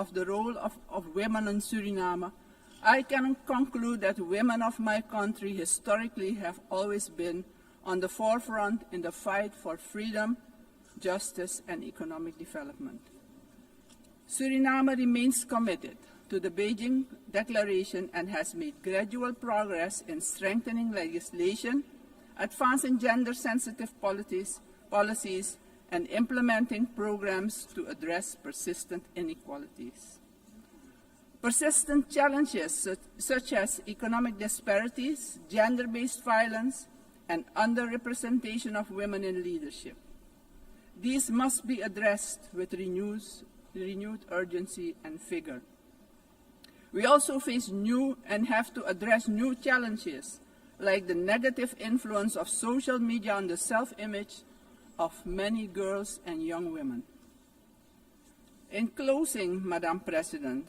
of the role of women in Suriname, I can conclude that women of my country historically have always been on the forefront in the fight for freedom, justice, and economic development. Suriname remains committed to the Beijing Declaration and has made gradual progress in strengthening legislation, advancing gender-sensitive policies, and implementing programs to address persistent inequalities. Persistent challenges such as economic disparities, gender-based violence, and underrepresentation of women in leadership. These must be addressed with renewed urgency and vigor. We also face new and have to address new challenges, like the negative influence of social media on the self-image of many girls and young women. In closing, Madam President,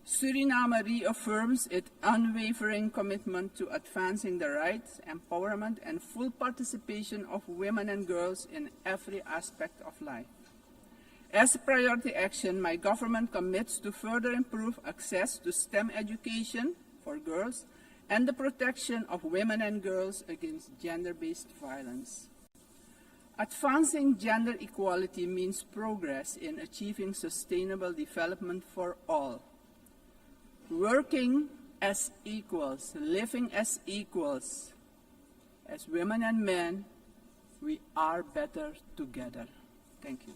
Suriname reaffirms its unwavering commitment to advancing the rights, empowerment, and full participation of women and girls in every aspect of life. As a priority action, my government commits to further improve access to STEM education for girls and the protection of women and girls against gender-based violence. Advancing gender equality means progress in achieving sustainable development for all. Working as equals, living as equals, as women and men, we are better together. Thank you.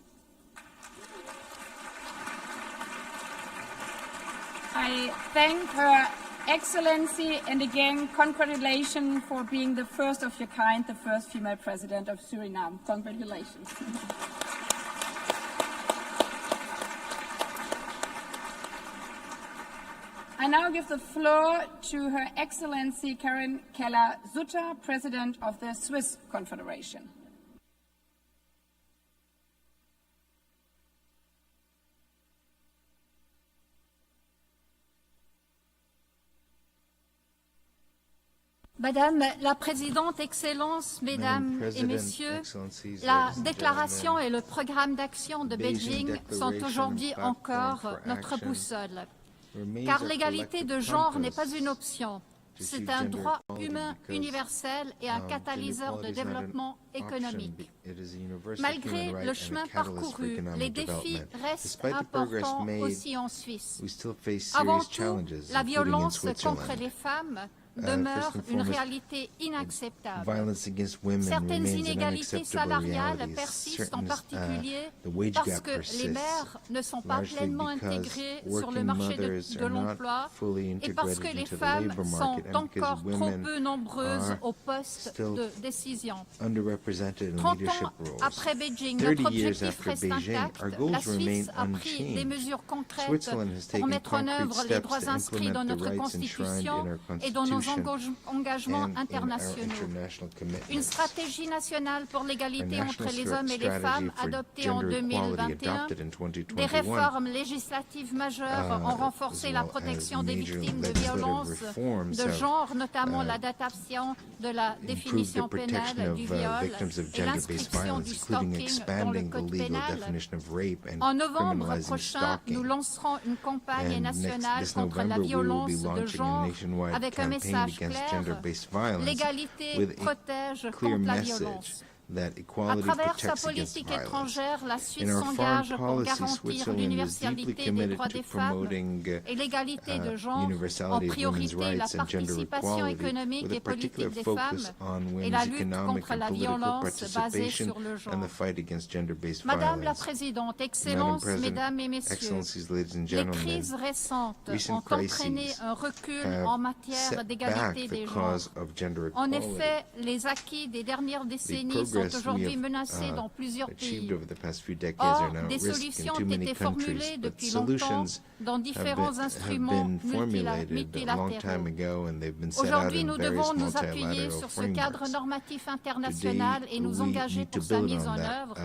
I thank Her Excellency, and again, congratulations for being the first of your kind, the first female president of Suriname. Congratulations. I now give the floor to Her Excellency Karen Keller-Sutter, President of the Swiss Confederation. Madame la Présidente, Excellences, Mesdames et Messieurs, la déclaration et le programme d'action de Beijing sont aujourd'hui encore notre boussole. Car l'égalité de genre n'est pas une option, c'est un droit humain universel et un catalyseur de développement économique. Malgré le chemin parcouru, les défis restent importants aussi en Suisse. Avant tout, la violence contre les femmes demeure une réalité inacceptable. Certaines inégalités salariales persistent en particulier parce que les mères ne sont pas pleinement intégrées sur le marché de l'emploi et parce que les femmes sont encore trop peu nombreuses aux postes de décision. 30 ans après Beijing, notre objectif reste intact. La Suisse a pris des mesures concrètes pour mettre en œuvre les droits inscrits dans notre Constitution et dans nos engagements internationaux. Une stratégie nationale pour l'égalité entre les hommes et les femmes adoptée en 2021, des réformes législatives majeures ont renforcé la protection des victimes de violences de genre, notamment l'adaptation de la définition pénale du viol et l'inscription du stalking dans le code pénal. En novembre prochain, nous lancerons une campagne nationale contre la violence de genre avec un message clair: l'égalité protège contre la violence. À travers sa politique étrangère, la Suisse s'engage pour garantir l'universalité des droits des femmes et l'égalité de genre, en priorité la participation économique et politique des femmes et la lutte contre la violence basée sur le genre. Madame la Présidente, Excellences, Mesdames et Messieurs, les crises récentes ont entraîné un recul en matière d'égalité des genres. En effet, les acquis des dernières décennies sont aujourd'hui menacés dans plusieurs pays. Or, des solutions ont été formulées depuis longtemps dans différents instruments multilatéraux. Aujourd'hui, nous devons nous appuyer sur ce cadre normatif international et nous engager pour sa mise en œuvre.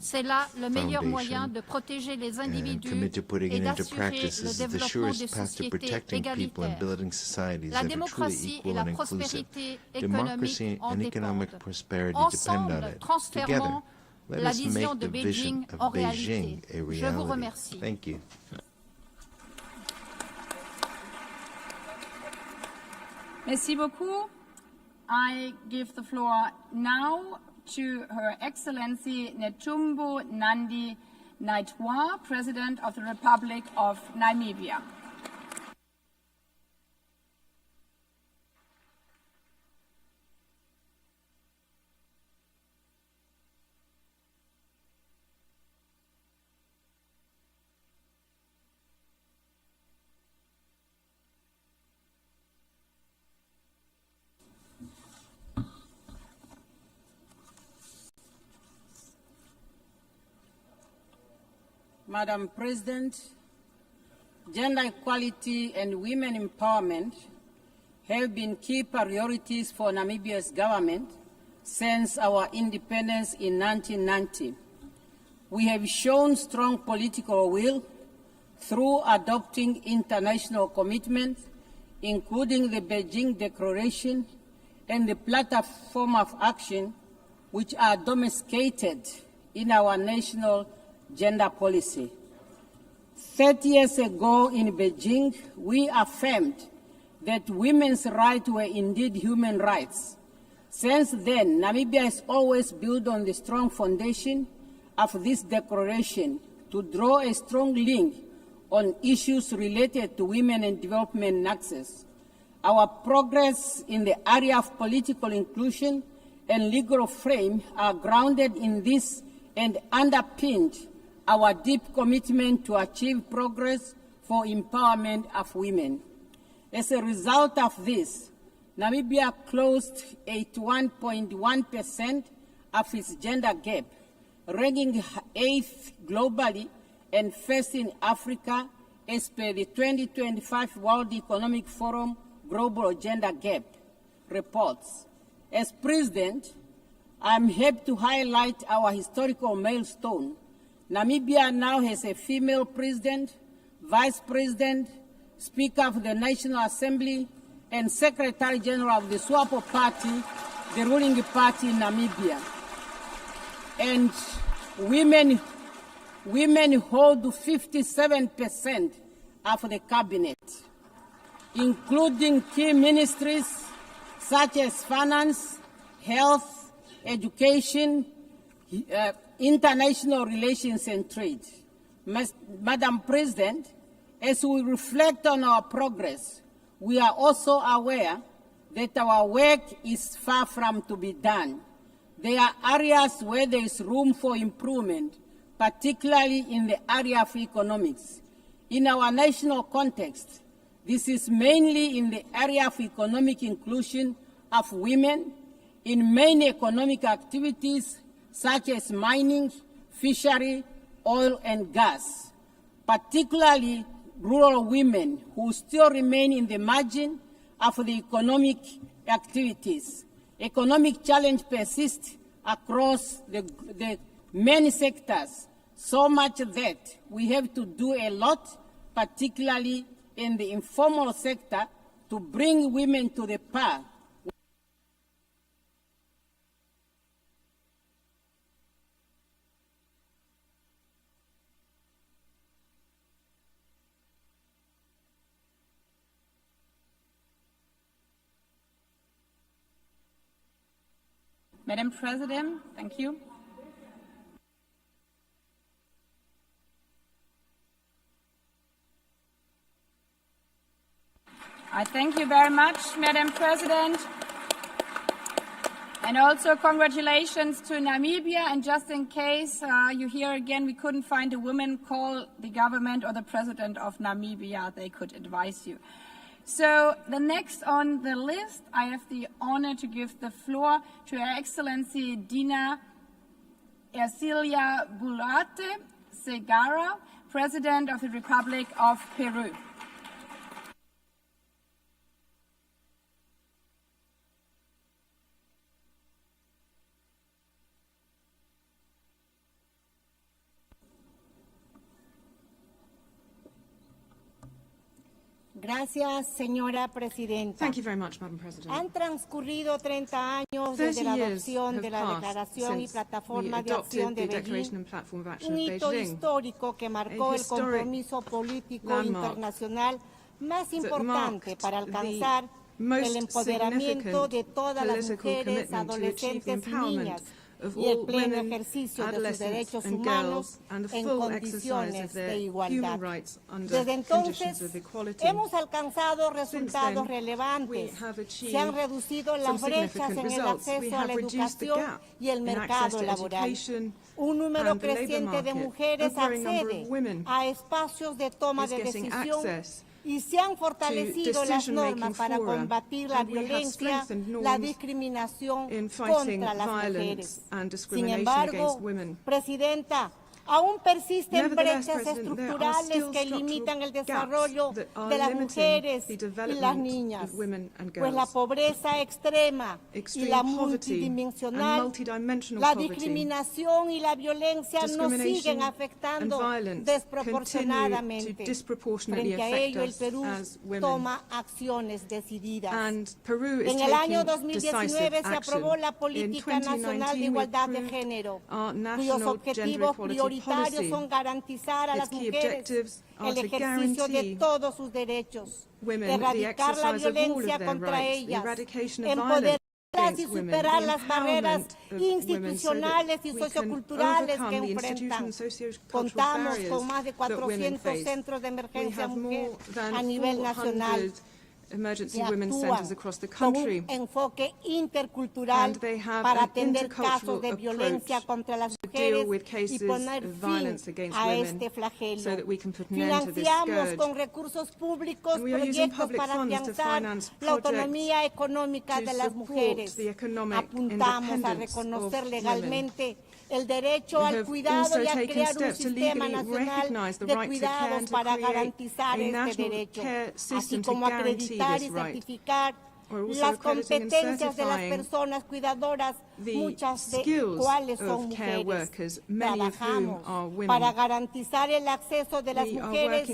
C'est là le meilleur moyen de protéger les individus et d'assurer le développement de sociétés égalitaires. La démocratie et la prospérité économique en dépendent. Ensemble, transformons la vision de Beijing en réalité. Je vous remercie. Merci beaucoup. I give the floor now to Her Excellency Netumbo Nandi Naitwa, President of the Republic of Namibia. Madam President, gender equality and women empowerment have been key priorities for Namibia's government since our independence in 1990. We have shown strong political will through adopting international commitments, including the Beijing Declaration and the Platform of Action, which are domesticated in our national gender policy. 30 years ago in Beijing, we affirmed that women's rights were indeed human rights. Since then, Namibia has always built on the strong foundation of this declaration to draw a strong link on issues related to women and development and access. Our progress in the area of political inclusion and legal frame are grounded in this and underpinned our deep commitment to achieve progress for empowerment of women. As a result of this, Namibia closed 81.1% of its gender gap, ranking 8th globally and first in Africa as per the 2025 World Economic Forum Global Gender Gap reports. As President, I'm happy to highlight our historical milestone. Namibia now has a female president, vice president, speaker of the National Assembly, and Secretary General of the SWAPO Party, the ruling party in Namibia. And women hold 57% of the cabinet, including key ministries such as finance, health, education, international relations and trade. Madam President, as we reflect on our progress, we are also aware that our work is far from to be done. There are areas where there is room for improvement, particularly in the area of economics. In our national context, this is mainly in the area of economic inclusion of women in many economic activities such as mining, fishery, oil and gas, particularly rural women who still remain in the margin of the economic activities. Economic challenge persists across the many sectors, so much that we have to do a lot, particularly in the informal sector, to bring women to the par. Madam President, thank you. I thank you very much, Madam President. And also congratulations to Namibia. And just in case you hear again, we couldn't find a woman, call the government or the president of Namibia. They could advise you. So the next on the list, I have the honor to give the floor to Her Excellency Dina Ercilia Boluarte Segarra, President of the Republic of Peru. Gracias, señora presidenta. Thank you very much, Madam President. Han transcurrido 30 años desde la adopción de la Declaración y Plataforma de Acción de Beijing, un hito histórico que marcó el compromiso político internacional más importante para alcanzar el empoderamiento de todas las mujeres, adolescentes y niñas, y el pleno ejercicio de sus derechos humanos en condiciones de igualdad. Desde entonces, hemos alcanzado resultados relevantes. Se han reducido las brechas en el acceso a la educación y el mercado laboral. Un número creciente de mujeres accede a espacios de toma de decisión y se han fortalecido las normas para combatir la violencia, la discriminación contra las mujeres. Sin embargo, Presidenta, aún persisten brechas estructurales que limitan el desarrollo de las mujeres y las niñas, pues la pobreza extrema y la multidimensional, la discriminación y la violencia nos siguen afectando desproporcionadamente. Frente a ello, el Perú toma acciones decididas. En el año 2019 se aprobó la Política Nacional de Igualdad de Género, cuyos objetivos prioritarios son garantizar a las mujeres el ejercicio de todos sus derechos, erradicar la violencia contra ellas, empoderarlas y superar las barreras institucionales y socioculturales que enfrentan. Contamos con más de 400 centros de emergencia mujer a nivel nacional. emergency women's centers across the country. Con un enfoque intercultural para atender casos de violencia contra las mujeres y poner fin a este flagelo. Financiamos con recursos públicos proyectos para afianzar la autonomía económica de las mujeres. Apuntamos a reconocer legalmente el derecho al cuidado y a crear un sistema nacional de cuidados para garantizar este derecho, así como acreditar y certificar las competencias de las personas cuidadoras, muchas de cuales son mujeres. Trabajamos para garantizar el acceso de las mujeres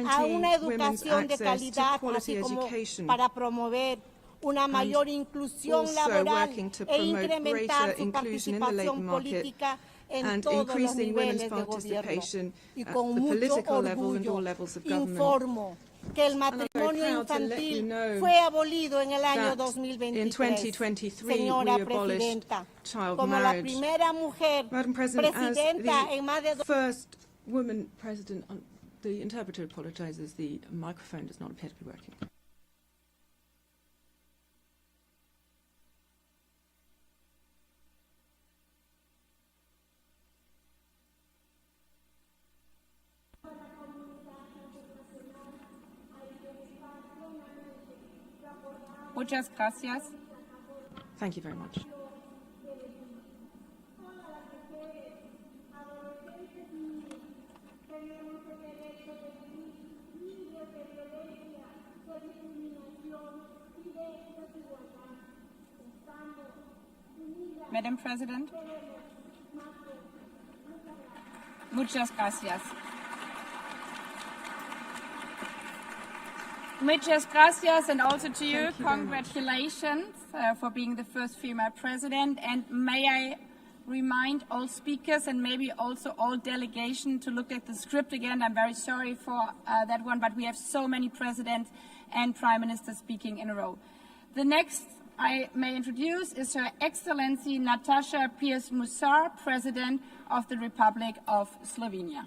a una educación de calidad, así como para promover una mayor inclusión laboral e incrementar su participación política en todos los niveles de gobierno. Y con mucho orgullo informo que el matrimonio infantil fue abolido en el año 2023. Señora Presidenta, como la primera mujer presidenta en más de first woman president. The interpreter apologizes. The microphone does not appear to be working. Muchas gracias. Thank you very much. Madam President. Muchas gracias. Muchas gracias, and also to you, congratulations for being the first female president. And may I remind all speakers and maybe also all delegation to look at the script again. I'm very sorry for that one, but we have so many presidents and prime ministers speaking in a row. The next I may introduce is Her Excellency Nataša Pirc-Musar, President of the Republic of Slovenia.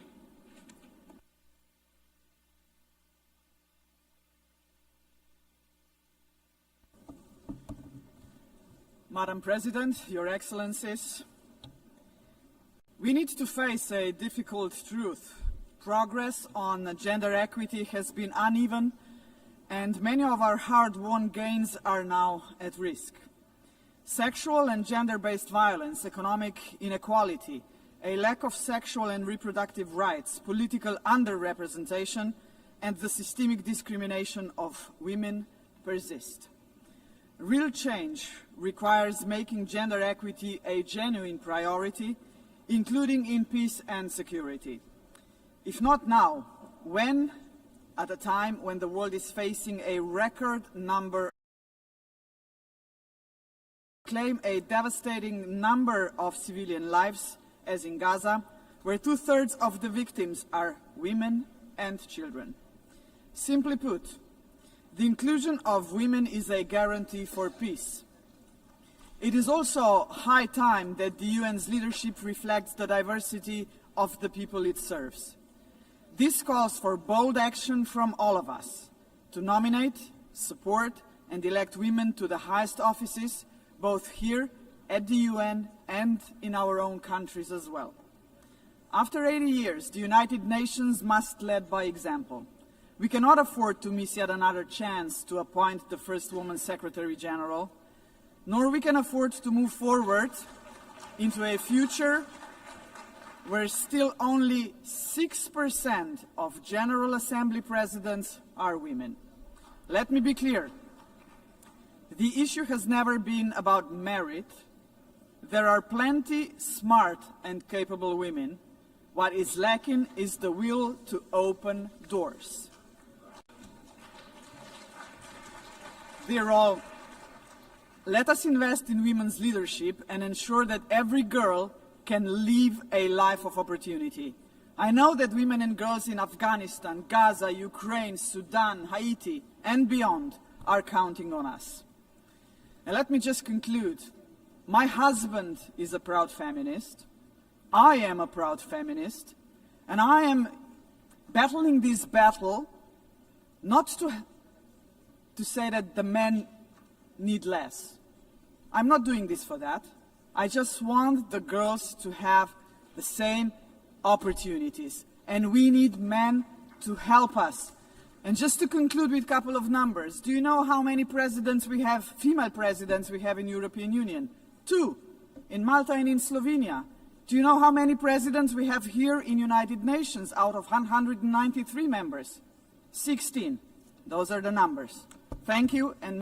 Madam President, Your Excellencies, we need to face a difficult truth. Progress on gender equity has been uneven, and many of our hard-won gains are now at risk. Sexual and gender-based violence, economic inequality, a lack of sexual and reproductive rights, political underrepresentation, and the systemic discrimination of women persist. Real change requires making gender equity a genuine priority, including in peace and security. If not now, when? At a time when the world is facing a record number, claim a devastating number of civilian lives, as in Gaza, where 2/3 of the victims are women and children. Simply put, the inclusion of women is a guarantee for peace. It is also high time that the UN's leadership reflects the diversity of the people it serves. This calls for bold action from all of us to nominate, support, and elect women to the highest offices, both here at the UN and in our own countries as well. After 80 years, the United Nations must lead by example. We cannot afford to miss yet another chance to appoint the first woman Secretary General, nor we can afford to move forward into a future where still only 6% of General Assembly presidents are women. Let me be clear. The issue has never been about merit. There are plenty smart and capable women. What is lacking is the will to open doors. Dear all, let us invest in women's leadership and ensure that every girl can live a life of opportunity. I know that women and girls in Afghanistan, Gaza, Ukraine, Sudan, Haiti, and beyond are counting on us. And let me just conclude. My husband is a proud feminist. I am a proud feminist. And I am battling this battle not to say that the men need less. I'm not doing this for that. I just want the girls to have the same opportunities. And we need men to help us. And just to conclude with a couple of numbers, do you know how many presidents we have, female presidents we have in the European Union? 2, in Malta and in Slovenia. Do you know how many presidents we have here in United Nations out of 193 members? 16. Those are the numbers. Thank you. And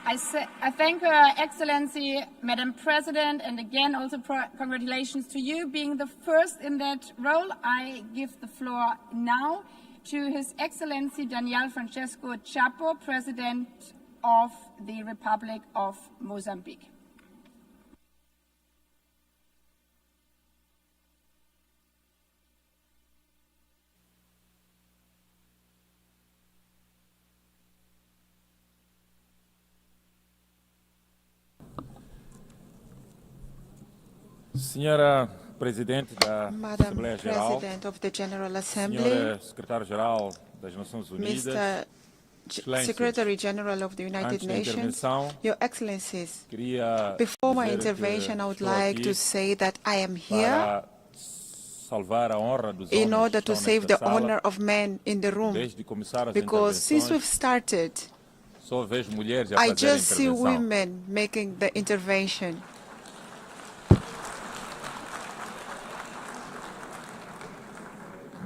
I thank Her Excellency, Madam President, and again also congratulations to you being the first in that role. I give the floor now to His Excellency Daniel Francesco Chapo, President of the Republic of Mozambique. Senhora Presidente da Madam Assembleia Geral, President of the General Assembly, Senhora Secretário-Geral das Nações Unidas, Mr. Secretary General of the United Nations, Your Excellencies, before my intervention, I would like to say that I am here in order to save the honor of men in the room, because since we've started, I just see women making the intervention.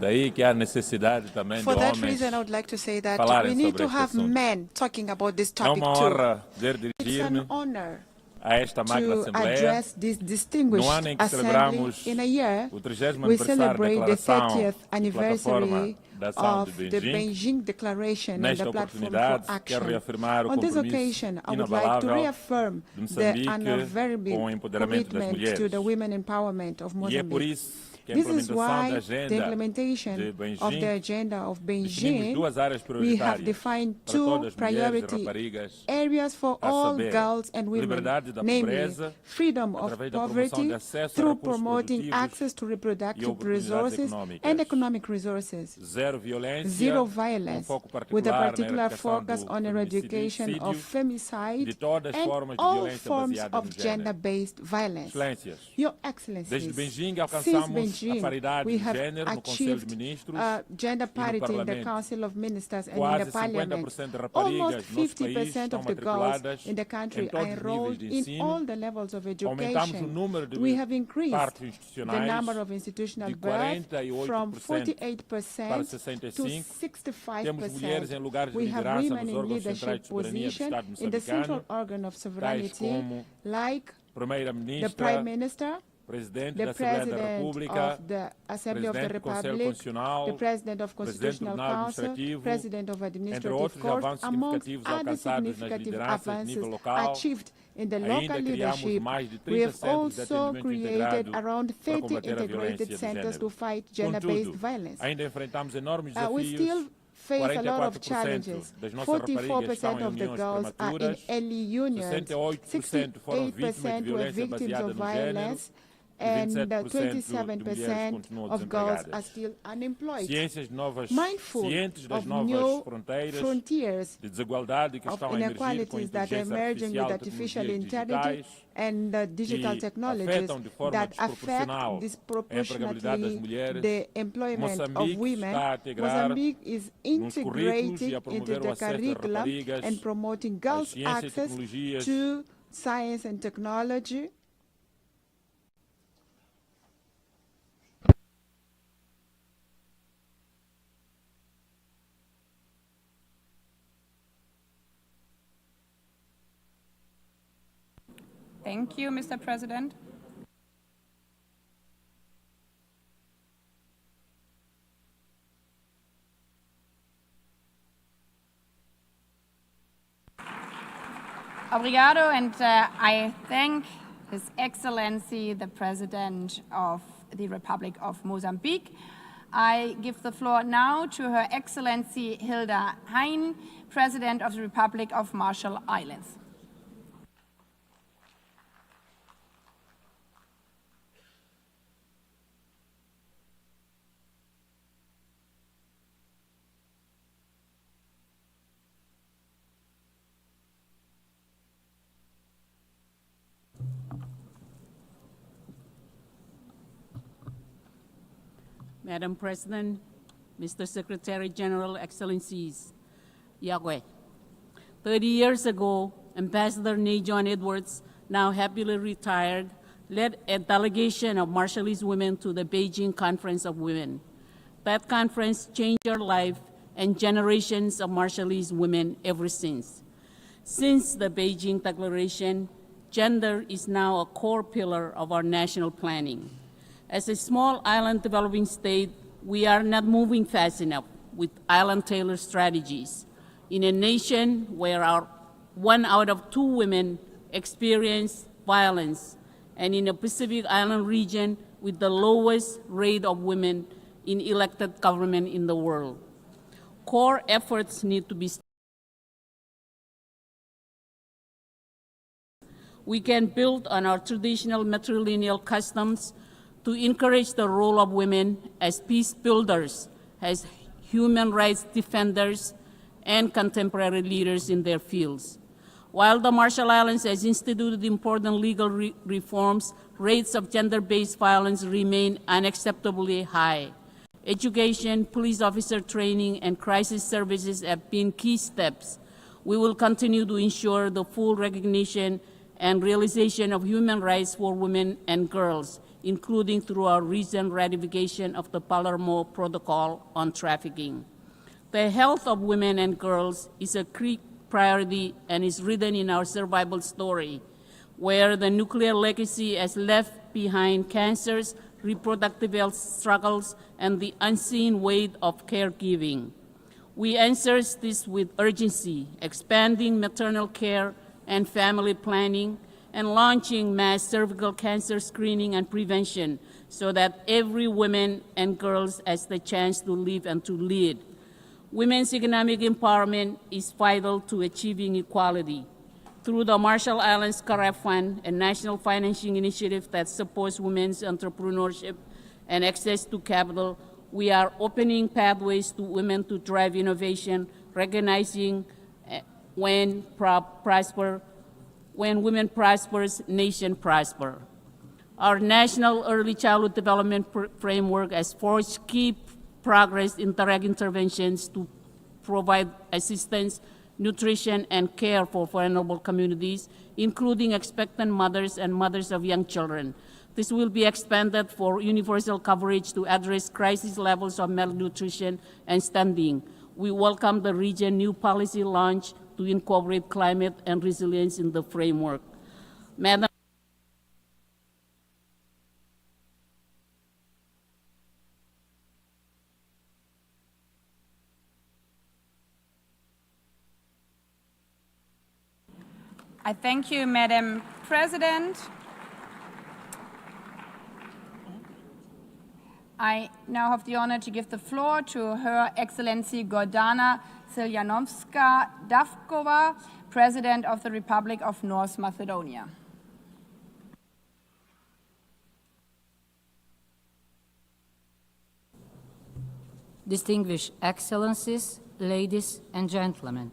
For that reason, I would like to say that we need to have men talking about this topic too. It's an honor to address this distinguished assembly in a year. We celebrate the 30th anniversary of the Beijing Declaration and the Platform for Action. On this occasion, I would like to reaffirm the unwavering commitment to the women empowerment of Mozambique. This is why the implementation of the agenda of Beijing, we have defined 2 priority areas for all girls and women, namely freedom of poverty through promoting access to reproductive resources and economic resources, zero violence, with a particular focus on eradication of femicide and all forms of gender-based violence. Your Excellencies, since Beijing, we have achieved gender parity in the Council of Ministers and in the Parliament. Almost 50% of the girls in the country are enrolled in all the levels of education. We have increased the number of institutional births from 48% to 65%. We have women in leadership positions in the central organ of sovereignty, like the Prime Minister, the President of the Assembly of the Republic, the President of Constitutional Council, President of Administrative Court, amongst other significant advances achieved in the local leadership. We have also created around 30 integrated centers to fight gender-based violence. We still face a lot of challenges. 44% of the girls are in early unions, 68% were victims of violence, and 27% of girls are still unemployed. Mindful of new frontiers of inequalities that are emerging with artificial intelligence and digital technologies that affect disproportionately the employment of women, Mozambique is integrating into the curriculum and promoting girls' access to science and technology. Thank you, Mr. President. Obrigado, and I thank His Excellency, the President of the Republic of Mozambique. I give the floor now to Her Excellency Hilda Hein, President of the Republic of Marshall Islands. Madam President, Mr. Secretary General, Excellencies, Yahweh. 30 years ago, Ambassador Nay John Edwards, now happily retired, led a delegation of Marshallese women to the Beijing Conference of Women. That conference changed our life and generations of Marshallese women ever since. Since the Beijing Declaration, gender is now a core pillar of our national planning. As a small island developing state, we are not moving fast enough with island-tailored strategies. In a nation where 1 out of 2 women experience violence, and in a Pacific Island region with the lowest rate of women in elected government in the world. Core efforts need to be. We can build on our traditional matrilineal customs to encourage the role of women as peace builders, as human rights defenders, and contemporary leaders in their fields. While the Marshall Islands has instituted important legal reforms, rates of gender-based violence remain unacceptably high. Education, police officer training, and crisis services have been key steps. We will continue to ensure the full recognition and realization of human rights for women and girls, including through our recent ratification of the Palermo Protocol on Trafficking. The health of women and girls is a key priority and is written in our survival story, where the nuclear legacy has left behind cancers, reproductive health struggles, and the unseen weight of caregiving. We answer this with urgency, expanding maternal care and family planning, and launching mass cervical cancer screening and prevention so that every woman and girls has the chance to live and to lead. Women's economic empowerment is vital to achieving equality. Through the Marshall Islands CAREF Fund, a national financing initiative that supports women's entrepreneurship and access to capital, we are opening pathways to women to drive innovation, recognizing when women prosper, nation prosper. Our National Early Childhood Development Framework has forged key progress in direct interventions to provide assistance, nutrition, and care for vulnerable communities, including expectant mothers and mothers of young children. This will be expanded for universal coverage to address crisis levels of malnutrition and stunting. We welcome the region's new policy launch to incorporate climate and resilience in the framework. Madam I thank you, Madam President. I now have the honor to give the floor to Her Excellency Gordana Siljanovska-Davkova, President of the Republic of North Macedonia. Distinguished Excellencies, ladies and gentlemen,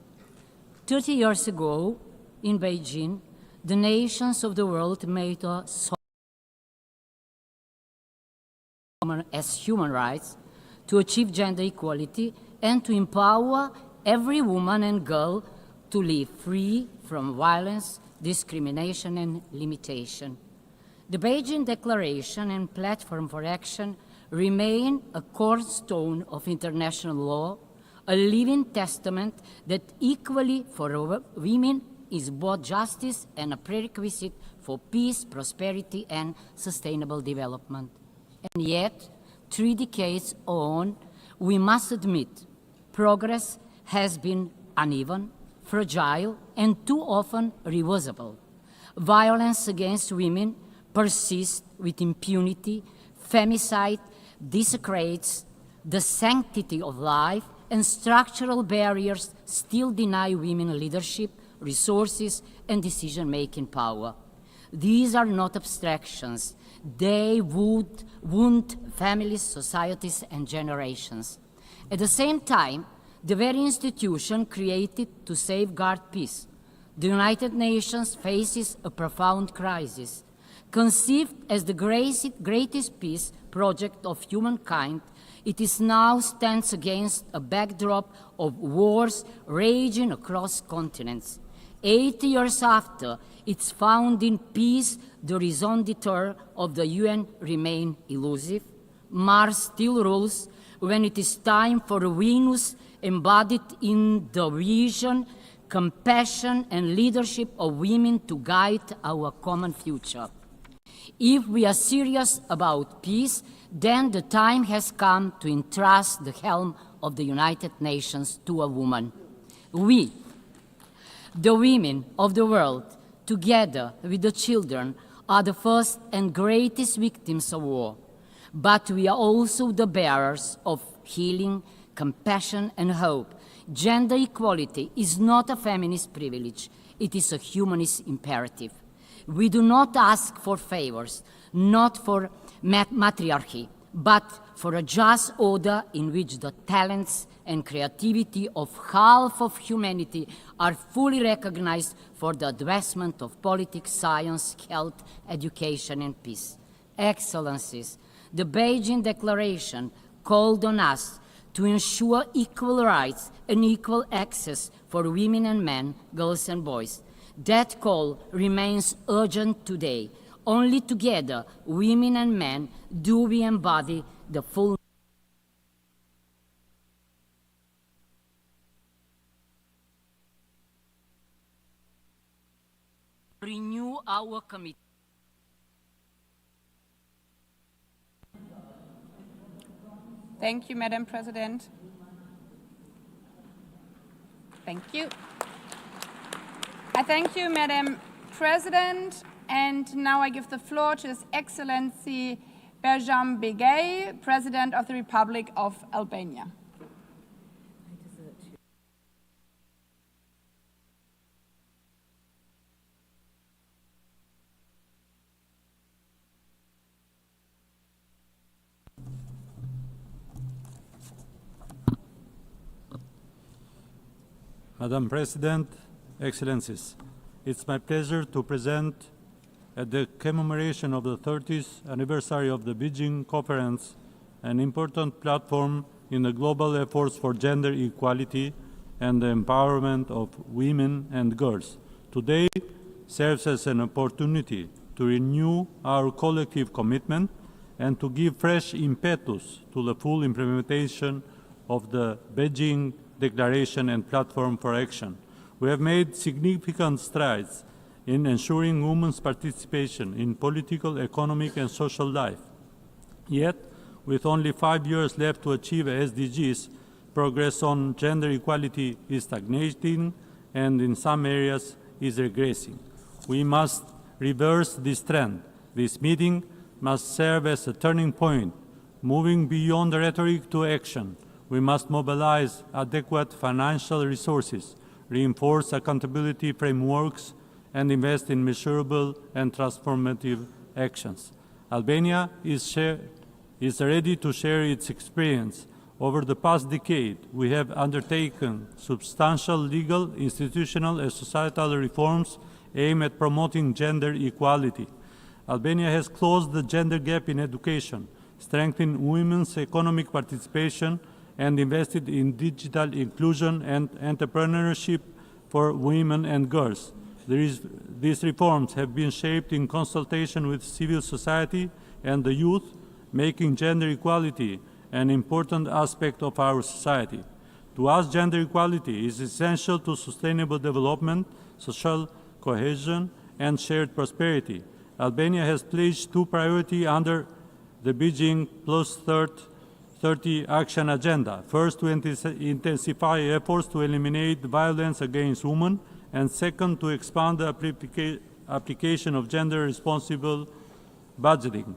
30 years ago in Beijing, the nations of the world made a as human rights to achieve gender equality and to empower every woman and girl to live free from violence, discrimination, and limitation. The Beijing Declaration and Platform for Action remain a cornerstone of international law, a living testament that equality for women is both justice and a prerequisite for peace, prosperity, and sustainable development. And yet, 3 decades on, we must admit progress has been uneven, fragile, and too often reversible. Violence against women persists with impunity, femicide desecrates the sanctity of life, and structural barriers still deny women leadership, resources, and decision-making power. These are not abstractions. They would wound families, societies, and generations. At the same time, the very institution created to safeguard peace, the United Nations faces a profound crisis. Conceived as the greatest peace project of humankind, it is now stands against a backdrop of wars raging across continents. 80 years after its founding, peace, the raison d'etre of the UN, remain elusive. Mars still rules when it is time for Venus, embodied in the vision, compassion, and leadership of women to guide our common future. If we are serious about peace, then the time has come to entrust the helm of the United Nations to a woman. We, the women of the world, together with the children, are the first and greatest victims of war. But we are also the bearers of healing, compassion, and hope. Gender equality is not a feminist privilege. It is a humanist imperative. We do not ask for favors, not for matriarchy, but for a just order in which the talents and creativity of half of humanity are fully recognized for the advancement of politics, science, health, education, and peace. Excellencies, the Beijing Declaration called on us to ensure equal rights and equal access for women and men, girls and boys. That call remains urgent today. Only together, women and men, do we embody the full renew our commitment. Thank you, Madam President. Thank you. I thank you, Madam President. And now I give the floor to His Excellency Berjam Begay, President of the Republic of Albania. Madam President, Excellencies, it's my pleasure to present at the commemoration of the 30th anniversary of the Beijing Conference an important platform in the global efforts for gender equality and the empowerment of women and girls. Today serves as an opportunity to renew our collective commitment and to give fresh impetus to the full implementation of the Beijing Declaration and Platform for Action. We have made significant strides in ensuring women's participation in political, economic, and social life. Yet, with only 5 years left to achieve SDGs, progress on gender equality is stagnating and in some areas is regressing. We must reverse this trend. This meeting must serve as a turning point, moving beyond rhetoric to action. We must mobilize adequate financial resources, reinforce accountability frameworks, and invest in measurable and transformative actions. Albania is ready to share its experience. Over the past decade, we have undertaken substantial legal, institutional, and societal reforms aimed at promoting gender equality. Albania has closed the gender gap in education, strengthened women's economic participation, and invested in digital inclusion and entrepreneurship for women and girls. These reforms have been shaped in consultation with civil society and the youth, making gender equality an important aspect of our society. To us, gender equality is essential to sustainable development, social cohesion, and shared prosperity. Albania has pledged two priorities under the Beijing Plus 30 Action Agenda. First, to intensify efforts to eliminate violence against women, and second, to expand the application of gender-responsible budgeting.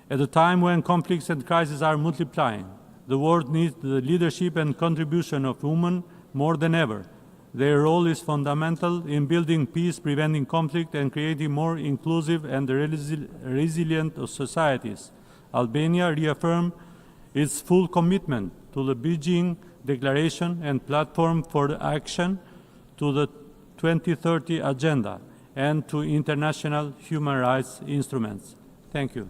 At a time when conflicts and crises are multiplying, the world needs the leadership and contribution of women more than ever. Their role is fundamental in building peace, preventing conflict, and creating more inclusive and resilient societies. Albania reaffirmed its full commitment to the Beijing Declaration and Platform for Action, to the 2030 Agenda, and to international human rights instruments. Thank you.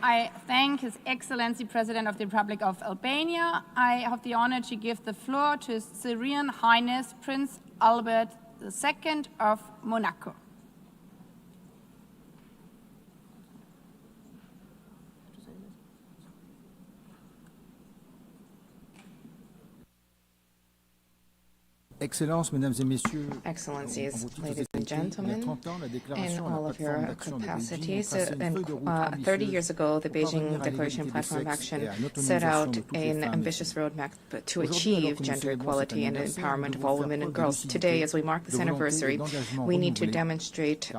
I thank His Excellency President of the Republic of Albania. I have the honor to give the floor to His Serene Highness Prince Albert II of Monaco. Excellences, Mesdames et Messieurs, Excellencies, ladies and gentlemen, in all of your capacities, 30 years ago, the Beijing Declaration Platform of Action set out an ambitious roadmap to achieve gender equality and empowerment of all women and girls. Today, as we mark this anniversary, we need to demonstrate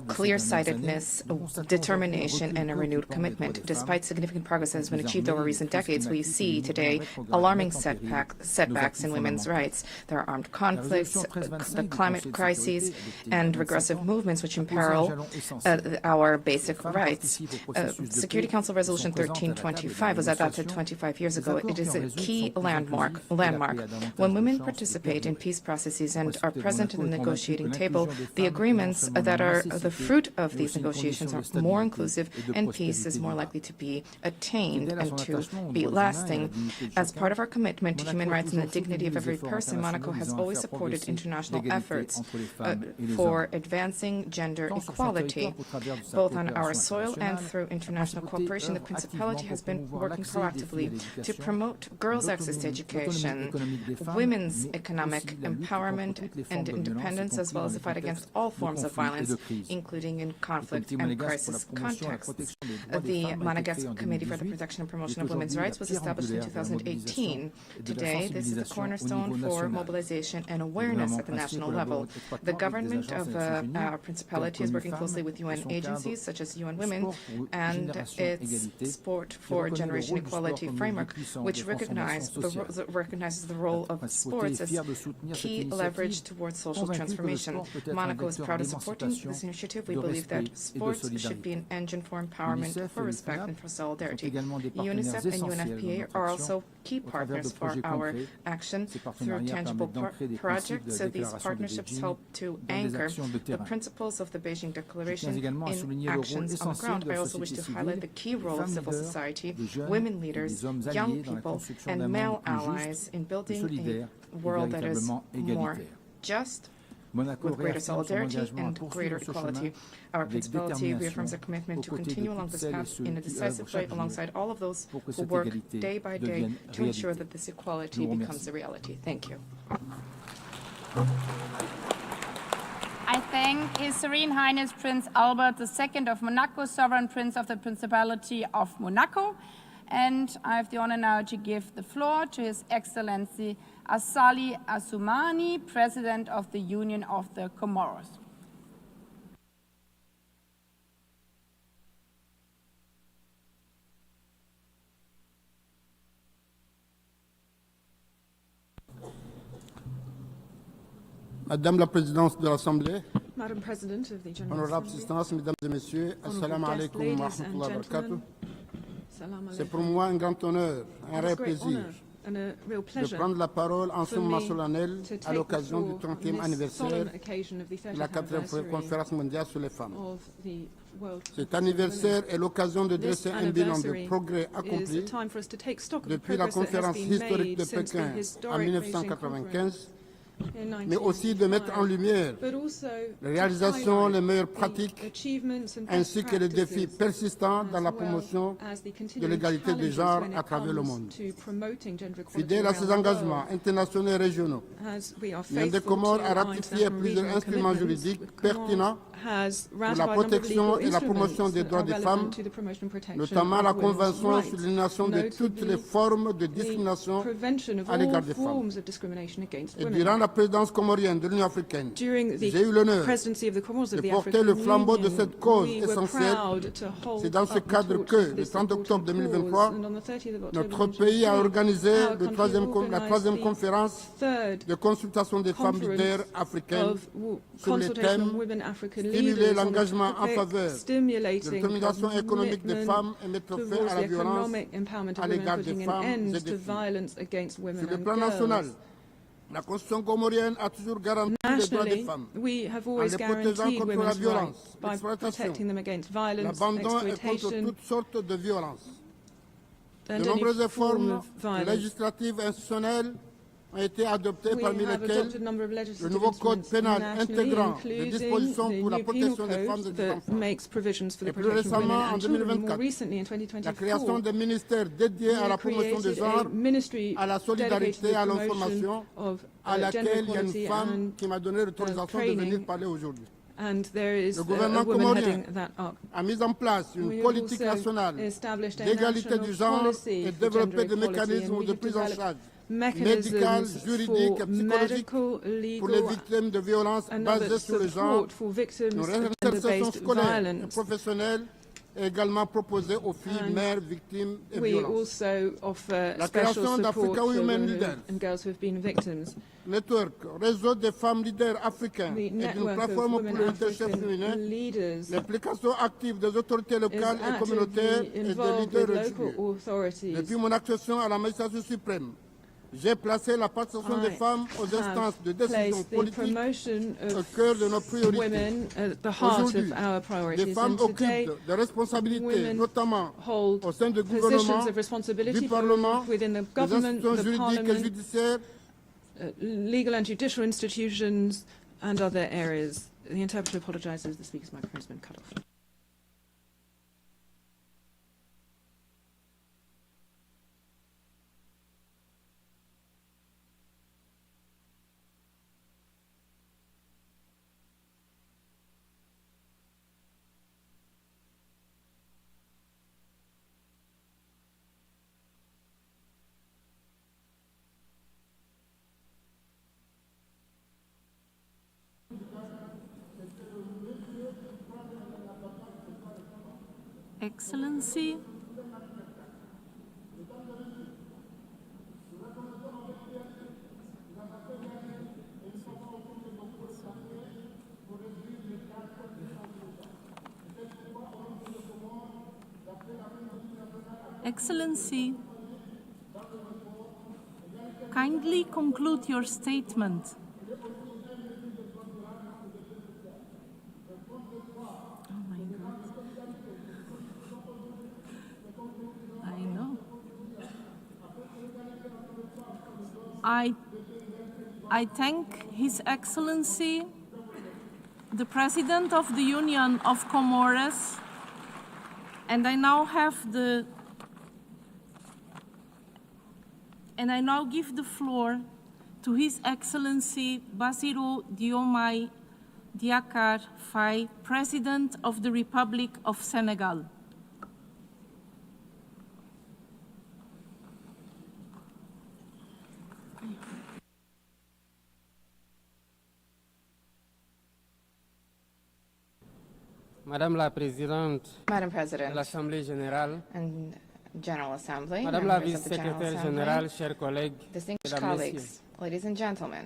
clear-sightedness, determination, and a renewed commitment. Despite significant progress that has been achieved over recent decades, we see today alarming setbacks in women's rights. There are armed conflicts, the climate crises, and regressive movements which imperil our basic rights. Security Council Resolution 1325 was adopted 25 years ago. It is a key landmark. When women participate in peace processes and are present in the negotiating table, the agreements that are the fruit of these negotiations are more inclusive, and peace is more likely to be attained and to be lasting. As part of our commitment to human rights and the dignity of every person, Monaco has always supported international efforts for advancing gender equality. Both on our soil and through international cooperation, the Principality has been working proactively to promote girls' access to education, women's economic empowerment and independence, as well as the fight against all forms of violence, including in conflict and crisis contexts. The Monegasque Committee for the Protection and Promotion of Women's Rights was established in 2018. Today, this is the cornerstone for mobilization and awareness at the national level. The government of our Principality is working closely with UN agencies such as UN Women and its Sport for Generation Equality framework, which recognizes the role of sports as key leverage towards social transformation. Monaco is proud of supporting this initiative. We believe that sports should be an engine for empowerment, for respect, and for solidarity. UNICEF and UNFPA are also key partners for our action through tangible projects. So these partnerships help to anchor the principles of the Beijing Declaration in actions on the ground. I also wish to highlight the key role of civil society, women leaders, young people, and male allies in building a world that is more just, with greater solidarity and greater equality. Our Principality reaffirms our commitment to continue along this path in a decisive way alongside all of those who work day by day to ensure that this equality becomes a reality. Thank you. I thank His Serene Highness Prince Albert II of Monaco, Sovereign Prince of the Principality of Monaco. And I have the honor now to give the floor to His Excellency Azali Assoumani, President of the Union of the Comoros. Madame la Présidente de l'Assemblée, Madam President of the General honorable Assembly, assistance, Mesdames et Messieurs, Assalamu honorable guests, alaikum wa ladies and rahmatullahi wa barakatuh. gentlemen, salam C'est pour alaikum. moi un grand honneur, un It's vrai a great plaisir honor and a real de pleasure prendre la parole en ce for moment me solennel to à take the l'occasion du floor 30e on this anniversaire solemn occasion of the de la 30th 4e anniversary conférence mondiale sur les femmes. of the World Cet Conference on anniversaire Women. est l'occasion de This dresser un bilan de anniversary progrès is a accompli time for us to take stock of the depuis la progress that has conférence been historique made de since the Pékin en historic Beijing 1995, in mais aussi de mettre en 1995, lumière but also les to réalisations, highlight les meilleures the pratiques, achievements and best ainsi que les défis practices, persistants dans la as well promotion as the de continuing l'égalité des challenges genres when it à travers le comes monde. to promoting gender equality Fidèle à around ses the engagements world. internationaux et régionaux, As we are l'Union des faithful Comores to a our ratifié international plusieurs regional instruments commitments, juridiques the Comores pertinents has pour la ratified a number of protection legal et la promotion des instruments droits that des are femmes, relevant to the promotion and protection notamment of la women's Convention rights, sur l'élimination de toutes les notably formes de the discrimination prevention of à all l'égard des femmes. forms of discrimination against Et women. durant la présidence comorienne de l'Union africaine, During j'ai the eu l'honneur presidency of the Comoros of de the porter African le flambeau de Union, cette cause we were essentielle. proud to hold C'est dans ce up the cadre torch que, of le this 30 octobre important 2023, cause. And on the 30th of October notre pays a 2023, organisé our la country troisième organized the conférence third de consultation des femmes conference leaders africaines of sur les consultation thèmes on women African stimuler leaders on the l'engagement en topic faveur de stimulating l'autonomisation économique des commitment femmes et mettre fin towards à the la violence economic empowerment à of women, l'égard des putting an femmes et end des to filles. violence against women Sur le and plan national, girls. la Constitution comorienne a toujours garanti les droits des Nationally, femmes we have en always les protégeant guaranteed contre la women's violence, rights by l'exploitation, protecting them against violence, l'abandon et contre exploitation, toutes sortes de violences. De and any nombreuses form réformes of violence. législatives et institutionnelles ont été adoptées, We parmi have lesquelles adopted a number of le legislative nouveau code instruments pénal nationally, intégrant des including dispositions the pour la new protection penal des femmes et code des that enfants. makes provisions for the Et plus protection of women récemment, en and children. More 2024, recently, in la création 2024, des ministères dédiés à la promotion des created a genres, ministry à la solidarité, dedicated à to the l'information, promotion of à gender laquelle il y a une equality femme and qui m'a donné l'autorisation de venir training. parler aujourd'hui. And there is Le a gouvernement woman comorien heading that up. a mis en place une We politique also nationale established a d'égalité national du genre policy et for développé gender des equality, mécanismes and we de have prise en developed charge mechanisms médicale, juridique for et psychologique medical, pour les legal, victimes de violences and basées other sur le genre, support for victims une of réinsertion gender-based scolaire et violence. professionnelle est également proposée aux filles And mères victimes et we violences. also offer La special création support d'Africa for Women women Leaders. and girls who have been victims. Network, réseau des femmes leaders africains The et d'une network of plateforme pour women le leadership African féminin, leaders l'implication active des autorités is locales et communautaires actively et des involved leaders with religieux. local authorities. Depuis mon accession à la magistrature suprême, j'ai placé la participation des femmes aux instances de décision Placed the politique promotion au of cœur de nos priorités. women at the heart Aujourd'hui, of our les priorities. femmes And today, occupent des responsabilités, women notamment hold au sein du gouvernement, positions of responsibility du Parlement, within the des government, institutions the juridiques et parliament, judiciaires, legal and judicial institutions, and other areas. The interpreter apologizes. The speaker's microphone has been cut off. Excellency, Excellency, kindly conclude your statement. Oh my God. I know. I thank His Excellency, the President of the Union of Comoros, and I now give the floor to His Excellency Bassirou Diomaye Diakhar Faye, President of the Republic of Senegal. Madame la Présidente Madam de President l'Assemblée générale, and General Assembly, Madame la members of the General Vice-Secrétaire Assembly, générale, chers collègues, distinguished Mesdames, Messieurs. colleagues, ladies and gentlemen,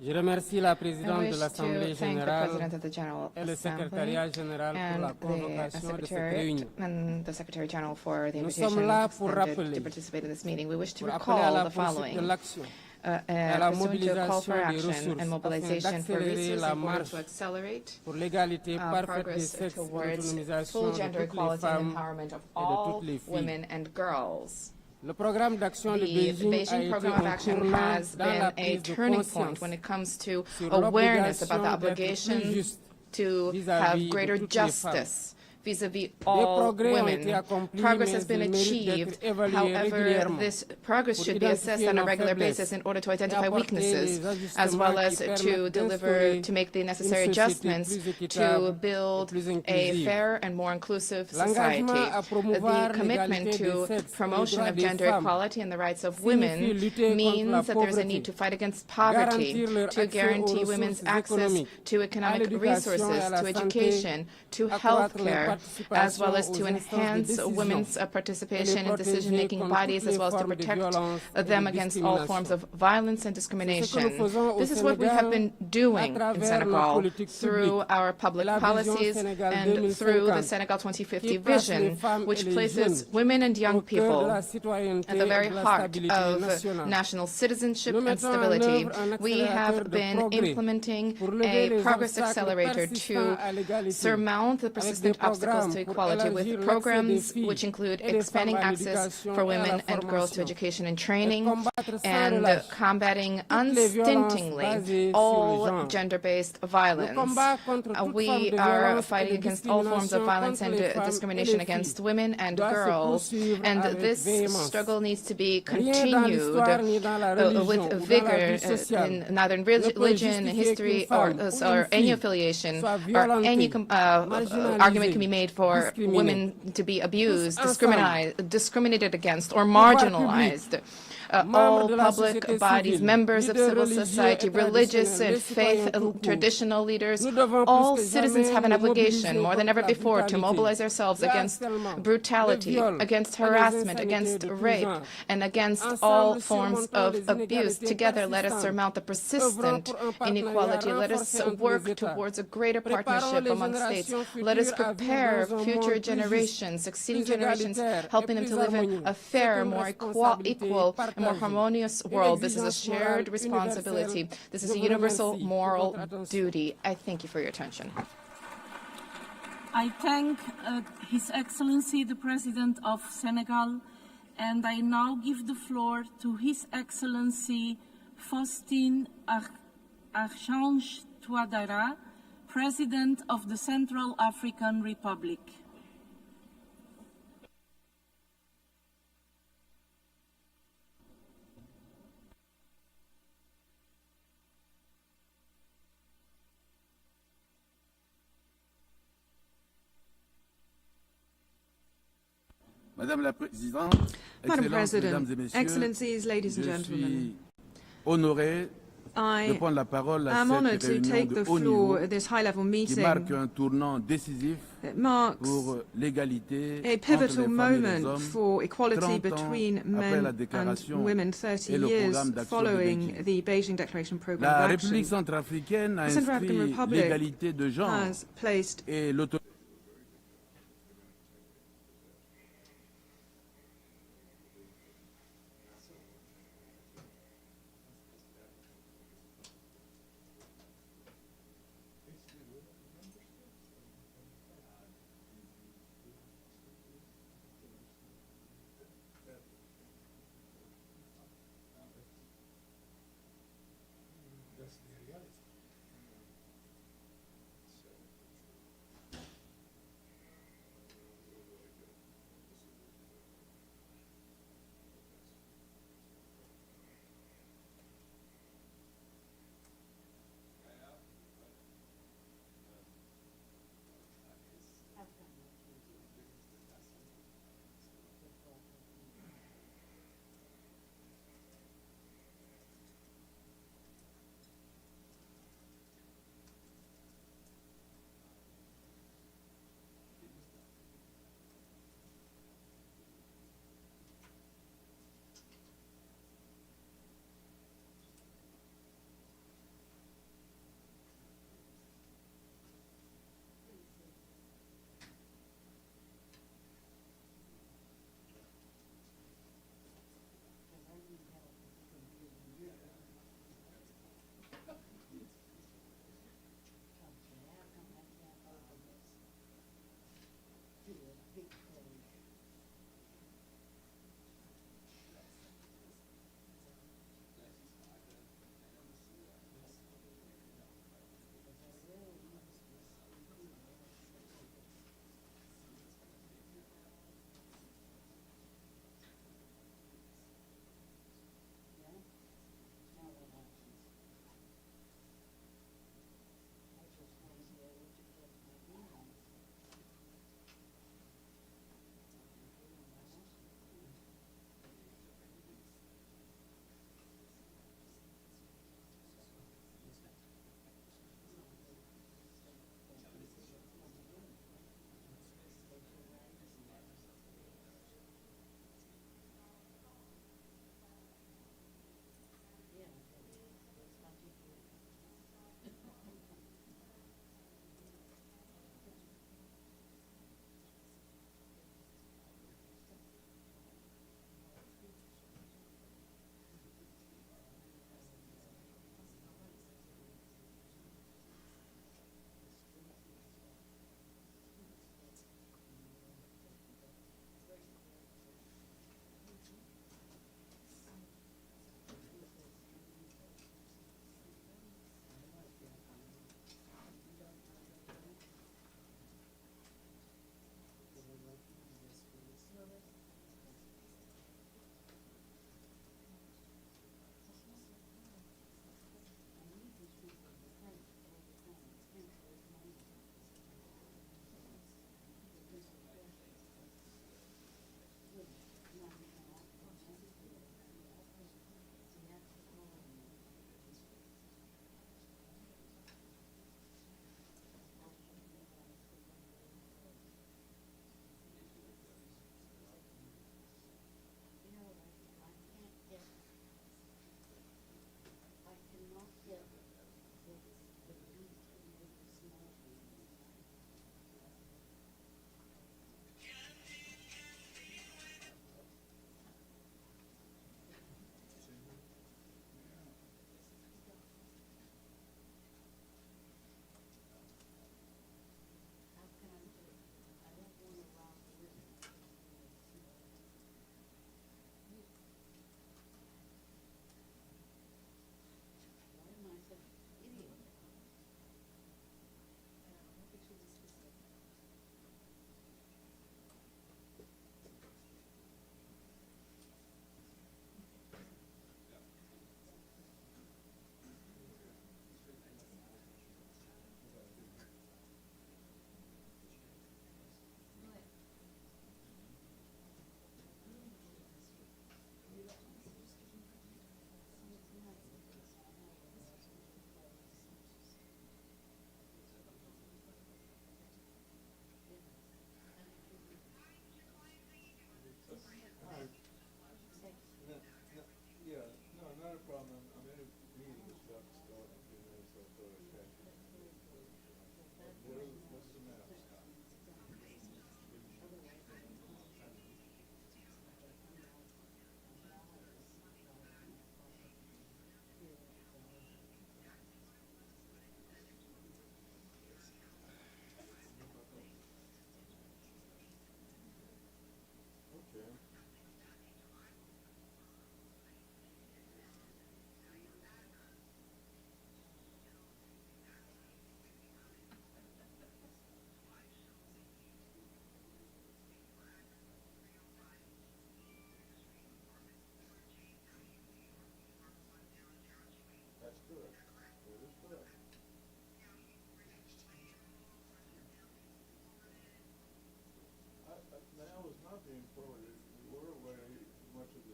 Je remercie la I Présidente wish de l'Assemblée to thank the générale President of the General et le Assembly Secrétariat général pour la and convocation the de cette Secretariat réunion. and the Secretary General for the Nous invitation sommes là pour extended rappeler, to participate in this meeting. We wish to pour appeler à recall la the poursuite following. de l'action, À la pursuant to a call mobilisation for des action ressources and afin mobilization for d'accélérer resources la in order marche to accelerate pour l'égalité parfaite des progress sexes et towards l'autonomisation full de gender toutes les equality and femmes empowerment of et de all toutes les filles. women and girls. Le programme d'action de The Beijing a Beijing été Program of un Action tournant has dans been la a prise de turning conscience point when it comes to sur awareness about the l'obligation d'être obligation plus juste to vis-à-vis have de greater toutes les femmes. justice vis-à-vis all progrès ont été women. accomplis, Progress mais has been ils méritent achieved. d'être évalués However, régulièrement this progress pour should be assessed identifier on a nos regular faiblesses basis in order to et identify apporter weaknesses, les as well ajustements as qui to permettent to make the necessary une société adjustments plus to équitable et build plus a inclusive. fair and more inclusive L'engagement society. à promouvoir The commitment l'égalité to des sexes et les promotion droits of des gender femmes equality and the rights of signifie women lutter contre means la that there's a pauvreté, need to fight against poverty, garantir leur to accès aux guarantee women's ressources access économiques, to à economic l'éducation et resources, à la to santé, education, to accroître leur healthcare, as well as participation to aux instances de enhance décision women's et les participation in protéger decision-making contre bodies, toutes as les well as to formes de protect violence et them de against all forms of violence and C'est ce que discrimination. nous faisons au This is what we have Sénégal been doing à in travers nos Senegal politiques through publiques our public et la vision policies Sénégal and through the 2050, Senegal 2050 qui place les vision, femmes which et les places jeunes women and young au cœur de people la citoyenneté at the very et de la heart stabilité of nationale. national citizenship Nous and mettons en stability. œuvre un We accélérateur have de been progrès implementing pour lever a les progress obstacles accelerator persistants to à l'égalité, surmount the avec persistent des obstacles programmes to pour equality élargir with l'accès des programs filles which include et des expanding femmes à access l'éducation for et à women la and girls to formation, education and et training, combattre sans and relâche combating toutes les violences unstintingly basées sur le all genre. gender-based Le violence. combat contre toute forme We de are violence et fighting de against all forms of discrimination violence contre and les femmes et discrimination les against filles women and doit se girls, poursuivre and avec this véhémence. struggle needs to be Rien dans continued l'histoire ni dans la religion with ou dans la vigor vie sociale in neither in ne peut religion, justifier history, qu'une or, femme ou or une any fille affiliation, soit or any violentée, argument can be made for discriminée. women to be abused, Tous ensemble, discriminated against, or pouvoir marginalized. membres All de la public société bodies, civile, members of leaders civil religieux society, et religious traditionnels, and les faith citoyens tout court. traditional leaders, Nous devons all plus que citizens jamais have an nous obligation, mobiliser more than contre ever la before, to brutalité, mobilize ourselves le against harcèlement, brutality, le viol against et les harassment, insanités against de tout rape, genre. and against Ensemble, all forms surmontons of les abuse. inégalités Together, let us persistantes. surmount the Œuvrons persistent pour un partenariat inequality. Let us renforcé entre work les États. towards a greater Préparons partnership les among states. générations Let us futures à vivre prepare dans un future monde plus generations, juste, succeeding plus generations, égalitaire helping et them to plus live in harmonieux. a C'est fair, une more responsabilité equal, and more partagée. harmonious Une world. This is a exigence morale shared responsibility. universelle. This is Je a vous universal remercie de moral votre attention. duty. I thank you for your attention. I thank His Excellency the President of Senegal, and I now give the floor to His Excellency Faustin Archange Touadéra, President of the Central African Republic. Madame la Présidente, Madam Excellences, Mesdames et President, Messieurs, Excellencies, ladies and je gentlemen, suis honoré de I prendre la parole à am honoured cette to réunion take de the haut niveau floor at this high-level qui marque meeting. un tournant décisif It marks pour l'égalité a entre les pivotal femmes et les moment hommes, for equality 30 ans between après la men déclaration and women 30 et le years programme d'action de following Beijing. the Beijing Declaration Programme La of République Action. centrafricaine a The Central African inscrit Republic l'égalité de genre has placed et l'autonomie.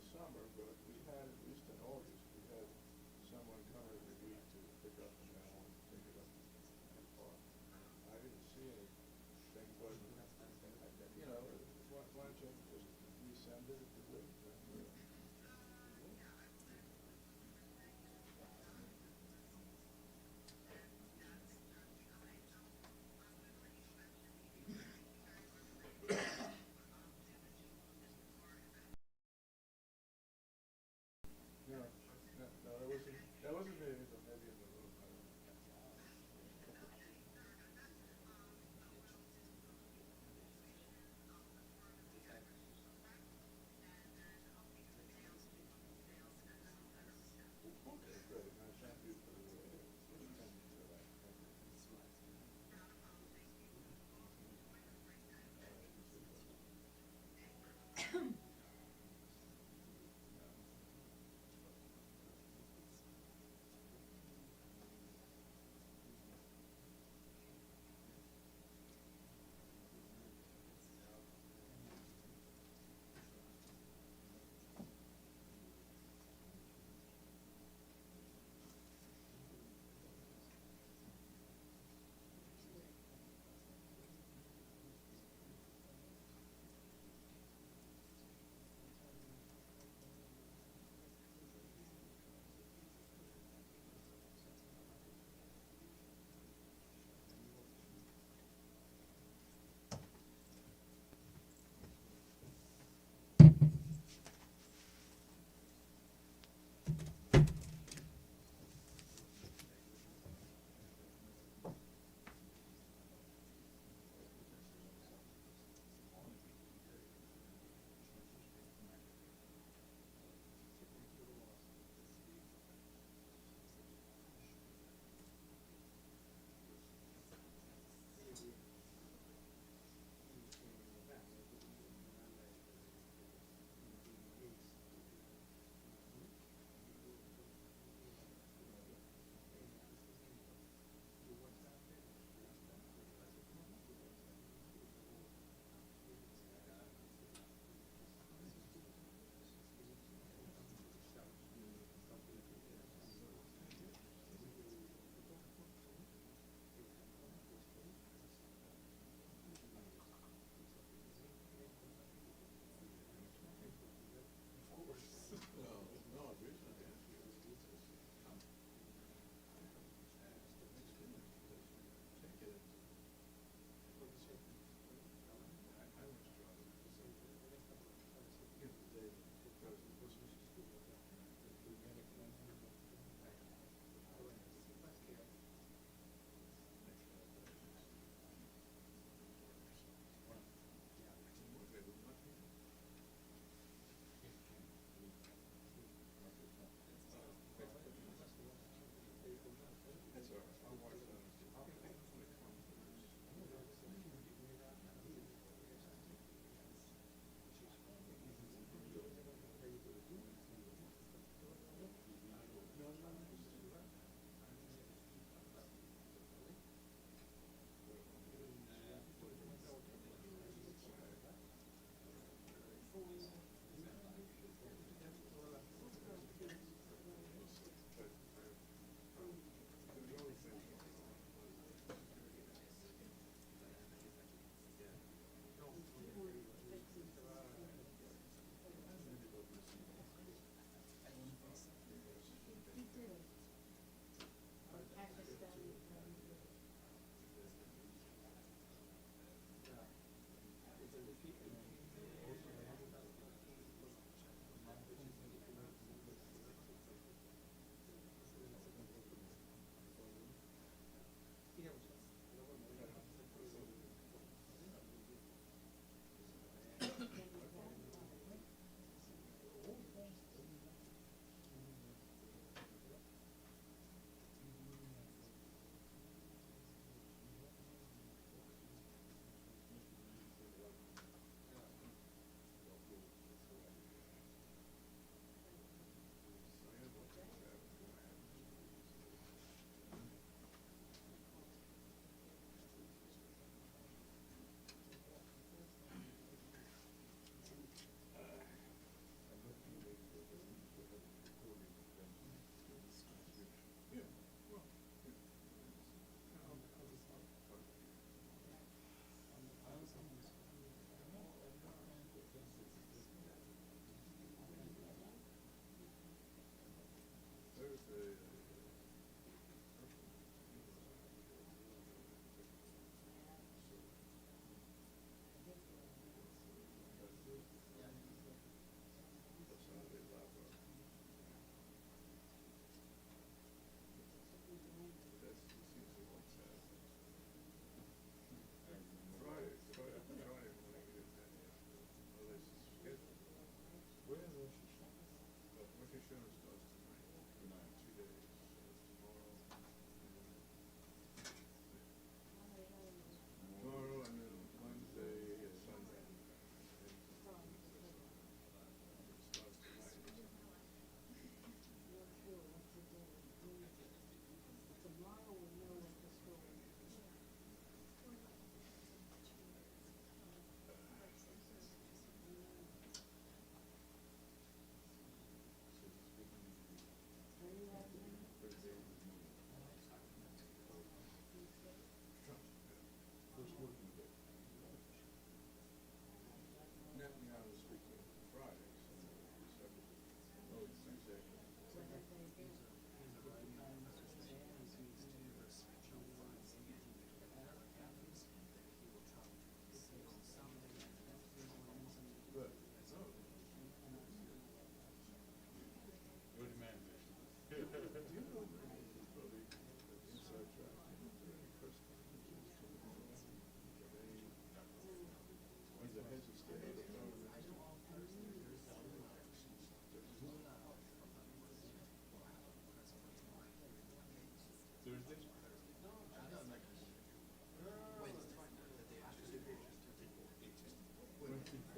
summer, but we had, at least in August, we had someone come every week to pick up the mail and pick it up in the park. I didn't see anything, but, you know, why don't you just resend it if you would? No, that wasn't me, but maybe in the room. I don't know.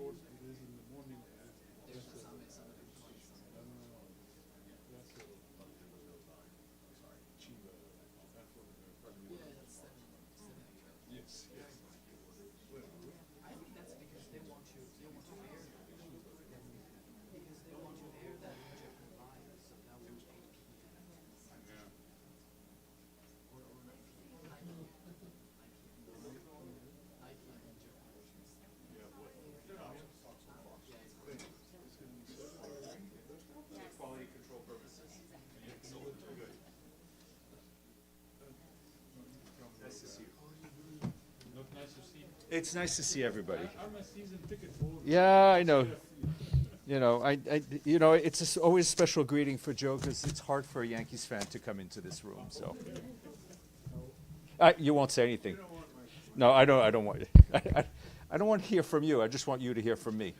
course, it is in the morning. It's nice to see everybody. Yeah, I know. You know, it's always a special greeting for Joe because it's hard for a Yankees fan to come into this room. So, you won't say anything. No, I don't. I don't want. I don't want to hear from you. I just want you to hear from me.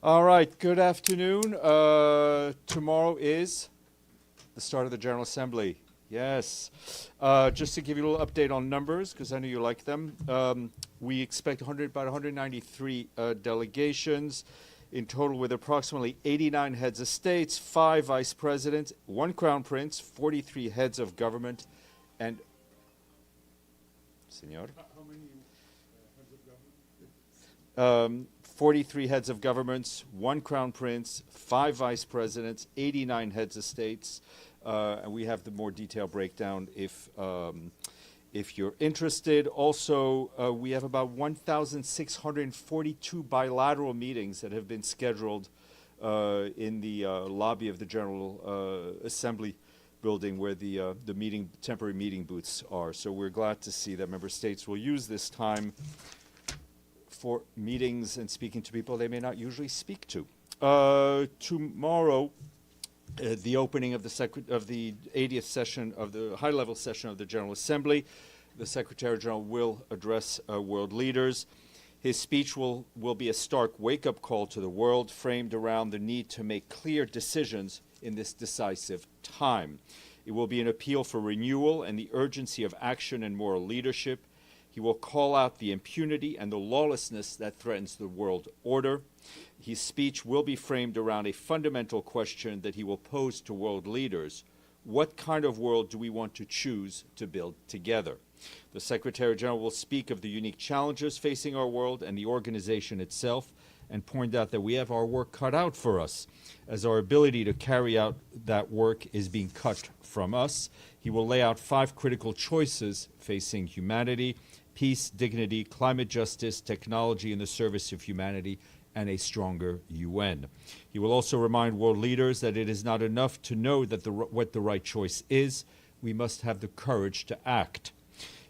All right. Good afternoon. Tomorrow is the start of the General Assembly. Yes. Just to give you a little update on numbers, because I know you like them. We expect about 193 delegations in total, with approximately 89 heads of states, 5 vice presidents, 1 crown prince, 43 heads of government, and... Senor? How many heads of government? 43 heads of governments, 1 crown prince, 5 vice presidents, 89 heads of states. And we have the more detailed breakdown if you're interested. Also, we have about 1,642 bilateral meetings that have been scheduled in the lobby of the General Assembly building where the temporary meeting booths are. So we're glad to see that member states will use this time for meetings and speaking to people they may not usually speak to. Tomorrow, the opening of the 80th session of the high-level session of the General Assembly. The Secretary General will address world leaders. His speech will be a stark wake-up call to the world, framed around the need to make clear decisions in this decisive time. It will be an appeal for renewal and the urgency of action and moral leadership. He will call out the impunity and the lawlessness that threatens the world order. His speech will be framed around a fundamental question that he will pose to world leaders. What kind of world do we want to choose to build together? The Secretary General will speak of the unique challenges facing our world and the organization itself, and point out that we have our work cut out for us, as our ability to carry out that work is being cut from us. He will lay out 5 critical choices facing humanity: peace, dignity, climate justice, technology in the service of humanity, and a stronger UN. He will also remind world leaders that it is not enough to know that what the right choice is. We must have the courage to act.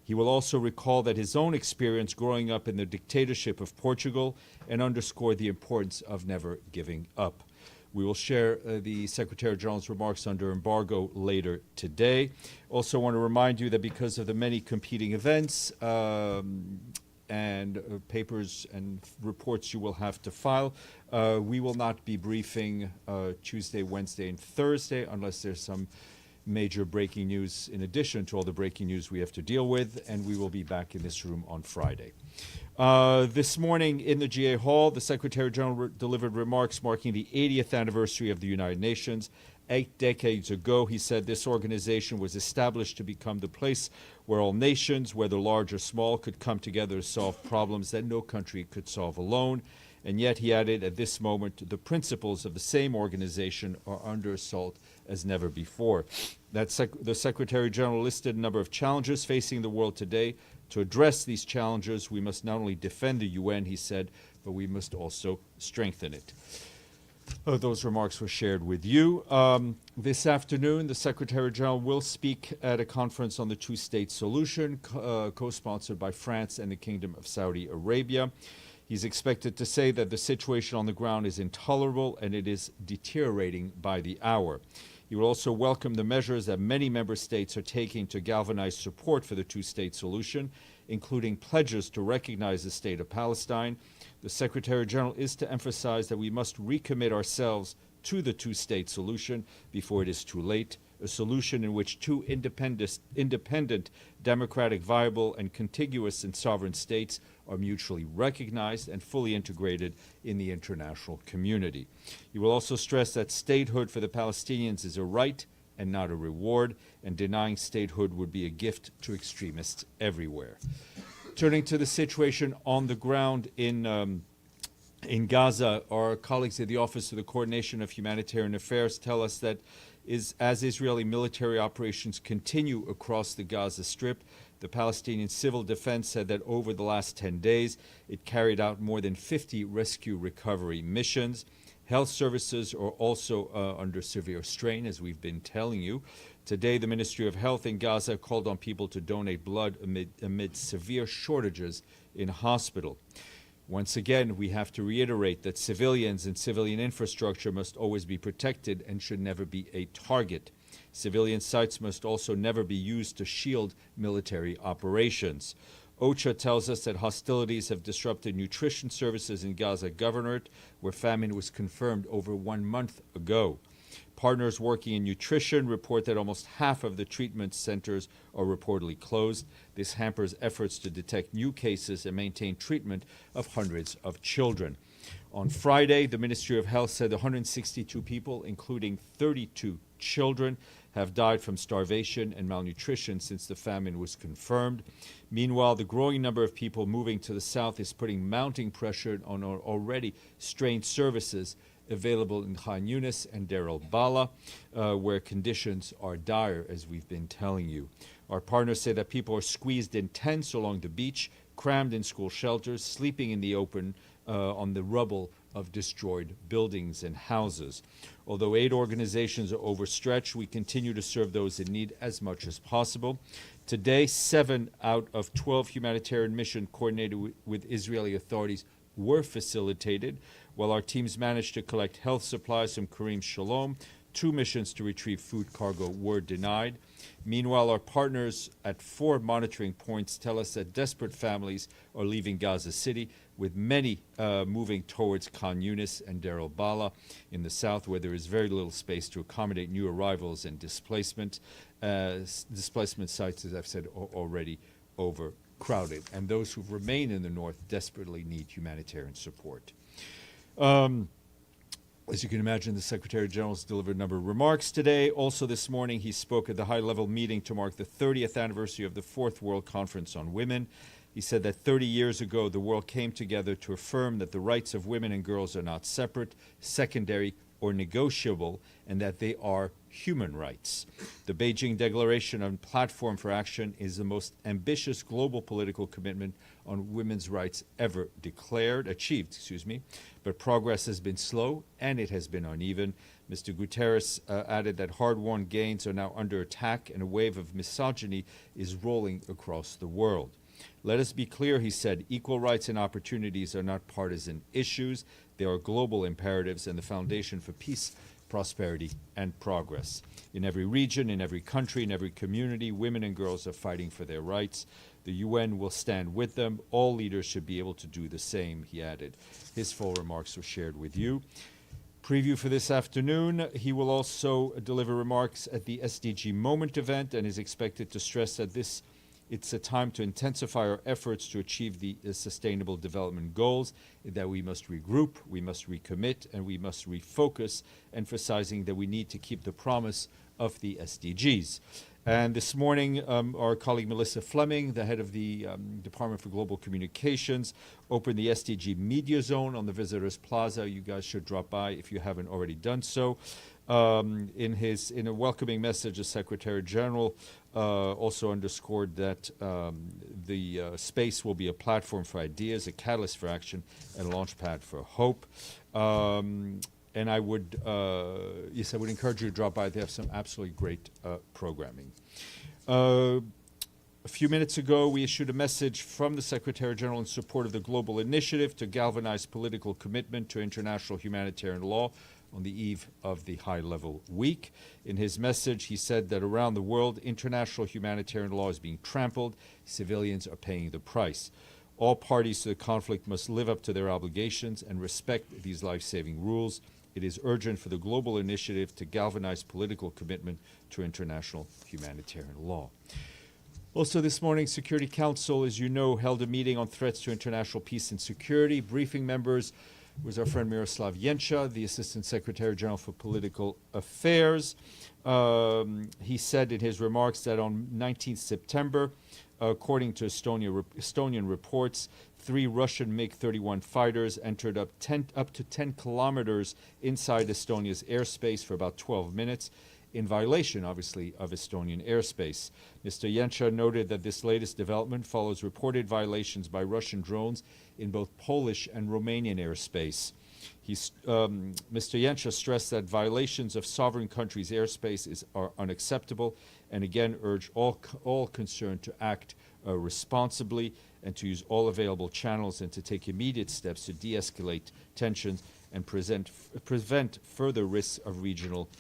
He will also recall that his own experience growing up in the dictatorship of Portugal and underscore the importance of never giving up. We will share the Secretary General's remarks under embargo later today. Also want to remind you that because of the many competing events and papers and reports you will have to file, we will not be briefing Tuesday, Wednesday, and Thursday unless there's some major breaking news in addition to all the breaking news we have to deal with, and we will be back in this room on Friday. This morning in the GA Hall, the Secretary General delivered remarks marking the 80th anniversary of the United Nations. 8 decades ago, he said this organization was established to become the place where all nations, whether large or small, could come together to solve problems that no country could solve alone. And yet, he added, at this moment, the principles of the same organization are under assault as never before. The Secretary General listed a number of challenges facing the world today. To address these challenges, we must not only defend the UN, he said, but we must also strengthen it. Those remarks were shared with you. This afternoon, the Secretary General will speak at a conference on the two-state solution, co-sponsored by France and the Kingdom of Saudi Arabia. He's expected to say that the situation on the ground is intolerable and it is deteriorating by the hour. He will also welcome the measures that many member states are taking to galvanize support for the two-state solution, including pledges to recognize the state of Palestine. The Secretary General is to emphasize that we must recommit ourselves to the two-state solution before it is too late. a solution in which two independent, democratic, viable, and contiguous and sovereign states are mutually recognized and fully integrated in the international community. He will also stress that statehood for the Palestinians is a right and not a reward, and denying statehood would be a gift to extremists everywhere. Turning to the situation on the ground in Gaza, our colleagues at the Office of the Coordination of Humanitarian Affairs tell us that as Israeli military operations continue across the Gaza Strip, the Palestinian Civil Defense said that over the last 10 days, it carried out more than 50 rescue recovery missions. Health services are also under severe strain, as we've been telling you. Today, the Ministry of Health in Gaza called on people to donate blood amid severe shortages in hospital. Once again, we have to reiterate that civilians and civilian infrastructure must always be protected and should never be a target. Civilian sites must also never be used to shield military operations. OCHA tells us that hostilities have disrupted nutrition services in Gaza Governorate, where famine was confirmed over 1 month ago. Partners working in nutrition report that almost half of the treatment centers are reportedly closed. This hampers efforts to detect new cases and maintain treatment of hundreds of children. On Friday, the Ministry of Health said 162 people, including 32 children, have died from starvation and malnutrition since the famine was confirmed. Meanwhile, the growing number of people moving to the south is putting mounting pressure on our already strained services available in Khan Yunis and Deir al-Balah, where conditions are dire, as we've been telling you. Our partners say that people are squeezed in tents along the beach, crammed in school shelters, sleeping in the open on the rubble of destroyed buildings and houses. Although aid organizations are overstretched, we continue to serve those in need as much as possible. Today, 7 out of 12 humanitarian missions coordinated with Israeli authorities were facilitated, while our teams managed to collect health supplies from Karim Shalom. 2 missions to retrieve food cargo were denied. Meanwhile, our partners at 4 monitoring points tell us that desperate families are leaving Gaza City, with many moving towards Khan Yunis and Deir al-Balah in the south, where there is very little space to accommodate new arrivals and displacement. Displacement sites, as I've said, are already overcrowded, and those who remain in the north desperately need humanitarian support. As you can imagine, the Secretary General has delivered a number of remarks today. Also this morning, he spoke at the high-level meeting to mark the 30th anniversary of the 4th World Conference on Women. He said that 30 years ago, the world came together to affirm that the rights of women and girls are not separate, secondary, or negotiable, and that they are human rights. The Beijing Declaration on Platform for Action is the most ambitious global political commitment on women's rights ever achieved, but progress has been slow and it has been uneven. Mr. Guterres added that hard-won gains are now under attack and a wave of misogyny is rolling across the world. Let us be clear, he said, equal rights and opportunities are not partisan issues. They are global imperatives and the foundation for peace, prosperity, and progress. In every region, in every country, in every community, women and girls are fighting for their rights. The UN will stand with them. All leaders should be able to do the same, he added. His full remarks were shared with you. Preview for this afternoon, he will also deliver remarks at the SDG Moment event and is expected to stress that it's a time to intensify our efforts to achieve the Sustainable Development Goals, that we must regroup, we must recommit, and we must refocus, emphasizing that we need to keep the promise of the SDGs. And this morning, our colleague Melissa Fleming, the head of the Department for Global Communications, opened the SDG Media Zone on the Visitors Plaza. You guys should drop by if you haven't already done so. In a welcoming message, the Secretary General also underscored that the space will be a platform for ideas, a catalyst for action, and a launchpad for hope. And I would, yes, I would encourage you to drop by. They have some absolutely great programming. A few minutes ago, we issued a message from the Secretary General in support of the global initiative to galvanize political commitment to international humanitarian law on the eve of the high-level week. In his message, he said that around the world, international humanitarian law is being trampled. Civilians are paying the price. All parties to the conflict must live up to their obligations and respect these life-saving rules. It is urgent for the global initiative to galvanize political commitment to international humanitarian law. Also this morning, Security Council, as you know, held a meeting on threats to international peace and security. Briefing members was our friend Miroslav Jenča, the Assistant Secretary General for Political Affairs. He said in his remarks that on 19th September, according to Estonian reports, 3 Russian MiG-31 fighters entered up to 10 kilometers inside Estonia's airspace for about 12 minutes, in violation, obviously, of Estonian airspace. Mr. Jenča noted that this latest development follows reported violations by Russian drones in both Polish and Romanian airspace. Mr. Jenča stressed that violations of sovereign countries' airspace are unacceptable, and again urged all concerned to act responsibly and to use all available channels and to take immediate steps to de-escalate tensions and prevent further risks of regional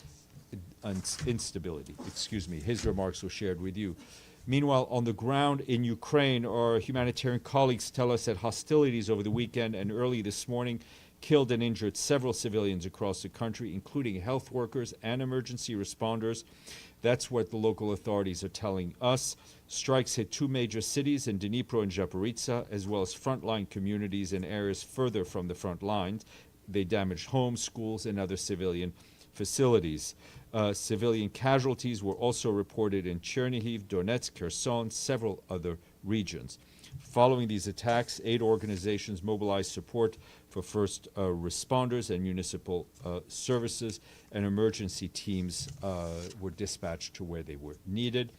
instability. His remarks were shared with you. Meanwhile, on the ground in Ukraine, our humanitarian colleagues tell us that hostilities over the weekend and early this morning killed and injured several civilians across the country, including health workers and emergency responders. That's what the local authorities are telling us. Strikes hit 2 major cities in Dnipro and Zaporizhzhia, as well as frontline communities in areas further from the front lines. They damaged homes, schools, and other civilian facilities. Civilian casualties were also reported in Chernihiv, Donetsk, Kherson, several other regions. Following these attacks, aid organizations mobilized support for first responders and municipal services, and emergency teams were dispatched to where they were needed.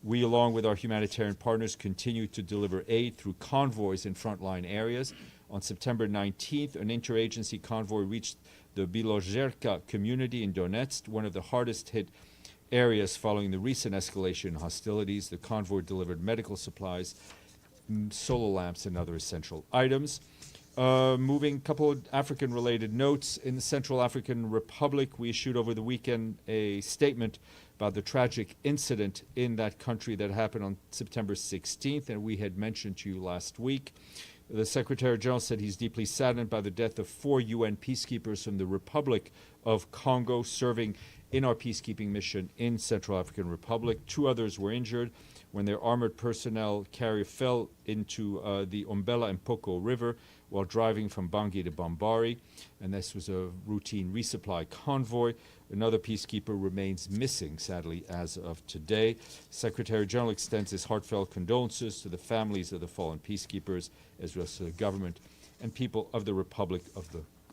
We, along with our humanitarian partners, continue to deliver aid through convoys in frontline areas. On September 19th, an interagency convoy reached the Bilozherka community in Donetsk, one of the hardest hit areas following the recent escalation in hostilities. The convoy delivered medical supplies, solar lamps, and other essential items. Moving a couple of African-related notes. In the Central African Republic, we issued over the weekend a statement about the tragic incident in that country that happened on September 16th, and we had mentioned to you last week. The Secretary General said he's deeply saddened by the death of 4 UN peacekeepers from the Republic of Congo serving in our peacekeeping mission in Central African Republic. 2 others were injured when their armored personnel carrier fell into the Umbela and Poko River while driving from Bangui to Bambari, and this was a routine resupply convoy. Another peacekeeper remains missing, sadly, as of today. Secretary General extends his heartfelt condolences to the families of the fallen peacekeepers, as well as to the government and people of the Republic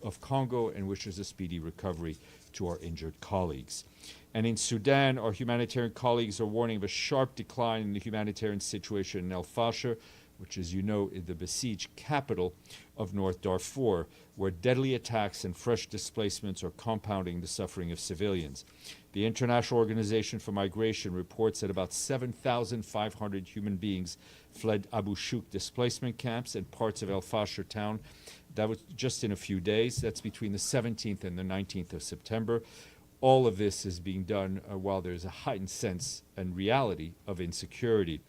of Congo, and wishes a speedy recovery to our injured colleagues. And in Sudan, our humanitarian colleagues are warning of a sharp decline in the humanitarian situation in El Fasher, which, as you know, is the besieged capital of North Darfur, where deadly attacks and fresh displacements are compounding the suffering of civilians. The International Organization for Migration reports that about 7,500 human beings fled Abu Shuk displacement camps and parts of El Fasher town. That was just in a few days. That's between the 17th and the 19th of September. All of this is being done while there's a heightened sense and reality of insecurity.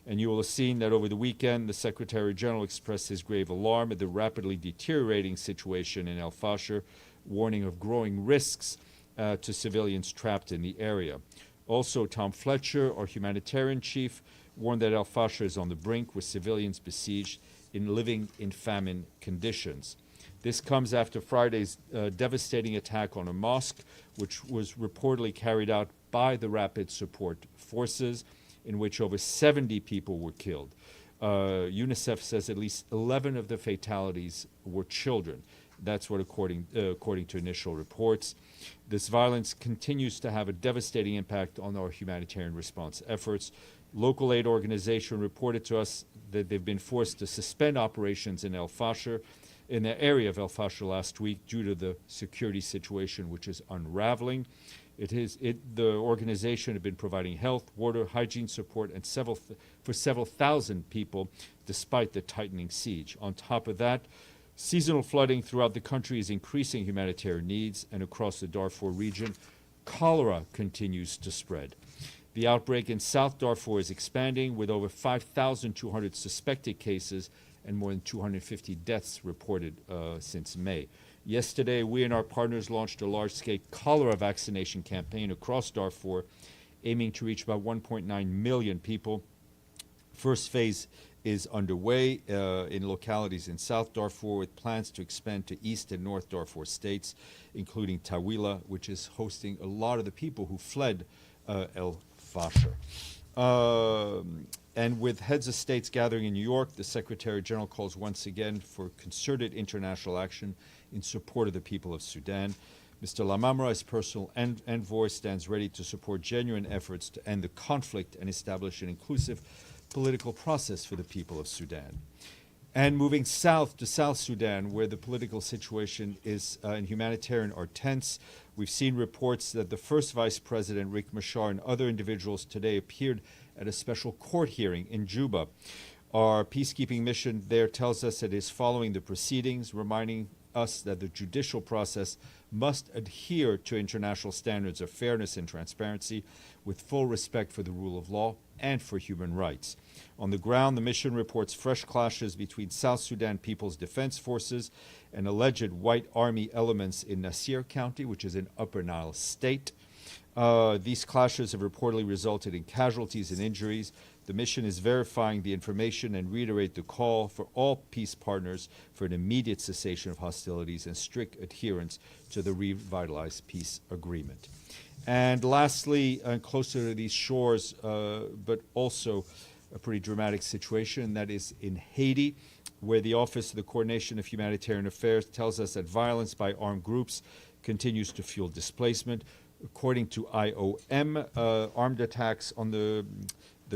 And you will have seen that over the weekend, the Secretary General expressed his grave alarm at the rapidly deteriorating situation in El Fasher, warning of growing risks to civilians trapped in the area. Also, Tom Fletcher, our humanitarian chief, warned that El Fasher is on the brink, with civilians besieged in living in famine conditions. This comes after Friday's devastating attack on a mosque, which was reportedly carried out by the Rapid Support Forces, in which over 70 people were killed. UNICEF says at least 11 of the fatalities were children. That's what according to initial reports. This violence continues to have a devastating impact on our humanitarian response efforts. Local aid organization reported to us that they've been forced to suspend operations in El Fasher, in the area of El Fasher last week, due to the security situation, which is unraveling. The organization had been providing health, water, hygiene support, and for several thousand people, despite the tightening siege. On top of that, seasonal flooding throughout the country is increasing humanitarian needs, and across the Darfur region, cholera continues to spread. The outbreak in South Darfur is expanding, with over 5,200 suspected cases and more than 250 deaths reported since May. Yesterday, we and our partners launched a large-scale cholera vaccination campaign across Darfur, aiming to reach about 1.9 million people. First phase is underway in localities in South Darfur, with plans to expand to East and North Darfur states, including Tawila, which is hosting a lot of the people who fled El Fasher. And with heads of states gathering in New York, the Secretary General calls once again for concerted international action in support of the people of Sudan. Mr. Lamamra, as personal envoy, stands ready to support genuine efforts to end the conflict and establish an inclusive political process for the people of Sudan. And moving south to South Sudan, where the political situation is and humanitarian are tense, we've seen reports that the first Vice President, Riek Machar, and other individuals today appeared at a special court hearing in Juba. Our peacekeeping mission there tells us it is following the proceedings, reminding us that the judicial process must adhere to international standards of fairness and transparency, with full respect for the rule of law and for human rights. On the ground, the mission reports fresh clashes between South Sudan People's Defense Forces and alleged white army elements in Nasir County, which is in Upper Nile State. These clashes have reportedly resulted in casualties and injuries. The mission is verifying the information and reiterate the call for all peace partners for an immediate cessation of hostilities and strict adherence to the revitalized peace agreement. And lastly, and closer to these shores, but also a pretty dramatic situation, that is in Haiti, where the Office of the Coordination of Humanitarian Affairs tells us that violence by armed groups continues to fuel displacement. According to IOM, armed attacks on the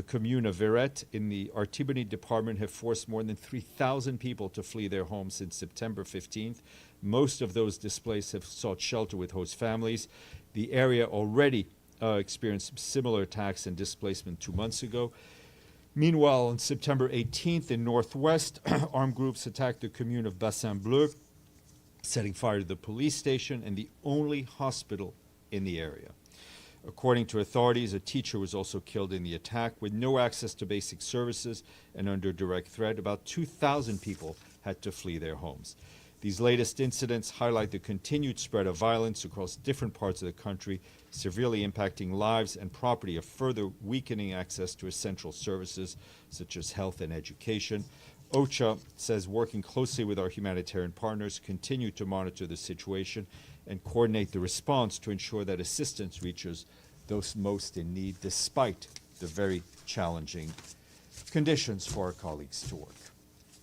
commune of Verret in the Artibonite department have forced more than 3,000 people to flee their homes since September 15th. Most of those displaced have sought shelter with host families. The area already experienced similar attacks and displacement 2 months ago. Meanwhile, on September 18th in Northwest, armed groups attacked the commune of Bassin Bleu, setting fire to the police station and the only hospital in the area. According to authorities, a teacher was also killed in the attack. With no access to basic services and under direct threat, about 2,000 people had to flee their homes. These latest incidents highlight the continued spread of violence across different parts of the country, severely impacting lives and property, and further weakening access to essential services such as health and education. OCHA says working closely with our humanitarian partners, continue to monitor the situation and coordinate the response to ensure that assistance reaches those most in need, despite the very challenging conditions for our colleagues to work.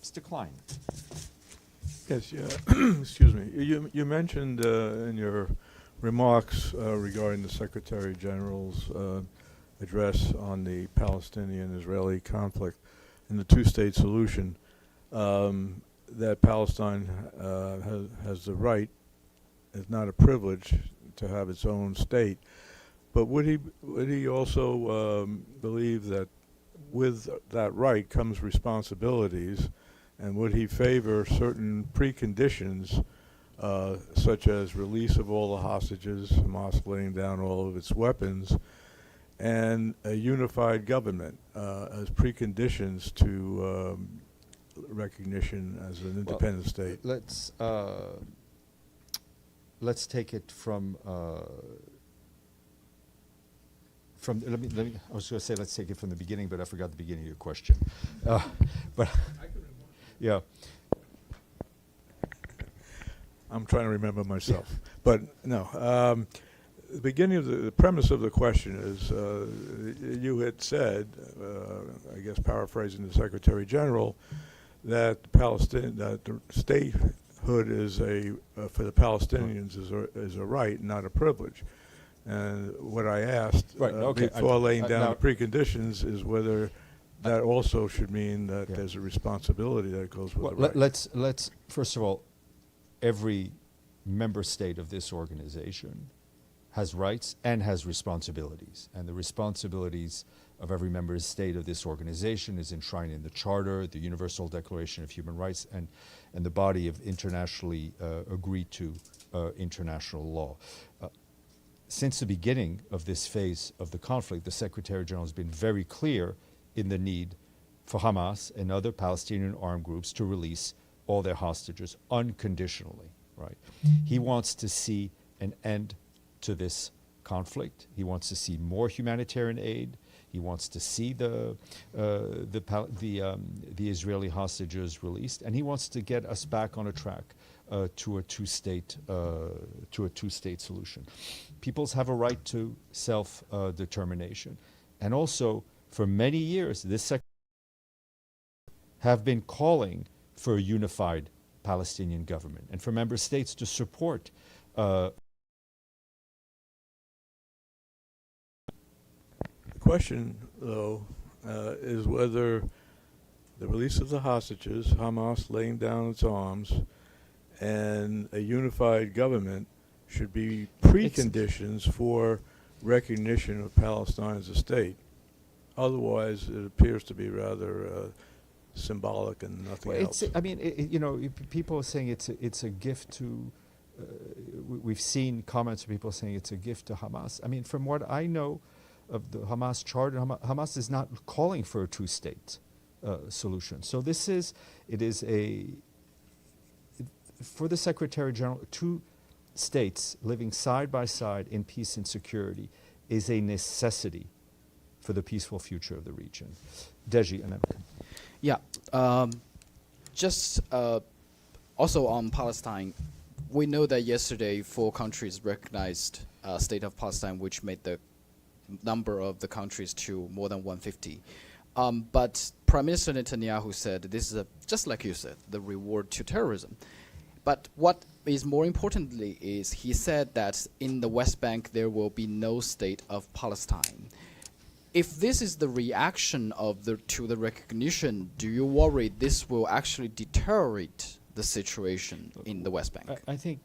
Mr. Klein. Yes, excuse me. You mentioned in your remarks regarding the Secretary General's address on the Palestinian-Israeli conflict and the two-state solution, that Palestine has the right, it's not a privilege, to have its own state. But would he also believe that with that right comes responsibilities, and would he favor certain preconditions, such as release of all the hostages, Hamas laying down all of its weapons, and a unified government as preconditions to recognition as an independent state? Let's take it from let me. I was going to say let's take it from the beginning, but I forgot the beginning of your question. But yeah, I'm trying to remember myself, but no. The beginning of the premise of the question is you had said, I guess paraphrasing the Secretary General, that the statehood is for the Palestinians is a right, not a privilege. And what I asked before laying down the preconditions is whether that also should mean that there's a responsibility that goes with the right. Let's first of all, every member state of this organization has rights and has responsibilities, and the responsibilities of every member state of this organization is enshrined in the Charter, the Universal Declaration of Human Rights, and the body of internationally agreed to international law. Since the beginning of this phase of the conflict, the Secretary General has been very clear in the need for Hamas and other Palestinian armed groups to release all their hostages unconditionally. right? He wants to see an end to this conflict. He wants to see more humanitarian aid. He wants to see the Israeli hostages released, and he wants to get us back on a track to a two-state solution. Peoples have a right to self-determination, and also for many years, this sector have been calling for a unified Palestinian government and for member states to support. The question, though, is whether the release of the hostages, Hamas laying down its arms, and a unified government should be preconditions for recognition of Palestine as a state. Otherwise, it appears to be rather symbolic and nothing else. I mean, people are saying it's a gift to. We've seen comments from people saying it's a gift to Hamas. I mean, from what I know of the Hamas charter, Hamas is not calling for a two-state solution. So for the Secretary General, two states living side by side in peace and security is a necessity for the peaceful future of the region. Deji, and then. Yeah, also on Palestine, we know that yesterday 4 countries recognized state of Palestine, which made the number of the countries to more than 150. But Prime Minister Netanyahu said this is, just like you said, the reward to terrorism. But what is more importantly is he said that in the West Bank there will be no state of Palestine. If this is the reaction to the recognition, do you worry this will actually deteriorate the situation in the West Bank? I think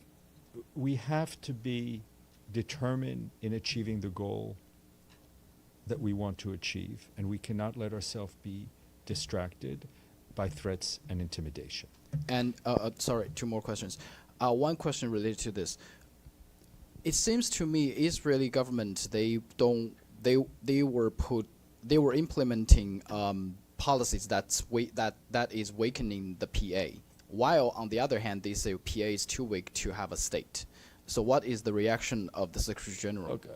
we have to be determined in achieving the goal that we want to achieve, and we cannot let ourselves be distracted by threats and intimidation. And sorry, 2 more questions. One question related to this. It seems to me Israeli government, they were implementing policies that is weakening the PA, while on the other hand they say PA is too weak to have a state. So what is the reaction of the Secretary General? Okay.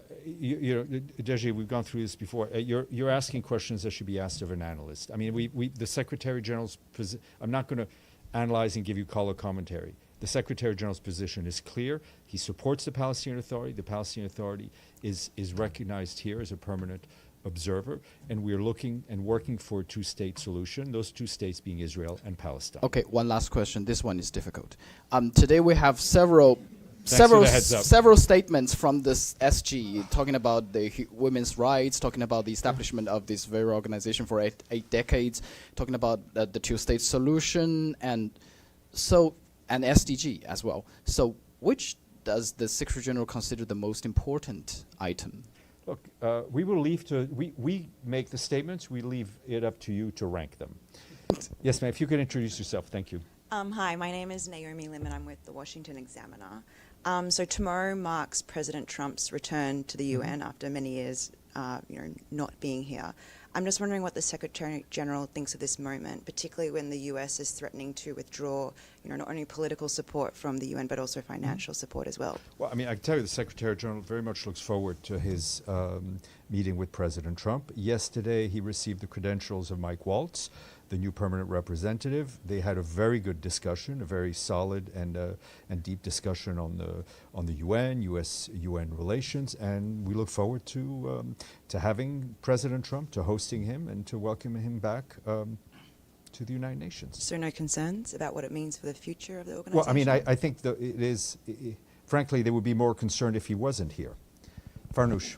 Deji, we've gone through this before. You're asking questions that should be asked of an analyst. I mean, the Secretary General's I'm not going to analyze and give you color commentary. The Secretary General's position is clear. He supports the Palestinian Authority. The Palestinian Authority is recognized here as a permanent observer, and we're looking and working for a two-state solution, those 2 states being Israel and Palestine. Okay, one last question. This one is difficult. Today we have several statements from this SG talking about the women's rights, talking about the establishment of this very organization for 8 decades, talking about the 2-state solution, and SDG as well. So which does the Secretary General consider the most important item? Look, we will leave we make the statements, we leave it up to you to rank them. Yes, ma'am, if you could introduce yourself, thank you. Hi, my name is Naomi Lim and I'm with the Washington Examiner. So tomorrow marks President Trump's return to the UN after many years not being here. I'm just wondering what the Secretary General thinks of this moment, particularly when the US is threatening to withdraw not only political support from the UN, but also financial support as well. Well, I mean, I can tell you the Secretary General very much looks forward to his meeting with President Trump. Yesterday, he received the credentials of Mike Waltz, the new permanent representative. They had a very good discussion, a very solid and deep discussion on the UN, U.S.-UN relations, and we look forward to having President Trump, to hosting him, and to welcoming him back to the United Nations. So no concerns about what it means for the future of the organization? Well, I mean, I think that it is, frankly, they would be more concerned if he wasn't here. Farnoosh.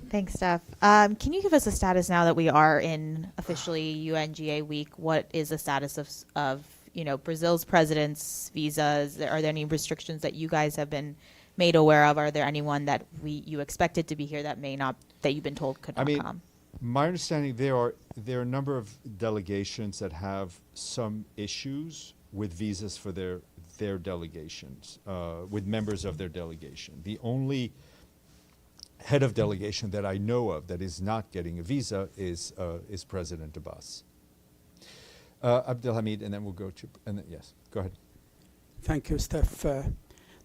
Thanks, Steph. Can you give us a status now that we are in officially UNGA week? What is the status of Brazil's president's visas? Are there any restrictions that you guys have been made aware of? Are there anyone that you expected to be here that may not, that you've been told could not come? My understanding, there are a number of delegations that have some issues with visas for their delegations, with members of their delegation. The only head of delegation that I know of that is not getting a visa is President Abbas. Abdelhamid, and then we'll go to, and then, yes, go ahead. Thank you, Steph.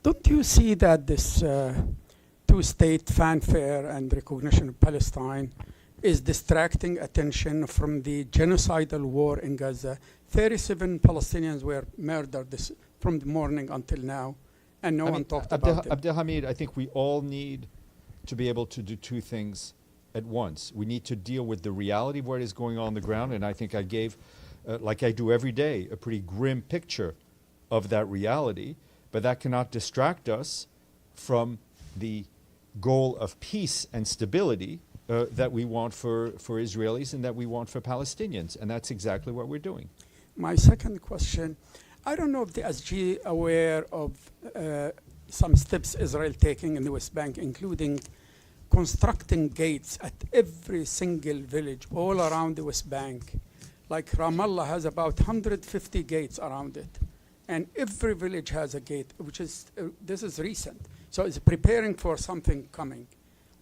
Don't you see that this two-state fanfare and recognition of Palestine is distracting attention from the genocidal war in Gaza? 37 Palestinians were murdered from the morning until now, and no one talked about it. Abdelhamid, I think we all need to be able to do two things at once. We need to deal with the reality of what is going on the ground, and I think I gave, like I do every day, a pretty grim picture of that reality, but that cannot distract us from the goal of peace and stability that we want for Israelis and that we want for Palestinians, and that's exactly what we're doing. My second question, I don't know if the SG aware of some steps Israel taking in the West Bank, including constructing gates at every single village all around the West Bank. Like Ramallah has about 150 gates around it, and every village has a gate, which is, this is recent. So it's preparing for something coming.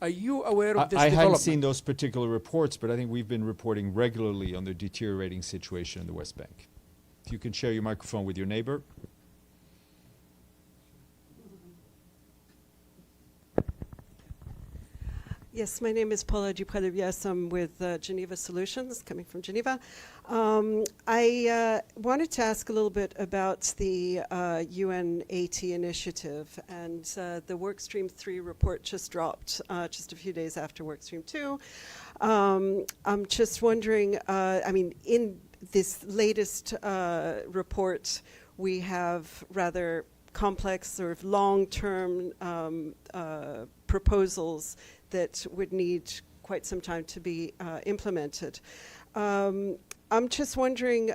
Are you aware of this I development? hadn't seen those particular reports, but I think we've been reporting regularly on the deteriorating situation in the West Bank. If you can share your microphone with your neighbor. Yes, my name is Paula Dupré-Levias. I'm with Geneva Solutions, coming from Geneva. I wanted to ask a little bit about the UN80 initiative, and the Workstream 3 report just dropped just a few days after Workstream 2. I'm just wondering, I mean, in this latest report, we have rather complex sort of long-term proposals that would need quite some time to be implemented. I'm just wondering,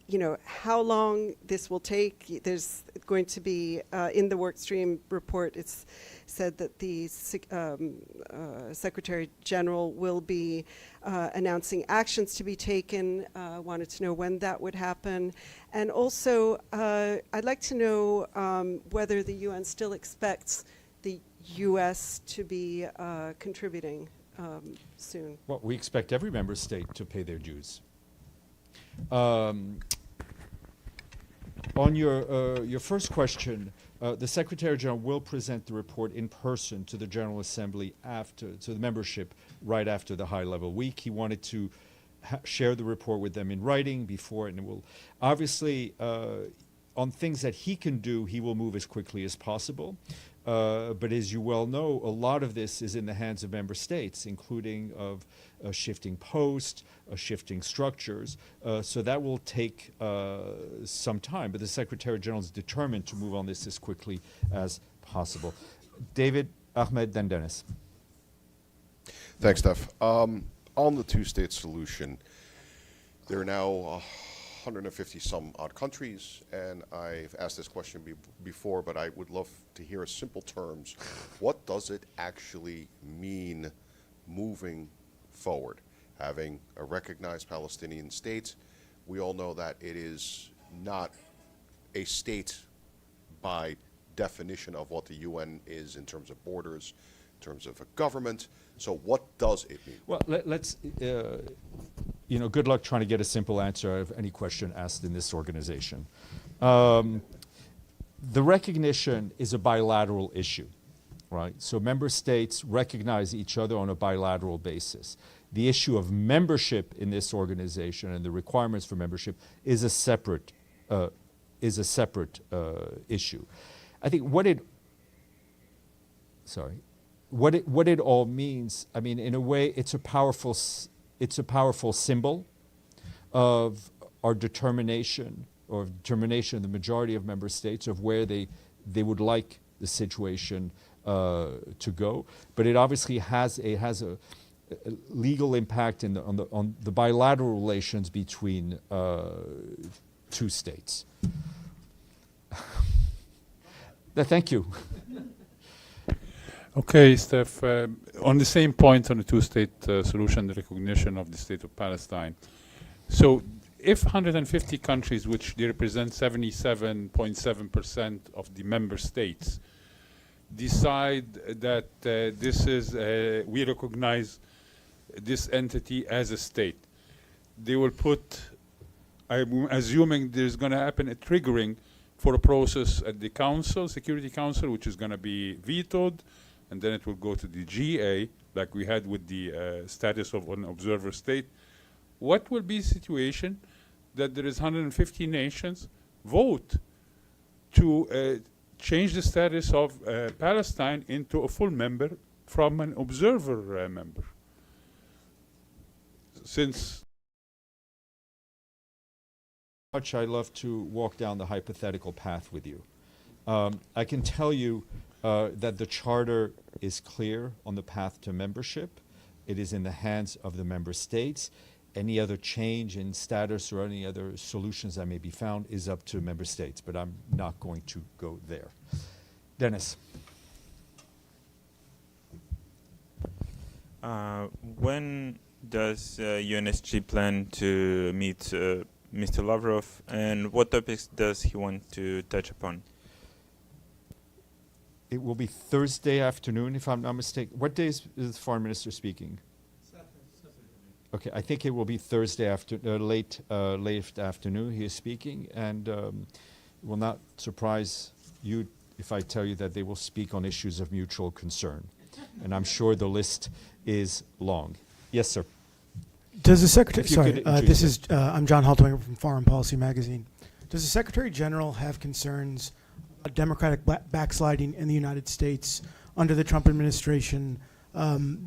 you know, how long this will take. There's going to be, in the Workstream report, it's said that the Secretary General will be announcing actions to be taken. Wanted to know when that would happen. And also, I'd like to know whether the UN still expects the U.S. to be contributing soon. Well, we expect every member state to pay their dues. On your first question, the Secretary General will present the report in person to the General Assembly to the membership right after the high-level week. He wanted to share the report with them in writing before, and it will obviously on things that he can do, he will move as quickly as possible. But as you well know, a lot of this is in the hands of member states, including of shifting posts, shifting structures. So that will take some time. But the Secretary General is determined to move on this as quickly as possible. David, Ahmed, then Dennis. Thanks, Steph. On the two-state solution, there are now 150 some odd countries, and I've asked this question before, but I would love to hear in simple terms, what does it actually mean moving forward? Having a recognized Palestinian state, we all know that it is not a state by definition of what the UN is in terms of borders, in terms of a government. So what does it mean? Well, let's, you know, good luck trying to get a simple answer out of any question asked in this organization. The recognition is a bilateral issue, right? So member states recognize each other on a bilateral basis. The issue of membership in this organization and the requirements for membership is a separate issue. I think what it all means, I mean, in a way, it's a powerful symbol of our determination, or determination of the majority of member states of where they would like the situation to go. But it obviously has a legal impact on the bilateral relations between two states. Thank you. Okay, Steph, on the same point on the two-state solution, the recognition of the state of Palestine. So if 150 countries, which they represent 77.7% of the member states, decide that this is, we recognize this entity as a state, they will put, I'm assuming there's going to happen a triggering for a process at the Council, Security Council, which is going to be vetoed, and then it will go to the GA, like we had with the status of an observer state. What will be the situation that there is 150 nations vote to change the status of Palestine into a full member from an observer member? Since much I love to walk down the hypothetical path with you. I can tell you that the charter is clear on the path to membership. It is in the hands of the member states. Any other change in status or any other solutions that may be found is up to member states, but I'm not going to go there. Dennis. When does UNSG plan to meet Mr. Lavrov, and what topics does he want to touch upon? It will be Thursday afternoon, if I'm not mistaken. What day is the foreign minister speaking? Okay, I think it will be Thursday late afternoon he is speaking, and it will not surprise you if I tell you that they will speak on issues of mutual concern. And I'm sure the list is long. Yes, sir. Does the Secretary, sorry, I'm John Haltwanger from Foreign Policy Magazine. Does the Secretary General have concerns about democratic backsliding in the United States under the Trump administration?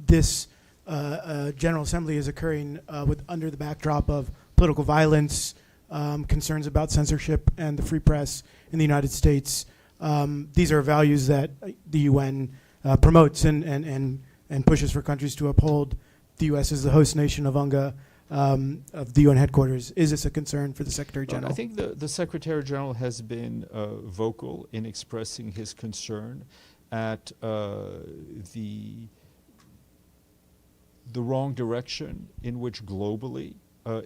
This General Assembly is occurring under the backdrop of political violence, concerns about censorship and the free press in the United States. These are values that the UN promotes and pushes for countries to uphold. The U.S. is the host nation of UNGA, of the UN headquarters. Is this a concern for the Secretary General? I think the Secretary General has been vocal in expressing his concern at the wrong direction in which globally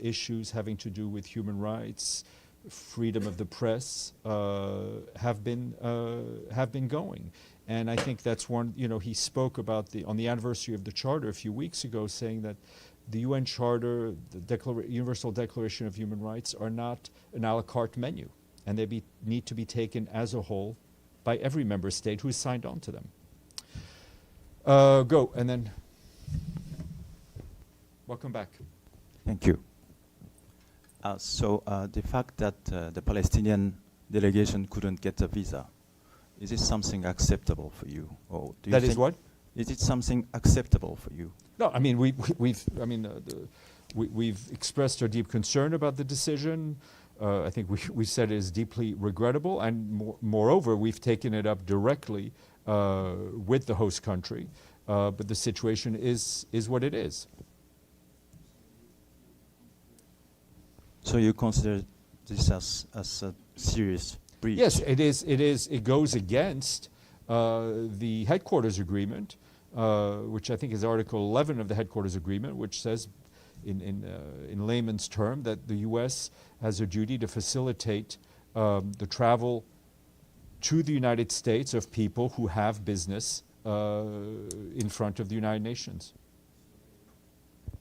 issues having to do with human rights, freedom of the press have been going. And I think that's one, he spoke about on the anniversary of the Charter a few weeks ago, saying that the UN Charter, the Universal Declaration of Human Rights are not an a la carte menu, and they need to be taken as a whole by every member state who has signed on to them. Go, and then welcome back. Thank you. The fact that the Palestinian delegation couldn't get a visa, is it something acceptable for you, or do you that think is what? Is it something acceptable for you? No, I mean we've expressed our deep concern about the decision. I think we said it is deeply regrettable, and moreover, we've taken it up directly with the host country. But the situation is what it is. So you consider this as a serious breach? Yes, it is. It goes against the headquarters agreement, which I think is Article 11 of the headquarters agreement, which says, in layman's term, that the U.S. has a duty to facilitate the travel to the United States of people who have business in front of the United Nations.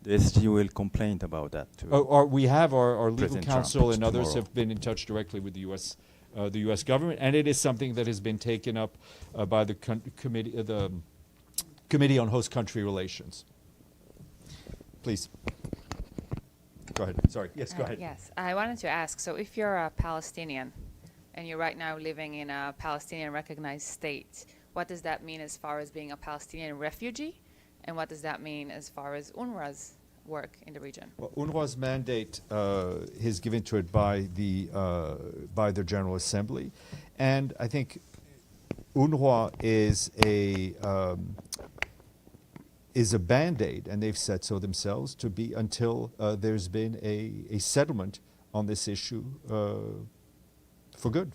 The SG will complain about that too. We have our legal President counsel Trump and others tomorrow. have been in touch directly with the U.S. Government, and it is something that has been taken up by the Committee on Host Country Relations. Please. Go ahead. Sorry. Yes, go ahead. Yes, I wanted to ask, so if you're a Palestinian and you're right now living in a Palestinian recognized state, what does that mean as far as being a Palestinian refugee? And what does that mean as far as UNRWA's work in the region? Well, UNRWA's mandate is given to it by the General Assembly, and I think UNRWA is a band-aid, and they've said so themselves, to be until there's been a settlement on this issue for good.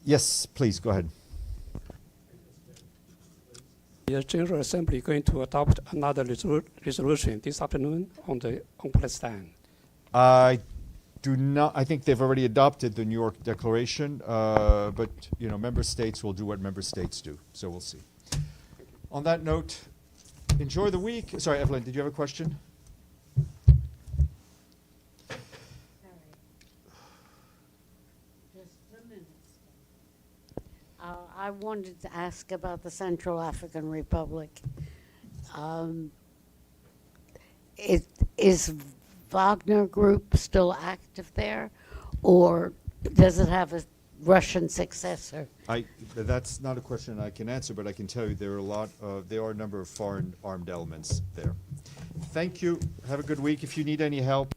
Yes, please, go ahead. The General Assembly going to adopt another resolution this afternoon on Palestine? I do not. I think they've already adopted the New York Declaration, but member states will do what member states do. So we'll see. On that note, enjoy the week. Sorry, Evelyn, did you have a question? I wanted to ask about the Central African Republic. Is Wagner Group still active there, or does it have a Russian successor? That's not a question I can answer, but I can tell you there are a number of foreign armed elements there. Thank you. Have a good week. If you need any help.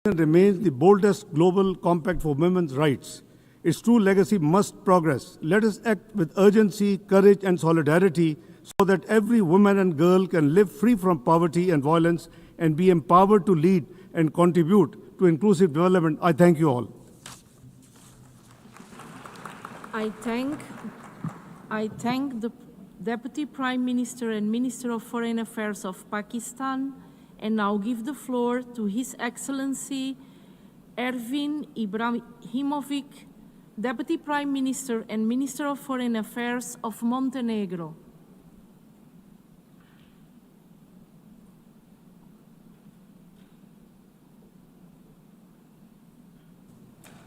Remains the boldest global compact for women's rights. Its true legacy must progress. Let us act with urgency, courage, and solidarity so that every woman and girl can live free from poverty and violence and be empowered to lead and contribute to inclusive development. I thank you all. I thank the Deputy Prime Minister and Minister of Foreign Affairs of Pakistan, and now give the floor to His Excellency Ervin Ibrahimovic, Deputy Prime Minister and Minister of Foreign Affairs of Montenegro.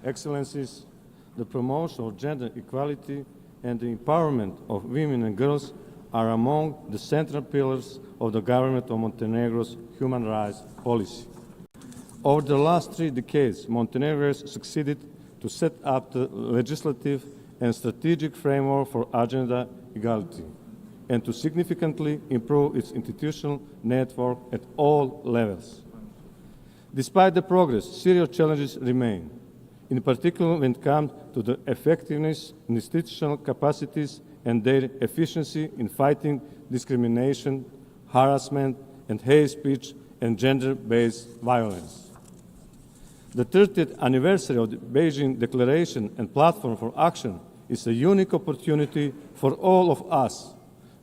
Excellencies, the promotion of gender equality and the empowerment of women and girls are among the central pillars of the government of Montenegro's human rights policy. Over the last 3 decades, Montenegro has succeeded to set up the legislative and strategic framework for agenda equality and to significantly improve its institutional network at all levels. Despite the progress, serious challenges remain, in particular when it comes to the effectiveness in institutional capacities and their efficiency in fighting discrimination, harassment, and hate speech and gender-based violence. The 30th anniversary of the Beijing Declaration and Platform for Action is a unique opportunity for all of us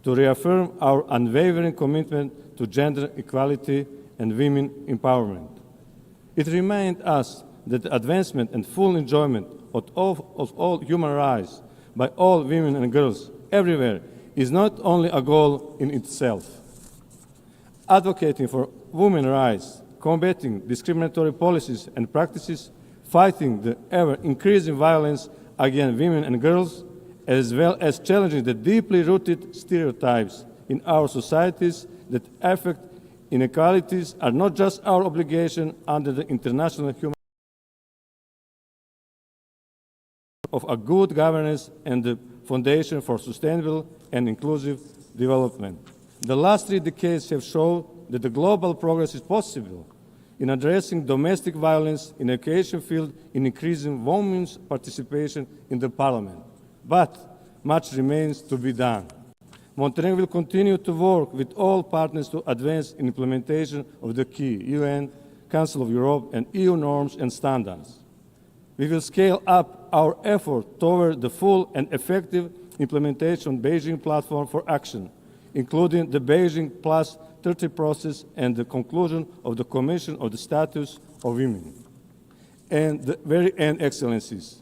to reaffirm our unwavering commitment to gender equality and women empowerment. It reminds us that the advancement and full enjoyment of all human rights by all women and girls everywhere is not only a goal in itself. Advocating for women's rights, combating discriminatory policies and practices, fighting the ever-increasing violence against women and girls, as well as challenging the deeply rooted stereotypes in our societies that affect inequalities are not just our obligation under the international human of a good governance and the foundation for sustainable and inclusive development. The last 3 decades have shown that the global progress is possible in addressing domestic violence in the education field, in increasing women's participation in the parliament. But much remains to be done. Montenegro will continue to work with all partners to advance in implementation of the key UN, Council of Europe, and EU norms and standards. We will scale up our effort toward the full and effective implementation of the Beijing Platform for Action, including the Beijing Plus 30 process and the conclusion of the Commission of the Status of Women. and the very end, Excellencies.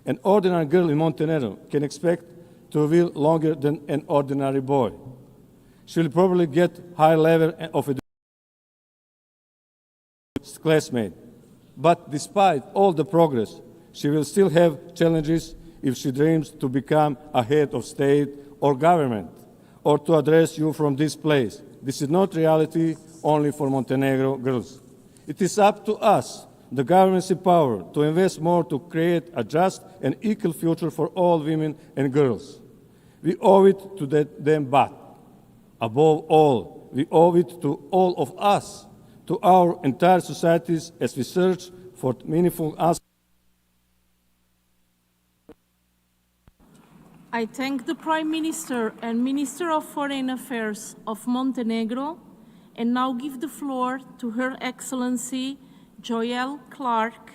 An ordinary girl in Montenegro can expect to live longer than an ordinary boy. She will probably get high level of education classmate. But despite all the progress, she will still have challenges if she dreams to become a head of state or government, or to address you from this place. This is not reality only for Montenegro girls. It is up to us, the government's power, to invest more to create a just and equal future for all women and girls. We owe it to them, but above all, we owe it to all of us, to our entire societies, as we search for meaningful answers. I thank the Prime Minister and Minister of Foreign Affairs of Montenegro, and now give the floor to Her Excellency Joelle Clark,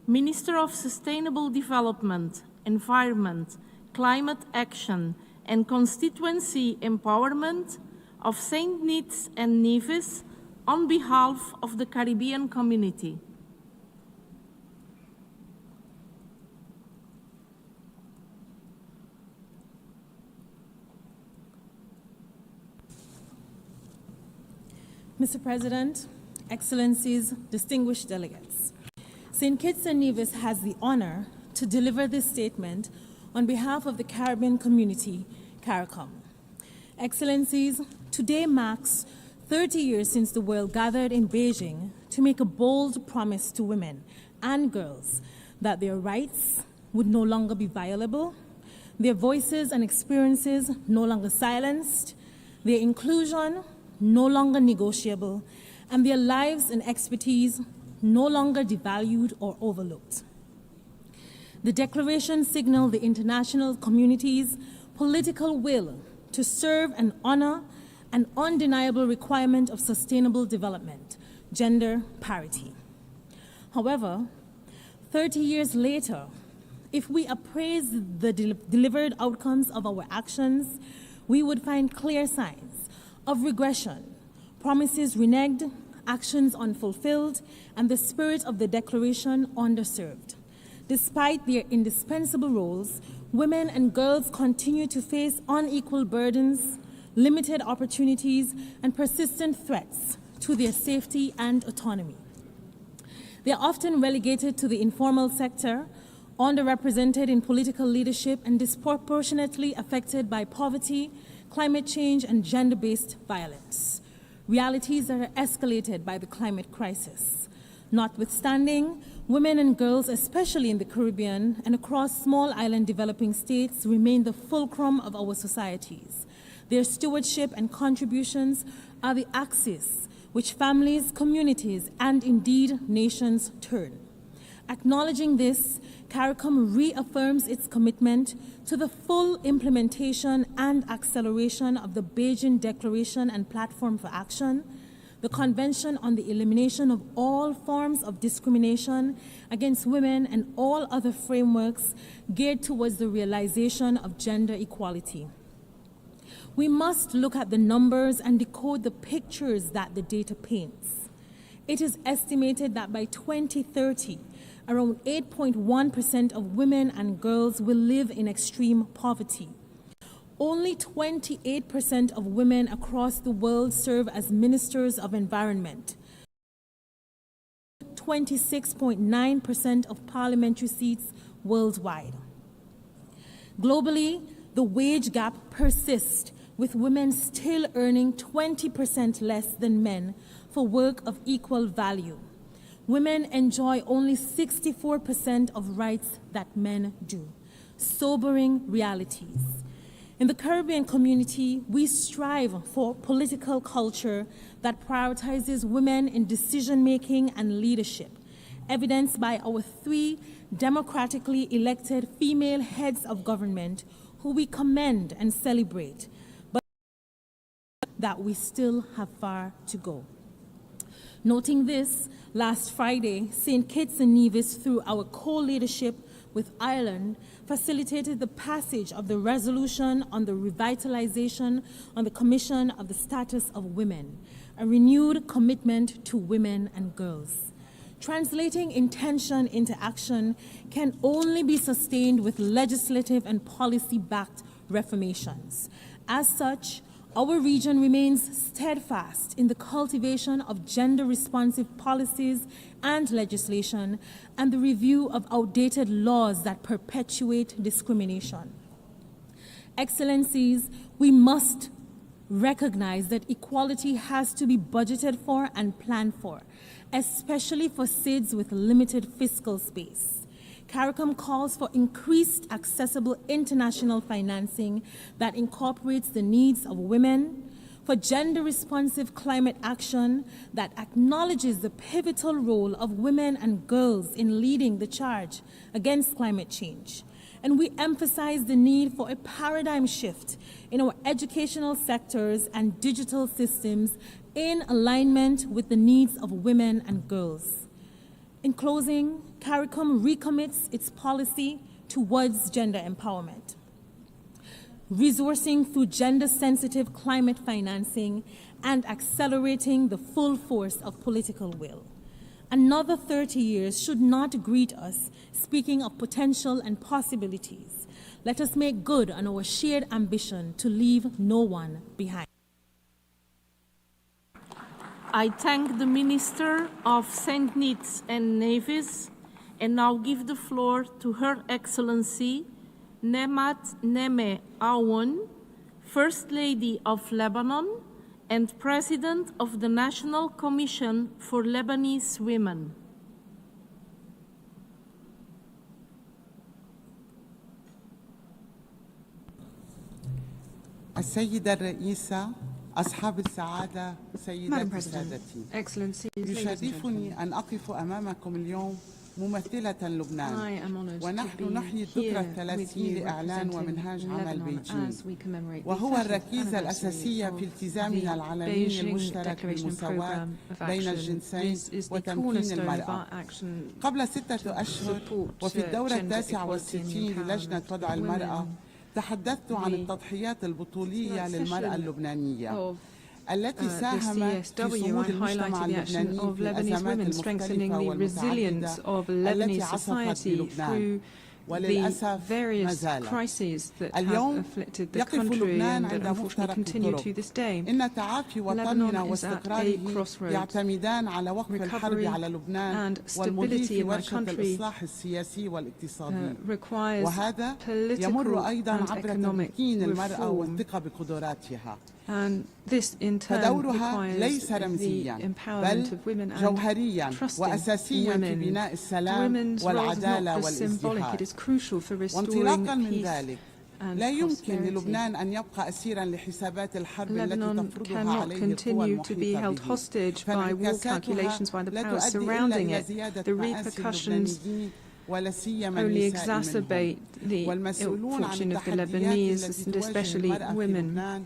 Minister of Sustainable Development, Environment, Climate Action, and Constituency Empowerment of St. Kitts and Nevis, on behalf of the Caribbean community. Mr. President, Excellencies, distinguished delegates, St. Kitts and Nevis has the honor to deliver this statement on behalf of the Caribbean community, CARICOM. Excellencies, today marks 30 years since the world gathered in Beijing to make a bold promise to women and girls that their rights would no longer be violable, their voices and experiences no longer silenced, their inclusion no longer negotiable, and their lives and expertise no longer devalued or overlooked. The declaration signaled the international community's political will to serve and honor an undeniable requirement of sustainable development, gender parity. However, 30 years later, if we appraise the delivered outcomes of our actions, we would find clear signs of regression, promises reneged, actions unfulfilled, and the spirit of the declaration underserved. Despite their indispensable roles, women and girls continue to face unequal burdens, limited opportunities, and persistent threats to their safety and autonomy. They are often relegated to the informal sector, underrepresented in political leadership, and disproportionately affected by poverty, climate change, and gender-based violence, realities that are escalated by the climate crisis. Notwithstanding, women and girls, especially in the Caribbean and across small island developing states, remain the fulcrum of our societies. Their stewardship and contributions are the axis which families, communities, and indeed nations turn. Acknowledging this, CARICOM reaffirms its commitment to the full implementation and acceleration of the Beijing Declaration and Platform for Action, the Convention on the Elimination of All Forms of Discrimination against Women, and all other frameworks geared towards the realization of gender equality. We must look at the numbers and decode the pictures that the data paints. It is estimated that by 2030, around 8.1% of women and girls will live in extreme poverty. Only 28% of women across the world serve as ministers of environment. 26.9% of parliamentary seats worldwide. Globally, the wage gap persists, with women still earning 20% less than men for work of equal value. Women enjoy only 64% of rights that men do. Sobering realities. In the Caribbean community, we strive for political culture that prioritizes women in decision-making and leadership, evidenced by our 3 democratically elected female heads of government who we commend and celebrate, but that we still have far to go. Noting this, last Friday, St. Kitts and Nevis, through our co-leadership with Ireland, facilitated the passage of the resolution on the revitalization on the Commission of the Status of Women, a renewed commitment to women and girls. Translating intention into action can only be sustained with legislative and policy-backed reformations. As such, our region remains steadfast in the cultivation of gender-responsive policies and legislation and the review of outdated laws that perpetuate discrimination. Excellencies, we must recognize that equality has to be budgeted for and planned for, especially for SIDS with limited fiscal space. CARICOM calls for increased accessible international financing that incorporates the needs of women, for gender-responsive climate action that acknowledges the pivotal role of women and girls in leading the charge against climate change. And we emphasize the need for a paradigm shift in our educational sectors and digital systems in alignment with the needs of women and girls. In closing, CARICOM recommits its policy towards gender empowerment, resourcing through gender-sensitive climate financing and accelerating the full force of political will. Another 30 years should not greet us speaking of potential and possibilities. Let us make good on our shared ambition to leave no one behind. I thank the Minister of St. Neots and Nevis and now give the floor to Her Excellency Nemat Neme Aoun, First Lady of Lebanon and President of the National Commission for Lebanese Women. السيدة الرئيسة، أصحاب السعادة، Madam سيداتي President, سادتي، Excellencies, ladies and gentlemen, يشرفني أن أقف أمامكم اليوم ممثلة I لبنان، am honored to ونحن be نحيي here الذكرى with الثلاثين you لإعلان representing ومنهاج عمل Lebanon بيجين، as we commemorate the وهو 30th الركيزة anniversary الأساسية في of التزامنا the العالمي Beijing المشترك Declaration بالمساواة Program of بين Action. الجنسين This is the وتمكين cornerstone of المرأة. our action قبل 6 أشهر support وفي الدورة gender التاسعة equality and والستين للجنة empowerment وضع of المرأة women. تحدثت عن We التضحيات البطولية in that للمرأة session اللبنانية of التي the ساهمت في CSW, صمود I المجتمع highlighted the action اللبناني of في Lebanese الأزمات women strengthening المختلفة the resilience والمتعددة of التي Lebanese عصفت society بلبنان. through the وللأسف various ما زالت. crises that have اليوم afflicted the يقف country لبنان and عند that unfortunately مفترق continue الطرق. to this day. إن تعافي وطننا Lebanon is at a واستقراره crossroads. يعتمدان على وقف الحرب Recovery على لبنان and والمضي stability في in my ورشة country الإصلاح السياسي والاقتصادي. requires وهذا political يمر أيضا and عبر economic تمكين المرأة reform. والثقة بقدراتها. And this in turn فدورها requires ليس the رمزيا empowerment بل of women and جوهريا trusting وأساسيا في women. بناء السلام Women's role is والعدالة not just symbolic, it والازدهار. is crucial for restoring وانطلاقا من peace ذلك and لا يمكن prosperity. للبنان أن يبقى أسيرا لحسابات الحرب التي Lebanon تفرضها cannot عليه القوى continue to be المحيطة held به. hostage by war فانعكاساتها calculations by the لا powers تؤدي إلا surrounding إلى it. زيادة The مآسي repercussions اللبنانيين ولا سيما only النساء exacerbate منهم. the ill والمسؤولون عن fortune of the التحديات Lebanese, التي and تواجه especially المرأة في women, لبنان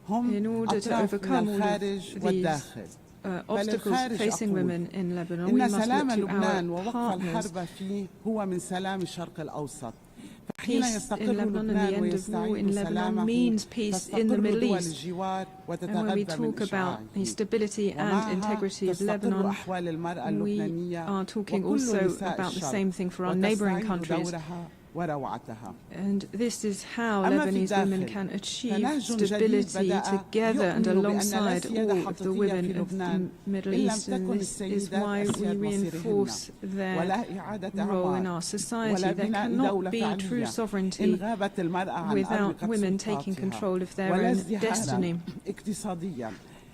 هم in order to أطراف من overcome all of الخارج these والداخل. obstacles فللخارج facing أقول women in Lebanon. We إن must سلام look to لبنان our ووقف partners. الحرب فيه هو من سلام الشرق الأوسط. حين Peace in يستقر Lebanon and the لبنان end of war in ويستعيد Lebanon سلامه means peace in the تستقر Middle دول East. الجوار And when we وتتغذى من talk about the إشعاعه. stability and ومعها integrity of تستقر Lebanon, أحوال المرأة we اللبنانية are talking وكل also نساء about the الشرق same thing for our neighboring وتستعيد countries. دورها وروعتها. And this is how أما في Lebanese women الداخل can achieve فنهج جديد stability بدأ together and يؤمن بأن لا alongside سيادة all of the حقيقية women في of the لبنان Middle إن لم East. And تكن this is السيدات why we أسياد reinforce مصيرهن their ولا إعادة role in أعمار our society. ولا There بناء cannot دولة be true فعلية إن sovereignty غابت المرأة عن without أروقة women taking سلطاتها control of their ولا own ازدهارا destiny. اقتصاديا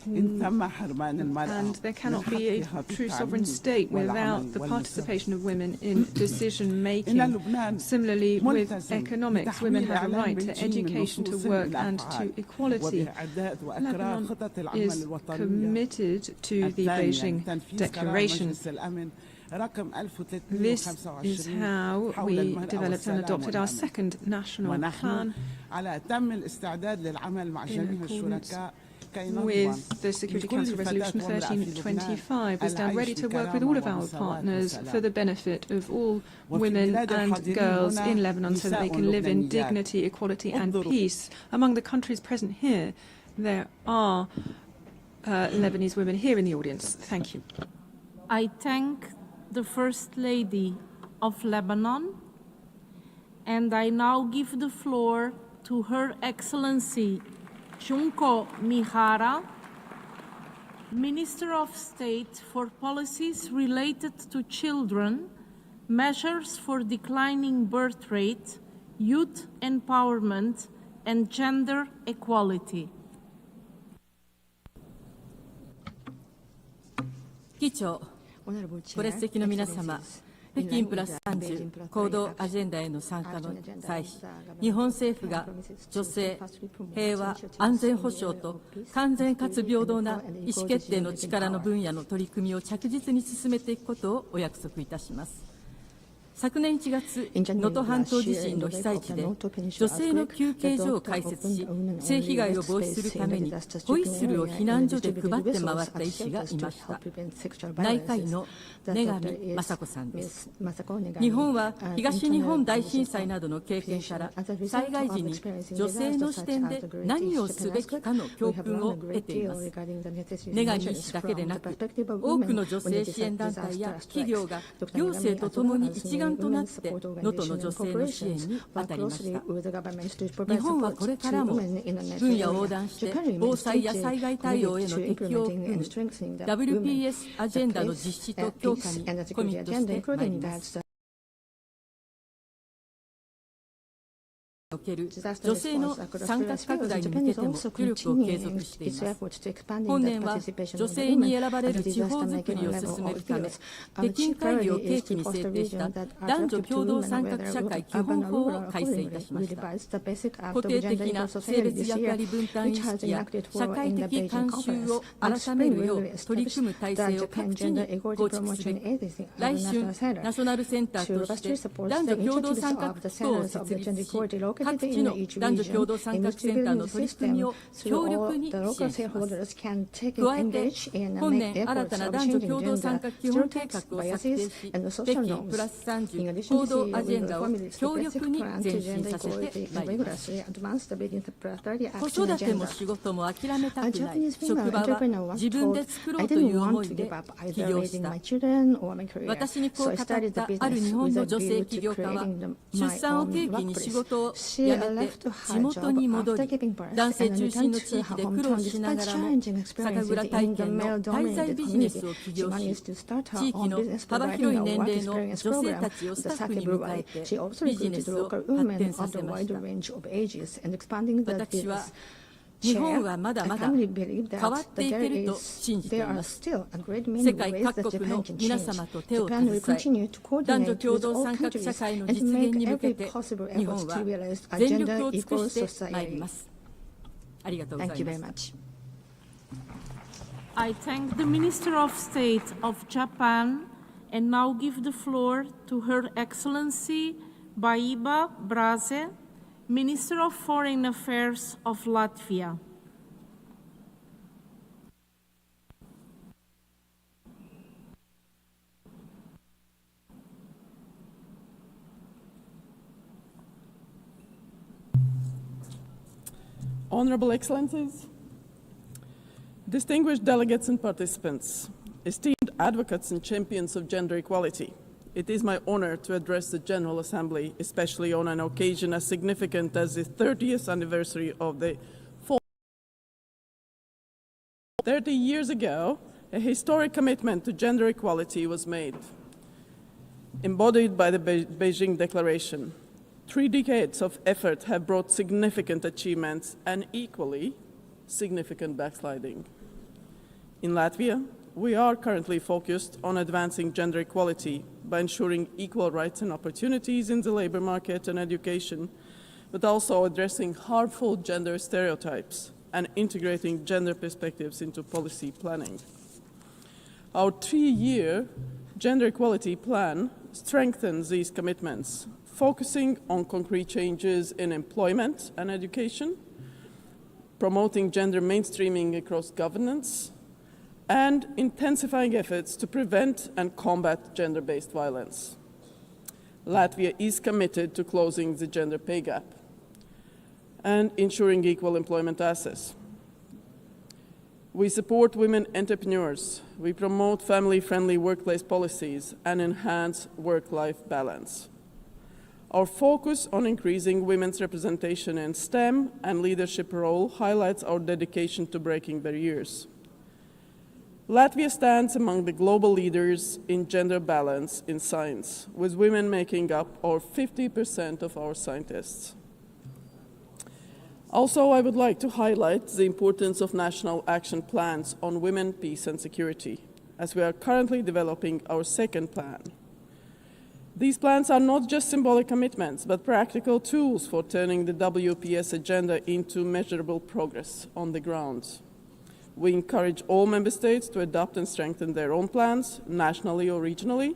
إن تم حرمان المرأة And there cannot من be a حقها في true sovereign التعليم state والعمل without the والمساواة. participation of women in decision making. إن لبنان Similarly, with ملتزم economics, women بتحويل have a إعلام right to بيجين من education, to نصوص work, and الأفعال to equality. وبإعداد وإقرار Lebanon خطط العمل is الوطنية. committed to the الثانية Beijing تنفيذ قرار Declaration. مجلس الأمن رقم This is 1325 how حول we المرأة developed and والسلام adopted our والأمن. second national ونحن plan على أتم الاستعداد للعمل مع in جميع accordance الشركاء كي نضمن with the Security لكل Council Resolution فتاة وامرأة في لبنان 1325. We stand ready العيش to work with all of our بكرامة partners ومساواة for the وسلام. benefit of all وفي women بلاد and الحاضرين girls هنا in Lebanon so that they نساء can live in لبنانيات. dignity, equality and انظروا. peace. Among the countries present here, there are Lebanese women here in the audience. Thank you. I thank the First Lady of Lebanon, and I now give the floor to Her Excellency Junko Mihara, Minister of State for Policies Related to Children, Measures for Declining Birth Rate, Youth Empowerment, and Gender Equality. 議長、ご列席の皆様、北京プラス30行動アジェンダへの参加の際、日本政府が女性、平和、安全保障と完全かつ平等な意思決定の力の分野の取り組みを着実に進めていくことをお約束いたします。昨年1月、能登半島地震の被災地で女性の休憩所を開設し、性被害を防止するためにホイッスルを避難所で配って回った医師がいました。内科医の根上雅子さんです。日本は東日本大震災などの経験から、災害時に女性の視点で何をすべきかの教訓を得ています。根上医師だけでなく、多くの女性支援団体や企業が行政とともに一丸となって能登の女性の支援に当たりました。日本はこれからも分野横断して防災や災害対応への適用を含む WPS アジェンダの実施と強化にコミットしてまいります。おける女性の参加拡大に向けても努力を継続しています。本年は女性に選ばれる地方づくりを進めるため、北京会議を契機に制定した男女共同参画社会基本法を改正いたしました。固定的な性別役割分担意識や社会的慣習を改めるよう取り組む体制を各地に構築すべく、来春ナショナルセンターとして男女共同参画機構を設立し、各地の男女共同参画センターの取り組みを強力に支援します。加えて、本年新たな男女共同参画基本計画を策定し、北京プラス30行動アジェンダを強力に前進させてまいります。子育ても仕事も諦めたくない、職場は自分で作ろうという思いで起業した。私にこう語ったある日本の女性起業家は、出産を契機に仕事を辞めて地元に戻り、男性中心の地域で苦労しながらも酒蔵体験の滞在ビジネスを起業し、地域の幅広い年齢の女性たちをスタッフに迎えてビジネスを発展させました。私は日本はまだまだ変わっていけると信じています。世界各国の皆様と手を携え、男女共同参画社会の実現に向けて、日本は全力を尽くしてまいります。ありがとうございます。I thank the Minister of State of Japan and now give the floor to Her Excellency Baiba Braze, Minister of Foreign Affairs of Latvia. Honorable Excellencies, distinguished delegates and participants, esteemed advocates and champions of gender equality, it is my honor to address the General Assembly, especially on an occasion as significant as the 30th anniversary of the 30 years ago, a historic commitment to gender equality was made, embodied by the Beijing Declaration. 3 decades of effort have brought significant achievements and equally significant backsliding. In Latvia, we are currently focused on advancing gender equality by ensuring equal rights and opportunities in the labor market and education, but also addressing harmful gender stereotypes and integrating gender perspectives into policy planning. Our 3-year gender equality plan strengthens these commitments, focusing on concrete changes in employment and education, promoting gender mainstreaming across governance, and intensifying efforts to prevent and combat gender-based violence. Latvia is committed to closing the gender pay gap and ensuring equal employment access. We support women entrepreneurs. We promote family-friendly workplace policies and enhance work-life balance. Our focus on increasing women's representation in STEM and leadership role highlights our dedication to breaking barriers. Latvia stands among the global leaders in gender balance in science, with women making up over 50% of our scientists. Also, I would like to highlight the importance of national action plans on women, peace and security, as we are currently developing our second plan. These plans are not just symbolic commitments, but practical tools for turning the WPS agenda into measurable progress on the ground. We encourage all member states to adopt and strengthen their own plans, nationally or regionally,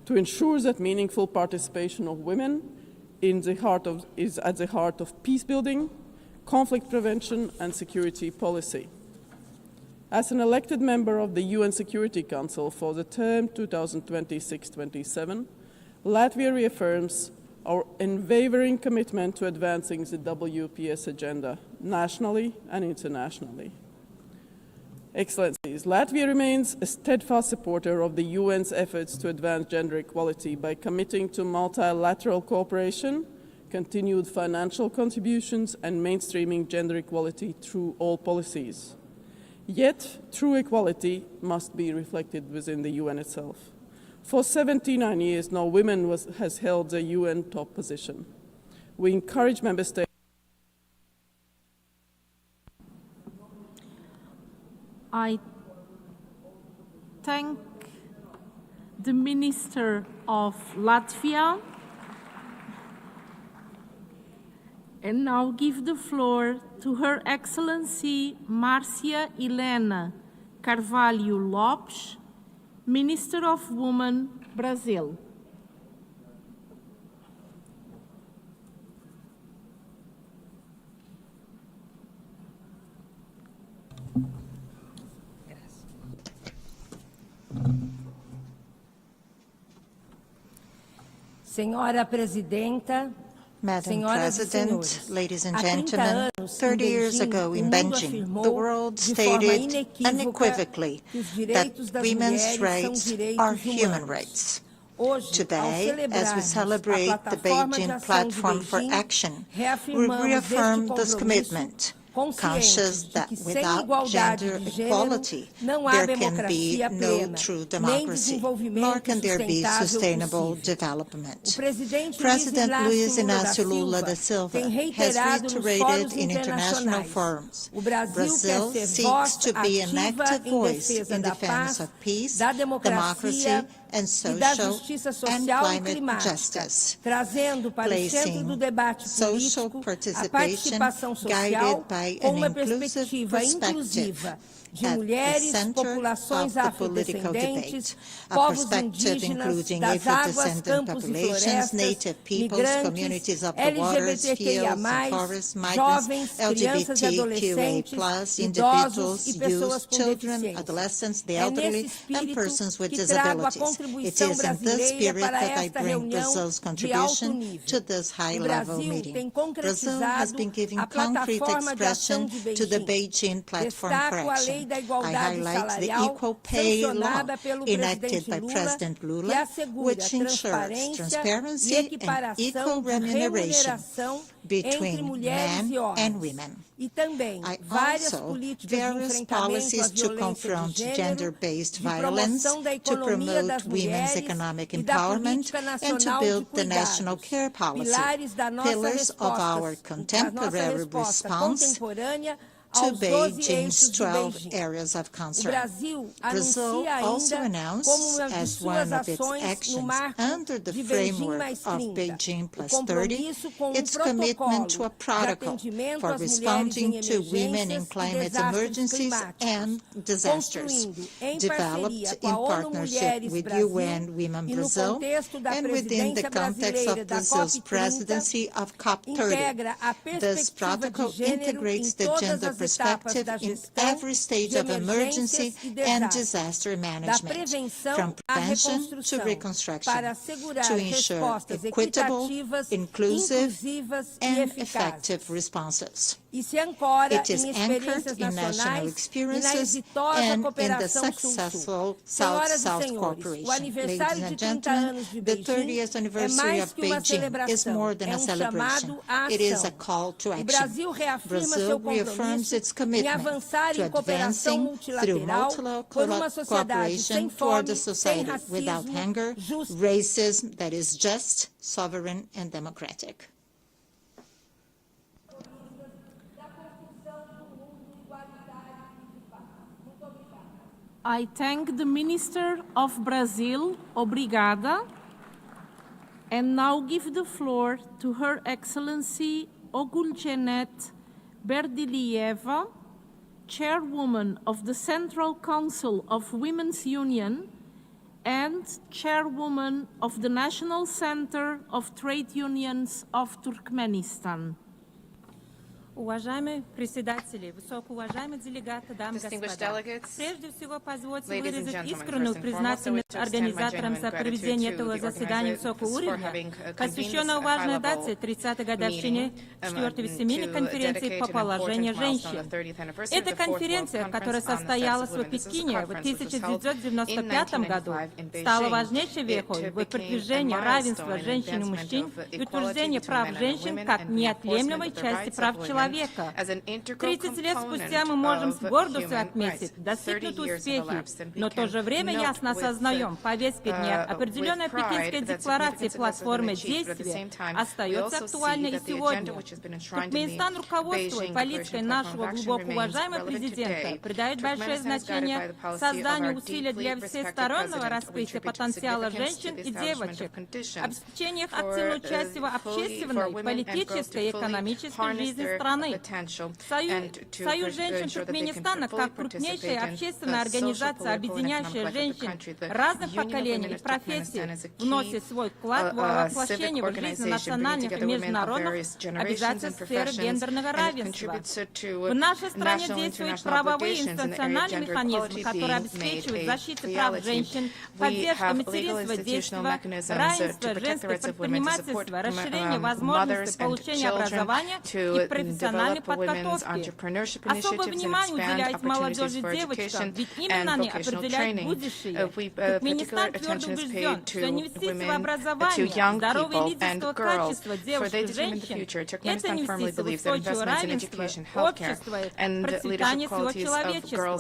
to ensure that meaningful participation of women is at the heart of peace building, conflict prevention and security policy. As an elected member of the UN Security Council for the term 2026-27, Latvia reaffirms our unwavering commitment to advancing the WPS agenda nationally and internationally. Excellencies, Latvia remains a steadfast supporter of the UN's efforts to advance gender equality by committing to multilateral cooperation, continued financial contributions, and mainstreaming gender equality through all policies. Yet, true equality must be reflected within the UN itself. For 79 years, no woman has held the UN top position. We encourage member states. I thank the Minister of Latvia and now give the floor to Her Excellency Marcia Helena Carvalho Lopes, Minister of Women, Brazil. Senhora Presidenta, Madam President, ladies and gentlemen, 30 years ago in Beijing, the world stated unequivocally that women's rights are human rights. Today, as we celebrate the Beijing Platform for Action, we reaffirm this commitment, conscious that without gender equality, there can be no true democracy, nor can there be sustainable development. President Luiz Inácio Lula da Silva has reiterated in international forums, Brazil seeks to be an active voice in defense of peace, democracy, and social and climate justice, placing social participation guided by an inclusive perspective at the center of the political debate, a perspective including Afro-descendant populations, native peoples, communities of the waters, fields, and forests, migrants, LGBTQA+, individuals, youth, children, adolescents, the elderly, and persons with disabilities. It is in this spirit that I bring Brazil's contribution to this high-level meeting. Brazil has been giving concrete expression to the Beijing Platform for Action. I highlight the equal pay law enacted by President Lula, which ensures transparency and equal remuneration between men and women. I also various policies to confront gender-based violence, to promote women's economic empowerment, and to build the national care policy, pillars of our contemporary response to Beijing's 12 areas of concern. Brazil also announced as one of its actions under the framework of Beijing +30 its commitment to a protocol for responding to women in climate emergencies and disasters, developed in partnership with UN Women Brazil and within the context of Brazil's presidency of COP30. This protocol integrates the gender perspective in every stage of emergency and disaster management, from prevention to reconstruction, to ensure equitable, inclusive, and effective responses. It is anchored in national experiences and in the successful South-South cooperation. Ladies and gentlemen, the 30th anniversary of Beijing is more than a celebration. It is a call to action. Brazil reaffirms its commitment to advancing through multilateral cooperation toward a society without hunger, racism that is just, sovereign, and democratic. I thank the Minister of Brazil, obrigada, and now give the floor to Her Excellency Oguljenet Berdilieva, Chairwoman of the Central Council of Women's Union and Chairwoman of the National Center of Trade Unions of Turkmenistan. Уважаемые председатели, высокоуважаемые делегаты, дамы и господа, прежде всего позвольте выразить искреннюю признательность организаторам за проведение этого заседания высокого уровня, посвященного важной дате 30-й годовщине 4-й Всемирной конференции по положению женщин. Эта конференция, которая состоялась в Пекине в 1995 году, стала важнейшей вехой в продвижении равенства женщин и мужчин и утверждения прав женщин как неотъемлемой части прав человека. 30 лет спустя мы можем с гордостью отметить достигнутые успехи, но в то же время ясно осознаем, повестка дня, определенная Пекинской декларацией платформы действия, остается актуальной и сегодня. Туркменистан, руководствуя политикой нашего глубоко уважаемого президента, придает большое значение созданию усилий для всестороннего раскрытия потенциала женщин и девочек, обеспечению их активного участия в общественной, политической и экономической жизни страны. Союз женщин Туркменистана, как крупнейшая общественная организация, объединяющая женщин разных поколений и профессий, вносит свой вклад в воплощение в жизнь национальных и международных обязательств сферы гендерного равенства. В нашей стране действуют правовые и институциональные механизмы, которые обеспечивают защиту прав женщин, поддержку материнства, детства, равенства, женского предпринимательства, расширение возможностей получения образования и профессиональной подготовки. Особое внимание уделяется молодежи и девочкам, ведь именно они определяют будущее. Туркменистан твердо убежден, что инвестиции в образование, здоровое лидерское качество девушек и женщин – это инвестиции в устойчивое равенство, общество, процветание всего человечества.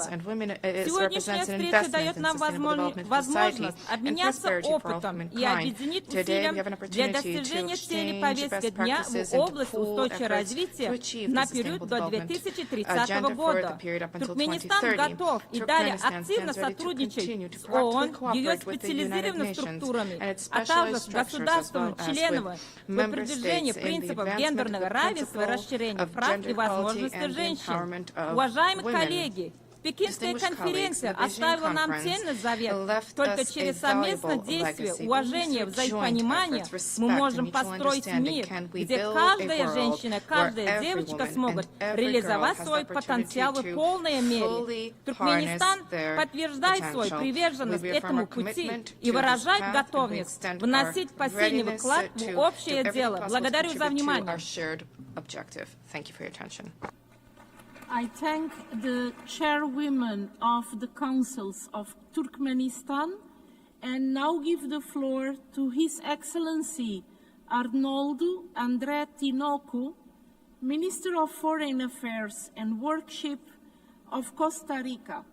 Сегодняшняя встреча дает нам возможность обменяться опытом и объединить усилия для достижения целей повестки дня в области устойчивого развития на период до 2030 года. Туркменистан готов и далее активно сотрудничать с ООН, ее специализированными структурами, а также с государствами-членами в продвижении принципов гендерного равенства и расширения прав и возможностей женщин. Уважаемые коллеги, Пекинская конференция оставила нам ценный завет. Только через совместное действие, уважение, взаимопонимание мы можем построить мир, где каждая женщина, каждая девочка смогут реализовать свой потенциал в полной мере. Туркменистан подтверждает свою приверженность этому пути и выражает готовность вносить посильный вклад в общее дело. Благодарю за внимание. I thank the chairwomen of the councils of Turkmenistan and now give the floor to His Excellency Arnoldo André Tinoco, Minister of Foreign Affairs and Worship of Costa Rica.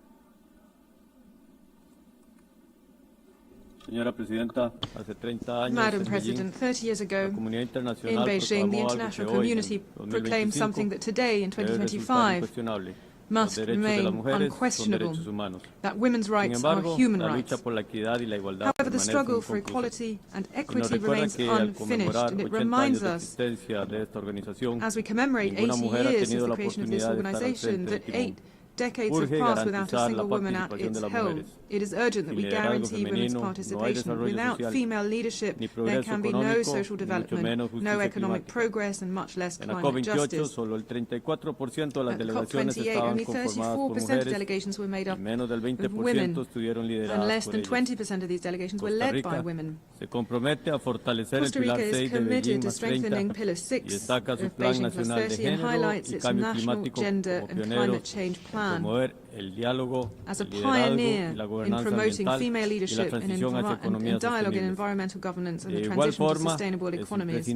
Madam President, 30 years ago in Beijing, the international community proclaimed something that today, in 2025, must remain unquestionable, that women's rights are human rights. However, the struggle for equality and equity remains unfinished, and it reminds us, as we commemorate 80 years since the creation of this organization, that 8 Decades have passed without a single woman at its helm. It is urgent that we guarantee women's participation. Without female leadership, there can be no social development, no economic progress, and much less climate justice. At COP28, only 34% of delegations were made up of women, and less than 20% of these delegations were led by women. Costa Rica is committed to strengthening Pillar 6 of Beijing Plus 30 and highlights its national gender and climate change plan as a pioneer in promoting female leadership and dialogue in environmental governance and the transition to sustainable economies.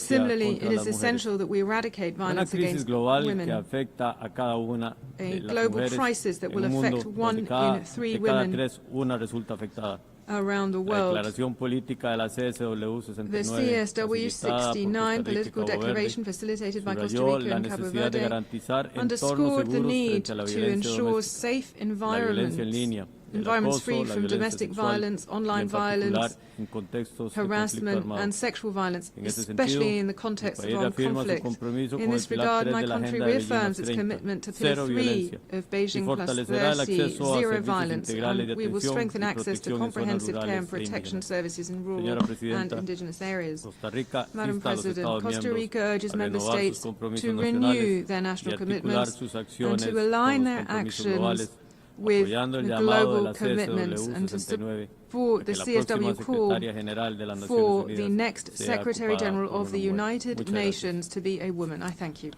Similarly, it is essential that we eradicate violence against women, a global crisis that will affect 1 in 3 women around the world. The CSW 69 political declaration facilitated by Costa Rica and Cabo Verde underscored the need to ensure safe environments free from domestic violence, online violence, harassment and sexual violence, especially in the context of armed conflict. In this regard, my country reaffirms its commitment to Pillar 3 of Beijing Plus 30, zero violence, and we will strengthen access to comprehensive care and protection services in rural and indigenous areas. Madam President, Costa Rica urges member states to renew their national commitments and to align their actions with the global commitments and to support the CSW call for the next Secretary General of the United Nations to be a woman. I thank you.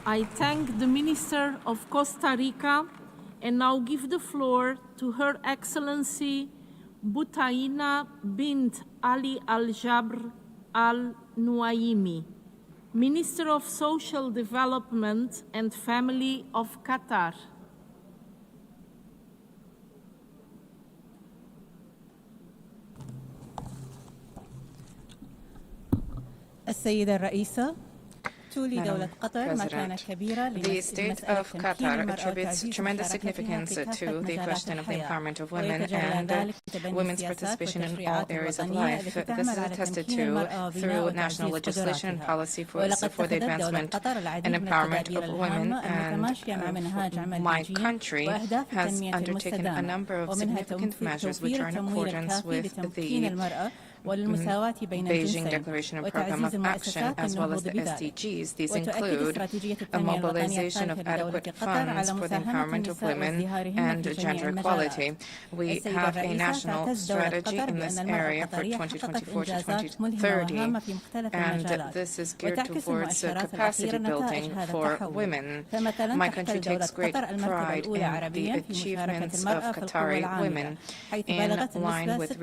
I thank the Minister of Costa Rica and now give the floor to Her Excellency Butaina bint Ali Al-Jabr Al-Nuaimi, Minister of Social Development and Family of Qatar. السيدة الرئيسة تولي دولة قطر مكانة كبيرة The state of Qatar attributes tremendous significance to the question of the empowerment of women and women's participation in all areas of life. This is attested to through national legislation and policy for the advancement and empowerment of women, and my country has undertaken a number of significant measures which are in accordance with the Beijing Declaration and Program of Action, as well as the SDGs. These include a mobilization of adequate funds for the empowerment of women and gender equality. We have a national strategy in this area for 2024 to 2030, and this is geared towards capacity building for women. My country takes great pride in the achievements of Qatari women. In line with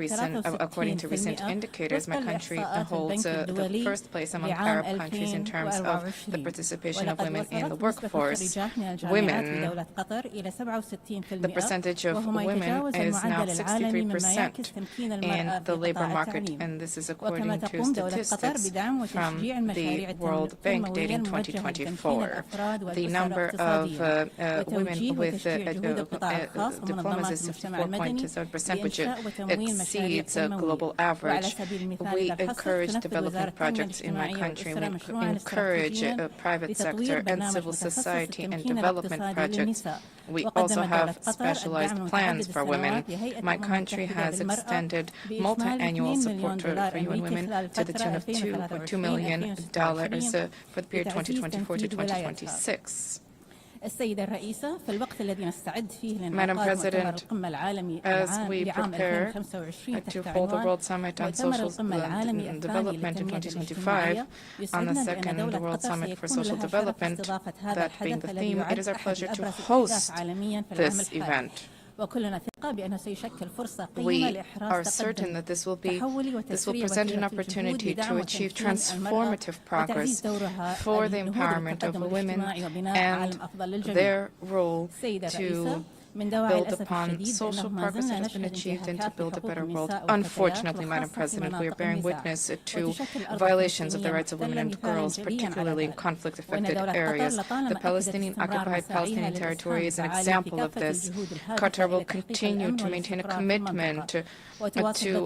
according to recent indicators, my country holds the first place among Arab countries in terms of the participation of women in the workforce. The percentage of women is now 63% in the labor market, and this is according to statistics from the World Bank dating 2024. The number of women with diplomas is 54.7%, which exceeds global average. We encourage development projects in my country. We encourage private sector and civil society and development projects. We also have specialized plans for women. My country has extended multi-annual support for UN women to the tune of $2.2 million for the period 2024 to 2026. Madam President, as we prepare to hold the World Summit on Social Development in 2025, on the second World Summit for Social Development, that being the theme, it is our pleasure to host this event. We are certain that this will present an opportunity to achieve transformative progress for the empowerment of women and their role to build upon social progress that has been achieved and to build a better world. Unfortunately, Madam President, we are bearing witness to violations of the rights of women and girls, particularly in conflict-affected areas. The occupied Palestinian territory is an example of this. Qatar will continue to maintain a commitment to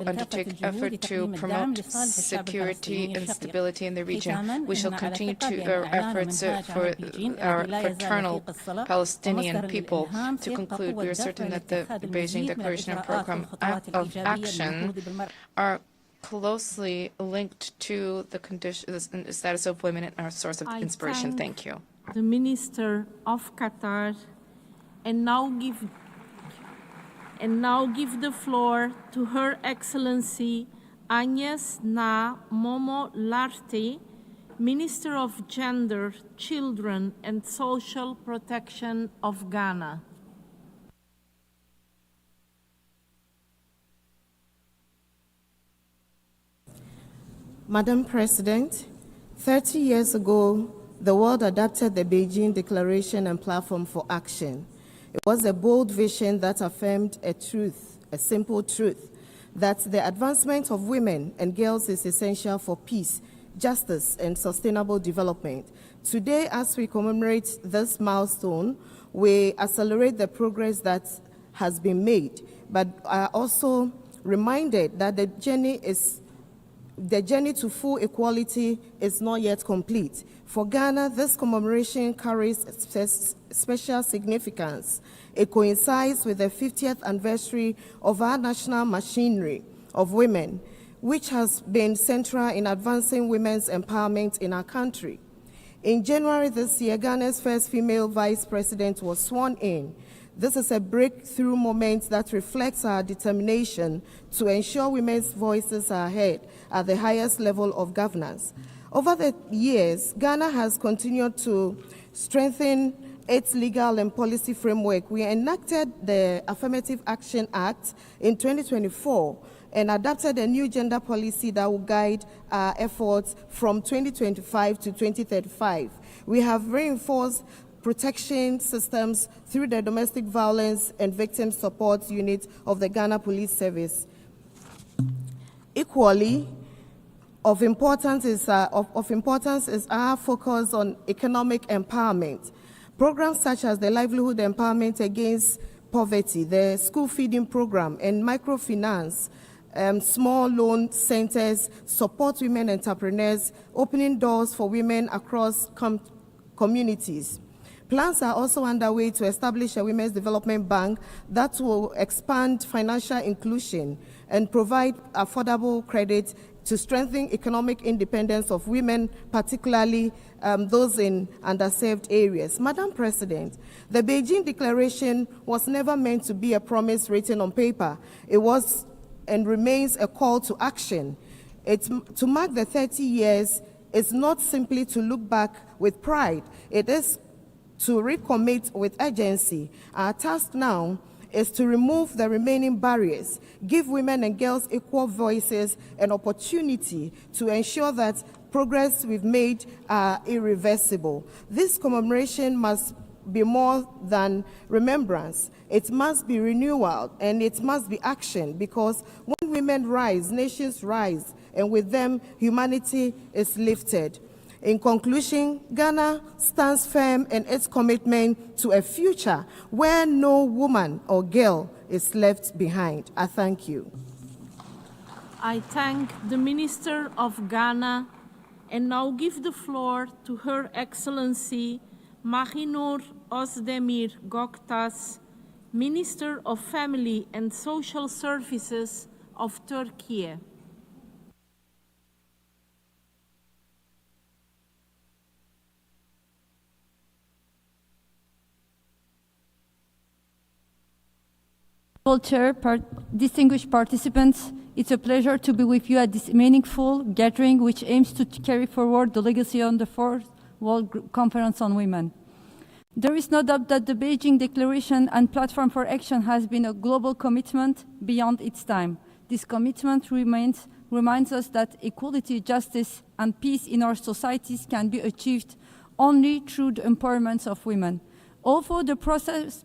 undertake effort to promote security and stability in the region. We shall continue our efforts for our fraternal Palestinian people. To conclude, we are certain that the Beijing Declaration and Program of Action are closely linked to the status of women and our source of inspiration. Thank you. The Minister of Qatar, and now give the floor to Her Excellency Agnes Na Momo Lartey, Minister of Gender, Children and Social Protection of Ghana. Madam President, 30 years ago, the world adopted the Beijing Declaration and Platform for Action. It was a bold vision that affirmed a truth, a simple truth, that the advancement of women and girls is essential for peace, justice, and sustainable development. Today, as we commemorate this milestone, we accelerate the progress that has been made, but are also reminded that the journey to full equality is not yet complete. For Ghana, this commemoration carries special significance. It coincides with the 50th anniversary of our national machinery of women, which has been central in advancing women's empowerment in our country. In January this year, Ghana's first female vice president was sworn in. This is a breakthrough moment that reflects our determination to ensure women's voices are heard at the highest level of governance. Over the years, Ghana has continued to strengthen its legal and policy framework. We enacted the Affirmative Action Act in 2024 and adopted a new gender policy that will guide our efforts from 2025 to 2035. We have reinforced protection systems through the Domestic Violence and Victim Support Unit of the Ghana Police Service. Equally, of importance is our focus on economic empowerment. Programs such as the Livelihood Empowerment Against Poverty, the School Feeding Program, and microfinance, small loan centers support women entrepreneurs, opening doors for women across communities. Plans are also underway to establish a Women's Development Bank that will expand financial inclusion and provide affordable credit to strengthen economic independence of women, particularly those in underserved areas. Madam President, the Beijing Declaration was never meant to be a promise written on paper. It was and remains a call to action. To mark the 30 years is not simply to look back with pride. It is to recommit with urgency. Our task now is to remove the remaining barriers, give women and girls equal voices and opportunity to ensure that progress we've made are irreversible. This commemoration must be more than remembrance. It must be renewal and it must be action, because when women rise, nations rise, and with them, humanity is lifted. In conclusion, Ghana stands firm in its commitment to a future where no woman or girl is left behind. I thank you. I thank the Minister of Ghana and now give the floor to Her Excellency Mahinur Özdemir Göktaş, Minister of Family and Social Services of Turkey. Chair, distinguished participants, it's a pleasure to be with you at this meaningful gathering which aims to carry forward the legacy on the Fourth World Conference on Women. There is no doubt that the Beijing Declaration and Platform for Action has been a global commitment beyond its time. This commitment reminds us that equality, justice, and peace in our societies can be achieved only through the empowerment of women. Although the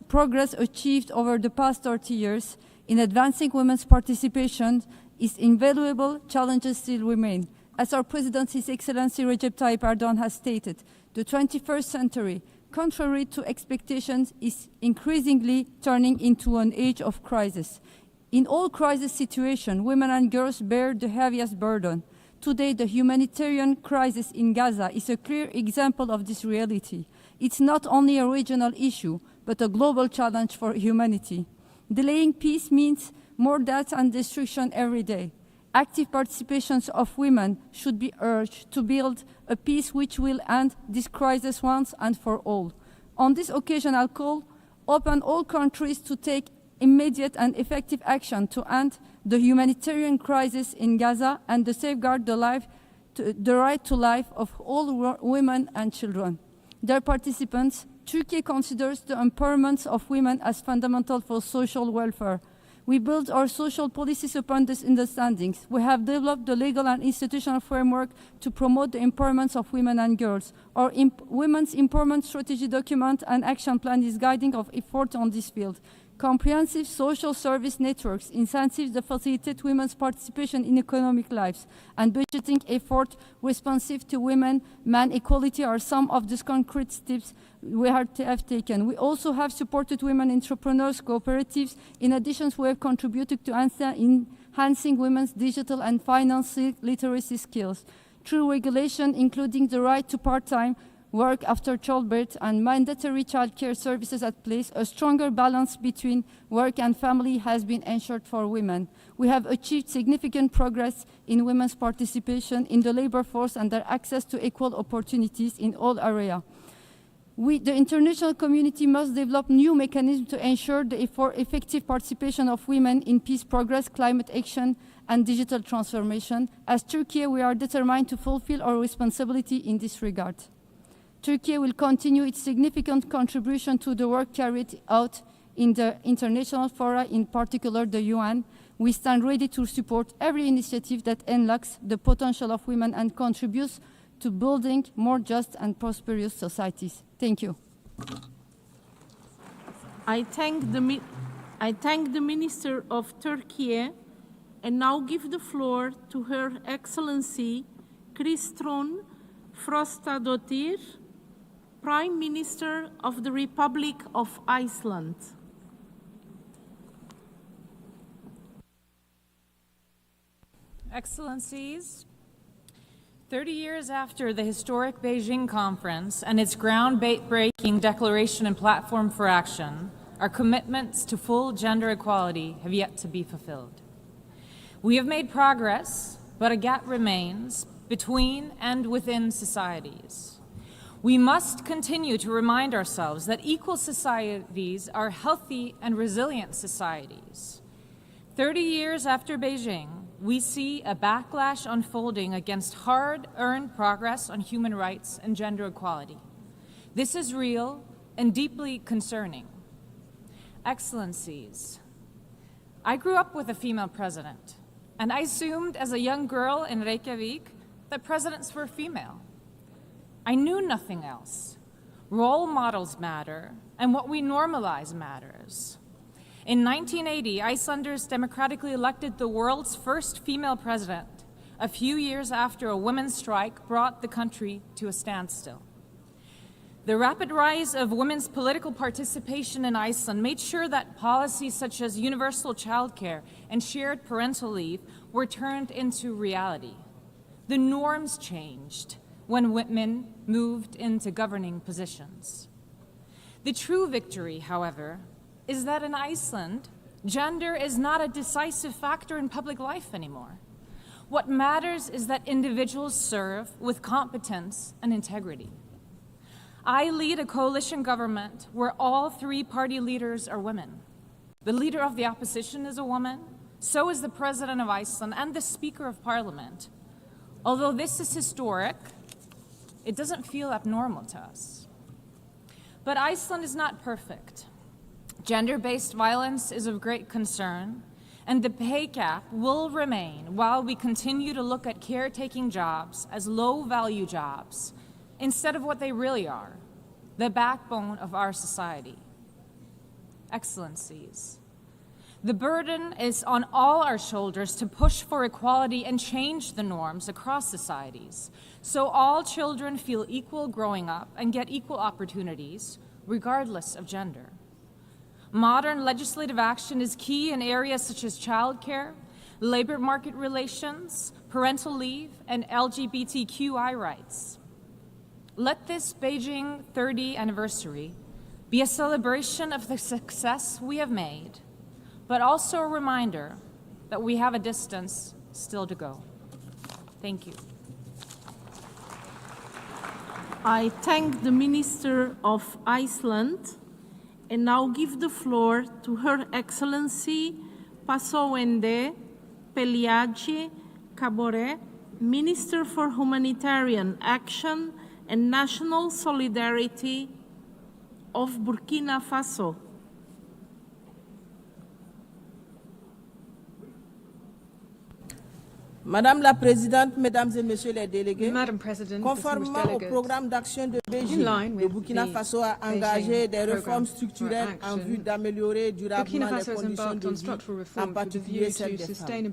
progress achieved over the past 30 years in advancing women's participation is invaluable, challenges still remain. As our President, His Excellency Recep Tayyip Erdogan has stated, the 21st century, contrary to expectations, is increasingly turning into an age of crisis. In all crisis situations, women and girls bear the heaviest burden. Today, the humanitarian crisis in Gaza is a clear example of this reality. It's not only a regional issue, but a global challenge for humanity. Delaying peace means more death and destruction every day. Active participation of women should be urged to build a peace which will end this crisis once and for all. On this occasion, I'll call upon all countries to take immediate and effective action to end the humanitarian crisis in Gaza and to safeguard the right to life of all women and children. Dear participants, Turkey considers the empowerment of women as fundamental for social welfare. We build our social policies upon these understandings. We have developed the legal and institutional framework to promote the empowerment of women and girls. Our Women's Empowerment Strategy document and action plan is guiding of effort on this field. Comprehensive social service networks, incentives that facilitate women's participation in economic lives, and budgeting effort responsive to women-man equality are some of these concrete steps we have taken. We also have supported women entrepreneurs, cooperatives. In addition, we have contributed to enhancing women's digital and financial literacy skills through regulation, including the right to part-time work after childbirth and mandatory childcare services at place. A stronger balance between work and family has been ensured for women. We have achieved significant progress in women's participation in the labor force and their access to equal opportunities in all areas. The international community must develop new mechanisms to ensure the effective participation of women in peace progress, climate action, and digital transformation. As Turkey, we are determined to fulfill our responsibility in this regard. Turkey will continue its significant contribution to the work carried out in the international fora, in particular the UN. We stand ready to support every initiative that unlocks the potential of women and contributes to building more just and prosperous societies. Thank you. I thank the Minister of Turkey and now give the floor to Her Excellency Kristrún Frostadóttir, Prime Minister of the Republic of Iceland. Excellencies, 30 years after the historic Beijing Conference and its groundbreaking declaration and platform for action, our commitments to full gender equality have yet to be fulfilled. We have made progress, but a gap remains between and within societies. We must continue to remind ourselves that equal societies are healthy and resilient societies. 30 years after Beijing, we see a backlash unfolding against hard-earned progress on human rights and gender equality. This is real and deeply concerning. Excellencies, I grew up with a female president, and I assumed as a young girl in Reykjavik that presidents were female. I knew nothing else. Role models matter, and what we normalize matters. In 1980, Icelanders democratically elected the world's first female president, a few years after a women's strike brought the country to a standstill. The rapid rise of women's political participation in Iceland made sure that policies such as universal childcare and shared parental leave were turned into reality. The norms changed when women moved into governing positions. The true victory, however, is that in Iceland, gender is not a decisive factor in public life anymore. What matters is that individuals serve with competence and integrity. I lead a coalition government where all three party leaders are women. The leader of the opposition is a woman, so is the president of Iceland and the Speaker of Parliament. Although this is historic, it doesn't feel abnormal to us. But Iceland is not perfect. Gender-based violence is of great concern, and the pay gap will remain while we continue to look at caretaking jobs as low-value jobs instead of what they really are, the backbone of our society. Excellencies, the burden is on all our shoulders to push for equality and change the norms across societies, so all children feel equal growing up and get equal opportunities, regardless of gender. Modern legislative action is key in areas such as childcare, labor market relations, parental leave, and LGBTQI rights. Let this Beijing 30th anniversary be a celebration of the success we have made, but also a reminder that we have a distance still to go. Thank you. I thank the Minister of Iceland and now give the floor to Her Excellency Pasowende Peliadje Kabore, Minister for Humanitarian Action and National Solidarity of Burkina Faso. Madame la Présidente, Mesdames et Messieurs les délégués, Madam President, conformément au programme d'action de Beijing, le Burkina Faso a engagé des réformes structurelles en vue d'améliorer durablement les conditions de vie, en particulier celles des femmes.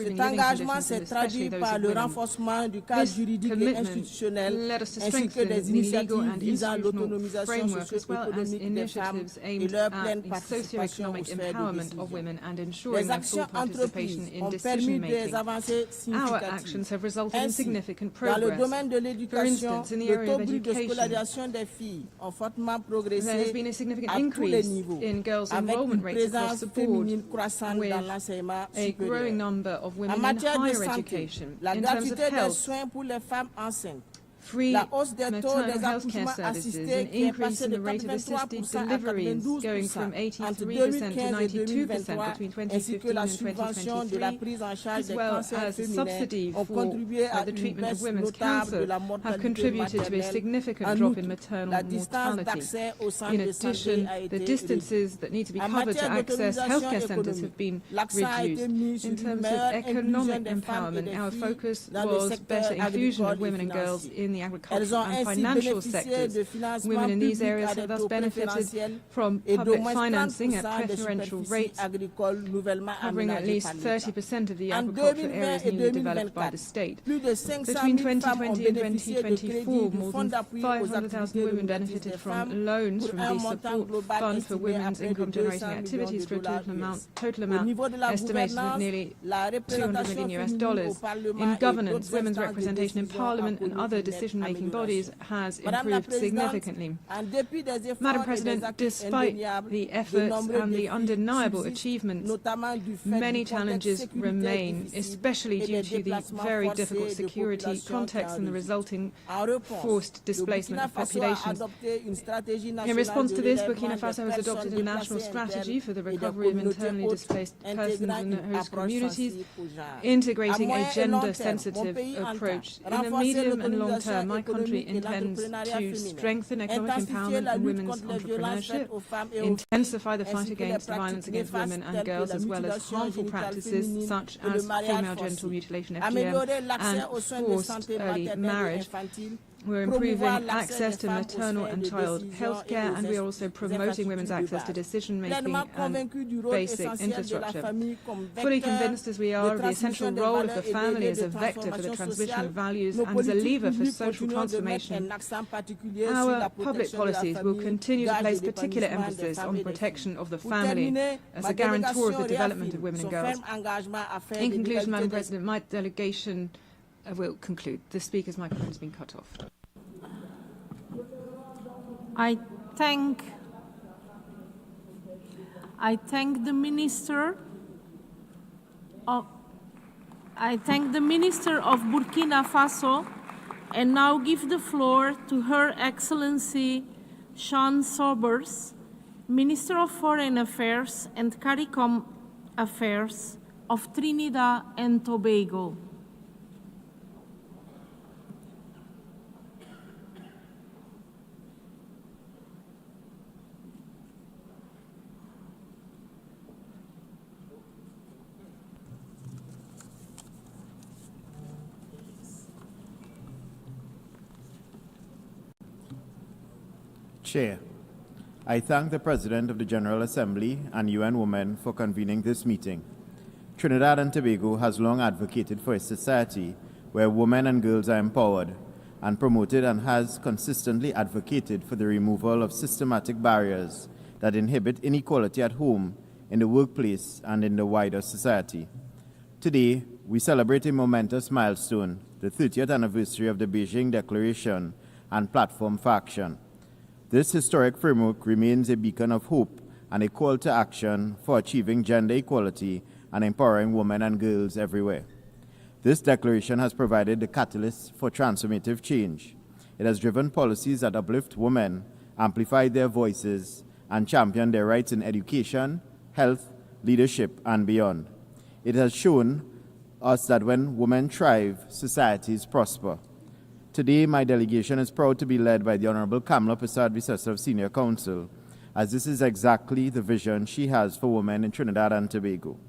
Cet engagement s'est traduit par le renforcement du cadre juridique et institutionnel, ainsi que des initiatives visant l'autonomisation socio-économique des femmes et leur pleine participation aux sphères de décision. Les actions entreprises ont permis des avancées Our actions have resulted in significant dans le progress. domaine de For l'éducation, instance, in the le area taux of brut de education, scolarisation des filles ont fortement progressé there has been a significant à tous les increase niveaux, in girls' avec enrollment une rates across présence the board, féminine croissante with dans l'enseignement a growing supérieur. number of women En in matière de higher santé, education. la In terms of gratuité des health, soins pour les femmes enceintes, free la hausse des taux maternal des healthcare accouchements services, assistés an qui est increase passé in de the rate of assisted 83% à deliveries, going 92% from entre 83% 2015 to et 92% 2023, between ainsi que 2015 la and subvention de la 2023, prise en charge as des well cancers as féminins, subsidy ont for contribué à the une treatment of baisse women's notable de cancer la have mortalité contributed to a maternelle. significant En drop outre, in maternal la distance mortality. d'accès aux centres In de santé addition, a the été distances that need to be En covered to matière access d'autonomisation healthcare centres have économique, been l'accent a été mis sur reduced. In une terms of meilleure inclusion economic des femmes et empowerment, des our filles focus dans le was secteur better inclusion agricole of et women and girls financier. in the Elles agricultural ont and ainsi financial bénéficié sectors. de financements Women in these publics areas à des have thus taux benefited préférentiels from et d'au public moins financing at 30% des preferential superficies rates, agricoles nouvellement covering at aménagées least par l'État. 30% of the En agricultural 2020 areas et newly developed by 2024, the state. plus de 500 Between 000 femmes ont 2020 and bénéficié de crédits 2024, du more Fonds than d'appui aux 500,000 activités de women l'Union des benefited from femmes loans pour from un the montant support global fund for estimé à women's près de income generating 200 millions activities de for a dollars total US. Au amount niveau de la estimated at gouvernance, nearly la $200 représentation million féminine au Parlement In et governance, d'autres women's instances de representation in décision Parliament a and connu other une decision-making amélioration. bodies has Madame la improved Présidente, significantly. en dépit des efforts Madam et des President, acquis despite indéniables, the de efforts nombreux and the défis undeniable subsistent, achievements, notamment du fait many du contexte challenges sécuritaire remain, difficile especially et due des to the déplacements very forcés difficult de security populations context and the qui en resulting En réponse, forced le displacement Burkina of Faso a populations. adopté une stratégie In nationale response de to this, relèvement Burkina des Faso has personnes adopted a national déplacées strategy internes for the et des recovery of communautés internally hôtes, displaced persons intégrant and une host approche communities, sensible au genre. integrating À a moyen et long terme, mon gender-sensitive pays entend approach. In the renforcer medium and long l'autonomisation term, my country économique et intends l'entrepreneuriat to féminin, strengthen economic intensifier empowerment la and lutte women's contre les violences faites entrepreneurship, aux femmes et aux filles, intensify the fight ainsi que les against violence pratiques against women néfastes and telles que girls, la as well as mutilation harmful génitale practices féminine such et le as mariage female forcé. genital mutilation, Améliorer FGM, l'accès and aux soins de forced santé early maternelle et marriage. infantile, We're promouvoir improving l'accès access des to femmes aux maternal sphères and de child décision health care, et and we are aux also promoting women's infrastructures access to de base. decision-making Pleinement and convaincu du rôle basic essentiel de la infrastructure. famille comme Fully vecteur convinced as we de are of the transmission essential des role of valeurs the et family d'aider as de a vector for the transformation transmission sociale, of values nos and as a politiques lever for publiques social continueront de mettre transformation. un accent particulier sur la Our public protection de la policies will famille, continue to gage place de particular l'épanouissement des emphasis femmes on et des protection filles. of the Pour family terminer, as ma a guarantor délégation of the development of réaffirme women son and girls. ferme engagement à faire In de conclusion, Madam l'égalité des President, my delegation will conclude. The speaker's microphone has been cut off. I thank the Minister of Burkina Faso and now give the floor to Her Excellency Sean Sobers, Minister of Foreign Affairs and CARICOM Affairs of Trinidad and Tobago. Chair, I thank the President of the General Assembly and UN Women for convening this meeting. Trinidad and Tobago has long advocated for a society where women and girls are empowered and promoted, and has consistently advocated for the removal of systematic barriers that inhibit inequality at home, in the workplace, and in the wider society. Today, we celebrate a momentous milestone, the 30th anniversary of the Beijing Declaration and Platform for Action. This historic framework remains a beacon of hope and a call to action for achieving gender equality and empowering women and girls everywhere. This declaration has provided the catalyst for transformative change. It has driven policies that uplift women, amplify their voices, and champion their rights in education, health, leadership, and beyond. It has shown us that when women thrive, societies prosper. Today, my delegation is proud to be led by the Honorable Kamla Persad-Bissessar of Senior Council, as this is exactly the vision she has for women in Trinidad and Tobago.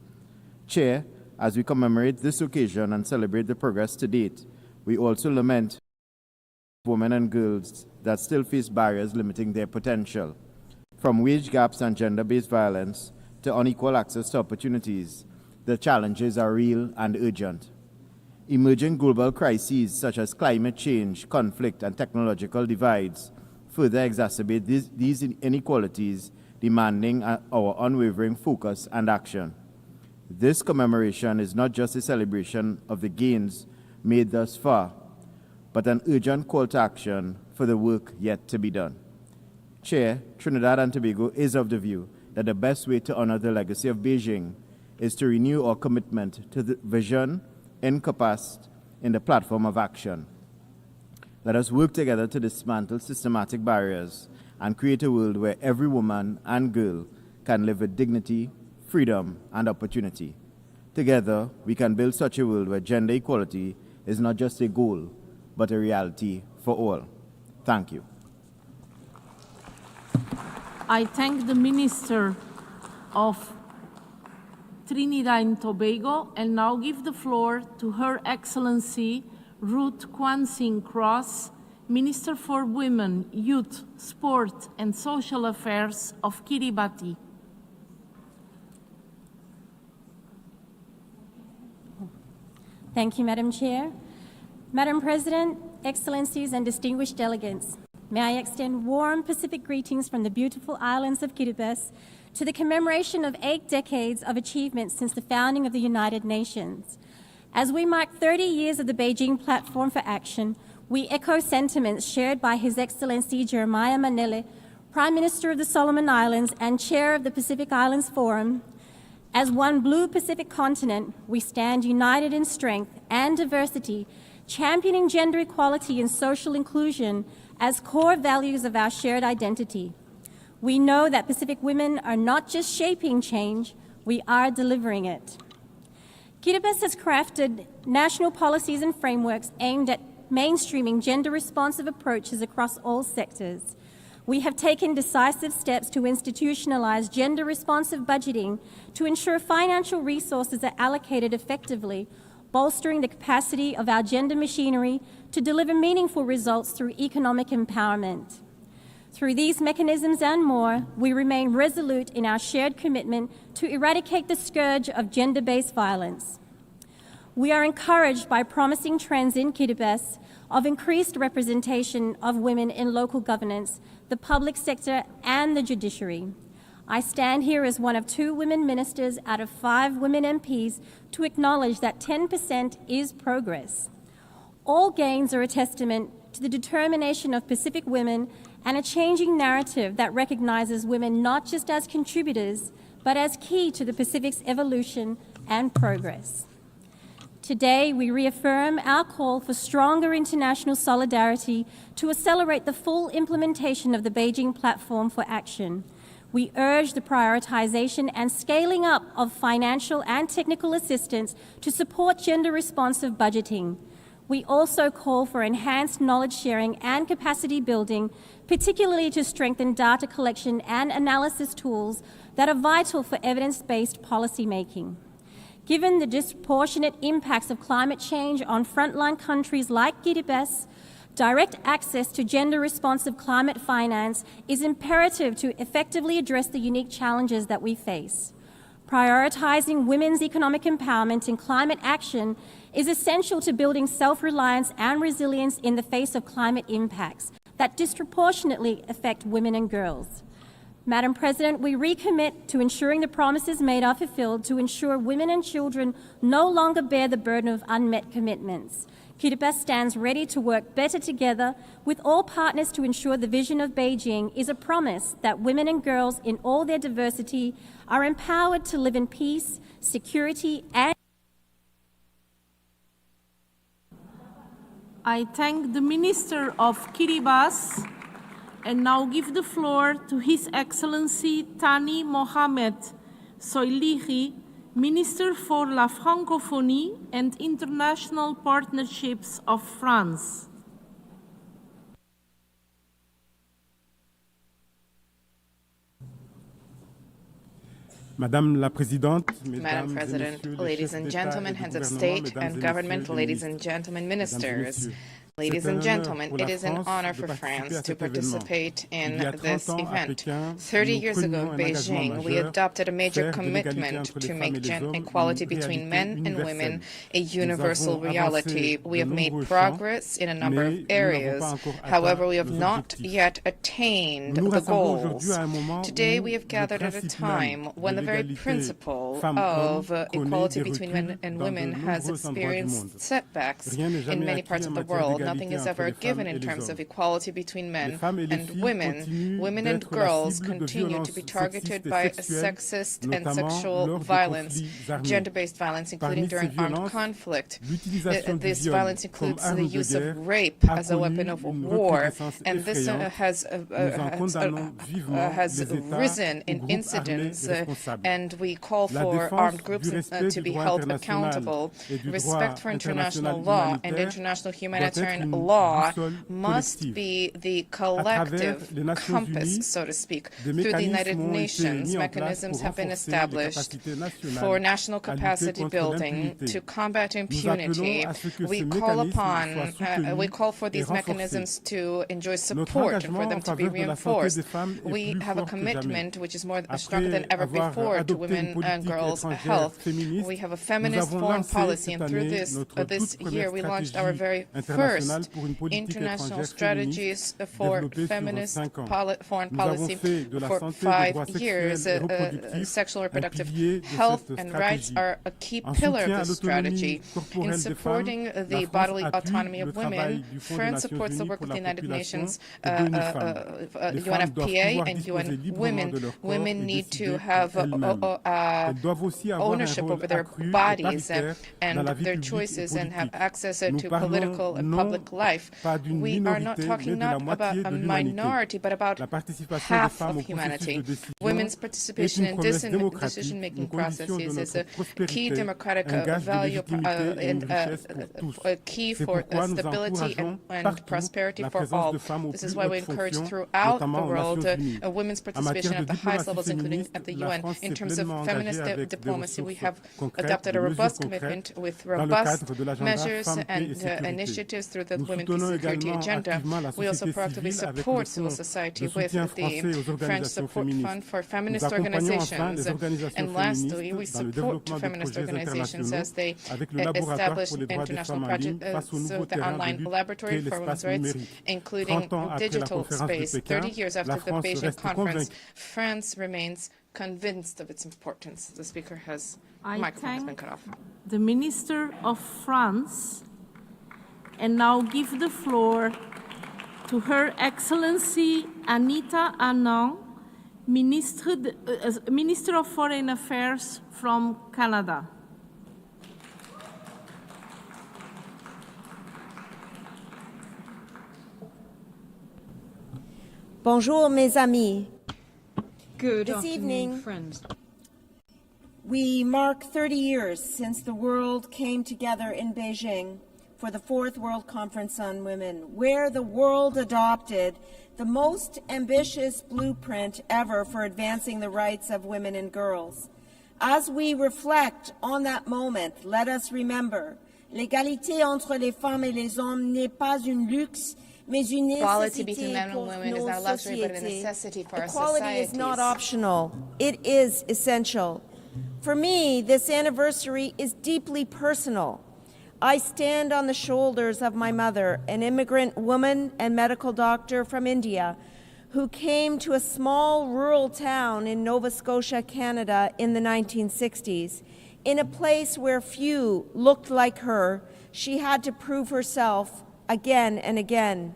Chair, as we commemorate this occasion and celebrate the progress to date, we also lament women and girls that still face barriers limiting their potential. From wage gaps and gender-based violence to unequal access to opportunities, the challenges are real and urgent. Emerging global crises such as climate change, conflict, and technological divides further exacerbate these inequalities, demanding our unwavering focus and action. This commemoration is not just a celebration of the gains made thus far, but an urgent call to action for the work yet to be done. Chair, Trinidad and Tobago is of the view that the best way to honor the legacy of Beijing is to renew our commitment to the vision encompassed in the platform of action. Let us work together to dismantle systematic barriers and create a world where every woman and girl can live with dignity, freedom, and opportunity. Together, we can build such a world where gender equality is not just a goal, but a reality for all. Thank you. I thank the Minister of Trinidad and Tobago and now give the floor to Her Excellency Ruth Kwan Sing Cross, Minister for Women, Youth, Sport and Social Affairs of Kiribati. Thank you, Madam Chair. Madam President, Excellencies and distinguished delegates, may I extend warm Pacific greetings from the beautiful islands of Kiribati to the commemoration of 8 decades of achievements since the founding of the United Nations. As we mark 30 years of the Beijing Platform for Action, we echo sentiments shared by His Excellency Jeremiah Manele, Prime Minister of the Solomon Islands and Chair of the Pacific Islands Forum. As one blue Pacific continent, we stand united in strength and diversity, championing gender equality and social inclusion as core values of our shared identity. We know that Pacific women are not just shaping change, we are delivering it. Kiribati has crafted national policies and frameworks aimed at mainstreaming gender-responsive approaches across all sectors. We have taken decisive steps to institutionalize gender-responsive budgeting to ensure financial resources are allocated effectively, bolstering the capacity of our gender machinery to deliver meaningful results through economic empowerment. Through these mechanisms and more, we remain resolute in our shared commitment to eradicate the scourge of gender-based violence. We are encouraged by promising trends in Kiribati of increased representation of women in local governance, the public sector, and the judiciary. I stand here as one of 2 women ministers out of 5 women MPs to acknowledge that 10% is progress. All gains are a testament to the determination of Pacific women and a changing narrative that recognizes women not just as contributors, but as key to the Pacific's evolution and progress. Today, we reaffirm our call for stronger international solidarity to accelerate the full implementation of the Beijing Platform for Action. We urge the prioritization and scaling up of financial and technical assistance to support gender-responsive budgeting. We also call for enhanced knowledge sharing and capacity building, particularly to strengthen data collection and analysis tools that are vital for evidence-based policymaking. Given the disproportionate impacts of climate change on frontline countries like Kiribati, Direct access to gender-responsive climate finance is imperative to effectively address the unique challenges that we face. Prioritizing women's economic empowerment in climate action is essential to building self-reliance and resilience in the face of climate impacts that disproportionately affect women and girls. Madam President, we recommit to ensuring the promises made are fulfilled to ensure women and children no longer bear the burden of unmet commitments. Kiribati stands ready to work better together with all partners to ensure the vision of Beijing is a promise that women and girls in all their diversity are empowered to live in peace, security, and I thank the Minister of Kiribati and now give the floor to His Excellency Thani Mohamed Soilihi, Minister for la Francophonie and International Partnerships of France. Madame la Présidente, Madam President, ladies and gentlemen, heads of state and government, ladies and gentlemen, ministers, ladies and gentlemen, it is an honor for France to participate in this event. 30 years ago in Beijing, we adopted a major commitment to make equality between men and women a universal reality. We have made progress in a number of areas. However, we have not yet attained the goals. Today, we have gathered at a time when the very principle of equality between men and women has experienced setbacks in many parts of the world. Nothing is ever given in terms of equality between men and women. Women and girls continue to be targeted by sexist and sexual violence, gender-based violence, including during armed conflict. This violence includes the use of rape as a weapon of war, and this has risen in incidents, and we call for armed groups to be held accountable. Respect for international law and international humanitarian law must be the collective compass, so to speak. Through the United Nations, mechanisms have been established for national capacity building to combat impunity. We call for these mechanisms to enjoy support and for them to be reinforced. We have a commitment which is more stronger than ever before to women and girls' health. We have a feminist foreign policy, and through this year we launched our very first international strategies for feminist foreign policy. For 5 years, sexual and reproductive health and rights are a key pillar of this strategy. In supporting the bodily autonomy of women, France supports the work of the United Nations, UNFPA and UN Women. Women need to have ownership over their bodies and their choices and have access to political and public life. We are not talking about a minority, but about half of humanity. Women's participation in decision-making processes is a key democratic value and a key for stability and prosperity for all. This is why we encourage throughout the world women's participation at the highest levels, including at the UN. In terms of feminist diplomacy, we have adopted a robust commitment with robust measures and initiatives through the Women, Peace, Security agenda. We also proactively support civil society with the French Support Fund for feminist organizations. And lastly, we support feminist organizations as they establish international projects, the online laboratory for women's rights, including digital space. 30 years after the Beijing conference, France remains convinced of its importance. The speaker has, microphone has been cut off. The Minister of France, and now give the floor to Her Excellency Anita Anand, Minister of Foreign Affairs from Canada. Bonjour, mes amis. Good This afternoon, evening, friends. we mark 30 years since the world came together in Beijing for the 4th World Conference on Women, where the world adopted the most ambitious blueprint ever for advancing the rights of women and girls. As we reflect on that moment, let us remember L'égalité entre les femmes et les hommes n'est pas un luxe, mais une Equality between nécessité men and pour women is nos not a luxury, but a sociétés. necessity for our Equality is not societies. optional. It is essential. For me, this anniversary is deeply personal. I stand on the shoulders of my mother, an immigrant woman and medical doctor from India, who came to a small rural town in Nova Scotia, Canada in the 1960s. In a place where few looked like her, she had to prove herself again and again.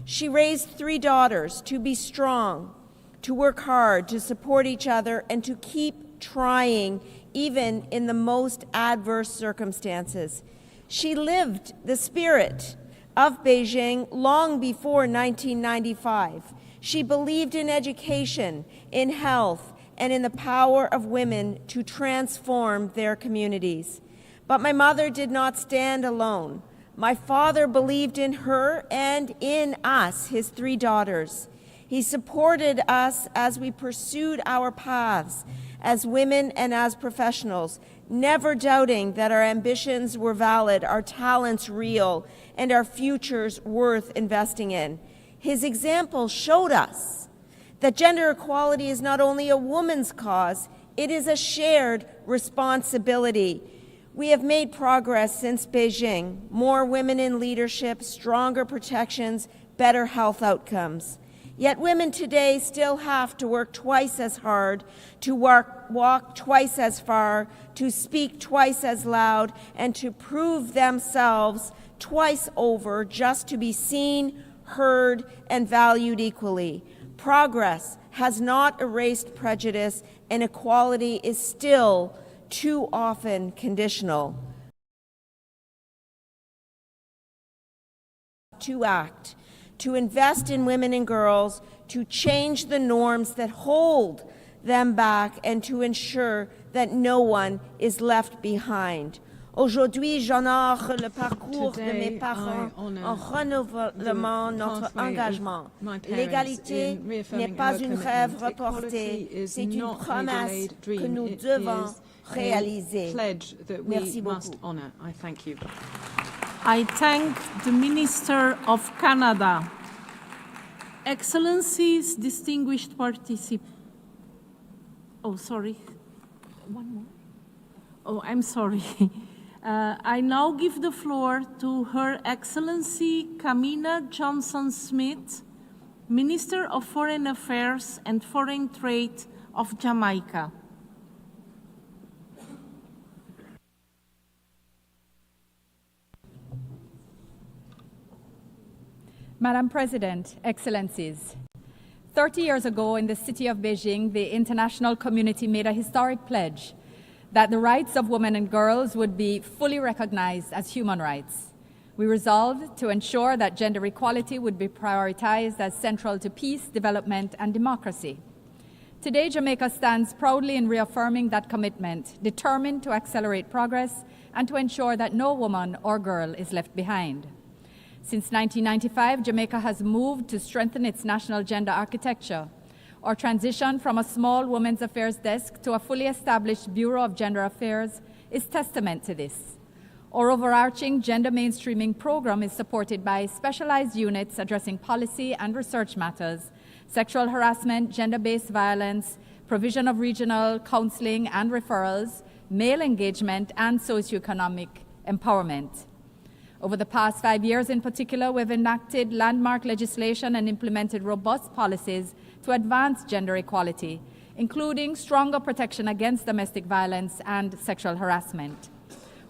She raised 3 daughters to be strong, to work hard, to support each other, and to keep trying even in the most adverse circumstances. She lived the spirit of Beijing long before 1995. She believed in education, in health, and in the power of women to transform their communities. But my mother did not stand alone. My father believed in her and in us, his 3 daughters. He supported us as we pursued our paths as women and as professionals, never doubting that our ambitions were valid, our talents real, and our futures worth investing in. His example showed us that gender equality is not only a woman's cause, it is a shared responsibility. We have made progress since Beijing, more women in leadership, stronger protections, better health outcomes. Yet women today still have to work twice as hard, to walk twice as far, to speak twice as loud, and to prove themselves twice over just to be seen, heard, and valued equally. Progress has not erased prejudice, and equality is still too often conditional. To act, to invest in women and girls, to change the norms that hold them back, and to ensure that no one is left behind. Aujourd'hui, j'honore le parcours de mes parents en renouvelant notre engagement. L'égalité n'est pas un rêve reporté, c'est une promesse que nous devons réaliser. Merci beaucoup. I thank the Minister of Canada. Excellencies, distinguished participants. Oh, sorry. One more. Oh, I'm sorry. I now give the floor to Her Excellency Kamina Johnson-Smith, Minister of Foreign Affairs and Foreign Trade of Jamaica. Madam President, Excellencies, 30 years ago in the city of Beijing, the international community made a historic pledge that the rights of women and girls would be fully recognized as human rights. We resolved to ensure that gender equality would be prioritized as central to peace, development, and democracy. Today, Jamaica stands proudly in reaffirming that commitment, determined to accelerate progress and to ensure that no woman or girl is left behind. Since 1995, Jamaica has moved to strengthen its national gender architecture. Our transition from a small women's affairs desk to a fully established Bureau of Gender Affairs is testament to this. Our overarching gender mainstreaming program is supported by specialized units addressing policy and research matters, sexual harassment, gender-based violence, provision of regional counseling and referrals, male engagement, and socioeconomic empowerment. Over the past 5 years in particular, we've enacted landmark legislation and implemented robust policies to advance gender equality, including stronger protection against domestic violence and sexual harassment.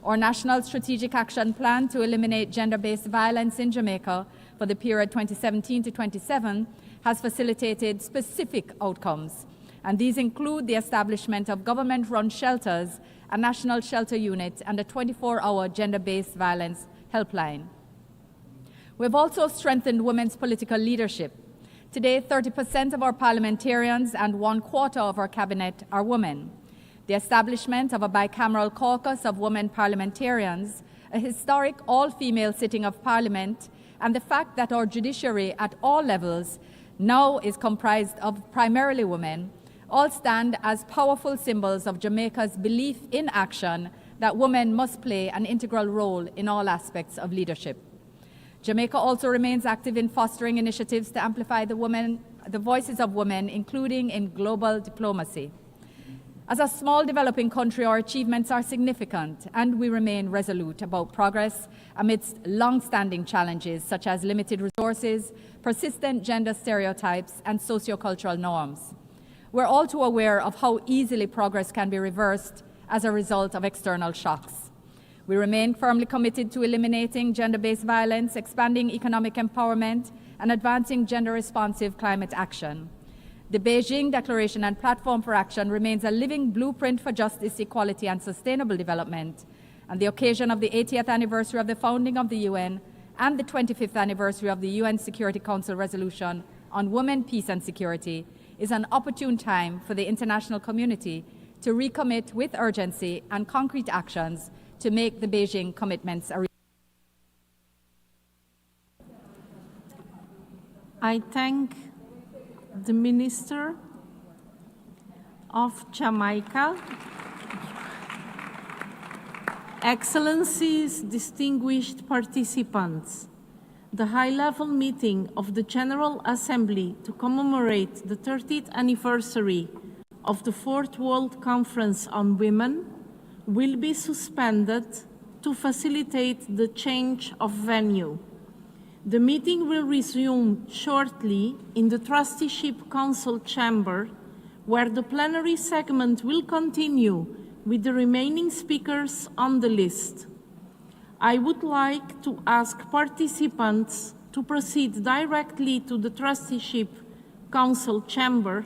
Our National Strategic Action Plan to eliminate gender-based violence in Jamaica for the period 2017 to 27 has facilitated specific outcomes, and these include the establishment of government-run shelters, a national shelter unit, and a 24-hour gender-based violence helpline. We've also strengthened women's political leadership. Today, 30% of our parliamentarians and 1/4 of our cabinet are women. The establishment of a bicameral caucus of women parliamentarians, a historic all-female sitting of parliament, and the fact that our judiciary at all levels now is comprised of primarily women, all stand as powerful symbols of Jamaica's belief in action that women must play an integral role in all aspects of leadership. Jamaica also remains active in fostering initiatives to amplify the voices of women, including in global diplomacy. As a small developing country, our achievements are significant, and we remain resolute about progress amidst long-standing challenges such as limited resources, persistent gender stereotypes, and sociocultural norms. We're all too aware of how easily progress can be reversed as a result of external shocks. We remain firmly committed to eliminating gender-based violence, expanding economic empowerment, and advancing gender-responsive climate action. The Beijing Declaration and Platform for Action remains a living blueprint for justice, equality, and sustainable development. On the occasion of the 80th anniversary of the founding of the UN and the 25th anniversary of the UN Security Council Resolution on Women, Peace, and Security, is an opportune time for the international community to recommit with urgency and concrete actions to make the Beijing commitments a reality. I thank the Minister of Jamaica, Excellencies, distinguished participants. The high-level meeting of the General Assembly to commemorate the 30th anniversary of the Fourth World Conference on Women will be suspended to facilitate the change of venue. The meeting will resume shortly in the Trusteeship Council chamber, where the plenary segment will continue with the remaining speakers on the list. I would like to ask participants to proceed directly to the Trusteeship Council chamber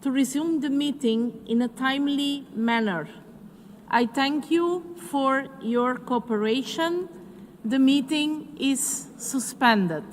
to resume the meeting in a timely manner. I thank you for your cooperation. The meeting is suspended.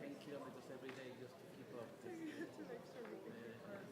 10 kilometers every day just to keep up. To make sure we can keep our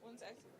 One's active.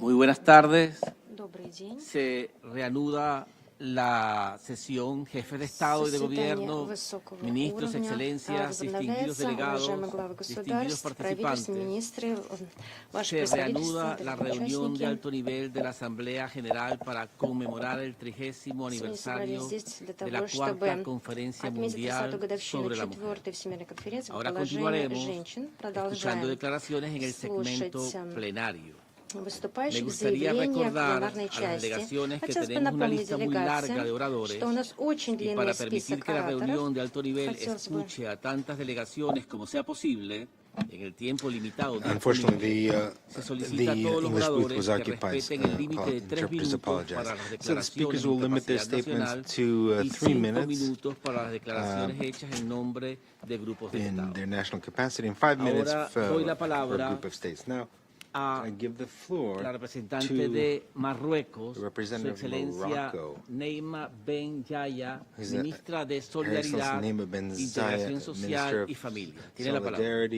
Muy buenas tardes. Se reanuda la sesión. Jefes de Estado y de Gobierno, ministros, excelencias, distinguidos delegados, distinguidos participantes. Se reanuda la reunión de alto nivel de la Asamblea General para conmemorar el 30º aniversario de la Cuarta Conferencia Mundial sobre la Mujer. Ahora continuaremos escuchando declaraciones en el segmento plenario. Me gustaría recordar a las delegaciones que tenemos una lista muy larga de oradores y para permitir que la reunión de alto nivel escuche a tantas delegaciones como sea posible en el tiempo limitado de se solicita a todos los oradores que respeten el límite de 3 minutos para las declaraciones en capacidad nacional y 5 minutos para las declaraciones hechas en nombre de grupos de Estado. Ahora doy la palabra a la representante de Marruecos, Su Excelencia Neima Ben Yaya, ministra de Solidaridad, Integración Social y Familia. Tiene la palabra.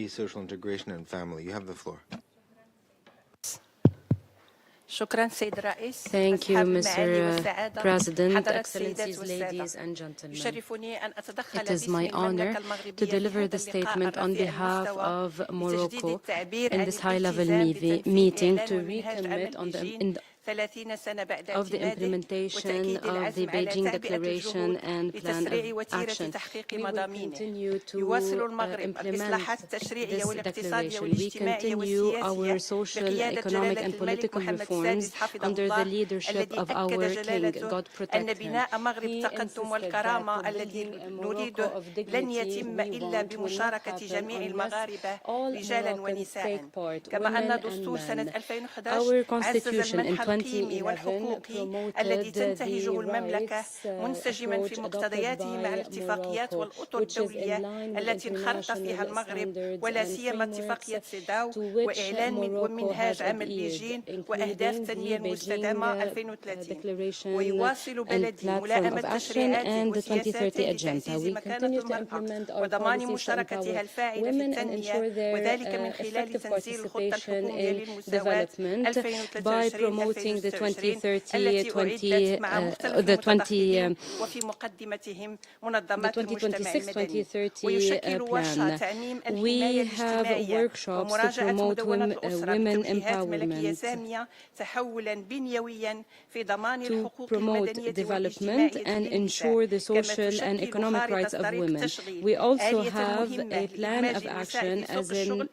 Thank you, Mr. President, Excellencies, ladies and gentlemen. It is my honor to deliver the statement on behalf of Morocco in this high-level meeting to recommit on of the implementation of the Beijing Declaration and Plan of Action. We will continue to implement this declaration. We continue our social, economic and political reforms under the leadership of our King. God protect him. He insisted that building a Morocco of dignity, we want all Moroccans take part, women and men. Our constitution in 2011 promoted the rights approach adopted by Morocco, which is in line with international standards and frameworks to which Morocco has adhered, including the Beijing Declaration and Platform of Action and the 2030 Agenda. We continue to implement our policies to empower women and ensure their effective participation in development by promoting the 2026-2030 plan. We have workshops to promote women empowerment, to promote development and ensure the social and economic rights of women. We also have a plan of action as a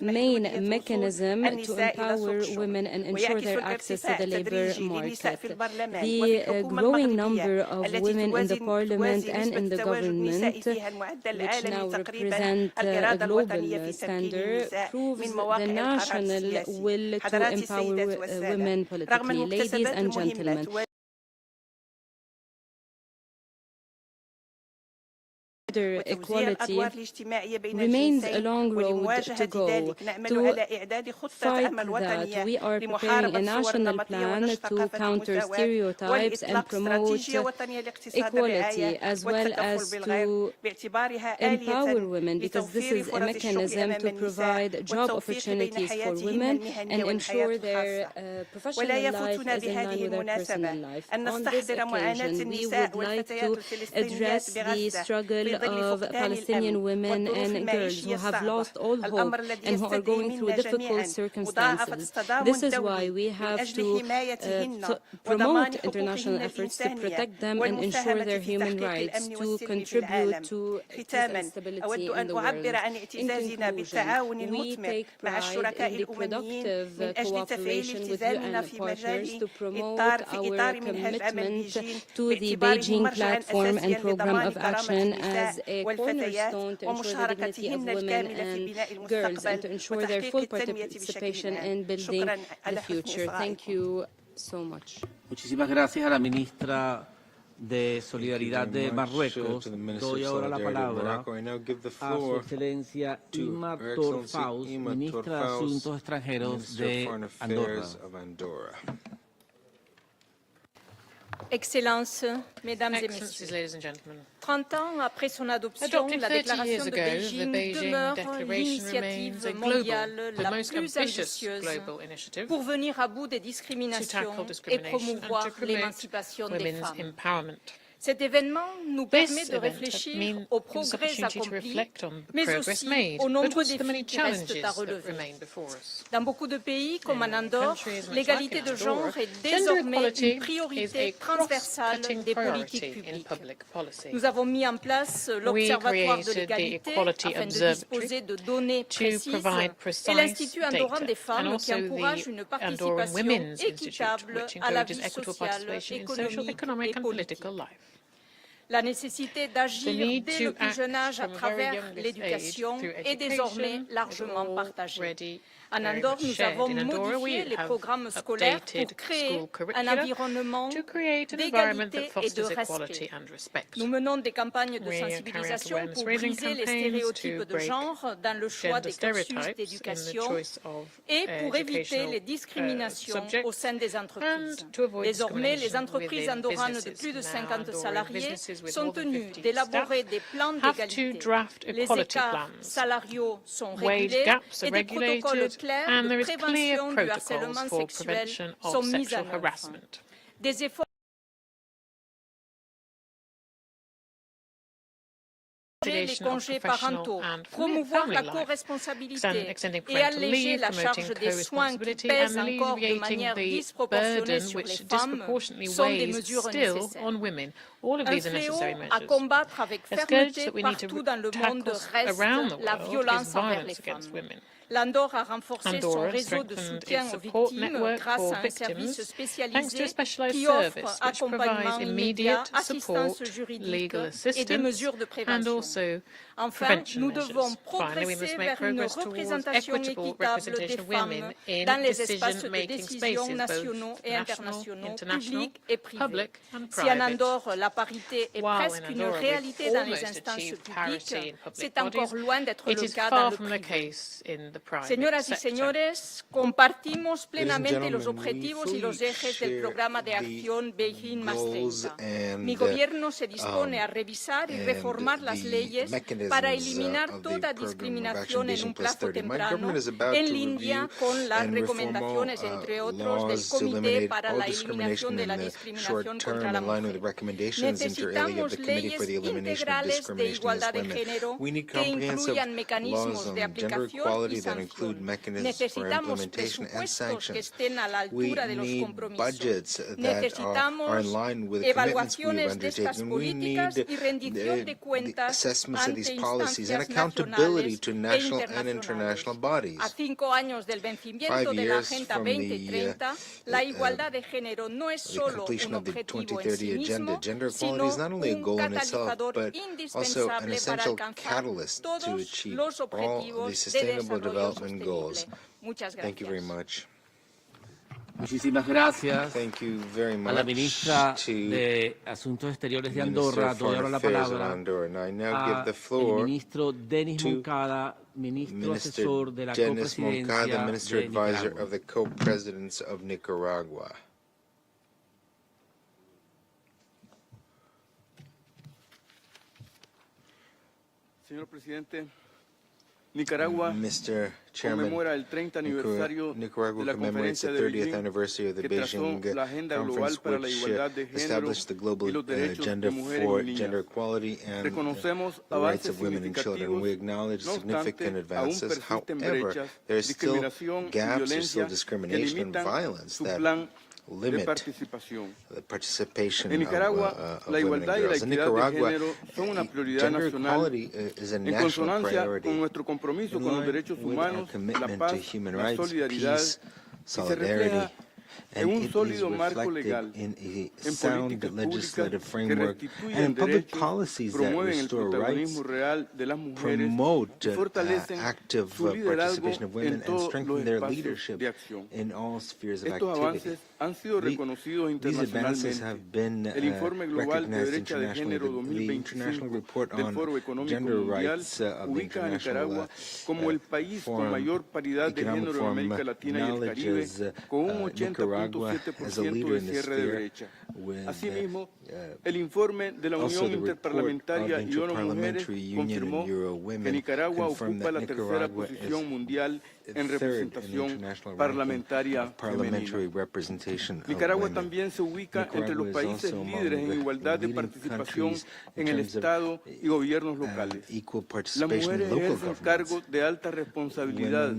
main mechanism to empower women and ensure their access to the labor market. The growing number of women in the parliament and in the government, which now represent a global standard, proves the national will to empower women politically. Ladies and gentlemen, equality remains a long road to go. To fight that, we are preparing a national plan to counter stereotypes and promote equality, as well as to empower women, because this is a mechanism to provide job opportunities for women and ensure their professional life is in line with their personal life. On this occasion, we would like to address the struggle of Palestinian women and girls who have lost all hope and who are going through difficult circumstances. This is why we have to promote international efforts to protect them and ensure their human rights, to contribute to peace and stability in the world. In conclusion, we take pride in the productive cooperation with UN partners to promote our commitment to the Beijing Platform and Program of Action as a cornerstone to ensure the dignity of women and girls and to ensure their full participation in building the future. Thank you so much. Muchísimas gracias a la ministra de Solidaridad de Marruecos. Doy ahora la palabra a Su Excelencia Imar Torfaus, ministra de Asuntos Extranjeros de Andorra. Excellences, Mesdames et Excellencies, Messieurs, ladies and gentlemen. 30 ans après son adoption, Adopted la 30 déclaration years de ago, Beijing the Beijing demeure Declaration l'initiative remains a mondiale global, the la most plus ambitious ambitieuse global initiative pour venir à bout des to discriminations tackle et discrimination and promouvoir to promote l'émancipation des women's femmes. empowerment. Cet événement nous permet This de event réfléchir aux gives us progrès opportunity to accomplis, reflect on the mais progress aussi made, aux but nombreux also the many défis qui restent challenges à that relever. remain before us. Dans beaucoup de pays, comme en Andorre, countries much l'égalité like de Andorra, genre est gender désormais equality une priorité is a transversale cross-cutting des priority politiques in publiques. public policy. Nous avons mis en place l'Observatoire de created the l'égalité Equality afin de Observatory disposer de données to précises provide precise et l'Institut andorran data, des and femmes qui also encourage the une Andorran participation Women's Institute, équitable which à la encourages vie equitable sociale, participation in social, économique economic et and politique. political life. La nécessité The d'agir need dès to le plus act jeune âge à from a very travers youngest l'éducation age through est désormais education largement is partagée. already En very Andorre, much nous shared. avons In Andorra, modifié we les have programmes scolaires pour updated créer school un curricula environnement to create an environment that d'égalité et de fosters equality respect. and respect. Nous menons des campagnes de We carry out sensibilisation awareness pour raising briser les campaigns stéréotypes to de break genre dans le choix gender des cursus stereotypes in the d'éducation choice of et pour éviter educational les discriminations subjects au sein des entreprises. and to avoid Désormais, les discrimination entreprises within andorranes de businesses. plus de Now, 50 Andorran salariés businesses with sont more than tenus 50 d'élaborer staff des plans have to d'égalité. draft Les equality écarts plans. salariaux sont Wage régulés gaps et are des protocoles regulated, clairs and de there is clear prévention du protocols harcèlement for sexuel prevention sont of mis en sexual œuvre. harassment. Des efforts les congés parentaux, promouvoir la co-responsabilité et alléger la charge des soins qui pèsent encore de manière disproportionnée sur les femmes sont des mesures nécessaires. Un fléau à combattre avec fermeté partout dans le monde reste la violence envers les femmes. L'Andorre a renforcé son réseau de soutien aux victimes grâce à un service spécialisé qui offre accompagnement immédiat, assistance juridique et des mesures de prévention. Enfin, nous devons progresser vers une représentation équitable des femmes dans les espaces de décision nationaux et internationaux, publics et privés. Si en Andorre, la parité est presque une réalité dans les instances publiques, c'est encore loin d'être le cas dans le privé. Señoras y señores, compartimos plenamente los objetivos y los ejes del programa de acción Beijing más 30. Mi gobierno se dispone a revisar y reformar las leyes para eliminar toda discriminación en un plazo temprano, en línea con las recomendaciones, entre otros, del Comité para la Eliminación de la Discriminación contra la Mujer. Necesitamos leyes integrales de igualdad de género que incluyan mecanismos de aplicación y sanción. Necesitamos presupuestos que estén a la altura de los compromisos. Necesitamos evaluaciones de estas políticas y rendición de cuentas ante instancias nacionales e internacionales. A 5 años del vencimiento de la Agenda 2030, la igualdad de género no es solo un objetivo en sí mismo, sino un catalizador indispensable para alcanzar todos los objetivos de desarrollo sostenible. Muchas gracias. Thank you very much. Muchísimas gracias a la ministra de Asuntos Exteriores de Andorra. Doy ahora la palabra al ministro Denis Moncada, ministro asesor de la copresidencia de Nicaragua. Señor presidente, Nicaragua conmemora el 30 aniversario de la Conferencia de Beijing que trazó la agenda global para la igualdad de género y los derechos de mujeres y niñas. Reconocemos avances significativos, no obstante, aún persisten brechas, discriminación y violencia que limitan su plan de participación. En Nicaragua, la igualdad y la equidad de género son una prioridad nacional en consonancia con nuestro compromiso con los derechos humanos, la paz, la solidaridad, y se refleja en un sólido marco legal, en políticas públicas que restituyen derechos, promueven el protagonismo real de las mujeres y fortalecen su liderazgo en todos los espacios de acción. Estos avances han sido reconocidos internacionalmente. El Informe Global de Brecha de Género 2025 del Foro Económico Mundial ubica a Nicaragua como el país con mayor paridad de género en América Latina y el Caribe, con un 80.7% de cierre de brecha. Asimismo, el informe de la Unión Interparlamentaria y ONU Mujeres confirmó que Nicaragua ocupa la tercera posición mundial en representación parlamentaria femenina. Nicaragua también se ubica entre los países líderes en igualdad de participación en el Estado y gobiernos locales. Las mujeres ejercen cargos de alta responsabilidad,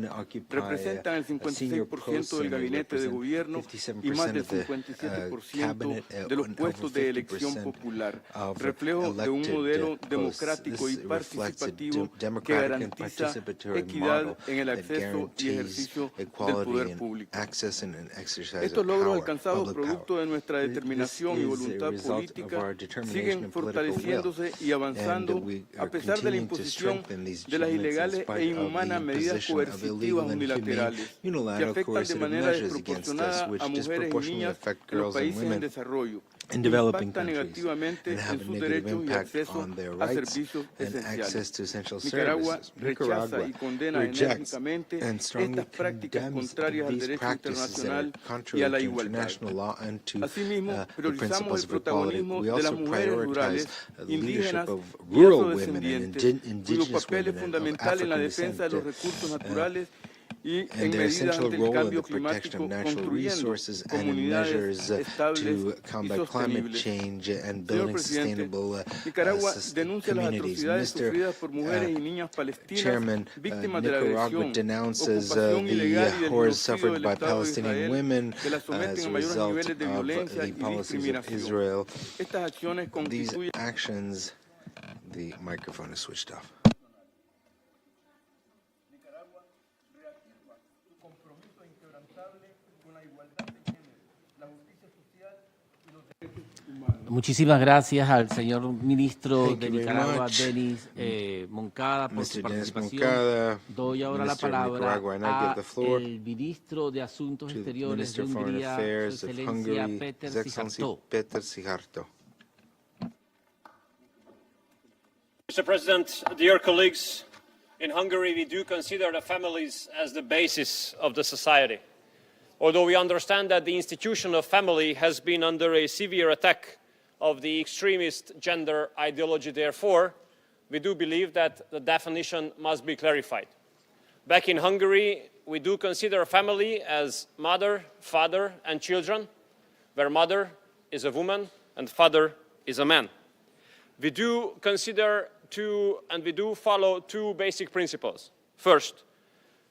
representan el 56% del gabinete de gobierno y más del 57% de los puestos de elección popular, reflejo de un modelo democrático y participativo que garantiza equidad en el acceso y ejercicio del poder público. Estos logros alcanzados producto de nuestra determinación y voluntad política siguen fortaleciéndose y avanzando a pesar de la imposición de las ilegales e inhumanas medidas coercitivas unilaterales que afectan de manera desproporcionada a mujeres y niñas en los países en desarrollo. Impacta negativamente en sus derechos y acceso a servicios esenciales. Nicaragua rechaza y condena enérgicamente estas prácticas contrarias al derecho internacional y a la igualdad. Asimismo, priorizamos el protagonismo de las mujeres rurales, indígenas y afrodescendientes, cuyo papel es fundamental en la defensa de los recursos naturales y en medidas ante el cambio climático, construyendo comunidades estables y sostenibles. Señor Presidente, Nicaragua denuncia las atrocidades sufridas por mujeres y niñas palestinas víctimas de la agresión, ocupación ilegal y del genocidio del Estado de Israel, que las someten a mayores niveles de violencia y discriminación. Estas acciones constituyen... The microphone is switched off. Muchísimas gracias al señor ministro de Nicaragua, Denis Moncada, por su participación. Doy ahora la palabra al ministro de Asuntos Exteriores de Hungría, Su Excelencia Péter Szijjártó. Mr. President, dear colleagues, in Hungary we do consider the families as the basis of the society. Although we understand that the institution of family has been under a severe attack of the extremist gender ideology, therefore, we do believe that the definition must be clarified. Back in Hungary, we do consider family as mother, father, and children, where mother is a woman and father is a man. We do consider and we do follow two basic principles. First,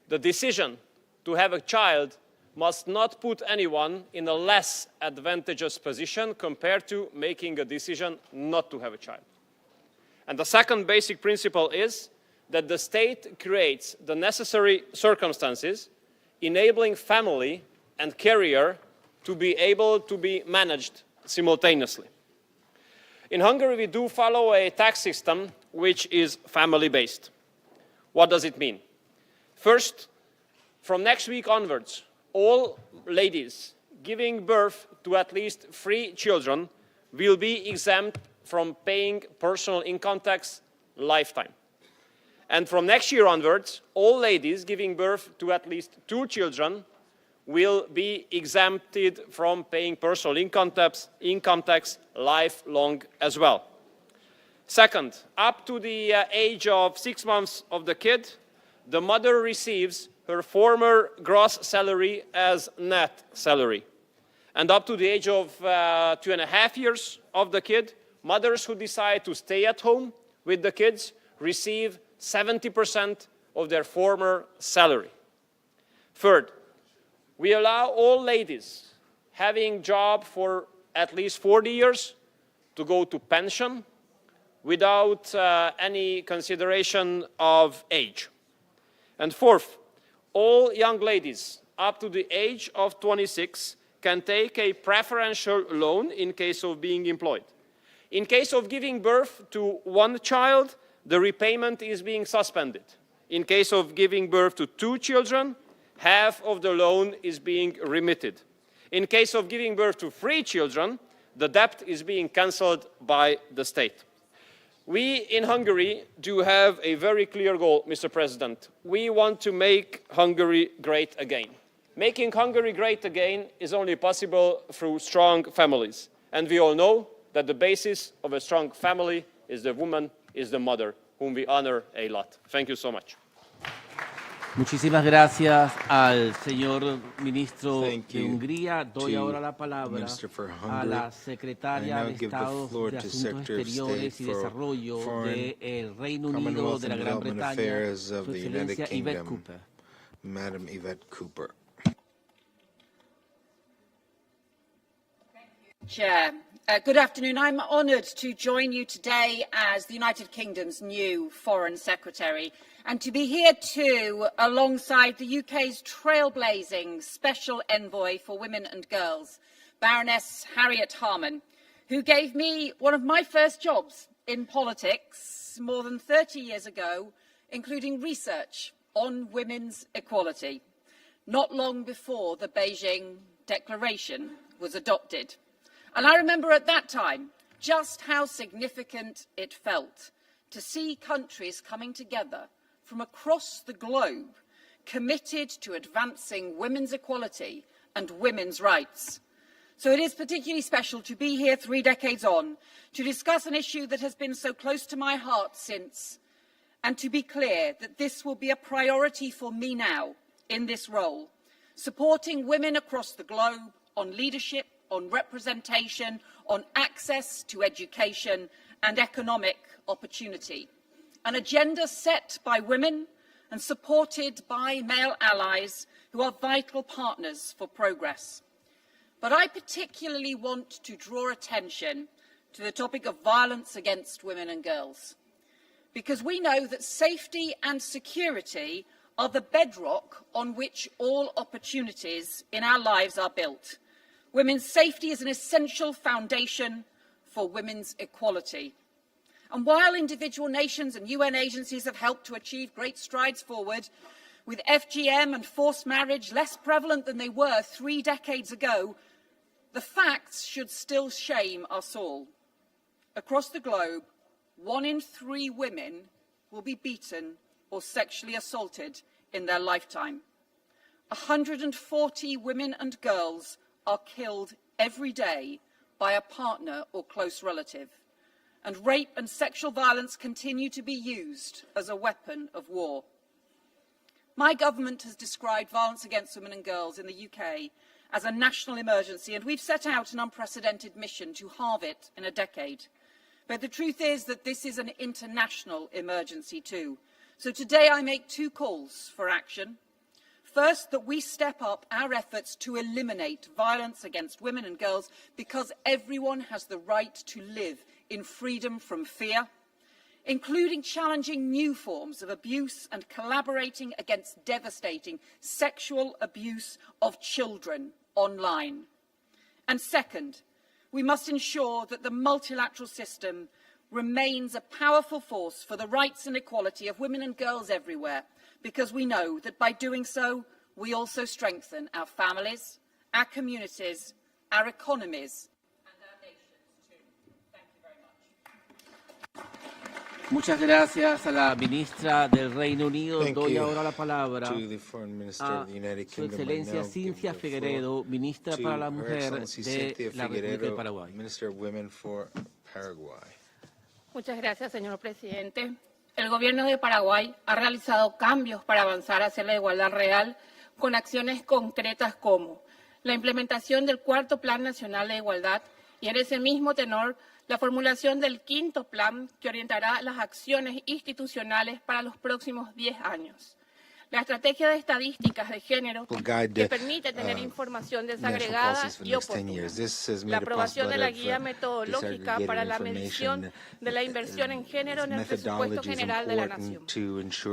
the decision to have a child must not put anyone in a less advantageous position compared to making a decision not to have a child. And the second basic principle is that the state creates the necessary circumstances enabling family and career to be able to be managed simultaneously. In Hungary, we do follow a tax system which is family-based. What does it mean? First, from next week onwards, all ladies giving birth to at least 3 children will be exempt from paying personal income tax lifetime. And from next year onwards, all ladies giving birth to at least 2 children will be exempted from paying personal income tax lifelong as well. Second, up to the age of 6 months of the kid, the mother receives her former gross salary as net salary. And up to the age of 2.5 years of the kid, mothers who decide to stay at home with the kids receive 70% of their former salary. Third, we allow all ladies having job for at least 40 years to go to pension without any consideration of age. And fourth, all young ladies up to the age of 26 can take a preferential loan in case of being employed. In case of giving birth to 1 child, the repayment is being suspended. In case of giving birth to 2 children, half of the loan is being remitted. In case of giving birth to 3 children, the debt is being cancelled by the state. We in Hungary do have a very clear goal, Mr. President. We want to make Hungary great again. Making Hungary great again is only possible through strong families. And we all know that the basis of a strong family is the woman, is the mother, whom we honor a lot. Thank you so much. Muchísimas gracias al señor ministro de Hungría. Doy ahora la palabra a la secretaria de Estado de Asuntos Exteriores y Desarrollo del Reino Unido de la Gran Bretaña, Su Excelencia Yvette Cooper. Madam Yvette Cooper. Chair. Good afternoon. I'm honoured to join you today as the United Kingdom's new Foreign Secretary and to be here too alongside the UK's trailblazing Special Envoy for Women and Girls, Baroness Harriet Harman, who gave me one of my first jobs in politics more than 30 years ago, including research on women's equality, not long before the Beijing Declaration was adopted. And I remember at that time just how significant it felt to see countries coming together from across the globe committed to advancing women's equality and women's rights. So it is particularly special to be here 3 decades on to discuss an issue that has been so close to my heart since, and to be clear that this will be a priority for me now in this role, supporting women across the globe on leadership, on representation, on access to education and economic opportunity. An agenda set by women and supported by male allies who are vital partners for progress. But I particularly want to draw attention to the topic of violence against women and girls, because we know that safety and security are the bedrock on which all opportunities in our lives are built. Women's safety is an essential foundation for women's equality. And while individual nations and UN agencies have helped to achieve great strides forward, with FGM and forced marriage less prevalent than they were 3 decades ago, the facts should still shame us all. Across the globe, 1 in 3 women will be beaten or sexually assaulted in their lifetime. 140 women and girls are killed every day by a partner or close relative, and rape and sexual violence continue to be used as a weapon of war. My government has described violence against women and girls in the UK as a national emergency, and we've set out an unprecedented mission to halve it in a decade. But the truth is that this is an international emergency too. So today I make 2 calls for action. First, that we step up our efforts to eliminate violence against women and girls, because everyone has the right to live in freedom from fear, including challenging new forms of abuse and collaborating against devastating sexual abuse of children online. And second, we must ensure that the multilateral system remains a powerful force for the rights and equality of women and girls everywhere, because we know that by doing so, we also strengthen our families, our communities, our economies, and our nations too. Thank you very much. Muchas gracias a la ministra del Reino Unido. Doy ahora la palabra a Su Excelencia Cynthia Figueiredo, ministra para la Mujer de la República de Paraguay. Minister of Women for Paraguay. Muchas gracias, señor presidente. El Gobierno de Paraguay ha realizado cambios para avanzar hacia la igualdad real con acciones concretas como la implementación del 4º Plan Nacional de Igualdad y, en ese mismo tenor, la formulación del 5º Plan que orientará las acciones institucionales para los próximos 10 años. La estrategia de estadísticas de género que permite tener información desagregada y oportuna. La aprobación de la guía metodológica para la medición de la inversión en género en el presupuesto general de la Nación.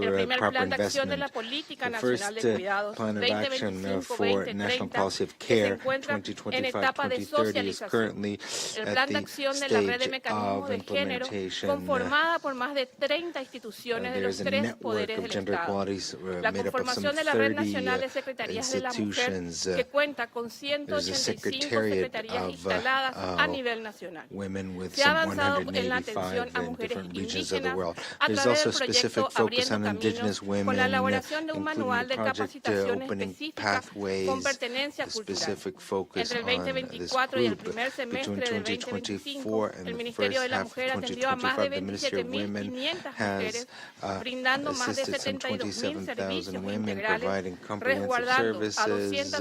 El primer plan de acción de la Política Nacional de Cuidados 2025-2030 que se encuentra en etapa de socialización. El plan de acción de la red de mecanismos de género conformada por más de 30 instituciones de los 3 poderes del Estado. La made up of some 30 institutions. There's a secretariat of women with some 185 in different regions of the world. There's also a specific focus on indigenous women, including the project Opening Pathways, a specific focus on this group. Between 2024 and the first half of 2025, the Ministry of Women has assisted some 27,000 women providing comprehensive services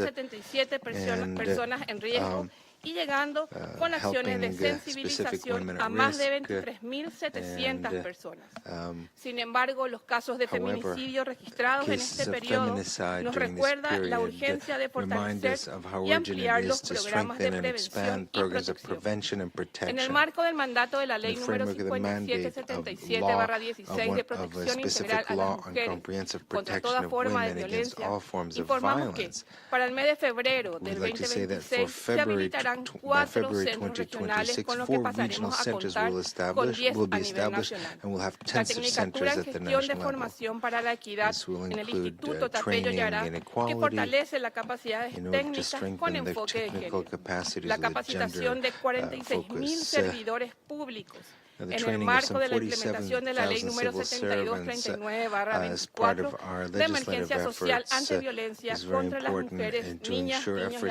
and y llegando con acciones de sensibilización a más de 23.700 personas. Sin embargo, los casos de feminicidio registrados en este periodo nos recuerda la urgencia de fortalecer y ampliar los programas de prevención y protección. En el marco del mandato de la Ley número 5777/16 de protección integral a las mujeres contra toda forma de violencia, informamos que para el mes de febrero del 2026 se habilitará 4 centros regionales con los que pasaremos a contar con 10 a nivel nacional. La Tecnicatura en Gestión de Formación para la Equidad en el Instituto Tapello Yará, que fortalece las capacidades técnicas con enfoque de género. La capacitación de 46.000 servidores públicos en el marco de la implementación de la Ley número 7239/24 de emergencia social ante violencia contra las mujeres, niñas, niños y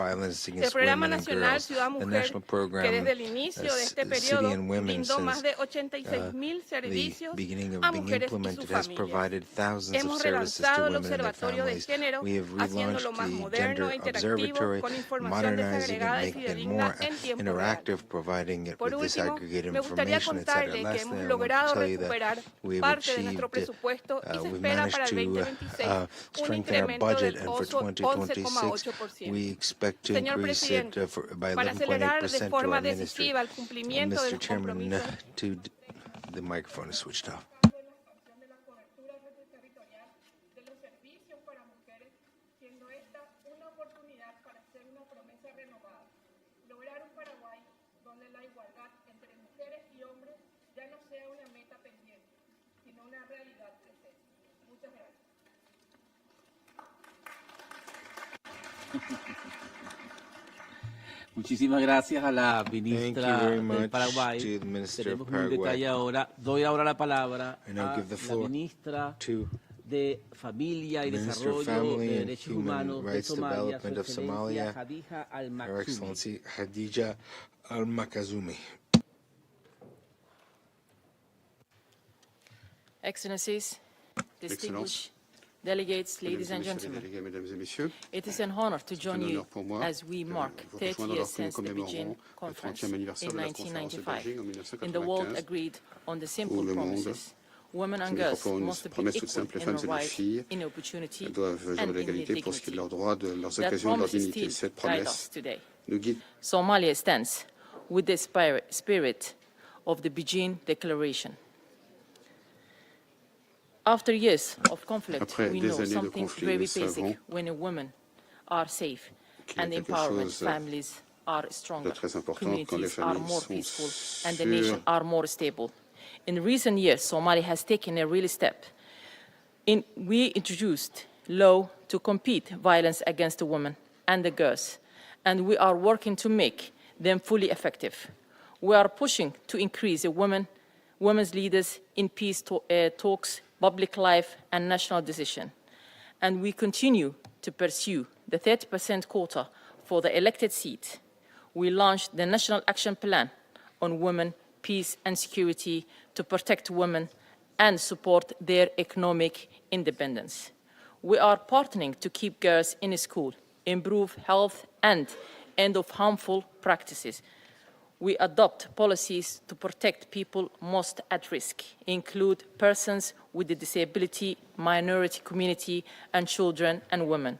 adolescentes. El Programa Nacional Ciudad Mujer, que desde el inicio de este periodo brindó más de 86.000 servicios a mujeres y sus familias. Hemos relanzado el Observatorio de Género, haciéndolo más moderno e interactivo, con información desagregada y fidedigna en tiempo real. Por último, me gustaría contarle que hemos logrado recuperar parte de nuestro presupuesto y se espera para el 2026 un incremento del 11,8%. Señor Presidente, para acelerar de forma decisiva el cumplimiento de los compromisos The microphone is switched off. Muchísimas gracias a la ministra del Paraguay. Tenemos un detalle ahora. Doy ahora la palabra a la ministra de Familia y Desarrollo de Derechos Humanos de Somalia, Su Excelencia Khadija Al-Makazumi. Excellencies, distinguished delegates, ladies and gentlemen, it is an honor to join you as we mark 30 years since the Beijing Conference in 1995. In the world agreed on the simple promises. Women and girls must be equal in their rights, in opportunity, and in dignity. That promise still guides us today. Somalia stands with the spirit of the Beijing Declaration. After years of conflict, we know something very basic: when women are safe and empowerment, families are stronger, communities are more peaceful, and the nation are more stable. In recent years, Somalia has taken a real step. We introduced law to compete violence against the women and the girls, and we are working to make them fully effective. We are pushing to increase the women's leaders in peace talks, public life, and national decision. And we continue to pursue the 30% quota for the elected seat. We launched the National Action Plan on Women, Peace and Security to protect women and support their economic independence. We are partnering to keep girls in school, improve health, and end of harmful practices. We adopt policies to protect people most at risk, include persons with a disability, minority community, and children and women.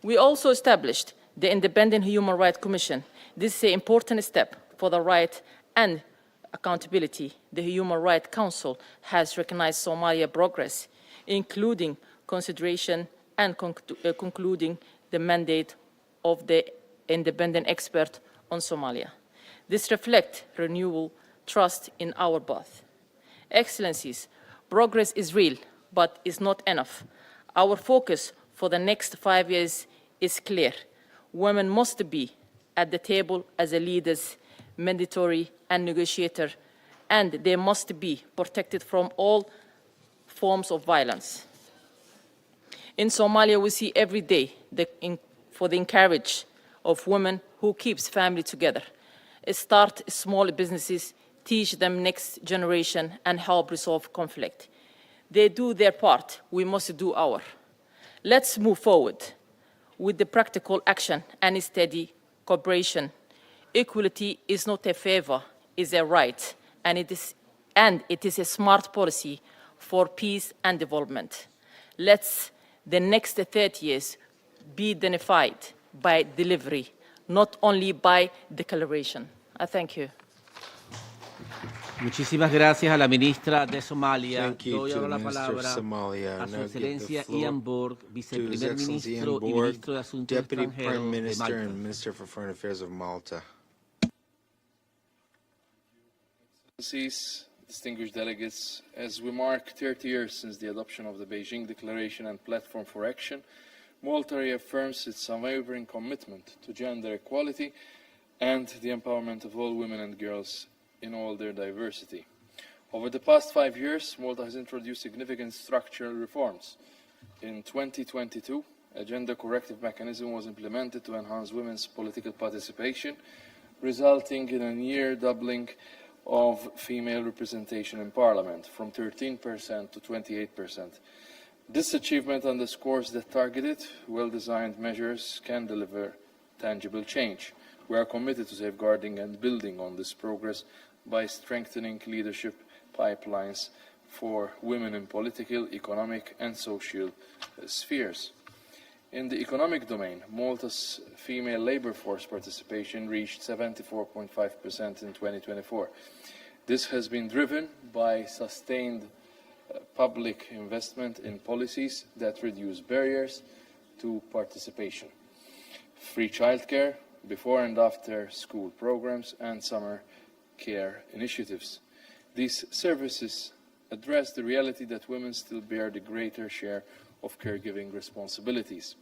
We also established the Independent Human Rights Commission. This is an important step for the right and accountability. The Human Rights Council has recognized Somalia progress, including consideration and concluding the mandate of the independent expert on Somalia. This reflects renewal trust in our path. Excellencies, progress is real, but is not enough. Our focus for the next 5 years is clear. Women must be at the table as a leaders, mandatory and negotiator, and they must be protected from all forms of violence. In Somalia, we see every day for the encourage of women who keeps family together. Start small businesses, teach them next generation, and help resolve conflict. They do their part, we must do ours. Let's move forward with the practical action and steady cooperation. Equality is not a favor, it's a right, and it is a smart policy for peace and development. Let's the next 30 years be dignified by delivery, not only by declaration. I thank you. Muchísimas gracias a la ministra de Somalia. Thank you Doy to ahora la the Minister of palabra Somalia. a Su Now give the Excelencia floor Ian Borg, to His Viceprimer Excellency Ministro Ian y Borg, Ministro de Asuntos Deputy Prime Extranjeros de Minister Malta. and Minister for Foreign Affairs of Malta. Excellencies, distinguished delegates, as we mark 30 years since the adoption of the Beijing Declaration and Platform for Action, Malta reaffirms its unwavering commitment to gender equality and the empowerment of all women and girls in all their diversity. Over the past 5 years, Malta has introduced significant structural reforms. In 2022, a gender corrective mechanism was implemented to enhance women's political participation, resulting in a near doubling of female representation in Parliament, from 13% to 28%. This achievement underscores that targeted, well-designed measures can deliver tangible change. We are committed to safeguarding and building on this progress by strengthening leadership pipelines for women in political, economic and social spheres. In the economic domain, Malta's female labour force participation reached 74.5% in 2024. This has been driven by sustained public investment in policies that reduce barriers to participation. Free childcare, before and after school programs and summer care initiatives. These services address the reality that women still bear the greater share of caregiving responsibilities.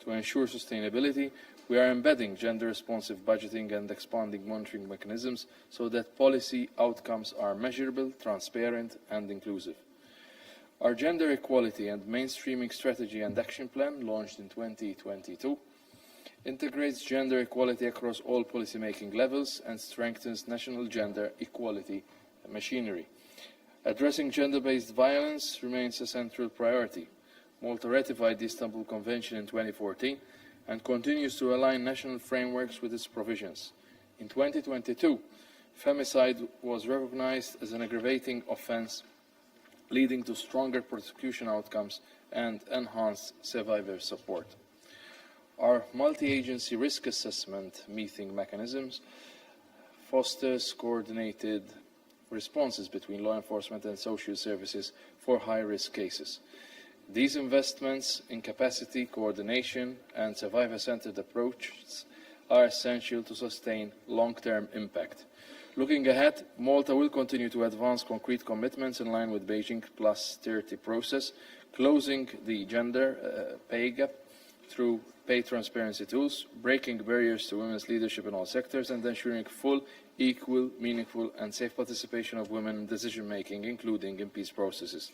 To ensure sustainability, we are embedding gender-responsive budgeting and expanding monitoring mechanisms so that policy outcomes are measurable, transparent and inclusive. Our Gender Equality and Mainstreaming Strategy and Action Plan, launched in 2022, integrates gender equality across all policymaking levels and strengthens national gender equality machinery. Addressing gender-based violence remains a central priority. Malta ratified the Istanbul Convention in 2014 and continues to align national frameworks with its provisions. In 2022, femicide was recognized as an aggravating offence, leading to stronger prosecution outcomes and enhanced survivor support. Our multi-agency risk assessment meeting mechanisms fosters coordinated responses between law enforcement and social services for high-risk cases. These investments in capacity, coordination and survivor-centered approaches are essential to sustain long-term impact. Looking ahead, Malta will continue to advance concrete commitments in line with Beijing Plus 30 process, closing the gender pay gap through pay transparency tools, breaking barriers to women's leadership in all sectors, and ensuring full, equal, meaningful and safe participation of women in decision-making, including in peace processes.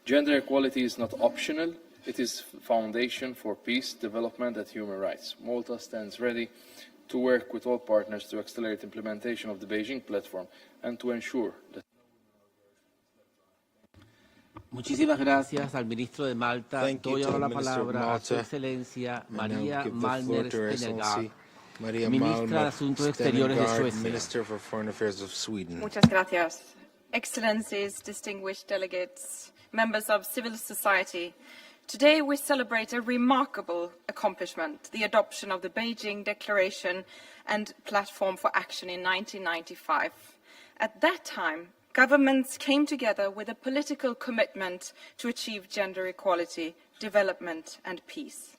Gender equality is not optional, it is the foundation for peace, development and human rights. Malta stands ready to work with all partners to accelerate implementation of the Beijing platform and to ensure that Muchísimas gracias al ministro de Malta. Doy ahora la palabra a Su Excelencia María Malmer Stenergard, ministra de Asuntos Exteriores de Suecia. Minister for Foreign Affairs of Sweden. Muchas gracias. Excellencies, distinguished delegates, members of civil society, today we celebrate a remarkable accomplishment, the adoption of the Beijing Declaration and Platform for Action in 1995. At that time, governments came together with a political commitment to achieve gender equality, development and peace.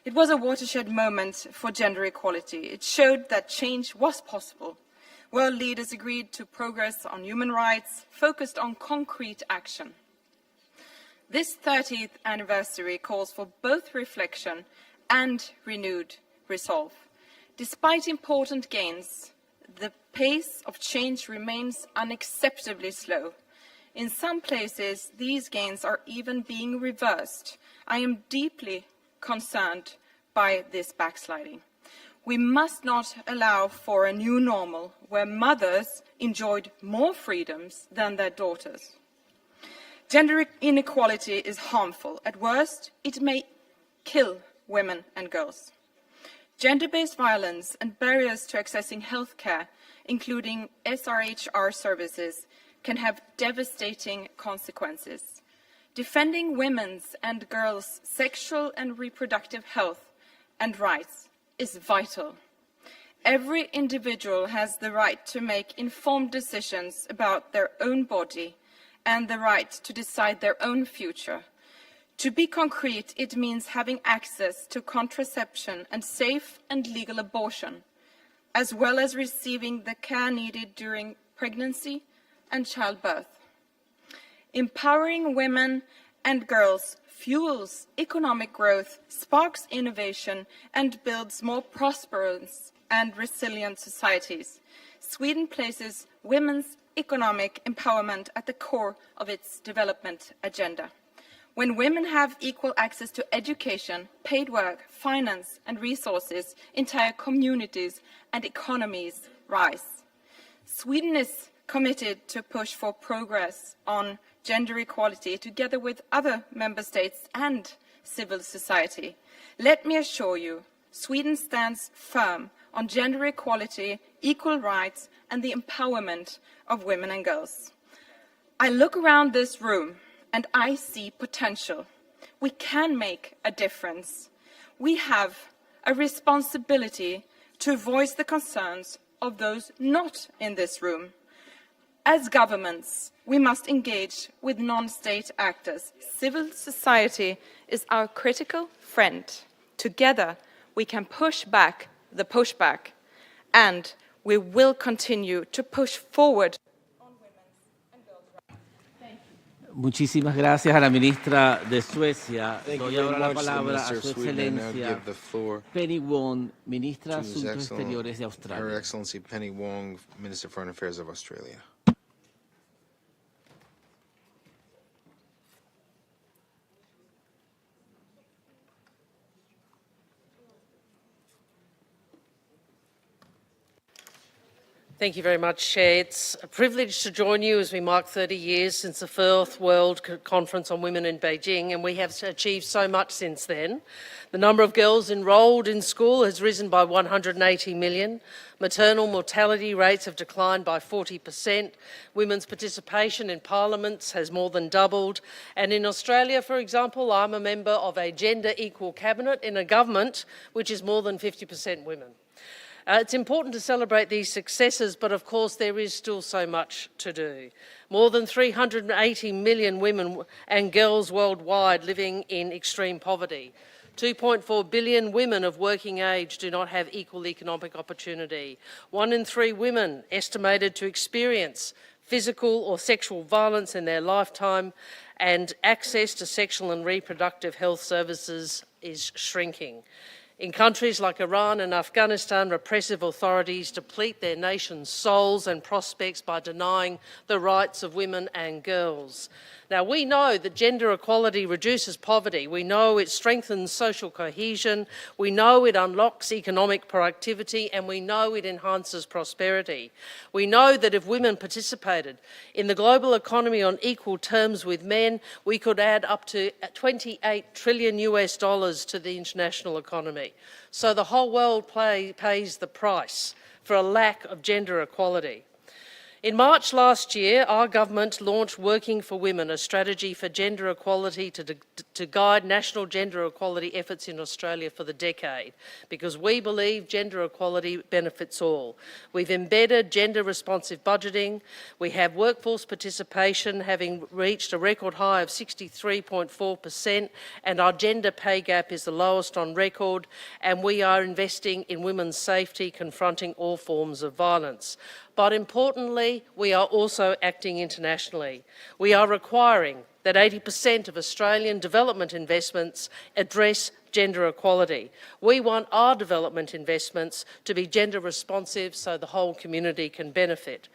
It was a watershed moment for gender equality. It showed that change was possible. World leaders agreed to progress on human rights, focused on concrete action. This 30th anniversary calls for both reflection and renewed resolve. Despite important gains, the pace of change remains unacceptably slow. In some places, these gains are even being reversed. I am deeply concerned by this backsliding. We must not allow for a new normal where mothers enjoyed more freedoms than their daughters. Gender inequality is harmful. At worst, it may kill women and girls. Gender-based violence and barriers to accessing healthcare, including SRHR services, can have devastating consequences. Defending women's and girls' sexual and reproductive health and rights is vital. Every individual has the right to make informed decisions about their own body and the right to decide their own future. To be concrete, it means having access to contraception and safe and legal abortion, as well as receiving the care needed during pregnancy and childbirth. Empowering women and girls fuels economic growth, sparks innovation, and builds more prosperous and resilient societies. Sweden places women's economic empowerment at the core of its development agenda. When women have equal access to education, paid work, finance, and resources, entire communities and economies rise. Sweden is committed to push for progress on gender equality together with other member states and civil society. Let me assure you, Sweden stands firm on gender equality, equal rights, and the empowerment of women and girls. I look around this room and I see potential. We can make a difference. We have a responsibility to voice the concerns of those not in this room. As governments, we must engage with non-state actors. Civil society is our critical friend. Together, we can push back the pushback, and we will continue to push forward. Muchísimas gracias a la ministra de Suecia. Doy ahora la palabra a su excelencia Penny Wong, ministra de Asuntos Exteriores de Australia. Her Excellency Penny Wong, Minister for Foreign Affairs of Australia. Thank you very much, Chair. It's a privilege to join you as we mark 30 years since the 4th World Conference on Women in Beijing, and we have achieved so much since then. The number of girls enrolled in school has risen by 180 million. Maternal mortality rates have declined by 40%. Women's participation in parliaments has more than doubled. And in Australia, for example, I'm a member of a gender equal cabinet in a government which is more than 50% women. It's important to celebrate these successes, but of course there is still so much to do. More than 380 million women and girls worldwide living in extreme poverty. 2.4 billion women of working age do not have equal economic opportunity. 1 in 3 women estimated to experience physical or sexual violence in their lifetime, and access to sexual and reproductive health services is shrinking. In countries like Iran and Afghanistan, repressive authorities deplete their nation's souls and prospects by denying the rights of women and girls. Now, we know that gender equality reduces poverty. We know it strengthens social cohesion. We know it unlocks economic productivity, and we know it enhances prosperity. We know that if women participated in the global economy on equal terms with men, we could add up to $28 trillion to the international economy. So the whole world pays the price for a lack of gender equality. In March last year, our government launched Working for Women, a strategy for gender equality to guide national gender equality efforts in Australia for the decade, because we believe gender equality benefits all. We've embedded gender-responsive budgeting. We have workforce participation having reached a record high of 63.4%, and our gender pay gap is the lowest on record, and we are investing in women's safety, confronting all forms of violence. But importantly, we are also acting internationally. We are requiring that 80% of Australian development investments address gender equality. We want our development investments to be gender responsive so the whole community can benefit.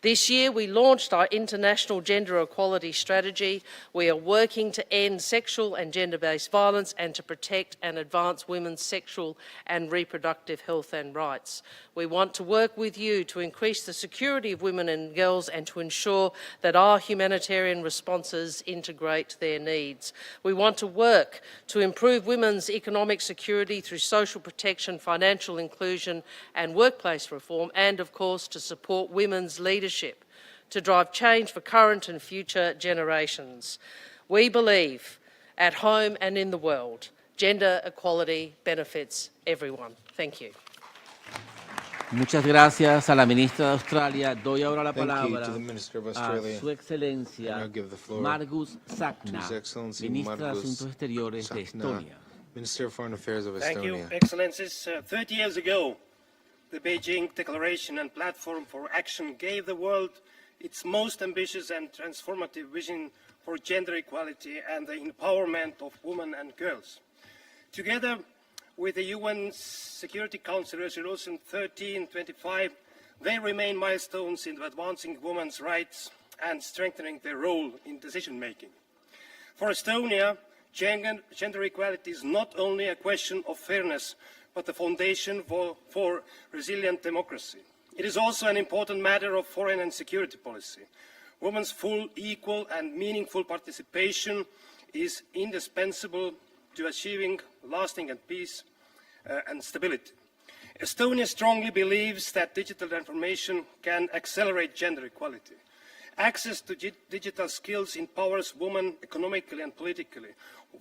This year we launched our International Gender Equality Strategy. We are working to end sexual and gender-based violence and to protect and advance women's sexual and reproductive health and rights. We want to work with you to increase the security of women and girls and to ensure that our humanitarian responses integrate their needs. We want to work to improve women's economic security through social protection, financial inclusion and workplace reform, and of course to support women's leadership to drive change for current and future generations. We believe, at home and in the world, gender equality benefits everyone. Thank you. Muchas gracias a la ministra de Australia. Doy ahora la palabra a Su Excelencia Margus Tsahkna, ministra de Asuntos Exteriores de Estonia. Minister of Foreign Affairs of Estonia. Thank you, Excellencies. 30 years ago, the Beijing Declaration and Platform for Action gave the world its most ambitious and transformative vision for gender equality and the empowerment of women and girls. Together with the UN Security Council Resolution 1325, they remain milestones in advancing women's rights and strengthening their role in decision-making. For Estonia, gender equality is not only a question of fairness, but the foundation for resilient democracy. It is also an important matter of foreign and security policy. Women's full, equal and meaningful participation is indispensable to achieving lasting peace and stability. Estonia strongly believes that digital transformation can accelerate gender equality. Access to digital skills empowers women economically and politically,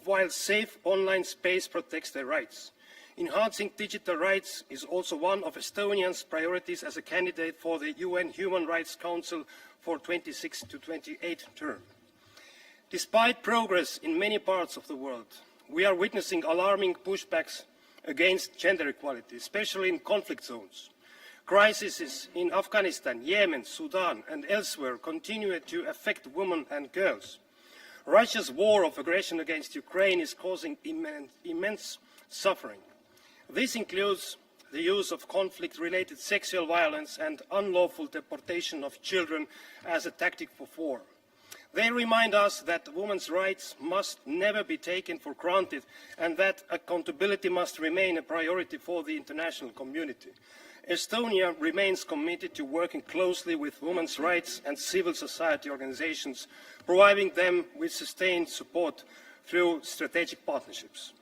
while safe online space protects their rights. Enhancing digital rights is also one of Estonia's priorities as a candidate for the UN Human Rights Council for 26 to 28 term. Despite progress in many parts of the world, we are witnessing alarming pushbacks against gender equality, especially in conflict zones. Crises in Afghanistan, Yemen, Sudan and elsewhere continue to affect women and girls. Russia's war of aggression against Ukraine is causing immense suffering. This includes the use of conflict-related sexual violence and unlawful deportation of children as a tactic for war. They remind us that women's rights must never be taken for granted and that accountability must remain a priority for the international community. Estonia remains committed to working closely with women's rights and civil society organizations, providing them with sustained support through strategic partnerships.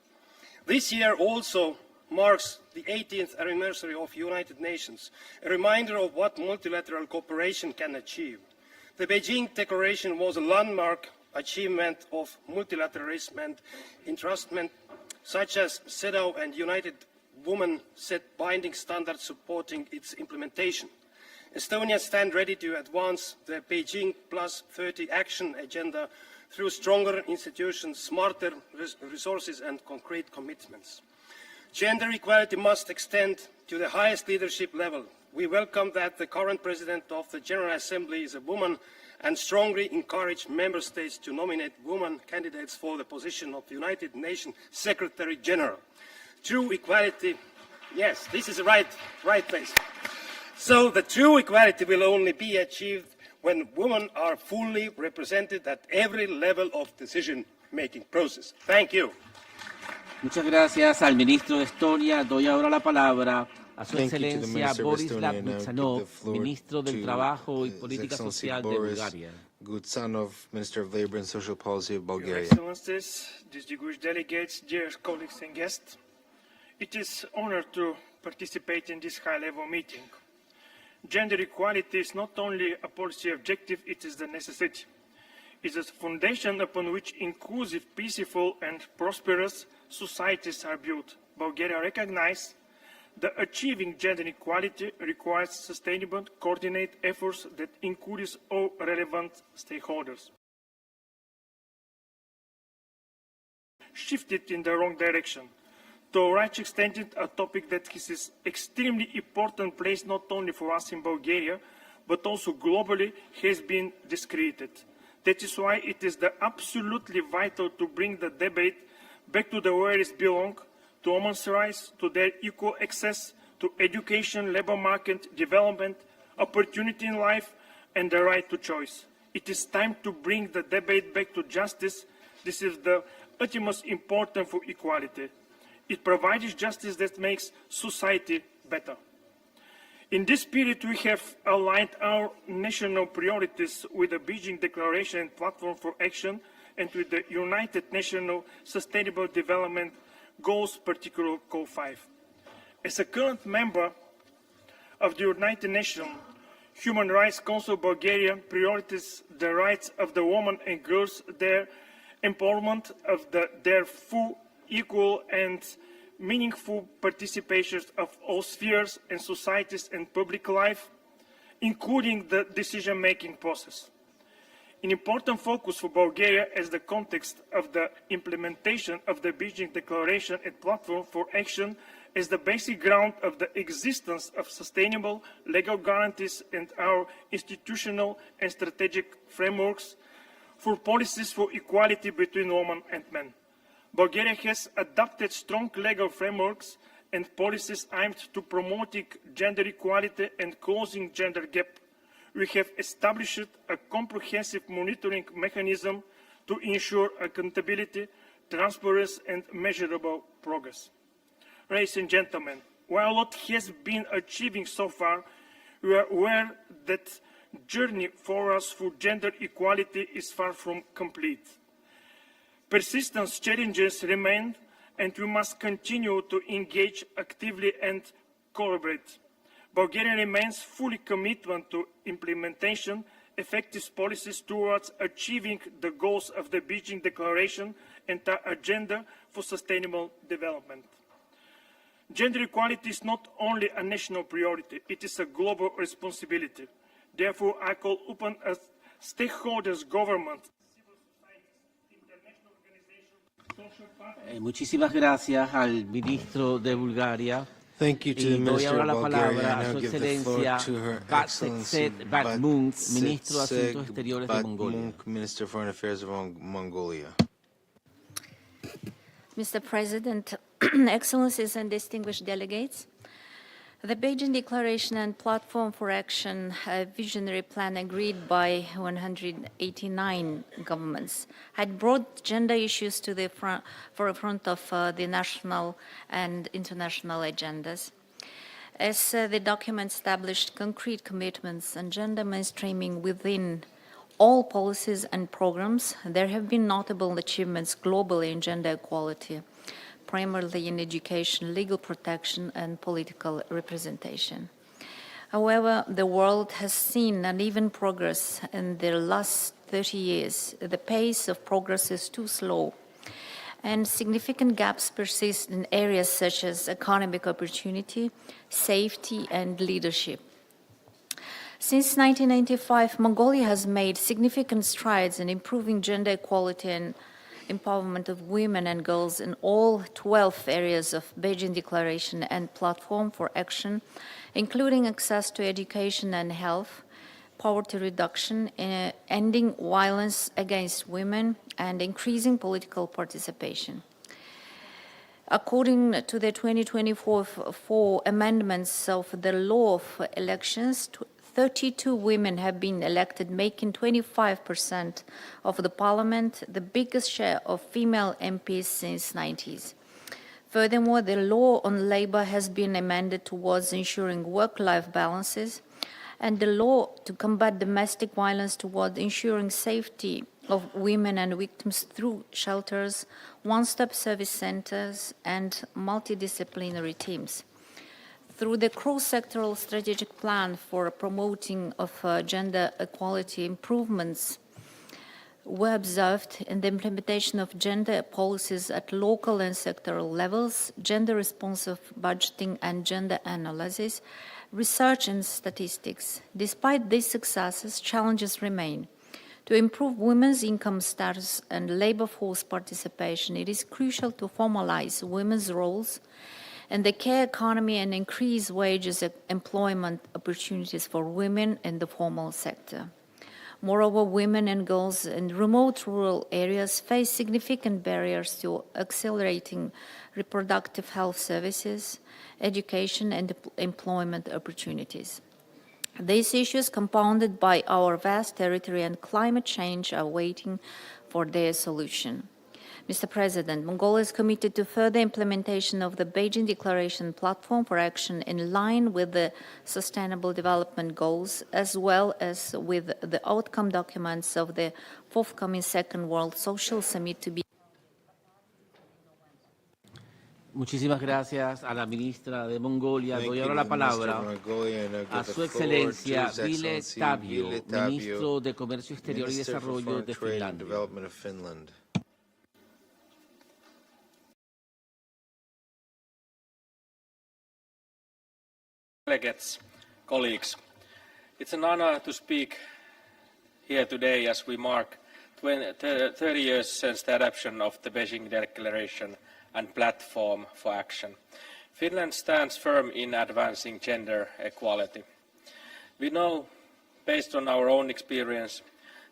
This year also marks the 18th anniversary of the United Nations, a reminder of what multilateral cooperation can achieve. The Beijing Declaration was a landmark achievement of multilateralism and entrustment, such as CEDAW and United Women set binding standards supporting its implementation. Estonia stands ready to advance the Beijing Plus 30 action agenda through stronger institutions, smarter resources and concrete commitments. Gender equality must extend to the highest leadership level. We welcome that the current President of the General Assembly is a woman and strongly encourage Member States to nominate women candidates for the position of United Nations Secretary General. True equality, yes, this is the right place. So the true equality will only be achieved when women are fully represented at every level of decision-making process. Thank you. Muchas gracias al ministro de Estonia. Doy ahora la palabra a Su Excelencia Boris Lagutsanov, ministro del Trabajo y Política Social de Bulgaria. Gutsanov, Minister of Labor and Social Policy of Bulgaria. Your Excellencies, distinguished delegates, dear colleagues and guests, it is an honor to participate in this high-level meeting. Gender equality is not only a policy objective, it is the necessity. It is a foundation upon which inclusive, peaceful and prosperous societies are built. Bulgaria recognizes that achieving gender equality requires sustainable, coordinated efforts that include all relevant stakeholders. Shifted in the wrong direction. To a large extent, a topic that is extremely important place not only for us in Bulgaria, but also globally has been discredited. That is why it is absolutely vital to bring the debate back to where it belongs, to women's rights, to their equal access to education, labor market, development, opportunity in life, and the right to choice. It is time to bring the debate back to justice. This is the utmost important for equality. It provides justice that makes society better. In this spirit, we have aligned our national priorities with the Beijing Declaration and Platform for Action and with the United Nations Sustainable Development Goals, particularly Goal 5. As a current member of the United Nations Human Rights Council, Bulgaria prioritizes the rights of the women and girls, their empowerment of their full, equal and meaningful participation of all spheres and societies and public life, including the decision-making process. An important focus for Bulgaria is the context of the implementation of the Beijing Declaration and Platform for Action as the basic ground of the existence of sustainable legal guarantees and our institutional and strategic frameworks for policies for equality between women and men. Bulgaria has adopted strong legal frameworks and policies aimed to promoting gender equality and closing gender gap. We have established a comprehensive monitoring mechanism to ensure accountability, transparency and measurable progress. Ladies and gentlemen, while a lot has been achieved so far, we are aware that the journey for us for gender equality is far from complete. Persistent challenges remain, and we must continue to engage actively and collaborate. Bulgaria remains fully committed to implementation effective policies towards achieving the goals of the Beijing Declaration and the Agenda for Sustainable Development. Gender equality is not only a national priority, it is a global responsibility. Therefore, I call upon stakeholders, government, Muchísimas gracias al ministro de Bulgaria. Thank you to the Minister of Bulgaria. I now give the floor to Her Excellency Batmunk, Ministro de Asuntos Exteriores de Mongolia. Minister of Foreign Affairs of Mongolia. Mr. President, Excellencies and distinguished delegates, the Beijing Declaration and Platform for Action, a visionary plan agreed by 189 governments, had brought gender issues to the forefront of the national and international agendas. As the document established concrete commitments on gender mainstreaming within all policies and programs, there have been notable achievements globally in gender equality, primarily in education, legal protection, and political representation. However, the world has seen uneven progress in the last 30 years. The pace of progress is too slow, and significant gaps persist in areas such as economic opportunity, safety, and leadership. Since 1995, Mongolia has made significant strides in improving gender equality and empowerment of women and girls in all 12 areas of Beijing Declaration and Platform for Action, including access to education and health, poverty reduction, ending violence against women, and increasing political participation. According to the 2024 amendments of the law of elections, 32 women have been elected, making 25% of the parliament, the biggest share of female MPs since the 90s. Furthermore, the law on labor has been amended towards ensuring work-life balances, and the law to combat domestic violence towards ensuring safety of women and victims through shelters, one-stop service centers, and multidisciplinary teams. Through the cross-sectoral strategic plan for promoting of gender equality improvements, we observed in the implementation of gender policies at local and sectoral levels, gender-responsive budgeting and gender analysis, research and statistics. Despite these successes, challenges remain. To improve women's income status and labor force participation, it is crucial to formalize women's roles in the care economy and increase wages and employment opportunities for women in the formal sector. Moreover, women and girls in remote rural areas face significant barriers to accelerating reproductive health services, education, and employment opportunities. These issues, compounded by our vast territory and climate change, are waiting for their solution. Mr. President, Mongolia is committed to further implementation of the Beijing Declaration Platform for Action in line with the Sustainable Development Goals, as well as with the outcome documents of the forthcoming Second World Social Summit to be. Muchísimas gracias a la ministra de Mongolia. Doy ahora la palabra a Su Excelencia Ville Tavio, ministro de Comercio Exterior y Desarrollo de Finlandia. Delegates, colleagues, it's an honor to speak here today as we mark 30 years since the adoption of the Beijing Declaration and Platform for Action. Finland stands firm in advancing gender equality. We know, based on our own experience,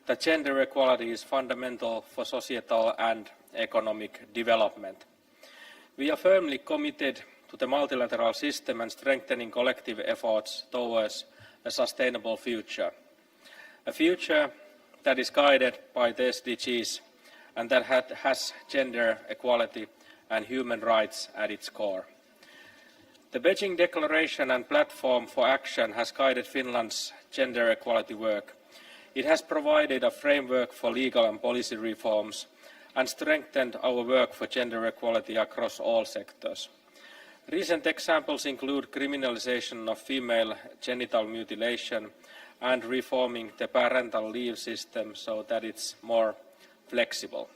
that gender equality is fundamental for societal and economic development. We are firmly committed to the multilateral system and strengthening collective efforts towards a sustainable future. A future that is guided by the SDGs and that has gender equality and human rights at its core. The Beijing Declaration and Platform for Action has guided Finland's gender equality work. It has provided a framework for legal and policy reforms and strengthened our work for gender equality across all sectors. Recent examples include criminalization of female genital mutilation and reforming the parental leave system so that it's more flexible.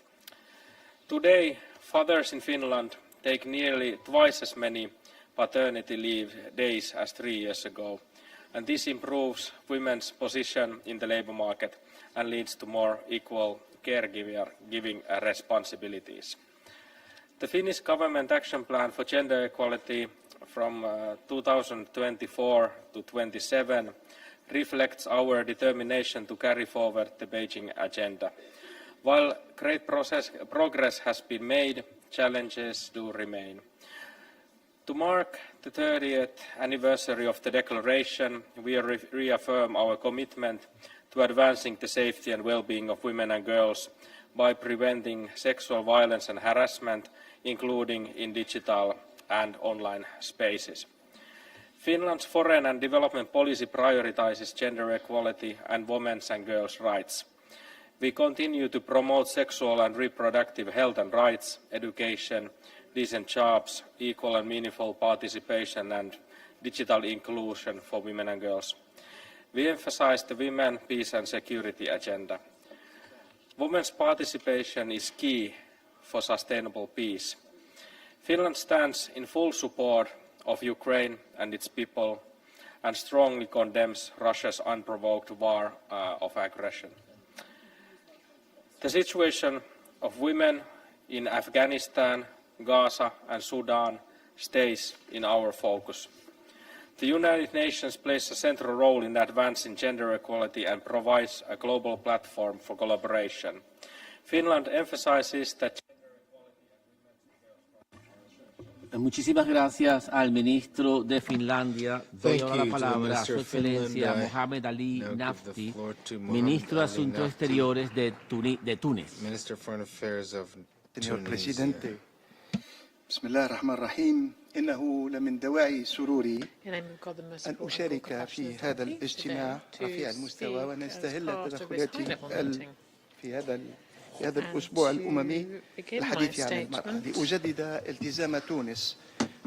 Today, fathers in Finland take nearly twice as many paternity leave days as 3 years ago, and this improves women's position in the labour market and leads to more equal caregiving responsibilities. The Finnish Government Action Plan for Gender Equality from 2024 to 27 reflects our determination to carry forward the Beijing Agenda. While great progress has been made, challenges do remain. To mark the 30th anniversary of the Declaration, we reaffirm our commitment to advancing the safety and well-being of women and girls by preventing sexual violence and harassment, including in digital and online spaces. Finland's foreign and development policy prioritizes gender equality and women's and girls' rights. We continue to promote sexual and reproductive health and rights, education, decent jobs, equal and meaningful participation and digital inclusion for women and girls. We emphasize the Women, Peace and Security agenda. Women's participation is key for sustainable peace. Finland stands in full support of Ukraine and its people and strongly condemns Russia's unprovoked war of aggression. The situation of women in Afghanistan, Gaza and Sudan stays in our focus. The United Nations plays a central role in advancing gender equality and provides a global platform for collaboration. Finland emphasizes that Muchísimas gracias al ministro de Finlandia. Doy ahora la palabra a Su Excelencia Mohamed Ali Nafti, ministro de Asuntos Exteriores de Túnez. Señor Presidente, بسم الله الرحمن الرحيم. إنه لمن دواعي سروري أن أشارك في هذا الاجتماع رفيع المستوى ونستهل تدخلاتي في هذا الأسبوع الأممي الحديث عن المرأة لأجدد التزام تونس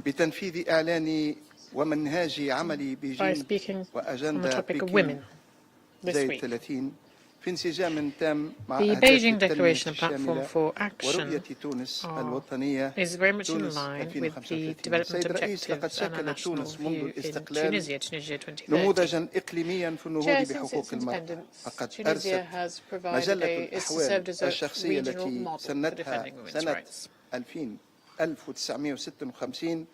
بتنفيذ إعلان ومنهاج عمل بيجين وأجندة بكين زائد 30 في انسجام تام مع The Beijing Declaration and Platform for Action ورؤية تونس الوطنية is very much in line with the development objectives and our national view in Tunisia 2030. نموذجا إقليميا في النهوض بحقوق المرأة. فقد أرست مجلة الأحوال الشخصية التي سنتها سنة 1956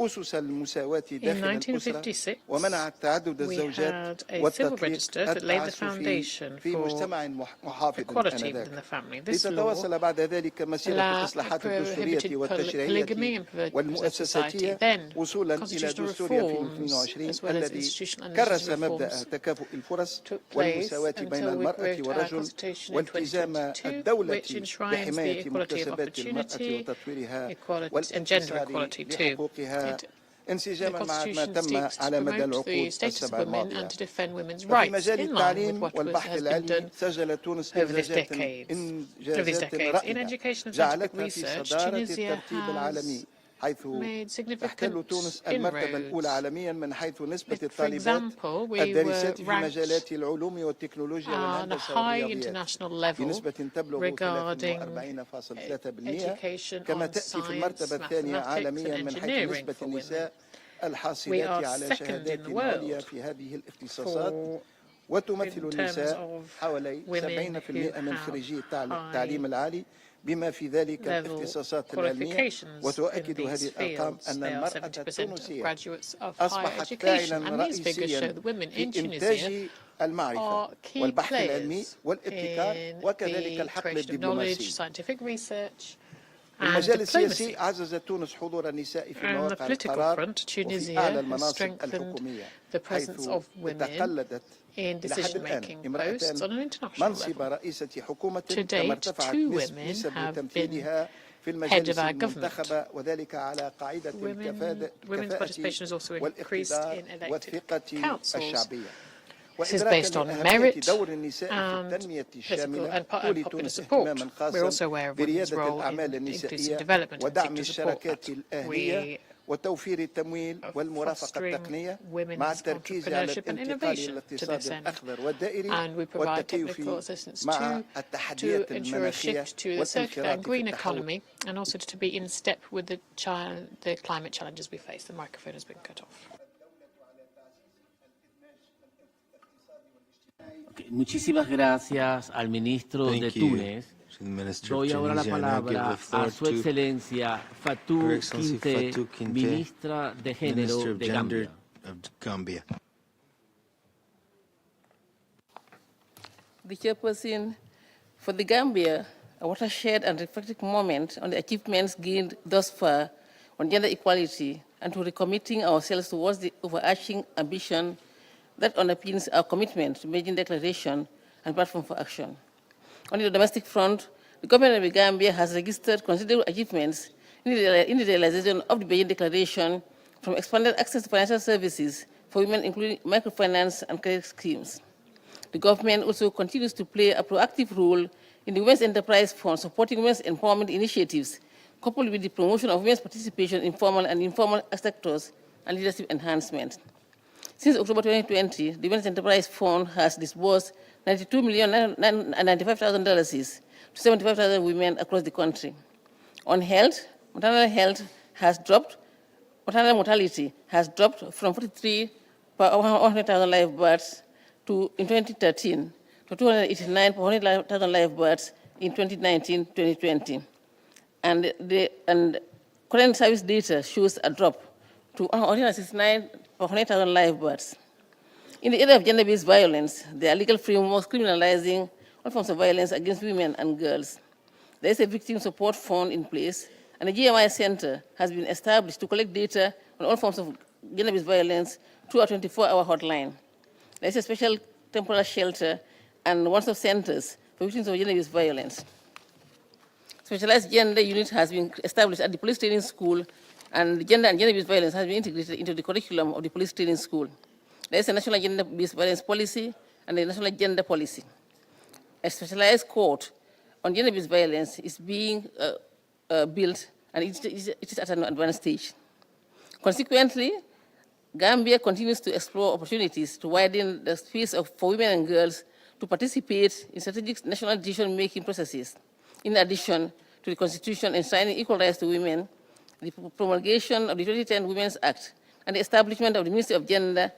أسس المساواة داخل الأسرة 1956, ومنعت تعدد we الزوجات had a civil والتطليق register that laid the التعسفي foundation في for مجتمع محافظ equality within آنذاك. the family. This law لتتواصل بعد ذلك مسيرة الإصلاحات الدستورية prohibited والتشريعية polygamy and والمؤسساتية then وصولا إلى constitutional دستورية في reforms 2020 as well as الذي institutional and كرس legislative مبدأ reforms تكافؤ الفرص took place والمساواة بين until we المرأة wrote our والرجل constitution in والتزام 2022, الدولة which enshrines the بحماية equality of مكتسبات المرأة opportunity, وتطويرها equality and gender والانتصار equality too. لحقوقها The انسجاما مع ما Constitution تم seeks to على مدى promote العقود the status of السبع women الماضية. and to defend women's وفي rights مجال in line with التعليم what والبحث has been العلمي done سجل تونس over these إنجازات decades. إنجازات In رائدة education and scientific جعلتها في research, صدارة Tunisia الترتيب العالمي حيث made significant تحتل تونس المرتبة الأولى inroads. عالميا من حيث نسبة For الطالبات example, we الدارسات were في مجالات العلوم والتكنولوجيا on a والهندسة high والرياضيات international level بنسبة تبلغ regarding 43.3%، education كما on تأتي في science, المرتبة الثانية mathematics عالميا and من حيث engineering نسبة for women. النساء We الحاصلات are على second شهادات in the عليا world في هذه الاختصاصات for وتمثل in terms النساء of حوالي women 70% who من have خريجي high التعليم العالي بما في ذلك level الاختصاصات العلمية qualifications in وتؤكد هذه these الأرقام fields. أن They are المرأة 70% of التونسية graduates of higher أصبحت education, فاعلا and these figures show رئيسيا that women in في Tunisia إنتاج المعرفة are key والبحث العلمي players والابتكار in وكذلك the الحقل creation of knowledge, الدبلوماسي. scientific research, في and المجال diplomacy. السياسي عززت تونس حضور النساء في On the مواقع political القرار front, وفي أعلى Tunisia has المناصب strengthened الحكومية the presence حيث of women تقلدت in إلى حد الآن decision-making امرأتان posts on an international منصب level. رئيسة حكومة To كما date, ارتفعت 2 women نسب have been تمثيلها في head of المجالس our government. المنتخبة وذلك على قاعدة Women's participation has also increased والاقتدار in elected والثقة councils. الشعبية. This is based on merit دور النساء في and التنمية political الشاملة and تولي popular تونس support. اهتماما We're خاصا also aware of women's بريادة role الأعمال in increasing النسائية development and ودعم seek to support الشراكات that. الأهلية We وتوفير التمويل والمرافقة fostering التقنية women's مع التركيز على entrepreneurship and الانتقال innovation إلى to الاقتصاد this end. الأخضر والدائري And we provide والتكيف technical assistance مع to التحديات ensure a المناخية shift to the circular and والانخراط في green التحول. economy, and also to be in step with the climate challenges we face. The microphone has been cut off. Muchísimas gracias al ministro de Túnez. Doy ahora la palabra a Su Excelencia Fatou Kinte, Ministra de Género de Gambia. The chairperson, for the Gambia, a watershed and reflective moment on the achievements gained thus far on gender equality and to recommitting ourselves towards the overarching ambition that underpins our commitment to Beijing Declaration and Platform for Action. On the domestic front, the government of the Gambia has registered considerable achievements in the realization of the Beijing Declaration, from expanded access to financial services for women, including microfinance and credit schemes. The government also continues to play a proactive role in the Women's Enterprise Fund, supporting women's empowerment initiatives, coupled with the promotion of women's participation in formal and informal sectors and leadership enhancement. Since October 2020, the Women's Enterprise Fund has disbursed $92,095,000 to 75,000 women across the country. On health, maternal health has dropped. Maternal mortality has dropped from 43 per 100,000 live births in 2013 to 289 per 100,000 live births in 2019-2020. And current service data shows a drop to 169 per 100,000 live births. In the area of gender-based violence, there are legal frameworks criminalizing all forms of violence against women and girls. There is a victim support fund in place, and a GMI center has been established to collect data on all forms of gender-based violence through a 24-hour hotline. There is a special temporary shelter and one-stop centers for victims of gender-based violence. Specialized gender unit has been established at the police training school, and gender and gender-based violence has been integrated into the curriculum of the police training school. There is a national gender-based violence policy and a national gender policy. A specialized court on gender-based violence is being built, and it is at an advanced stage. Consequently, Gambia continues to explore opportunities to widen the space for women and girls to participate in strategic national decision-making processes. In addition to the Constitution enshrining equal rights to women, the promulgation of the 2010 Women's Act, and the establishment of the Ministry of Gender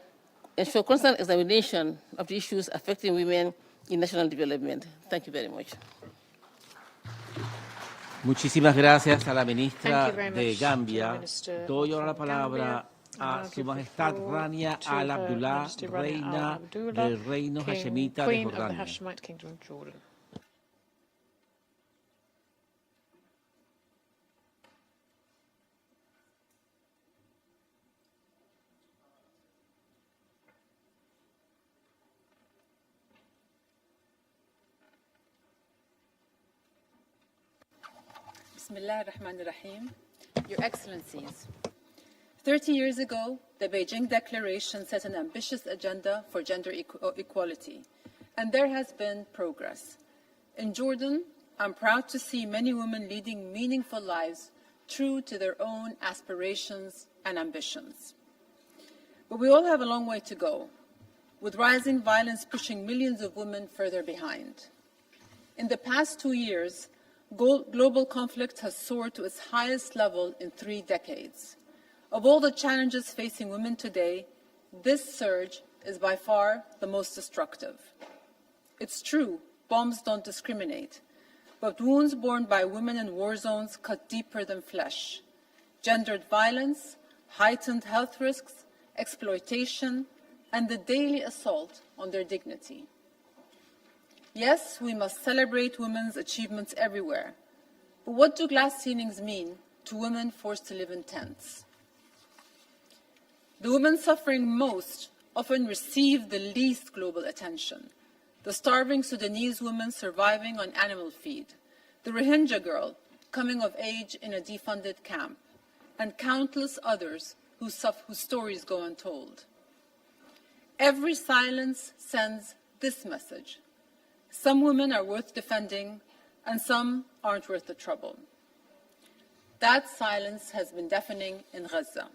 ensure constant examination of the issues affecting women in national development. Thank you very much. Muchísimas gracias a la ministra Thank you very de much, Gambia. Minister Doy ahora la from palabra Gambia. a I'll Su give the Majestad floor Rania to Al Her Abdullah, Majesty Rania reina Al Abdullah, del Reino Hashemita de Queen of the Jordania. Hashemite Kingdom of Jordan. Bismillah ar-Rahman ar-Rahim. Your Excellencies, 30 years ago, the Beijing Declaration set an ambitious agenda for gender equality, and there has been progress. In Jordan, I'm proud to see many women leading meaningful lives true to their own aspirations and ambitions. But we all have a long way to go, with rising violence pushing millions of women further behind. In the past 2 years, global conflict has soared to its highest level in 3 decades. Of all the challenges facing women today, this surge is by far the most destructive. It's true, bombs don't discriminate, but wounds borne by women in war zones cut deeper than flesh. Gendered violence, heightened health risks, exploitation, and the daily assault on their dignity. Yes, we must celebrate women's achievements everywhere, but what do glass ceilings mean to women forced to live in tents? The women suffering most often receive the least global attention. The starving Sudanese woman surviving on animal feed, the Rohingya girl coming of age in a defunded camp, and countless others whose stories go untold. Every silence sends this message: some women are worth defending, and some aren't worth the trouble. That silence has been deafening in Gaza.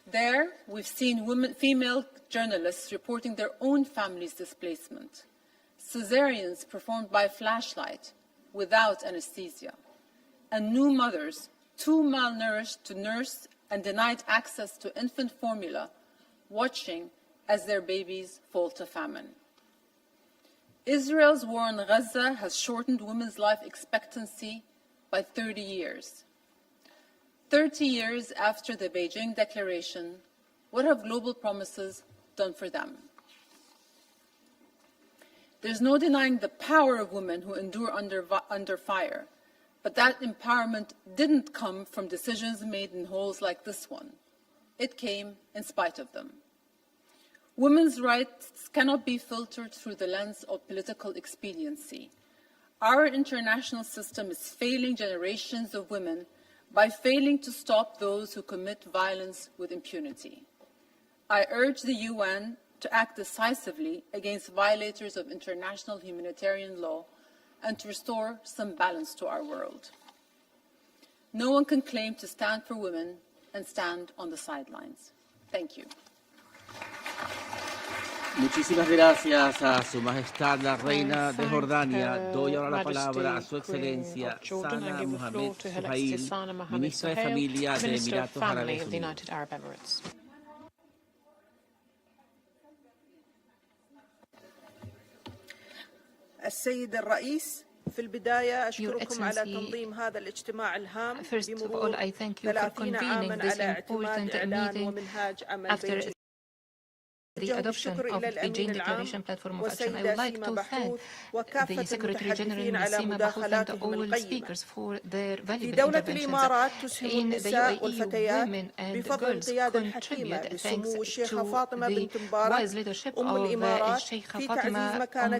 There, we've seen female journalists reporting their own families' displacement, cesareans performed by flashlight without anesthesia, and new mothers too malnourished to nurse and denied access to infant formula, watching as their babies fall to famine. Israel's war on Gaza has shortened women's life expectancy by 30 years. 30 years after the Beijing Declaration, what have global promises done for them? There's no denying the power of women who endure under fire, but that empowerment didn't come from decisions made in halls like this one. It came in spite of them. Women's rights cannot be filtered through the lens of political expediency. Our international system is failing generations of women by failing to stop those who commit violence with impunity. I urge the UN to act decisively against violators of international humanitarian law and to restore some balance to our world. No one can claim to stand for women and stand on the sidelines. Thank you. Muchísimas gracias a Su Majestad la Reina de Jordania. Doy ahora la palabra a Su Excelencia Sana Mohammed Suhail, Ministra de Familia de Emiratos Árabes Unidos. السيد الرئيس في البداية أشكركم على تنظيم هذا الاجتماع الهام بمرور 30 عاماً على اعتماد إعلان ومنهاج عمل بيجينغ. The adoption of the Beijing Declaration Platform of Action, I would like to thank the Secretary General Nasima Bahout and all speakers for their valuable interventions. In the UAE, women and girls contribute thanks to the wise leadership of Sheikh Fatima bint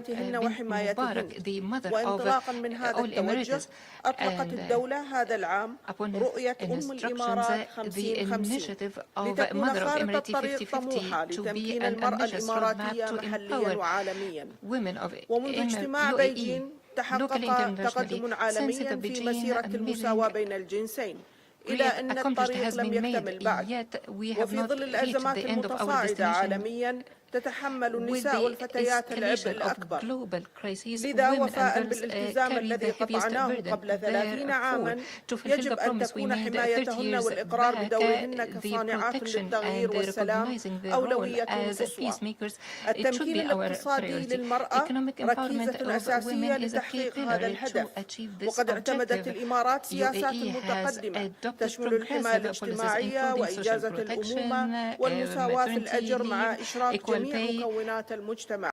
Mubarak, the mother of all Emirates, and upon instructions, the initiative of Mother of Emirati 50-50 to be an ambitious roadmap to empower women of UAE, locally internationally, since the Beijing great accomplished has been made, yet we have not reached the end of our destination. تتحمل النساء والفتيات العبء الأكبر. لذا وفاء بالالتزام الذي قطعناه قبل 30 عاما يجب أن تكون حمايتهن والإقرار بدورهن كصانعات للتغيير والسلام أولوية قصوى. التمكين الاقتصادي للمرأة ركيزة أساسية لتحقيق هذا الهدف، وقد اعتمدت الإمارات سياسات متقدمة تشمل الحماية الاجتماعية وإجازة الأمومة والمساواة في الأجر مع إشراك جميع مكونات المجتمع.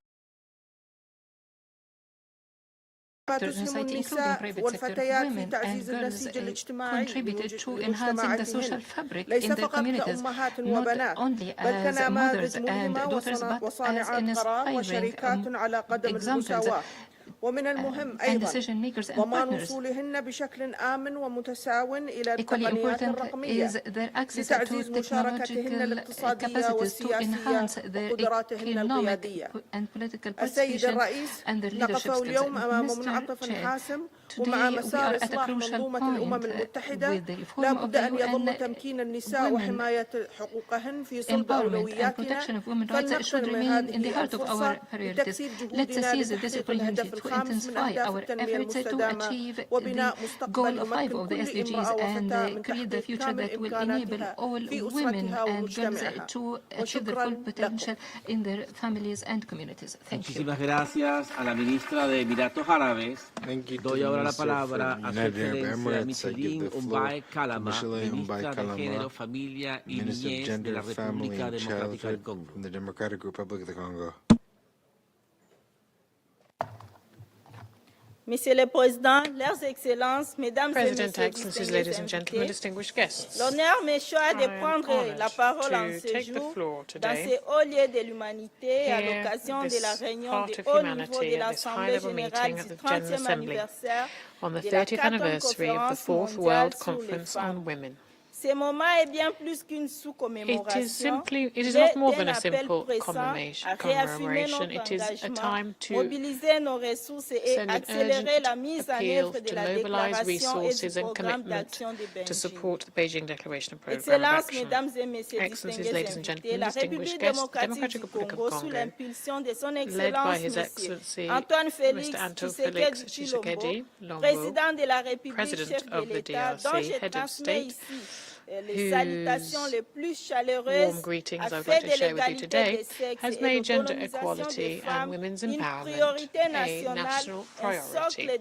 تسهم النساء والفتيات في تعزيز النسيج الاجتماعي لمجتمعاتهن، ليس فقط كأمهات وبنات بل كنماذج ملهمة وصانعات قرار وشركات على قدم المساواة. ومن المهم أيضا ضمان وصولهن بشكل آمن ومتساو إلى التقنيات الرقمية لتعزيز مشاركتهن الاقتصادية والسياسية وقدراتهن القيادية. السيد الرئيس، نقف اليوم أمام منعطف حاسم، ومع مسار إصلاح منظومة الأمم المتحدة لا بد أن يظل تمكين النساء وحماية حقوقهن في صلب أولوياتنا، فلنقتنم هذه الفرصة لتكثيف جهودنا لتحقيق الهدف الخامس من أهداف التنمية المستدامة وبناء مستقبل يمكن كل امرأة وفتاة من تحقيق كامل إمكاناتها في أسرتها ومجتمعها. وشكرا لكم. Muchísimas gracias a la ministra de Emiratos Árabes. Doy ahora la palabra a su excelencia Micheline Mbaye Kalama, ministra de Género, Familia y Niñez de la República Democrática del Congo. Monsieur le Président, Leurs Excellences, Mesdames et President, Messieurs, Excellencies, ladies and gentlemen, distinguished guests. L'honneur me choisit de prendre la parole en to ce take the jour floor dans today ces hauts lieux de l'humanité à here l'occasion this de la réunion heart de of haut niveau humanity de at this l'Assemblée high-level générale meeting du of the General 30e Assembly anniversaire on the de la 30th 4e anniversary of the conférence Fourth mondiale World sur les Conference femmes. on Women. Ce moment est bien plus qu'une sous-commémoration. It is not more than a un appel simple pressant à réaffirmer commemoration. notre It is a engagement, time to mobiliser nos ressources et send an accélérer la urgent mise en appeal œuvre de to la mobilize déclaration et resources du and programme commitment d'action de to Beijing. support the Beijing Declaration and Programme of Excellences, Action. Mesdames et Messieurs Excellencies, distingués ladies and invités, gentlemen, la distinguished République guests, the démocratique Democratic du Republic of Congo, sous Congo, l'impulsion de son led by Excellence His Monsieur Excellency Antoine Félix Mr. Antoine Tshisekedi Felix Tshilombo, Tshisekedi Lombo, président de la République, President chef de of the l'État, dont DRC, je head of transmets state, ici les salutations les plus chaleureuses warm greetings I would afin like to de share with you l'égalité today, des sexes has et made gender l'autonomisation des equality and femmes women's une empowerment priorité a nationale, national un priority socle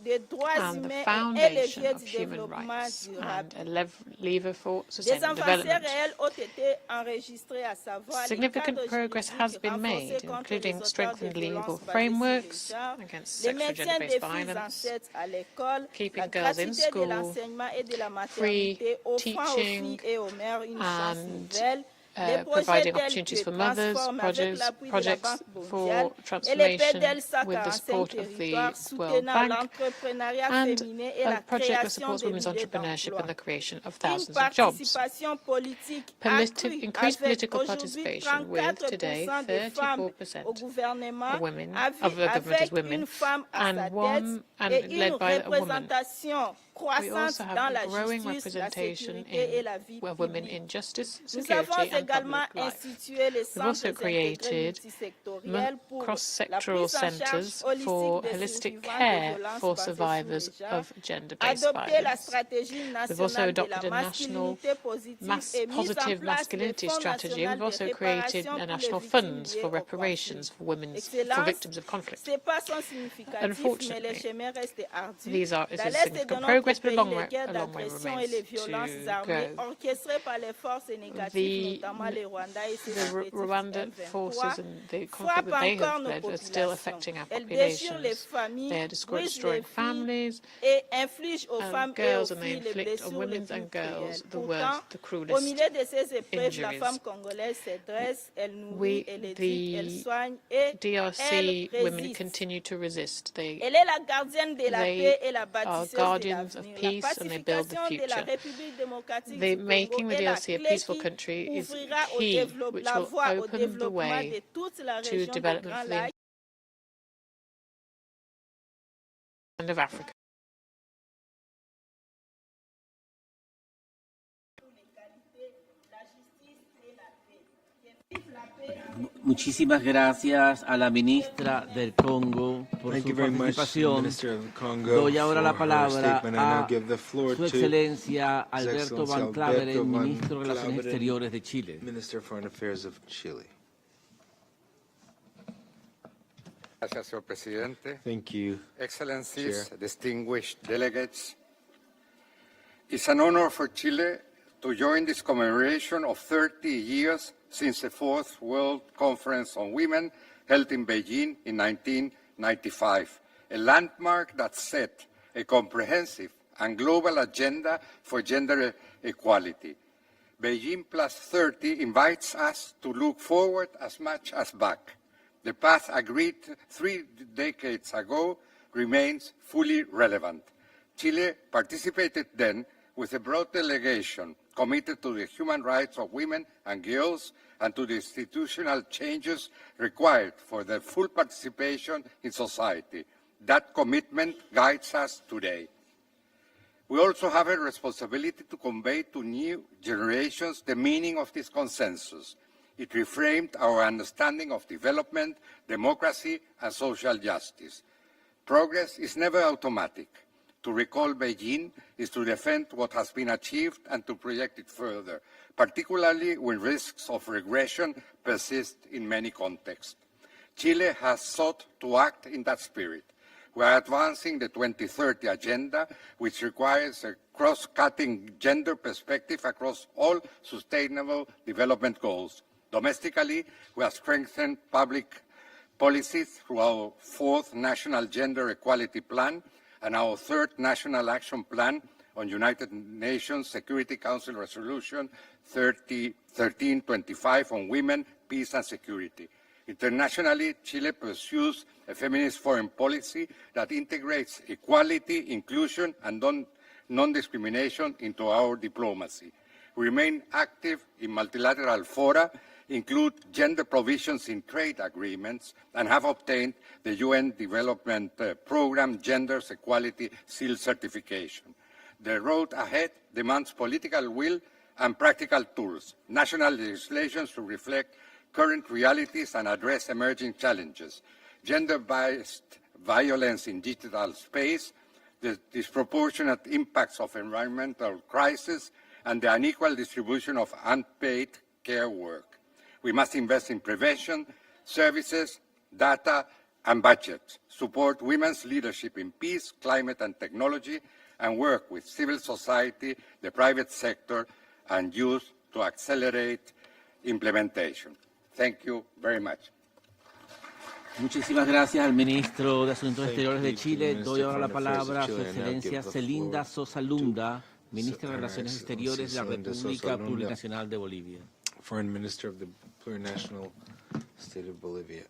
des droits and the humains et un foundation levier of du human développement rights durable. and a lever for Des sustainable avancées development. réelles ont été enregistrées, à savoir les Significant cadres progress has juridiques been renforcés made, contre including les auteurs de strengthened legal violences basées sur frameworks le genre, against le sexual maintien gender-based des filles violence, enceintes à l'école, keeping la girls in gratuité de school, l'enseignement et de la free maternité, offrant aux teaching, filles et aux mères une chance and nouvelle. Les projets providing tels opportunities que for mothers, Transform avec l'appui de la projects Banque for mondiale et les transformation PEDEL with the 145 support of the territoires World soutenant Bank, l'entrepreneuriat and féminin et a la project that création supports de women's milliers entrepreneurship d'emplois. and the creation of Une thousands of jobs. participation politique accrue Increased avec political aujourd'hui participation with today 34% des femmes au 34% gouvernement, of women of the government avec is women, une femme à sa and tête et une led by a woman. représentation We croissante also dans have la a growing justice, la representation sécurité et la vie in women publique. in justice, Nous avons security, and également public life. institué les We've also centres intégrés created multisectoriels pour la cross-sectoral prise en charge centres holistique for des holistic survivants de care violences for basées sur survivors le genre, of gender-based adopté la violence. stratégie We've also nationale de adopted la a national masculinité positive et mis en positive place le masculinity Fonds strategy. national We've also de created réparation a pour les national victimes funds liées for au reparations conflit. for victims of conflict. Ce n'est pas sans significatif, mais les Unfortunately, chemins restent ardus. these are Dans is l'est de significant notre progress, but pays, a long les guerres way d'agression et les remains violences to armées go. orchestrées par les forces négatives, notamment les Rwandais et ses The Rwanda forces and the conflict that they have led are still affecting our populations. They are destroying families et infligent aux and femmes et aux girls, and they filles les inflict on blessures les women plus and girls cruelles. the Pourtant, worst, the au cruelest milieu de ces épreuves, la injuries. femme congolaise se dresse, elle nourrit, elle éduque, elle The soigne et DRC elle women résiste. continue to resist. Elle est la gardienne de la They paix et la are bâtisseuse de guardians of l'avenir. peace La and they build the pacification de la future. République démocratique The du making Congo the est la DRC a clé peaceful qui country is ouvrira key, au which la will voie au open the développement way de toute la to région du development Grand for the Lac. end of Africa. Muchísimas gracias a la ministra del Congo por Thank su you very much, participación. Minister of the Congo, Doy ahora la for her palabra statement. I now a give the floor Su to Excelencia His Alberto Excellency Van Claveren, Alberto Van Ministro de Relaciones Claveren, Exteriores de Chile. Minister of Foreign Affairs of Chile. Gracias, señor presidente. Thank you, Excellencies, Chair. distinguished delegates. It's an honor for Chile to join this commemoration of 30 years since the Fourth World Conference on Women held in Beijing in 1995, a landmark that set a comprehensive and global agenda for gender equality. Beijing Plus 30 invites us to look forward as much as back. The path agreed 3 decades ago remains fully relevant. Chile participated then with a broad delegation committed to the human rights of women and girls and to the institutional changes required for their full participation in society. That commitment guides us today. We also have a responsibility to convey to new generations the meaning of this consensus. It reframed our understanding of development, democracy, and social justice. Progress is never automatic. To recall Beijing is to defend what has been achieved and to project it further, particularly when risks of regression persist in many contexts. Chile has sought to act in that spirit. We are advancing the 2030 Agenda, which requires a cross-cutting gender perspective across all sustainable development goals. Domestically, we have strengthened public policies through our 4th National Gender Equality Plan and our 3rd National Action Plan on United Nations Security Council Resolution 1325 on women, peace and security. Internationally, Chile pursues a feminist foreign policy that integrates equality, inclusion and non-discrimination into our diplomacy. We remain active in multilateral fora, include gender provisions in trade agreements, and have obtained the UN Development Programme Gender Equality Seal certification. The road ahead demands political will and practical tools, national legislation to reflect current realities and address emerging challenges, gender-based violence in digital space, the disproportionate impacts of environmental crisis, and the unequal distribution of unpaid care work. We must invest in prevention, services, data, and budget, support women's leadership in peace, climate, and technology, and work with civil society, the private sector, and youth to accelerate implementation. Thank you very much. Muchísimas gracias al ministro de Asuntos Exteriores de Chile. Doy ahora la palabra a Su Excelencia Celinda Sosa Lunda, ministra de Relaciones Exteriores de la República Plurinacional de Bolivia. Foreign Minister of the Plurinational State of Bolivia.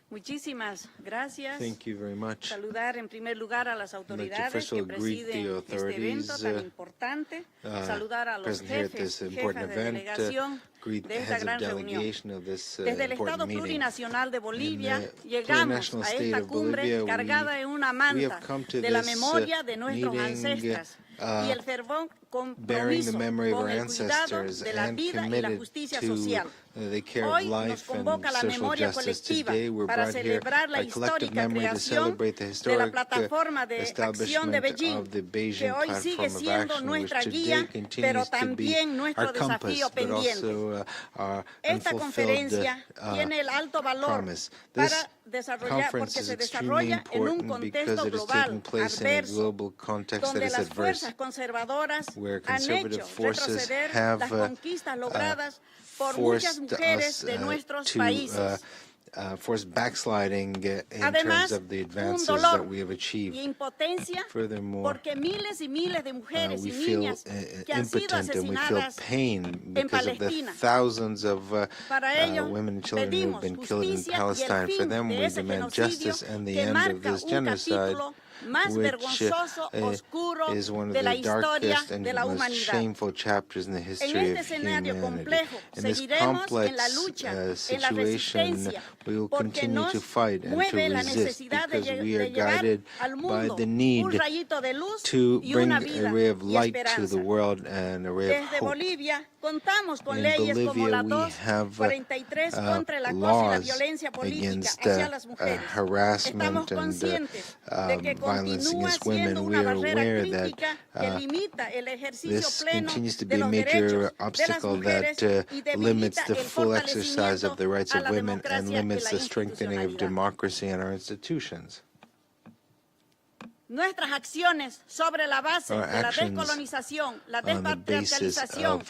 Muchísimas gracias. Thank you very much. Saludar en primer lugar a las autoridades que presiden este evento tan importante. Saludar a los jefes y jefas de delegación de esta gran reunión. Desde el Estado Plurinacional de Bolivia llegamos a esta cumbre cargada de una manta de la memoria de nuestros ancestros y el fervor compromiso con el cuidado de la vida y la justicia social. Hoy nos convoca la memoria colectiva para celebrar la histórica creación de la plataforma de acción de Beijing, que hoy sigue siendo nuestra guía, pero también nuestro desafío pendiente. Esta conferencia tiene el alto valor para desarrollar, porque se desarrolla en un contexto global adverso, donde las fuerzas conservadoras han hecho retroceder las conquistas logradas por muchas mujeres de nuestros países. Forced backsliding in Además, terms of the un advances dolor that we have achieved. y impotencia Furthermore, porque miles y miles de mujeres we y feel niñas que han sido impotent and we feel asesinadas pain because of the Palestina. thousands of Para ello, women and children who have pedimos been killed in justicia y el Palestine. For fin them, de we ese demand genocidio justice and the que end of marca this un genocide, capítulo which is one of the darkest and most shameful chapters in the history of humanity. In this complex situation, we will continue to fight and to resist because we are guided by the need to bring a ray of light to the world and a ray of hope. In Bolivia, we have laws against harassment and violence against women. We are aware that this continues to be a major obstacle that limits the full exercise of the rights of women and limits the strengthening of democracy in our institutions. Nuestras acciones sobre la base de la descolonización, la despatriarcalización,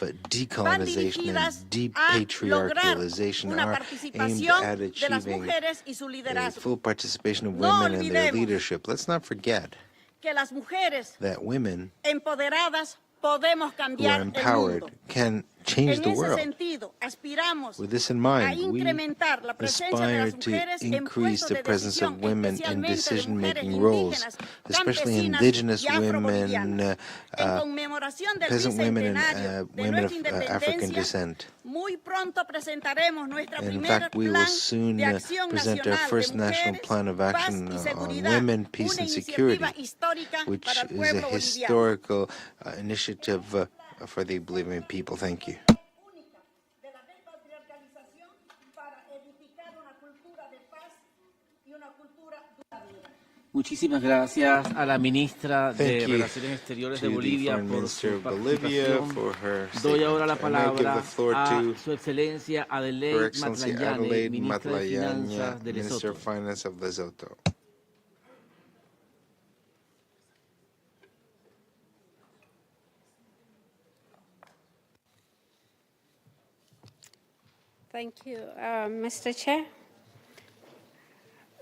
van dirigidas a lograr una participación de las mujeres y su liderazgo. Full participation of women and their leadership. Let's not forget que las mujeres that women empoderadas podemos who are cambiar el empowered mundo. can change the En ese world. sentido, aspiramos With this in a mind, we incrementar la presencia de aspire las to mujeres en increase puestos the de presence of decisión, women in especialmente de mujeres decision-making roles, indígenas, especially campesinas indigenous y women, afrobolivianas. En conmemoración del peasant women, bicentenario and de women nuestra of African independencia, descent. muy pronto presentaremos nuestro In primer fact, we will plan soon de acción present our nacional first de national mujeres, plan of paz action y on seguridad, women, peace, una and security, iniciativa histórica which para el is a pueblo boliviano. historical initiative for the Bolivian people. Thank you. Muchísimas gracias a la ministra de Thank you Relaciones Exteriores de to the Bolivia Foreign por Minister su of Bolivia participación. for her Doy ahora la statement. And I give palabra the floor a to Su Excelencia Her Adelaide Excellency Matlayane, Adelaide ministra de Matlayane, Finanzas de Minister Lesotho. of Finance of Lesotho. Thank you, Mr. Chair.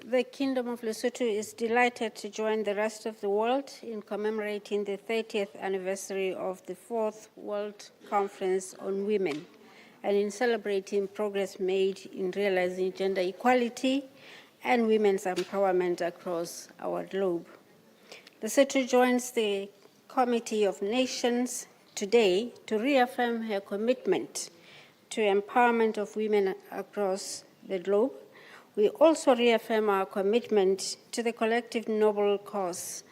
The Kingdom of Lesotho is delighted to join the rest of the world in commemorating the 30th anniversary of the 4th World Conference on Women and in celebrating progress made in realizing gender equality and women's empowerment across our globe. Lesotho joins the Committee of Nations today to reaffirm her commitment to empowerment of women across the globe. We also reaffirm our commitment to the collective noble cause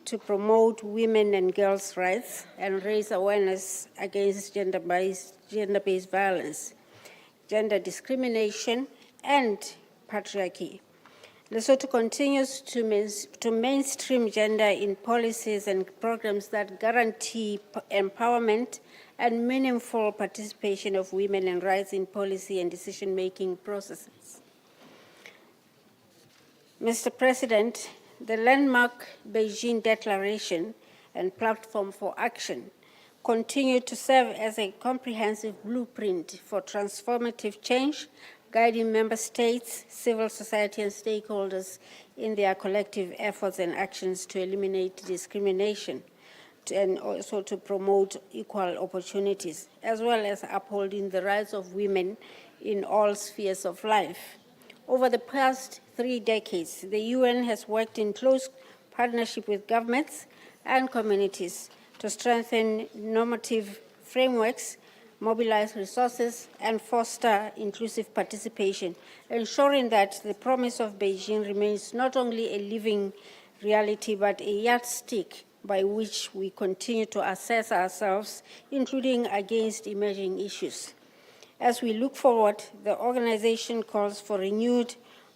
to promote women and girls' rights and raise awareness against gender-based violence, gender discrimination, and patriarchy. Lesotho continues to mainstream gender in policies and programs that guarantee empowerment and meaningful participation of women and rights in policy and decision-making processes. Mr. President, the landmark Beijing Declaration and Platform for Action continue to serve as a comprehensive blueprint for transformative change, guiding member states, civil society, and stakeholders in their collective efforts and actions to eliminate discrimination and also to promote equal opportunities, as well as upholding the rights of women in all spheres of life. Over the past 3 decades, the UN has worked in close partnership with governments and communities to strengthen normative frameworks, mobilize resources, and foster inclusive participation, ensuring that the promise of Beijing remains not only a living reality, but a yardstick by which we continue to assess ourselves, including against emerging issues. As we look forward, the organization calls for renewed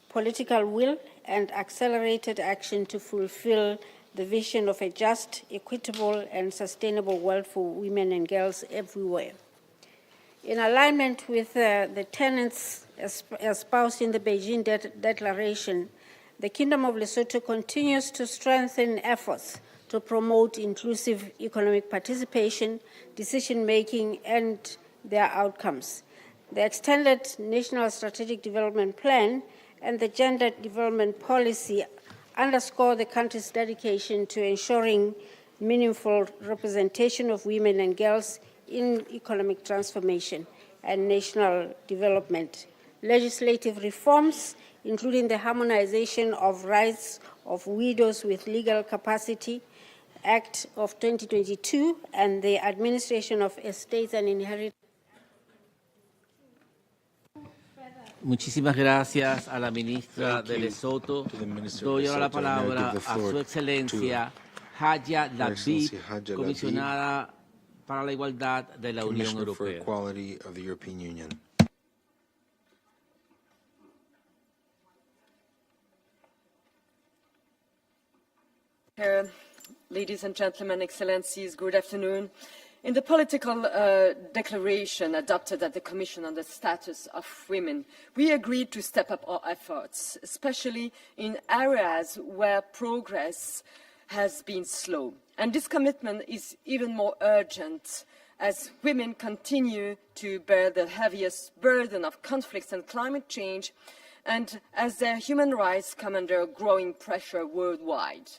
political will and accelerated action to fulfill the vision of a just, equitable, and sustainable world for women and girls everywhere. In alignment with the tenets espoused in the Beijing Declaration, the Kingdom of Lesotho continues to strengthen efforts to promote inclusive economic participation, decision-making, and their outcomes. The extended National Strategic Development Plan and the Gender Development Policy underscore the country's dedication to ensuring meaningful representation of women and girls in economic transformation and national development. Legislative reforms including the harmonization of rights of widows with legal capacity, Act of 2022, and the administration of estates and inheritance. Muchísimas gracias a la ministra de Lesoto. Doy ahora la palabra a su excelencia Haya David, comisionada para la igualdad de la Unión Europea. Ladies and gentlemen, excellencies, good afternoon. In the political declaration adopted at the Commission on the Status of Women, we agreed to step up our efforts, especially in areas where progress has been slow. And this commitment is even more urgent as women continue to bear the heaviest burden of conflicts and climate change, and as their human rights come under growing pressure worldwide.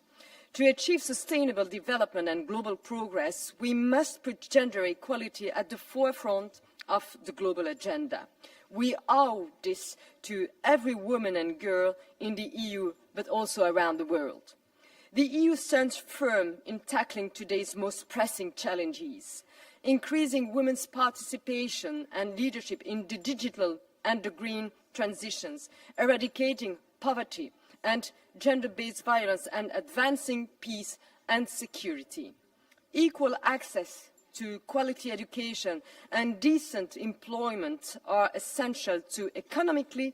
To achieve sustainable development and global progress, we must put gender equality at the forefront of the global agenda. We owe this to every woman and girl in the EU, but also around the world. The EU stands firm in tackling today's most pressing challenges, increasing women's participation and leadership in the digital and the green transitions, eradicating poverty and gender-based violence, and advancing peace and security. Equal access to quality education and decent employment are essential to economically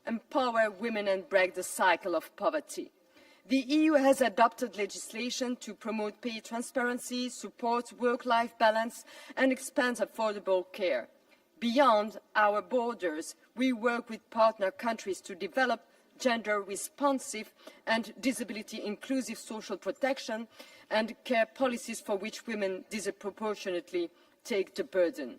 empower women and break the cycle of poverty. The EU has adopted legislation to promote pay transparency, support work-life balance, and expand affordable care. Beyond our borders, we work with partner countries to develop gender-responsive and disability-inclusive social protection and care policies for which women disproportionately take the burden.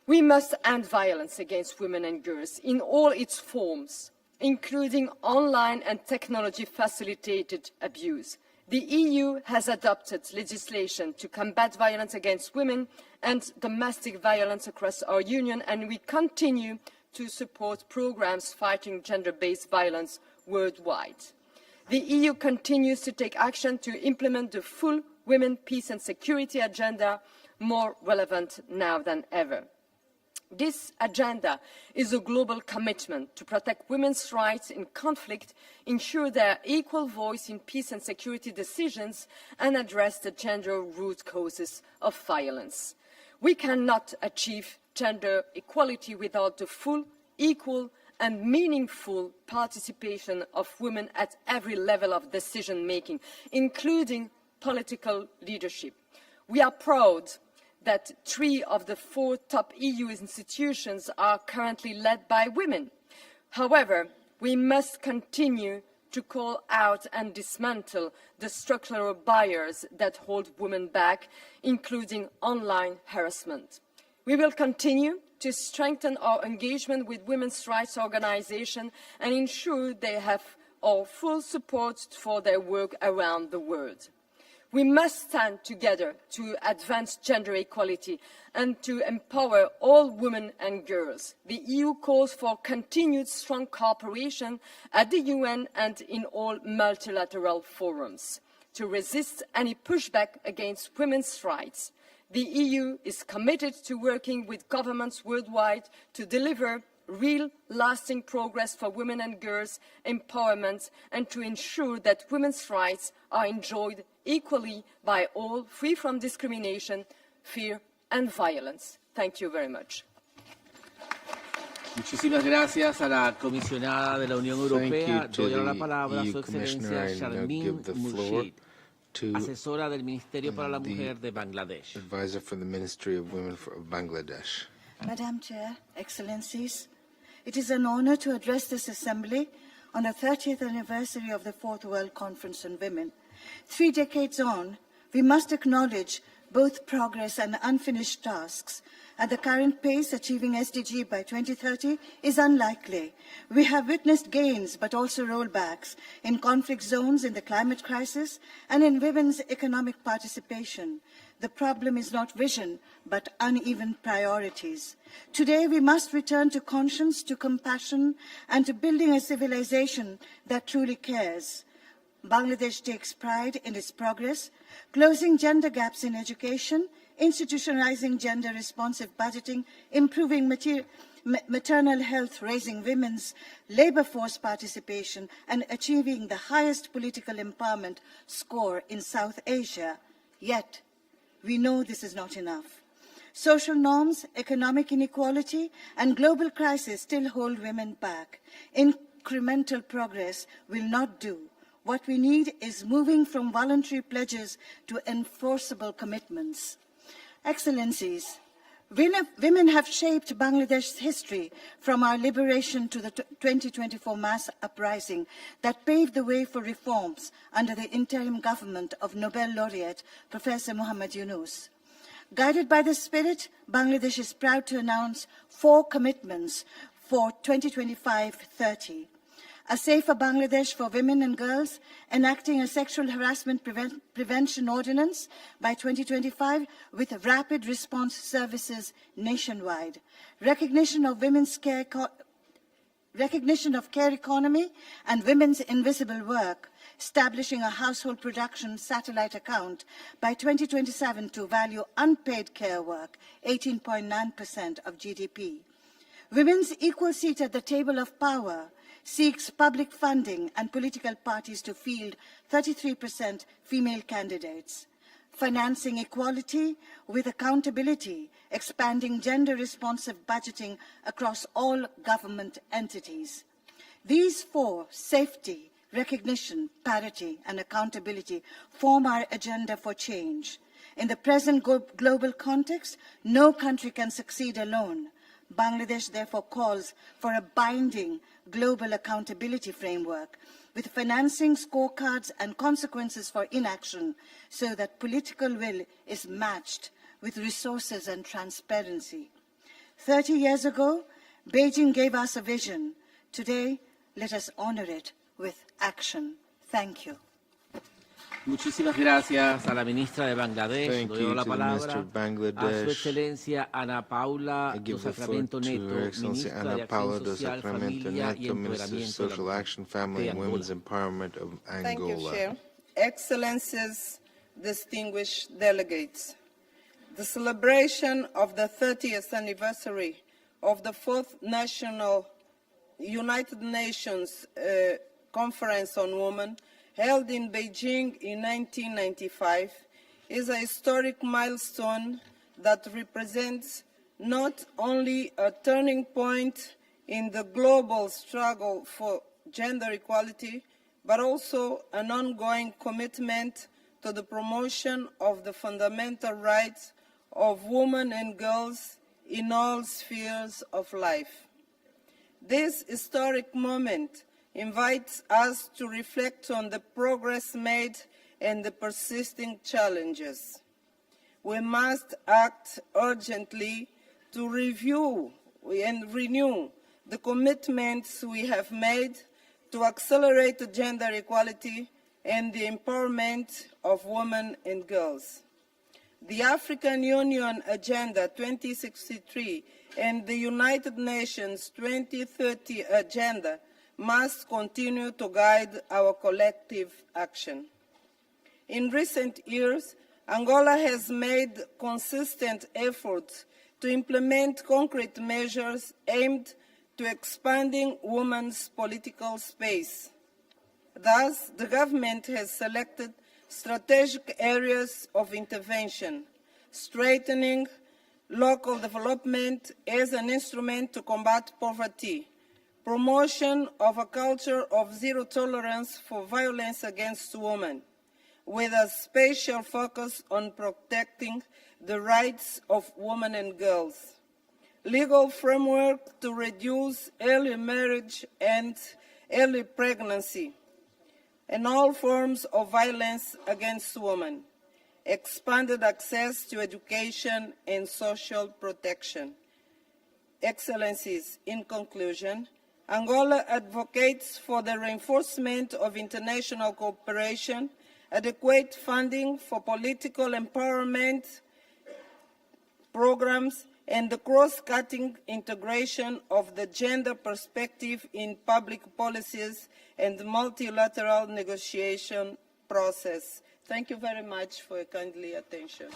We must end violence against women and girls in all its forms, including online and technology-facilitated abuse. The EU has adopted legislation to combat violence against women and domestic violence across our union, and we continue to support programs fighting gender-based violence worldwide. The EU continues to take action to implement the full Women, Peace and Security agenda, more relevant now than ever. This agenda is a global commitment to protect women's rights in conflict, ensure their equal voice in peace and security decisions, and address the gender root causes of violence. We cannot achieve gender equality without the full, equal and meaningful participation of women at every level of decision-making, including political leadership. We are proud that 3 of the 4 top EU institutions are currently led by women. However, we must continue to call out and dismantle the structural barriers that hold women back, including online harassment. We will continue to strengthen our engagement with women's rights organisations and ensure they have our full support for their work around the world. We must stand together to advance gender equality and to empower all women and girls. The EU calls for continued strong cooperation at the UN and in all multilateral forums to resist any pushback against women's rights. The EU is committed to working with governments worldwide to deliver real, lasting progress for women and girls' empowerment and to ensure that women's rights are enjoyed equally by all, free from discrimination, fear and violence. Thank you very much. Muchísimas gracias a la comisionada de la Unión Europea. Doy ahora la palabra a su excelencia Sharmin Murshid, asesora del Ministerio para la Mujer de Bangladesh. Advisor for the Ministry of Women of Bangladesh. Madam Chair, Excellencies, it is an honor to address this Assembly on the 30th anniversary of the Fourth World Conference on Women. 3 decades on, we must acknowledge both progress and unfinished tasks. At the current pace, achieving SDG by 2030 is unlikely. We have witnessed gains, but also rollbacks in conflict zones, in the climate crisis, and in women's economic participation. The problem is not vision, but uneven priorities. Today, we must return to conscience, to compassion, and to building a civilization that truly cares. Bangladesh takes pride in its progress, closing gender gaps in education, institutionalizing gender-responsive budgeting, improving maternal health, raising women's labor force participation, and achieving the highest political empowerment score in South Asia. Yet, we know this is not enough. Social norms, economic inequality, and global crisis still hold women back. Incremental progress will not do. What we need is moving from voluntary pledges to enforceable commitments. Excellencies, women have shaped Bangladesh's history from our liberation to the 2024 mass uprising that paved the way for reforms under the interim government of Nobel laureate Professor Muhammad Yunus. Guided by this spirit, Bangladesh is proud to announce 4 commitments for 2025-30. A safer Bangladesh for women and girls, enacting a sexual harassment prevention ordinance by 2025 with rapid response services nationwide. Recognition of care economy and women's invisible work, establishing a household production satellite account by 2027 to value unpaid care work, 18.9% of GDP. Women's equal seat at the table of power, seeks public funding and political parties to field 33% female candidates. Financing equality with accountability, expanding gender-responsive budgeting across all government entities. These 4, safety, recognition, parity, and accountability, form our agenda for change. In the present global context, no country can succeed alone. Bangladesh therefore calls for a binding global accountability framework with financing scorecards and consequences for inaction so that political will is matched with resources and transparency. 30 years ago, Beijing gave us a vision. Today, let us honor it with action. Thank you. Muchísimas gracias a la ministra de Bangladesh. Doy la palabra a su excelencia Ana Paula dos Sacramento Neto, ministra de Acción Social, Familia y Empoderamiento de Angola. Thank you, Chair. Excellencies, distinguished delegates. The celebration of the 30th anniversary of the 4th National United Nations Conference on Women held in Beijing in 1995 is a historic milestone that represents not only a turning point in the global struggle for gender equality, but also an ongoing commitment to the promotion of the fundamental rights of women and girls in all spheres of life. This historic moment invites us to reflect on the progress made and the persisting challenges. We must act urgently to review and renew the commitments we have made to accelerate gender equality and the empowerment of women and girls. The African Union Agenda 2063 and the United Nations 2030 Agenda must continue to guide our collective action. In recent years, Angola has made consistent efforts to implement concrete measures aimed to expanding women's political space. Thus, the government has selected strategic areas of intervention, strengthening local development as an instrument to combat poverty, promotion of a culture of zero tolerance for violence against women, with a special focus on protecting the rights of women and girls, legal framework to reduce early marriage and early pregnancy, and all forms of violence against women, expanded access to education and social protection. Excellencies, in conclusion, Angola advocates for the reinforcement of international cooperation adequate funding for political empowerment programs, and the cross-cutting integration of the gender perspective in public policies and the multilateral negotiation process. Thank you very much for your kindly attention.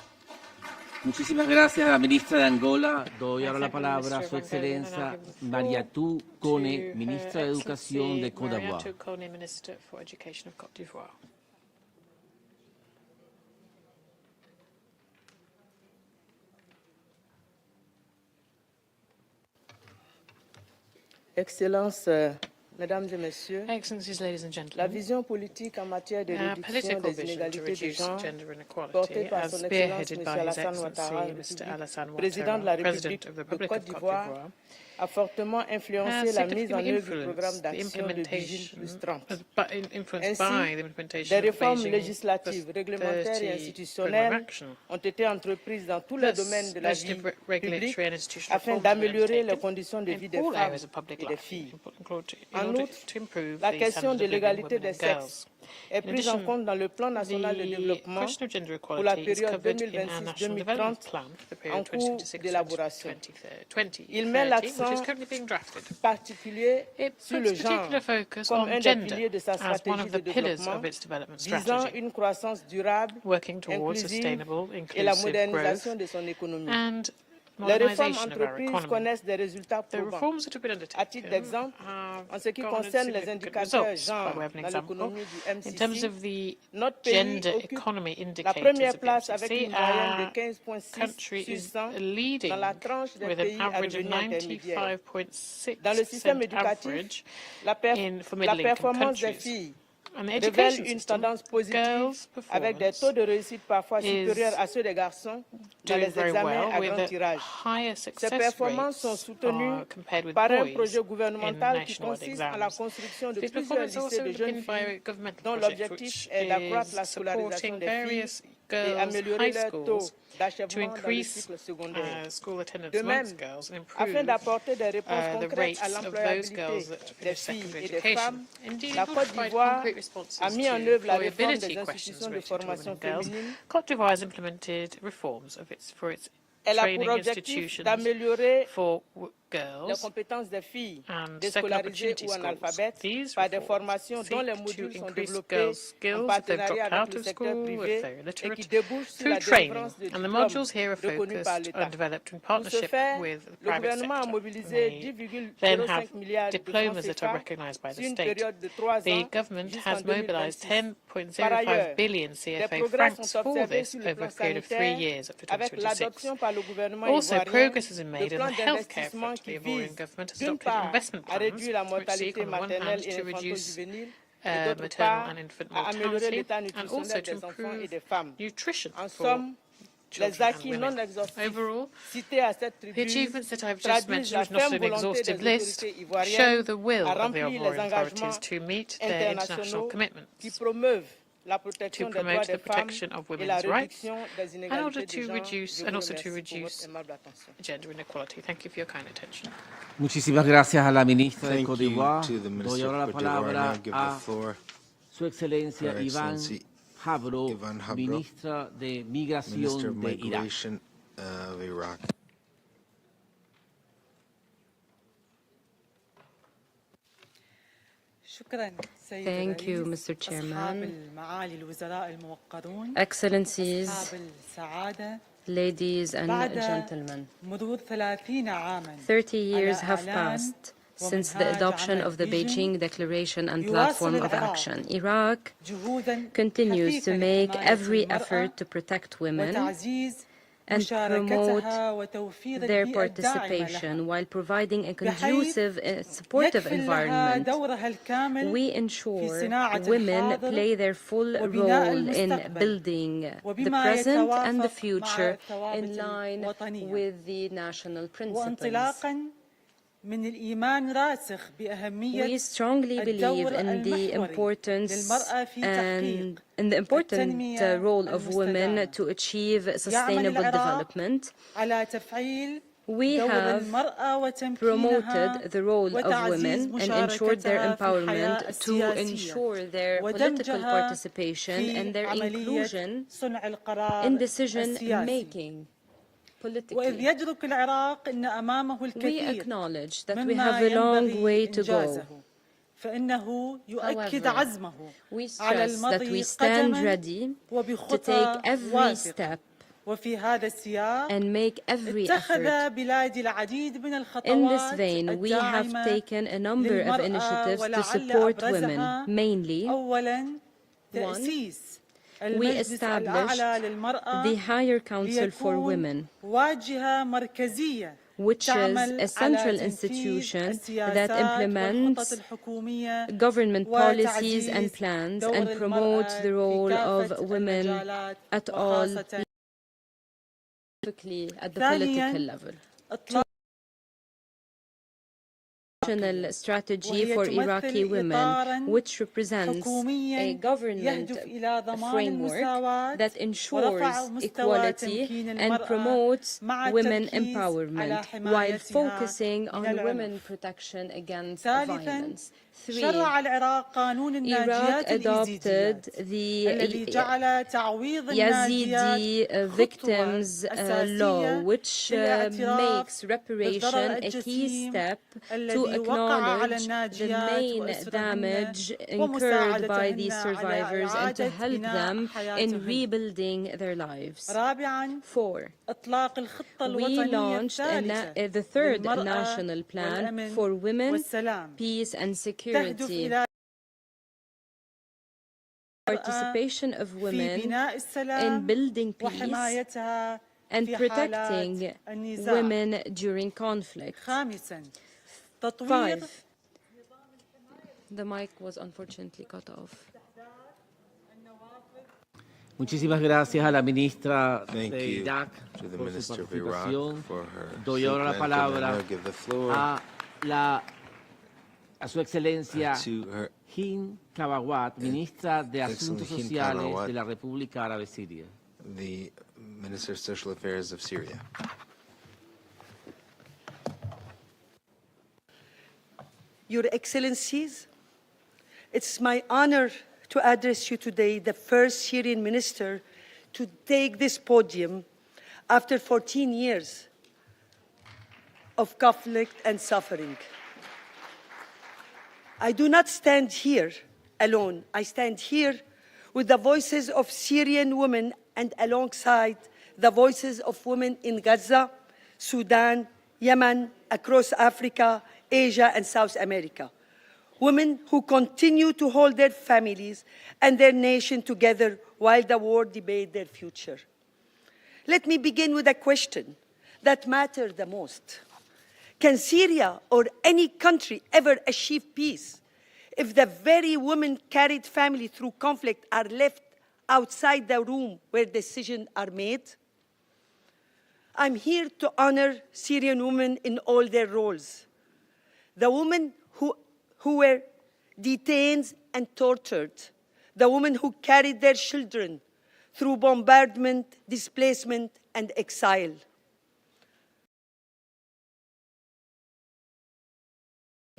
Muchísimas gracias a la ministra de Angola. Doy ahora la palabra a su excelencia Mariatou Kone, ministra de Educación de Côte d'Ivoire. Excellences, Mesdames et Messieurs, Excellencies, ladies and la gentlemen, vision politique en matière de réduction political des vision to inégalités de reduce genre gender portée inequality, par as son Excellence spearheaded M. by His Alassane Excellency Ouattara, Mr. Alassane Président de la Ouattara, République President of the de Republic Côte of Côte d'Ivoire, d'Ivoire, a fortement influencé has la mise en significantly œuvre du programme influenced the d'action de Vigile implementation, plus 30. influenced Ainsi, by the implementation des of réformes Beijing législatives, plus réglementaires 30 et Programme of institutionnelles Action. ont été entreprises dans tous les Thus, domaines de la vie legislative, publique regulatory and institutional afin reforms were d'améliorer les undertaken conditions de vie des in all femmes areas of public et des life, filles. in En order outre, to improve la the question standard de of living l'égalité women des and sexes girls. est In prise en addition, compte dans le plan national de the développement question of gender pour la equality is période covered in our National Development 2026-2030 Plan for the en period cours 2026-2030, d'élaboration. Il 2030, met which l'accent is currently being drafted. particulier It sur puts le genre particular focus comme on un des gender piliers de sa as one stratégie of de the pillars développement, of its development visant strategy, une croissance durable, working towards inclusive sustainable, et la inclusive modernisation growth de son économie. and Les réformes modernisation of our entreprises economy. connaissent des résultats The probants. reforms that have been À titre undertaken d'exemple, have en ce qui garnered concerne les significant indicateurs results. genre By way of an dans example, l'économie du in terms MCC, of the notre pays gender occupe economy la indicators première of the place avec MCC, une moyenne de our 15,6 country sur is 100 leading dans la tranche des with an pays à average of revenus intermédiaires. 95.6% Dans le système éducatif, average la for middle-income performance des countries. filles And the révèle education une system, tendance positive girls' avec des taux de réussite parfois is supérieurs à ceux des garçons dans doing les very examens well à with grand a tirage. higher Ces success performances sont rates soutenues compared with par un boys projet in gouvernemental qui nationwide consiste en la exams. construction de These plusieurs performances are lycées also de jeunes underpinned by a filles governmental dont project l'objectif which est d'accroître la is scolarisation supporting des filles various et girls' améliorer high leur taux schools to d'achèvement dans le increase cycle secondaire. school attendance De même, amongst girls and afin improve d'apporter des réponses the concrètes à rates of those l'employabilité girls that des finish filles secondary et des education. femmes, Indeed, la it will Côte provide d'Ivoire concrete responses a mis en to œuvre la réforme employability des questions institutions de related to women formation and girls. féminine. Côte d'Ivoire has implemented reforms for its Elle a pour training objectif institutions d'améliorer for les girls compétences des filles and second déscolarisées opportunity ou schools. analphabètes These par des reforms formations dont les seek modules to sont increase développés girls' en skills if they've partenariat dropped avec out le of secteur school, privé if they're et illiterate, qui débouchent sur through la training. délivrance de And the diplômes modules here are reconnus par focused l'État. and developed in Pour ce partnership faire, with the le private gouvernement a sector. mobilisé They then have 10,05 milliards de francs diplomas that are CFA recognized by sur the une state. période de 3 The ans government jusqu'en has mobilized 2026. Par ailleurs, 10.05 billion des CFA progrès francs sont for observés this sur le over plan a period of 3 sanitaire years up to avec 2026. l'adoption par le gouvernement Also, ivoirien progress has been de made in plans the healthcare d'investissement front. The qui Ivorian visent government has d'une adopted part investment à réduire la plans which seek, mortalité on the one hand, maternelle et to reduce infanto-juvénile et d'autre maternal part and infant à améliorer mortality l'état and nutritionnel also to des enfants et improve des femmes. nutrition En for somme, les children and acquis women. non exhaustifs Overall, cités à cette the tribune achievements that I've just traduisent mentioned, la which not ferme an volonté des exhaustive list, autorités show ivoiriennes the will à of the remplir les Ivorian authorities engagements to meet their international internationaux commitments qui promeuvent la protection to des droits promote des the femmes protection of et la women's rights réduction des in inégalités order de to genre. reduce Je vous and also to remercie pour reduce votre aimable attention. gender inequality. Thank you for your kind attention. Muchísimas gracias a la ministra de Thank Côte you d'Ivoire. to the Doy Minister ahora of la Côte d'Ivoire. palabra Now give a the floor Su Excelencia Her Iván Excellency Habro, Ivan Habro, ministra de Minister Migración of de Irak. Migration of Iraq. Thank you, Mr. Chairman. Excellencies, ladies and gentlemen, 30 years have passed since the adoption of the Beijing Declaration and Platform of Action. Iraq continues to make every effort to protect women and promote their participation while providing a conducive and supportive environment. We ensure women play their full role in building the present and the future in line with the national principles. We strongly believe in the importance and in the important role of women to achieve sustainable development We have promoted the role of women and ensured their empowerment to ensure their political participation and their inclusion in decision-making politically. We acknowledge that we have a long way to go. However, we stress that we stand ready to take every step and make every effort. In this vein, we have taken a number of initiatives to support women, mainly, one, we established the Higher Council for Women, which is a central institution that implements government policies and plans and promotes the role of women at all levels, at the political level. National strategy for Iraqi women, which represents a government framework that ensures equality and promotes women empowerment while focusing on women protection against violence. 3. Iraq adopted the Yazidi victims law, which makes reparation a key step to acknowledge the main damage incurred by these survivors and to help them in rebuilding their lives. 4. We launched the third national plan for women, peace and security. Participation of women in building peace and protecting women during conflict. 5. The mic was unfortunately cut off. Muchísimas gracias a la ministra de Irak to the por su Minister of Iraq participación. for her Doy ahora la statement, and I palabra now give the floor a su excelencia to her Hind Kabawat, ministra de Excellent Asuntos Hind Sociales Kabawat, de la República Árabe Siria. the Minister of Social Affairs of Syria. Your Excellencies, it's my honor to address you today, the first Syrian minister to take this podium after 14 years of conflict and suffering. I do not stand here alone. I stand here with the voices of Syrian women and alongside the voices of women in Gaza, Sudan, Yemen, across Africa, Asia, and South America. Women who continue to hold their families and their nation together while the world debates their future. Let me begin with a question that matters the most. Can Syria or any country ever achieve peace if the very women carried family through conflict are left outside the room where decisions are made? I'm here to honor Syrian women in all their roles. The women who were detained and tortured, the women who carried their children through bombardment, displacement, and exile.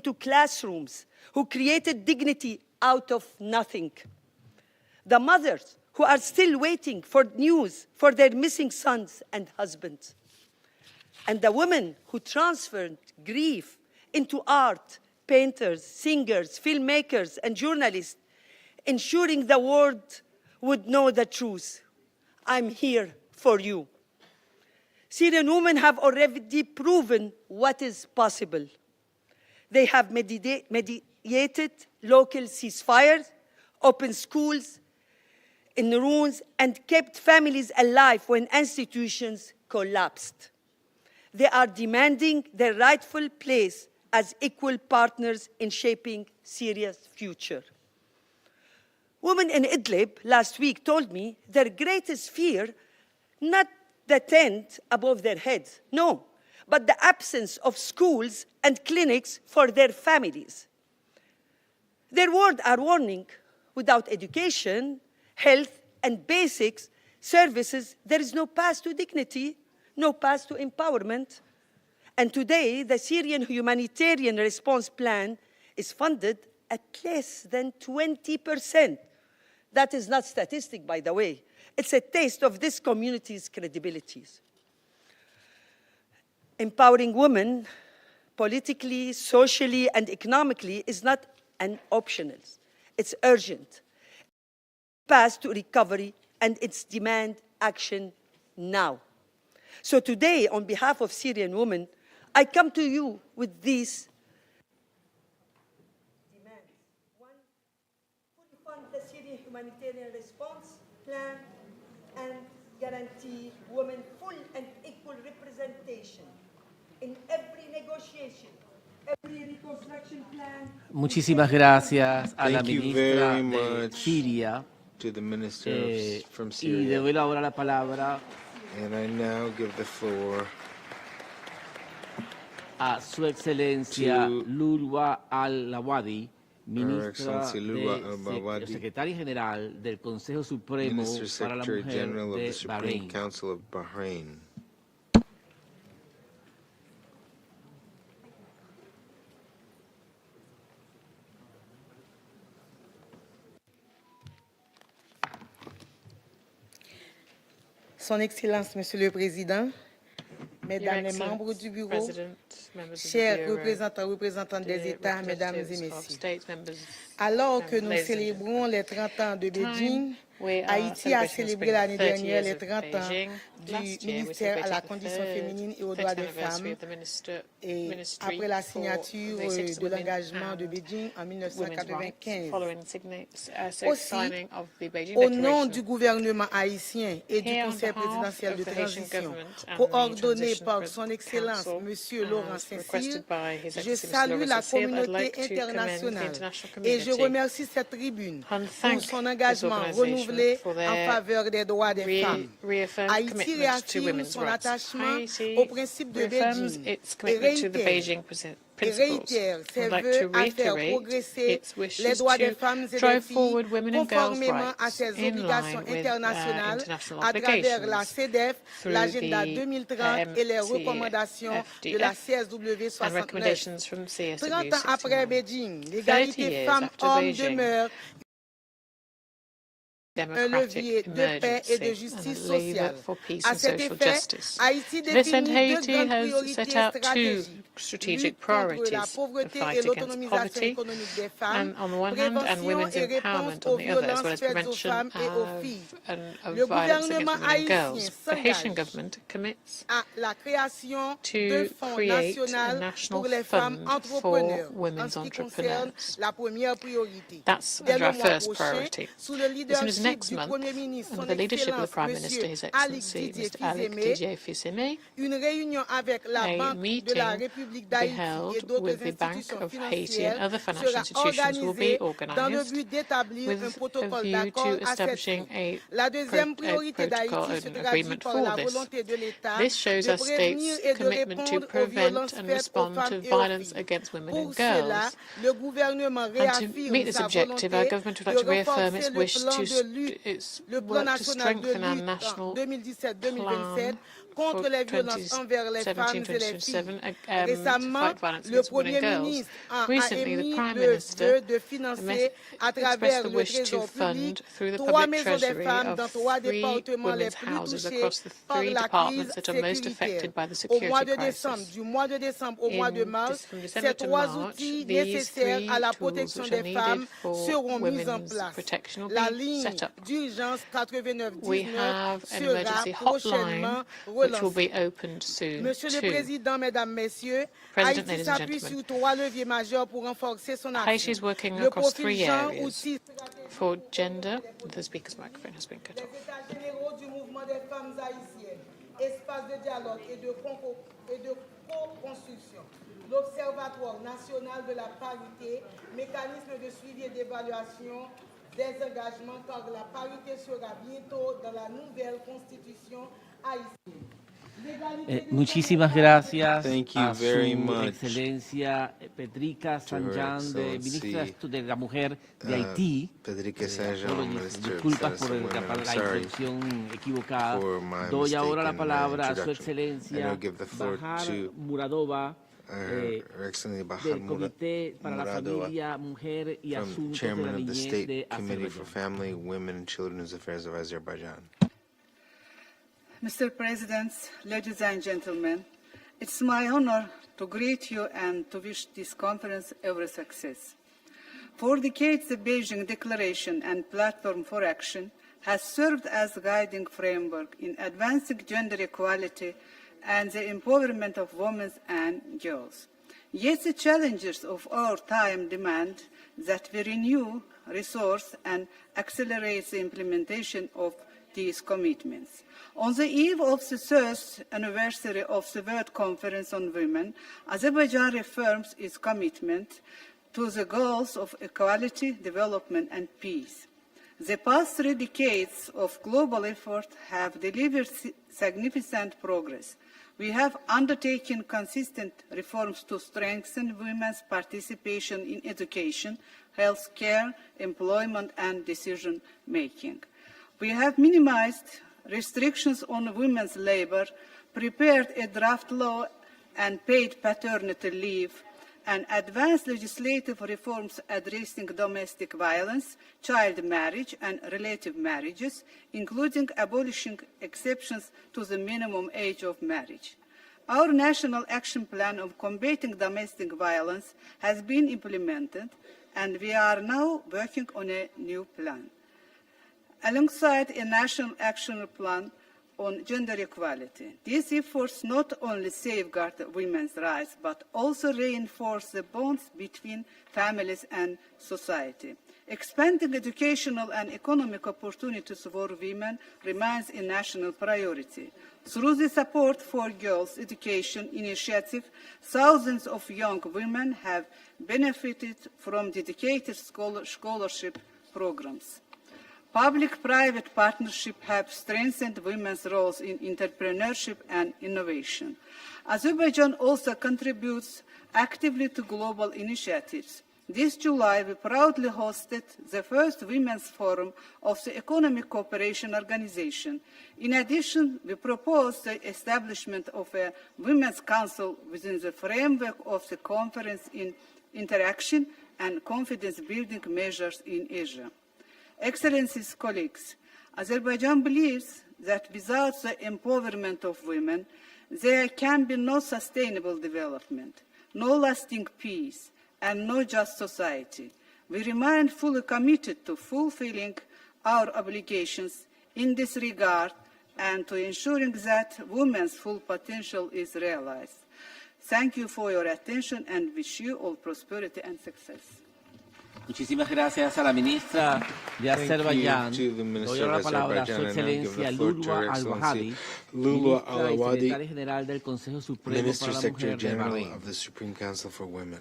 To classrooms, who created dignity out of nothing. The mothers who are still waiting for news for their missing sons and husbands. And the women who transferred grief into art, painters, singers, filmmakers, and journalists, ensuring the world would know the truth. I'm here for you. Syrian women have already proven what is possible. They have mediated local ceasefires, opened schools in ruins, and kept families alive when institutions collapsed. They are demanding their rightful place as equal partners in shaping Syria's future. Women in Idlib last week told me their greatest fear, not the tent above their heads, no, but the absence of schools and clinics for their families. Their words are warning, without education, health, and basic services, there is no path to dignity, no path to empowerment, And today, the Syrian humanitarian response plan is funded at less than 20%. That is not statistic, by the way. It's a taste of this community's credibilities. Empowering women politically, socially, and economically is not an optional. It's urgent. Path to recovery, and it's demand action now. So today, on behalf of Syrian women, I come to you with these demands. One, fully fund the Syrian humanitarian response plan and guarantee women full and equal representation in every negotiation, every reconstruction plan. Muchísimas gracias a la Thank you ministra very de much Siria. To the minister from Y le Syria. doy ahora la palabra And I now give the floor a Su Excelencia to Lulwa Al-Lawadi, ministra Excellency Lulwa Al-Lawadi, secretaria general del Consejo Supremo Minister para la Secretary Mujer General of de the Supreme Bahrein. Council of Bahrain. Son Excellence, Monsieur le Président, Mesdames les membres du Bureau, chers représentants, représentantes des États, Mesdames et Messieurs, alors que nous célébrons les 30 ans de Beijing, Haïti a célébré l'année dernière les 30 ans du ministère à la condition féminine et aux droits des femmes, et après la signature de l'engagement de Beijing en 1995. Aussi, au nom du gouvernement haïtien et du Conseil présidentiel de transition, coordonné par son Excellence Monsieur Laurent Saint-Cyr, je salue la communauté internationale et je remercie cette tribune pour son engagement renouvelé en faveur des droits des femmes. Haïti réaffirme son attachement au principe de Beijing et réitère ses vœux à faire progresser les droits des femmes et des filles conformément à ses obligations internationales à travers la CEDEF, l'agenda 2030 et les recommandations de la CSW 69. 30 ans après Beijing, l'égalité femmes-hommes demeure un levier de paix et de justice sociale. À cet effet, Haïti définit deux grandes priorités stratégiques: lutte contre la pauvreté et l'autonomisation économique des femmes, prévention et réponse aux violences faites aux femmes et aux filles. Le gouvernement haïtien s'engage à la création d'un fonds national pour les femmes entrepreneurs en ce qui concerne la première priorité. Dès le mois prochain, sous le leadership under the leadership of the Prime Minister, His Excellency Mr. Alec Didier Fils-Aimé, a meeting will be held with the Bank of Haiti and other financial institutions will be organized with a view to establishing a protocol, an agreement for this. This shows our state's commitment to prevent and respond to violence against women and girls. And to meet this objective, our government would like to reaffirm its wish to work to strengthen our national plan contre les violences envers les femmes et les filles. Récemment, le Premier ministre a émis le vœu de financer à travers le Trésor public 3 maisons des femmes dans 3 départements les plus touchés par la crise sécuritaire. Du mois de décembre au mois de mars, ces 3 outils nécessaires à la protection des femmes seront mis en place. La ligne d'urgence 8919 sera prochainement which will be opened soon. Monsieur le Président, Mesdames, Messieurs, Haïti s'appuie sur 3 leviers majeurs pour renforcer son action. Haiti is working across 3 areas. For gender, the speaker's microphone has been cut off. Les États généraux du mouvement des femmes haïtiennes, espace de dialogue et de co-construction, l'Observatoire national de la parité, mécanisme de suivi et d'évaluation des engagements, car la parité sera bientôt dans la nouvelle constitution haïtienne. Muchísimas gracias Thank you a very su much excelencia Petrica Sanjan, ministra de la Mujer de Haití. Pedrica Sanjan, Minister of Disculpas Status por of Women. I'm la sorry introducción equivocada. for my Doy ahora la mistaken palabra a su introduction. I excelencia now give the floor Bahar to Muradova, Her Excellency Bahar del Comité para la Muradova, Familia, Mujer y from Asuntos de la Chairman of the Niñez State de Committee for Azerbaiyán. Family, Women, and Children's Affairs of Azerbaijan. Mr. President, ladies and gentlemen, it's my honor to greet you and to wish this conference every success. For decades, the Beijing Declaration and Platform for Action has served as a guiding framework in advancing gender equality and the empowerment of women and girls. Yet the challenges of our time demand that we renew, resource, and accelerate the implementation of these commitments. On the eve of the third anniversary of the World Conference on Women, Azerbaijan reaffirms its commitment to the goals of equality, development, and peace. The past 3 decades of global effort have delivered significant progress. We have undertaken consistent reforms to strengthen women's participation in education, health care, employment, and decision-making. We have minimized restrictions on women's labor, prepared a draft law and paid paternity leave, and advanced legislative reforms addressing domestic violence, child marriage, and relative marriages, including abolishing exceptions to the minimum age of marriage. Our National Action Plan on combating domestic violence has been implemented, and we are now working on a new plan. Alongside a National Action Plan on gender equality, these efforts not only safeguard women's rights, but also reinforce the bonds between families and society. Expanding educational and economic opportunities for women remains a national priority. Through the Support for Girls' Education initiative, thousands of young women have benefited from dedicated scholarship programs. Public-private partnerships have strengthened women's roles in entrepreneurship and innovation. Azerbaijan also contributes actively to global initiatives. This July, we proudly hosted the first Women's Forum of the Economic Cooperation Organization. In addition, we proposed the establishment of a Women's Council within the framework of the Conference in Interaction and Confidence-Building Measures in Asia. Excellencies, colleagues, Azerbaijan believes that without the empowerment of women, there can be no sustainable development, no lasting peace, and no just society. We remain fully committed to fulfilling our obligations in this regard and to ensuring that women's full potential is realized. Thank you for your attention and wish you all prosperity and success. Muchísimas gracias a la ministra de Azerbaiyán. Doy la palabra a su excelencia Lulwa Al-Wahadi, ministra y secretaria general del Consejo Supremo para la Mujer de Bahrein. of the Supreme Council for Women.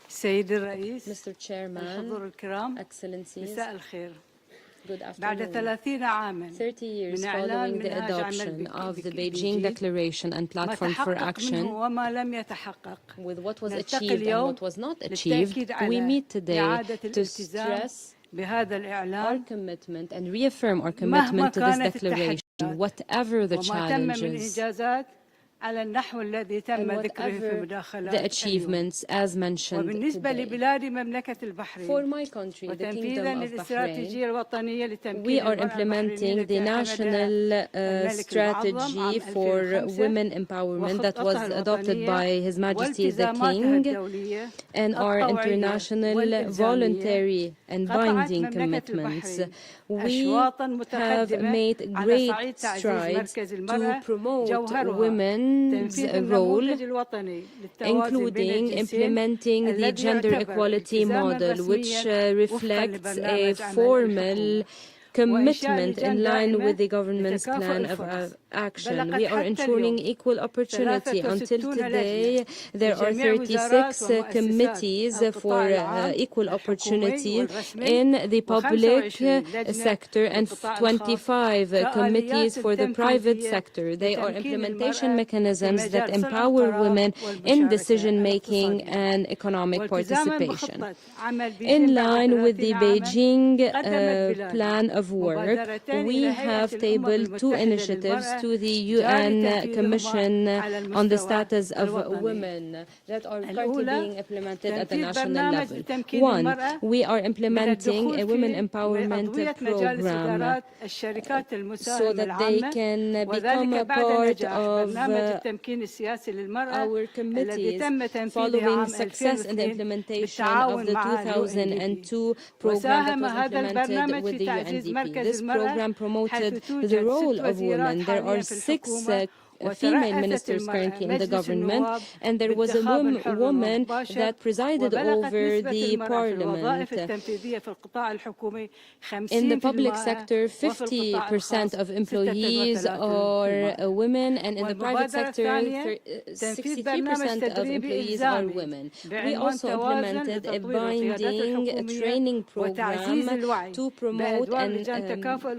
Mr. Chairman, Excellencies, good afternoon. 30 years following the adoption of the Beijing Declaration and Platform for Action, with what was achieved and what was not achieved, we meet today to stress our commitment and reaffirm our commitment to this declaration, whatever the challenges and whatever the achievements as mentioned today. For my country, the Kingdom of Bahrain, we are implementing the national strategy for women empowerment that was adopted by His Majesty the King, and our international voluntary and binding commitments. We have made great strides to promote women's role, including implementing the gender equality model, which reflects a formal commitment in line with the government's plan of action. We are ensuring equal opportunity. Until today, there are 36 committees for equal opportunity in the public sector and 25 committees for the private sector. They are implementation mechanisms that empower women in decision-making and economic participation. In line with the Beijing plan of work, we have tabled 2 initiatives to the UN Commission on the Status of Women that are currently being implemented at the national level. 1, we are implementing a women empowerment program so that they can become a part of our committees following success in the implementation of the 2002 program that was implemented with the UNDP. This program promoted the role of women. There are 6 female ministers currently in the government, and there was a woman that presided over the parliament. In the public sector, 50% of employees are women, and in the private sector, 63% of employees are women. We also implemented a binding training program to promote and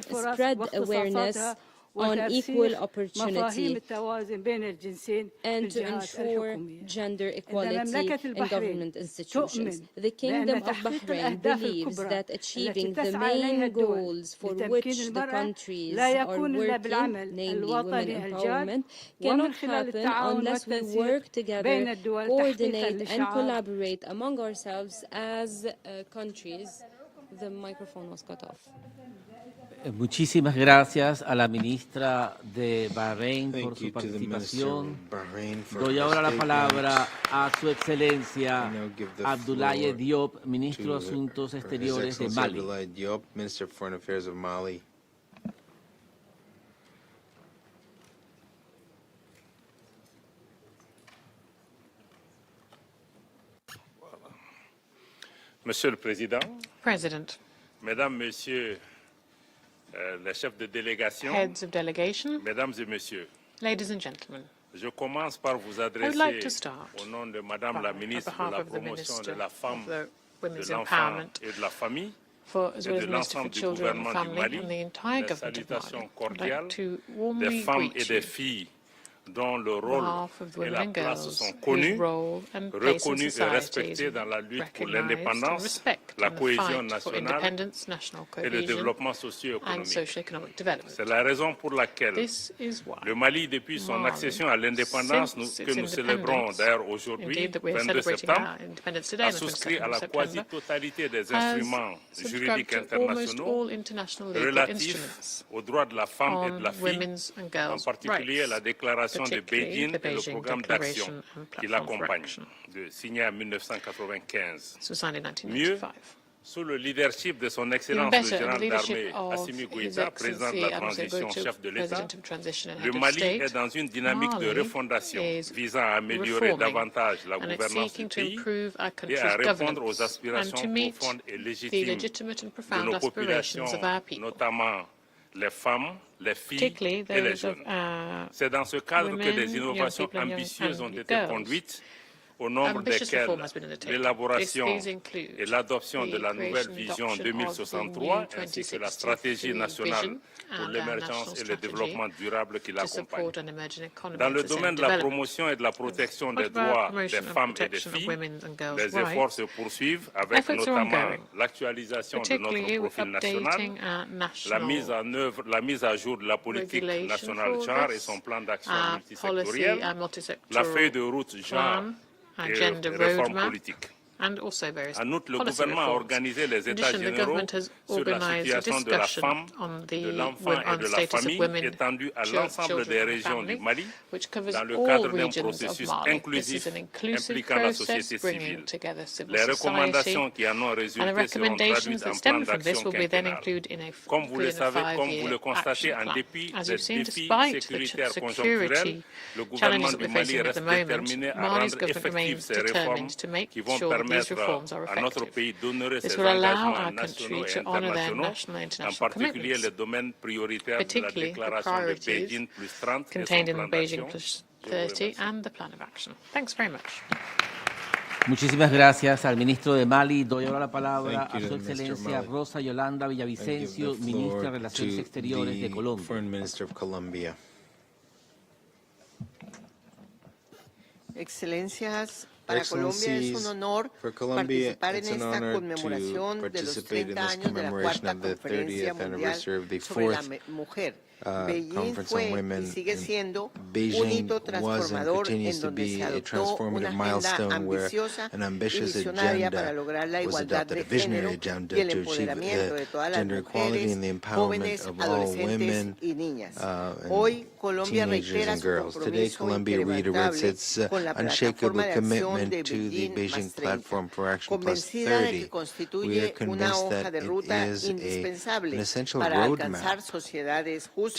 spread awareness on equal opportunity and to ensure gender equality in government institutions. The Kingdom of Bahrain believes that achieving the main goals for which the countries are working, namely women empowerment, cannot happen unless we work together, coordinate and collaborate among ourselves as countries. The microphone was cut off. Muchísimas gracias a la ministra de Bahrein por su participación. Doy ahora la palabra a su excelencia Abdoulaye Diop, ministro de Asuntos Exteriores de Mali. Abdoulaye Diop, Minister of Foreign Affairs of Mali. Monsieur le Président, President, Mesdames, Messieurs les chefs de délégation, heads of delegation, Mesdames et Messieurs, ladies and gentlemen, je commence par vous adresser au nom de Madame la ministre de la Promotion de la Femme, de l'Enfant et de la Famille, et de l'ensemble du gouvernement du Mali, les salutations cordiales des femmes et des filles dont le rôle et la place sont connus, reconnus et respectés dans la lutte pour l'indépendance, la cohésion nationale et le développement socio-économique. C'est la raison pour laquelle le Mali, depuis son accession à l'indépendance que nous célébrons d'ailleurs aujourd'hui, 22 septembre, a souscrit à la quasi-totalité des instruments juridiques internationaux relatifs aux droits de la femme et de la fille, en particulier la déclaration de Beijing et le programme d'action qui l'accompagne, signé en 1995. Mieux, sous le leadership de son Excellence le général d'armée Assimi Goïta, président de la transition, chef de l'État, le Mali est dans une dynamique de refondation visant à améliorer davantage la gouvernance du pays et à répondre aux aspirations profondes et légitimes de nos populations, notamment les femmes, les filles et les jeunes. C'est dans ce cadre que des innovations ambitieuses ont été conduites, au nombre desquelles l'élaboration et l'adoption de la nouvelle vision 2063 ainsi que la stratégie nationale pour l'émergence et le développement durable qui l'accompagne. Dans le domaine de la promotion et de la protection des droits des femmes et des filles, les efforts se poursuivent avec notamment l'actualisation de notre profil national, la mise à jour de la politique nationale genre et son plan d'action multisectoriel, la feuille de route genre et réformes politiques. En outre, le gouvernement a organisé les États généraux sur la situation de la femme, de l'enfant et de la famille étendus à l'ensemble des régions du Mali dans le cadre d'un processus inclusif impliquant la société civile. Les recommandations qui en ont résulté seront traduites en plan d'action quinquennal. Comme vous le savez, comme vous le constatez, en dépit des défis sécuritaires conjoncturels, le gouvernement du Mali reste déterminé à rendre effectives ces réformes qui vont permettre these reforms are effective. This will allow our country to honour their national and international commitments, particularly the priorities contained in the Beijing Plus 30 and the Plan of Action. Thanks very much. Muchísimas gracias al ministro de Mali. Doy ahora la palabra a su excelencia Rosa Yolanda Villavicencio, ministra de Relaciones Exteriores de Colombia. Foreign Minister of Colombia. Excelencias, para Colombia es un honor participar en esta conmemoración de los 30 años de la Cuarta Conferencia Mundial sobre la Mujer. Beijing fue y sigue siendo un hito transformador en donde se adoptó una agenda ambiciosa y visionaria para lograr la igualdad de género y el empoderamiento de todas las mujeres, jóvenes, adolescentes y niñas. Hoy Colombia reitera su compromiso inquebrantable con la plataforma de acción de Beijing+30, convencida de que constituye una hoja de ruta indispensable para alcanzar sociedades justas,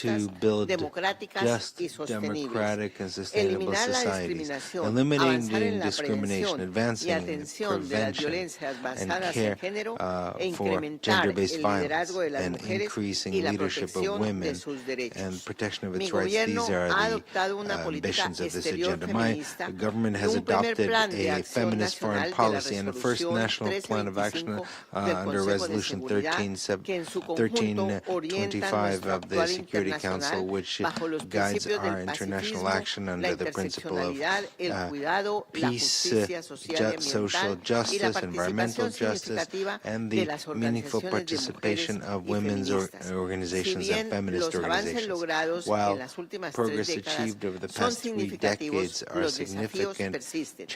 democráticas y sostenibles, eliminar la discriminación, avanzar en la prevención y atención de las violencias basadas en género e incrementar el liderazgo de las mujeres y la protección de sus derechos. Mi gobierno ha adoptado una política exterior feminista y un primer plan de acción nacional de la Resolución 1325 del Consejo de Seguridad que en su conjunto orienta nuestro actual internacional bajo los principios del pacifismo, la interseccionalidad, el cuidado, la justicia social y ambiental y la participación significativa de las organizaciones de mujeres y feministas. Si bien los avances logrados en las últimas 3 décadas son significativos, los desafíos persisten,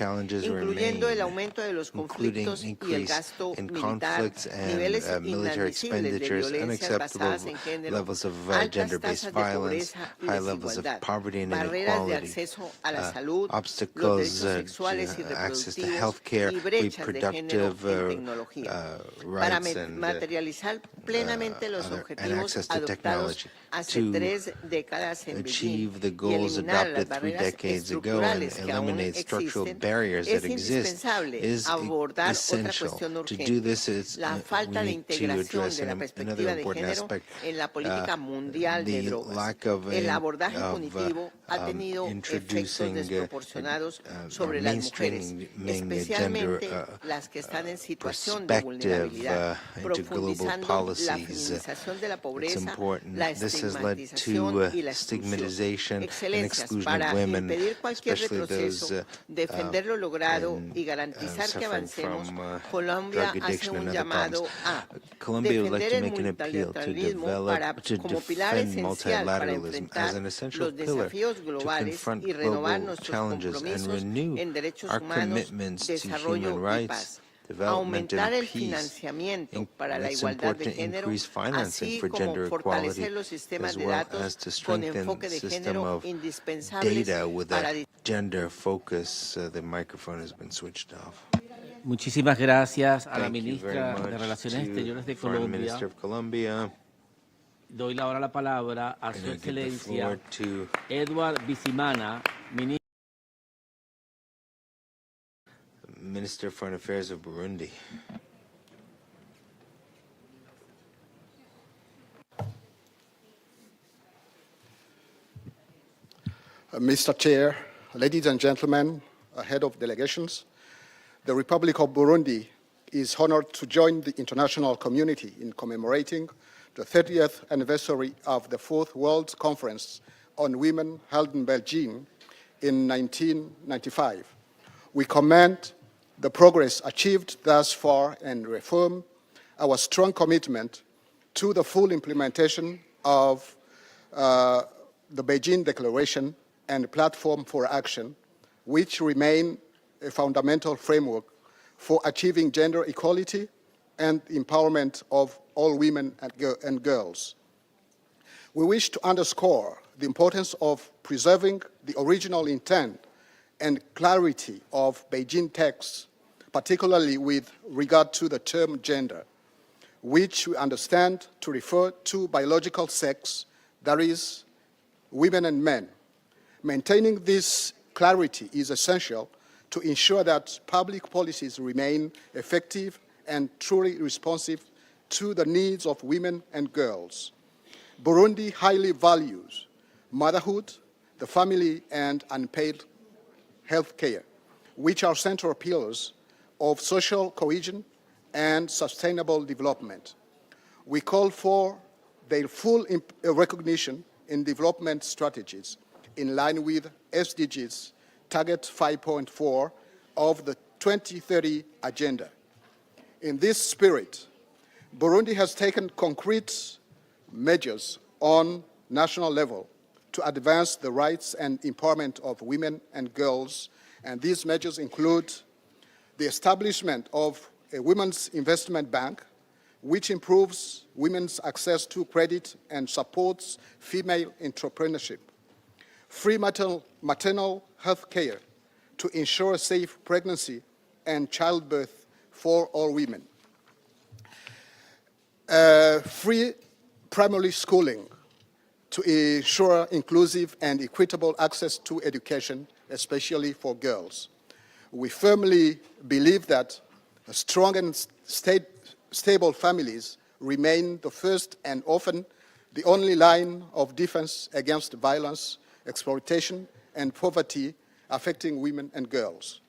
incluyendo el aumento de los conflictos y el gasto militar, niveles inadmisibles de violencia basadas en género, altas tasas de pobreza y desigualdad, barreras de acceso a la salud, los derechos sexuales y reproductivos y brechas de género en tecnología. Para materializar plenamente los objetivos adoptados hace 3 décadas en Beijing y eliminar las barreras estructurales que aún existen, es indispensable abordar otra cuestión urgente, la falta de integración de la perspectiva de género en la política mundial de drogas. El abordaje punitivo ha tenido efectos desproporcionados sobre las mujeres, especialmente las que están en situación de vulnerabilidad, profundizando la feminización de la pobreza, la estigmatización y la exclusión. Excelencias, para impedir cualquier retroceso, defender lo logrado y garantizar que avancemos, Colombia hace un llamado a defender el multilateralismo como pilar esencial para enfrentar los desafíos globales y renovar nuestros compromisos en derechos humanos, desarrollo y paz. Aumentar el financiamiento para la igualdad de género, así como fortalecer los sistemas de datos con enfoque de género indispensables para gender focus. The microphone has been switched off. Muchísimas gracias a la ministra de Relaciones Exteriores de Colombia. Doy ahora la palabra a su excelencia Edward Bizimana, Minister of Foreign Affairs of Burundi. Mr. Chair, ladies and gentlemen, head of delegations, the Republic of Burundi is honored to join the international community in commemorating the 30th anniversary of the Fourth World Conference on Women held in Beijing in 1995. We commend the progress achieved thus far and reaffirm our strong commitment to the full implementation of the Beijing Declaration and Platform for Action, which remain a fundamental framework for achieving gender equality and empowerment of all women and girls. We wish to underscore the importance of preserving the original intent and clarity of Beijing texts, particularly with regard to the term gender, which we understand to refer to biological sex, that is, women and men. Maintaining this clarity is essential to ensure that public policies remain effective and truly responsive to the needs of women and girls. Burundi highly values motherhood, the family, and unpaid health care, which are central pillars of social cohesion and sustainable development. We call for their full recognition in development strategies in line with SDGs Target 5.4 of the 2030 Agenda. In this spirit, Burundi has taken concrete measures on national level to advance the rights and empowerment of women and girls, and these measures include the establishment of a women's investment bank, which improves women's access to credit and supports female entrepreneurship, free maternal health care to ensure safe pregnancy and childbirth for all women, free primary schooling to ensure inclusive and equitable access to education, especially for girls. We firmly believe that strong and stable families remain the first and often the only line of defense against violence, exploitation, and poverty affecting women and girls.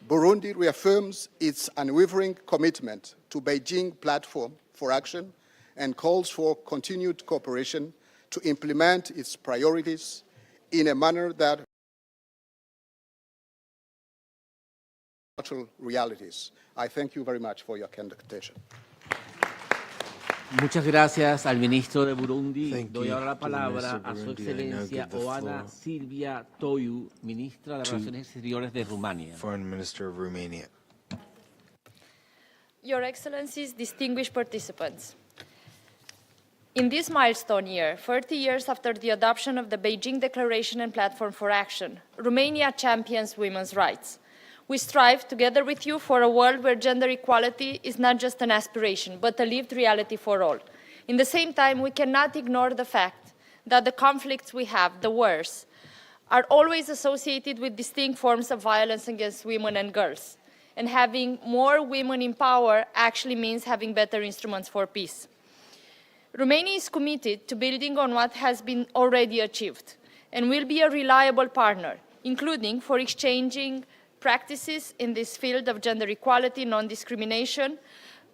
Burundi reaffirms its unwavering commitment to Beijing Platform for Action and calls for continued cooperation to implement its priorities in a manner that natural realities. I thank you very much for your kind attention. Muchas gracias al ministro de Burundi. Doy ahora la palabra a su excelencia Oana Silvia Toiu, ministra de Relaciones Exteriores de Rumania. Foreign Minister of Romania. Your Excellencies, distinguished participants. In this milestone year, 30 years after the adoption of the Beijing Declaration and Platform for Action, Romania champions women's rights. We strive, together with you, for a world where gender equality is not just an aspiration, but a lived reality for all. In the same time, we cannot ignore the fact that the conflicts we have, the wars, are always associated with distinct forms of violence against women and girls. And having more women in power actually means having better instruments for peace. Romania is committed to building on what has been already achieved and will be a reliable partner, including for exchanging practices in this field of gender equality, non-discrimination,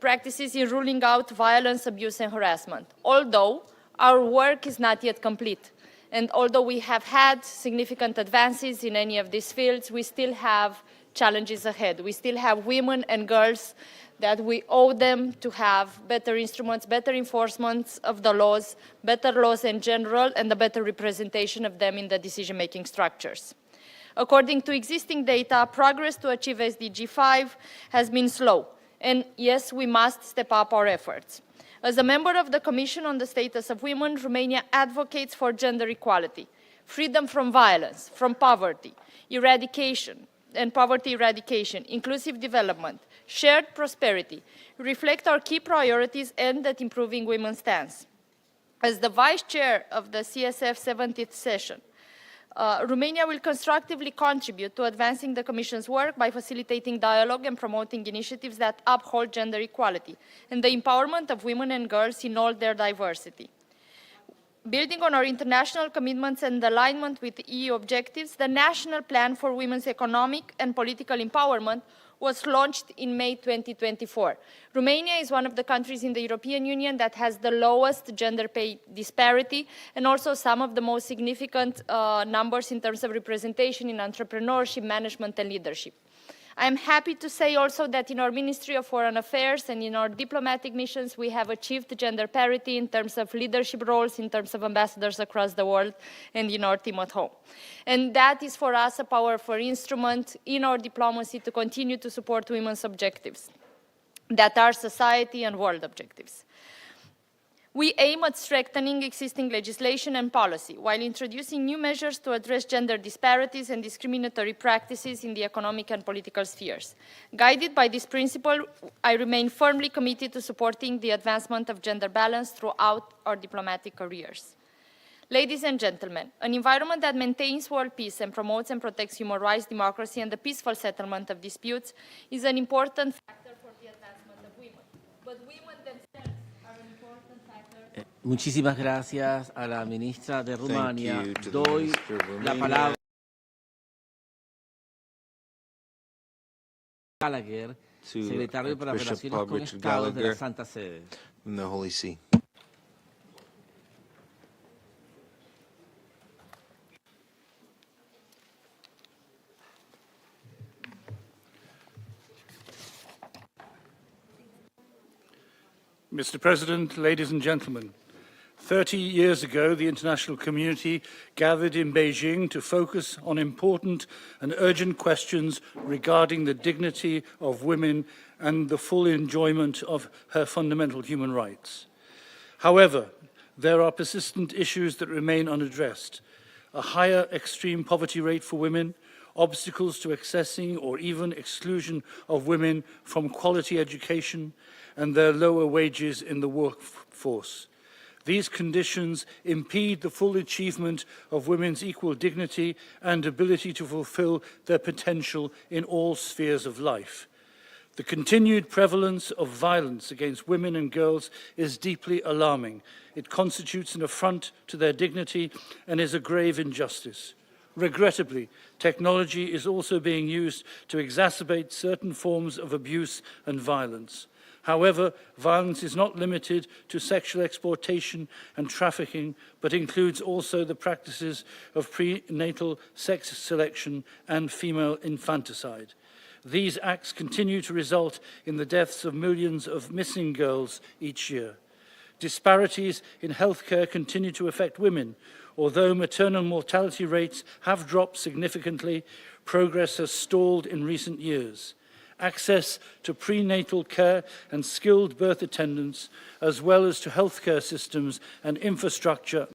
practices in ruling out violence, abuse, and harassment. Although our work is not yet complete, and although we have had significant advances in any of these fields, we still have challenges ahead. We still have women and girls that we owe them to have better instruments, better enforcement of the laws, better laws in general, and a better representation of them in the decision-making structures. According to existing data, progress to achieve SDG 5 has been slow, and yes, we must step up our efforts. As a member of the Commission on the Status of Women, Romania advocates for gender equality, freedom from violence, from poverty, eradication, and poverty eradication, inclusive development, shared prosperity, reflect our key priorities aimed at improving women's stance. As the Vice Chair of the CSF 70th session, Romania will constructively contribute to advancing the Commission's work by facilitating dialogue and promoting initiatives that uphold gender equality and the empowerment of women and girls in all their diversity. Building on our international commitments and alignment with EU objectives, the National Plan for Women's Economic and Political Empowerment was launched in May 2024. Romania is one of the countries in the European Union that has the lowest gender pay disparity and also some of the most significant numbers in terms of representation in entrepreneurship, management, and leadership. I am happy to say also that in our Ministry of Foreign Affairs and in our diplomatic missions, we have achieved gender parity in terms of leadership roles, in terms of ambassadors across the world, and in our team at home. And that is for us a powerful instrument in our diplomacy to continue to support women's objectives that are society and world objectives. We aim at strengthening existing legislation and policy while introducing new measures to address gender disparities and discriminatory practices in the economic and political spheres. Guided by this principle, I remain firmly committed to supporting the advancement of gender balance throughout our diplomatic careers. Ladies and gentlemen, an environment that maintains world peace and promotes and protects human rights, democracy, and the peaceful settlement of disputes is an important factor for the advancement of women. But women themselves are an important factor. Muchísimas gracias a la ministra de Rumania. Doy la palabra a Gallagher, secretario para Relaciones con Estados de la Santa Sede. From the Holy See. Mr. President, ladies and gentlemen, 30 years ago, the international community gathered in Beijing to focus on important and urgent questions regarding the dignity of women and the full enjoyment of her fundamental human rights. However, there are persistent issues that remain unaddressed: a higher extreme poverty rate for women, obstacles to accessing or even exclusion of women from quality education, and their lower wages in the workforce. These conditions impede the full achievement of women's equal dignity and ability to fulfill their potential in all spheres of life. The continued prevalence of violence against women and girls is deeply alarming. It constitutes an affront to their dignity and is a grave injustice. Regrettably, technology is also being used to exacerbate certain forms of abuse and violence. However, violence is not limited to sexual exploitation and trafficking, but includes also the practices of prenatal sex selection and female infanticide. These acts continue to result in the deaths of millions of missing girls each year. Disparities in healthcare continue to affect women. Although maternal mortality rates have dropped significantly, progress has stalled in recent years. Access to prenatal care and skilled birth attendants, as well as to healthcare systems and infrastructure,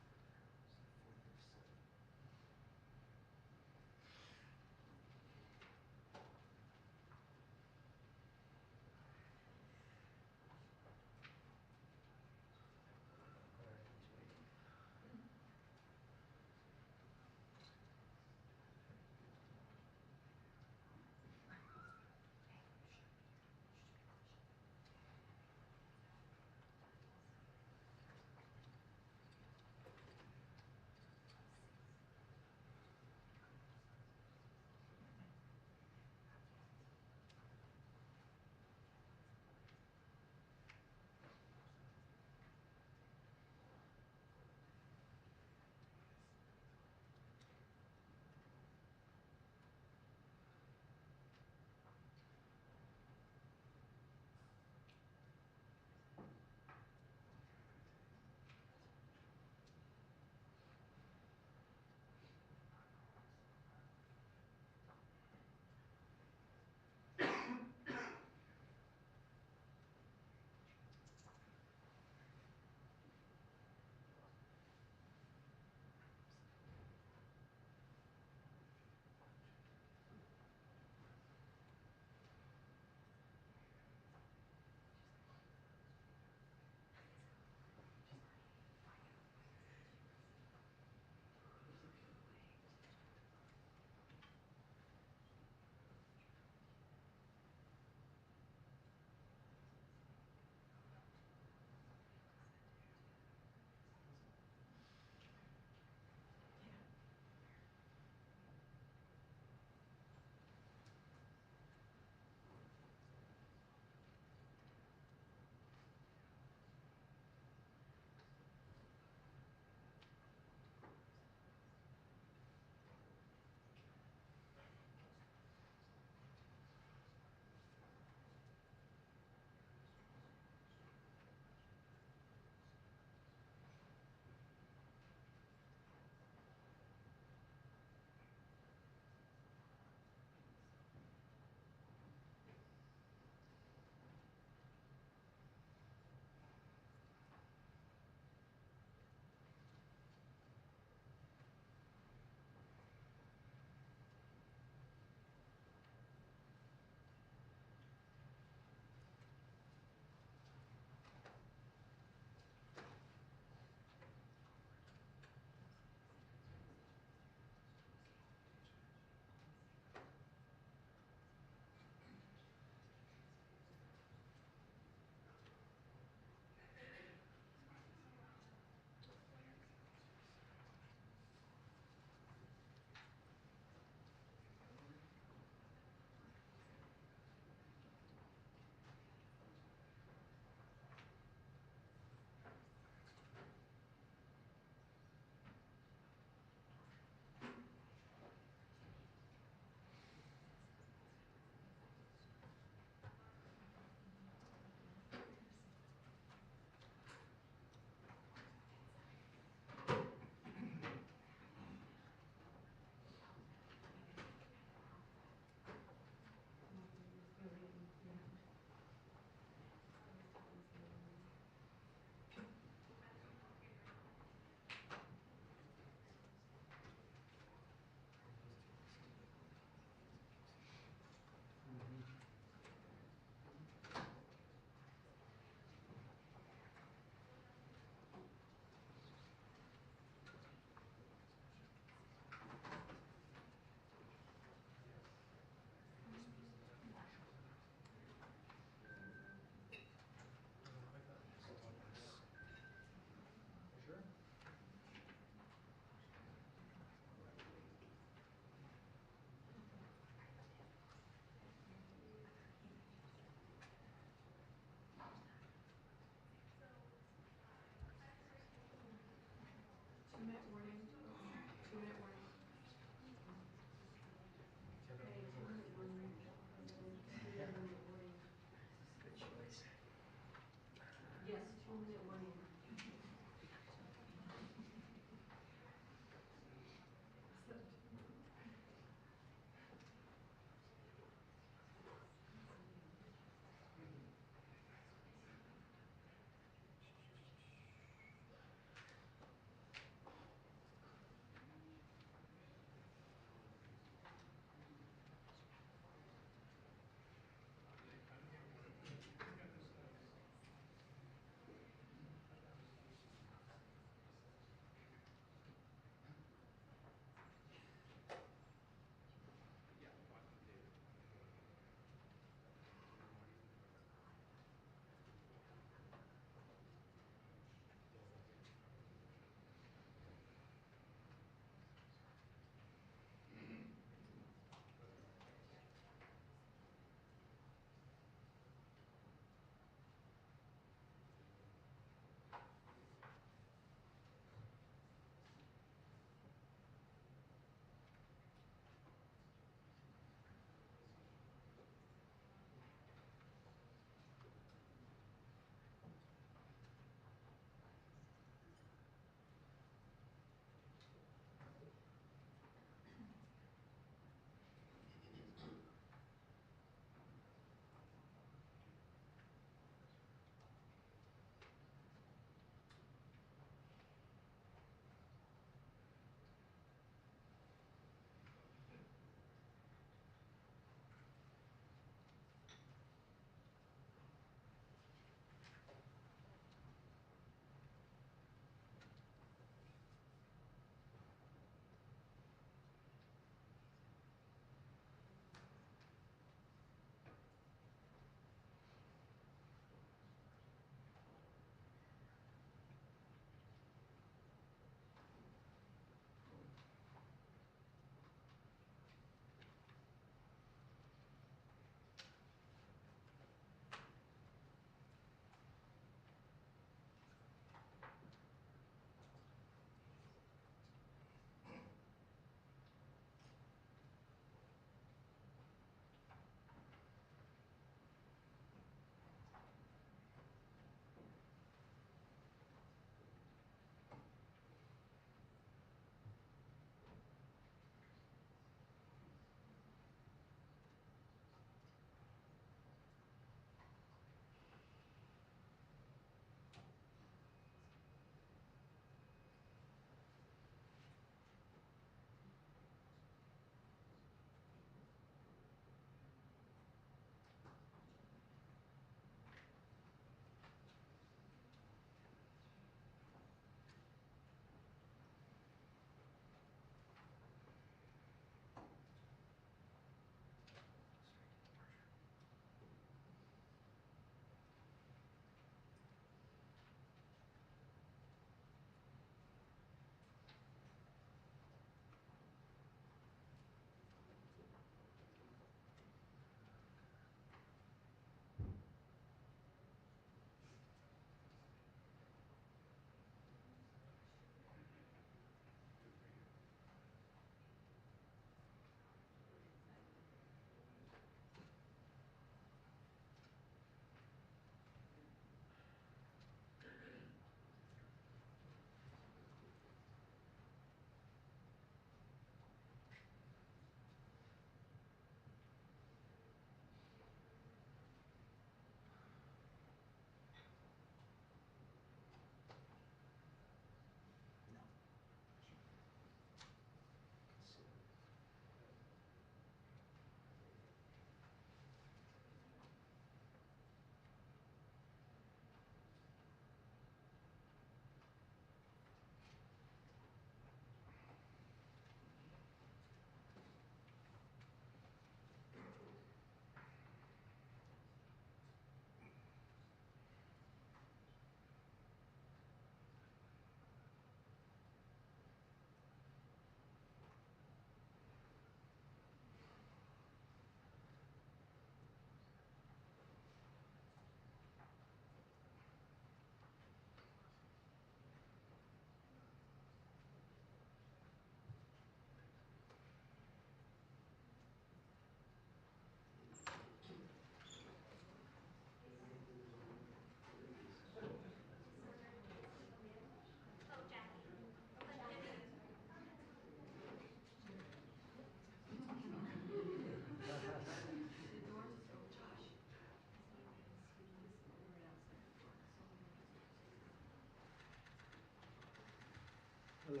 Hello,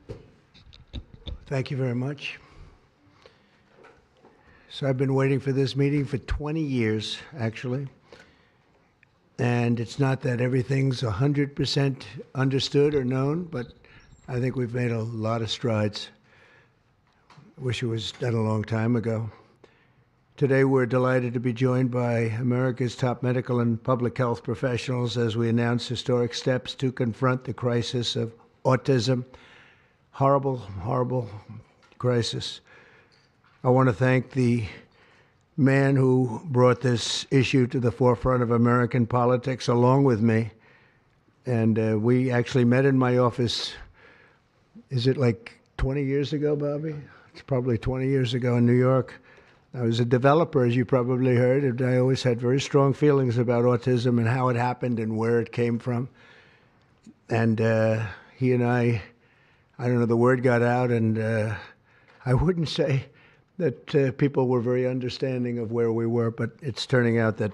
everyone. Thank you very much. So I've been waiting for this meeting for 20 years, actually. And it's not that everything's 100% understood or known, but I think we've made a lot of strides. Wish it was done a long time ago. Today, we're delighted to be joined by America's top medical and public health professionals as we announce historic steps to confront the crisis of autism. Horrible, horrible crisis. I want to thank the man who brought this issue to the forefront of American politics along with me. And we actually met in my office, is it like 20 years ago, Bobby? It's probably 20 years ago in New York. I was a developer, as you probably heard, and I always had very strong feelings about autism and how it happened and where it came from. And he and I don't know, the word got out, and I wouldn't say that people were very understanding of where we were, but it's turning out that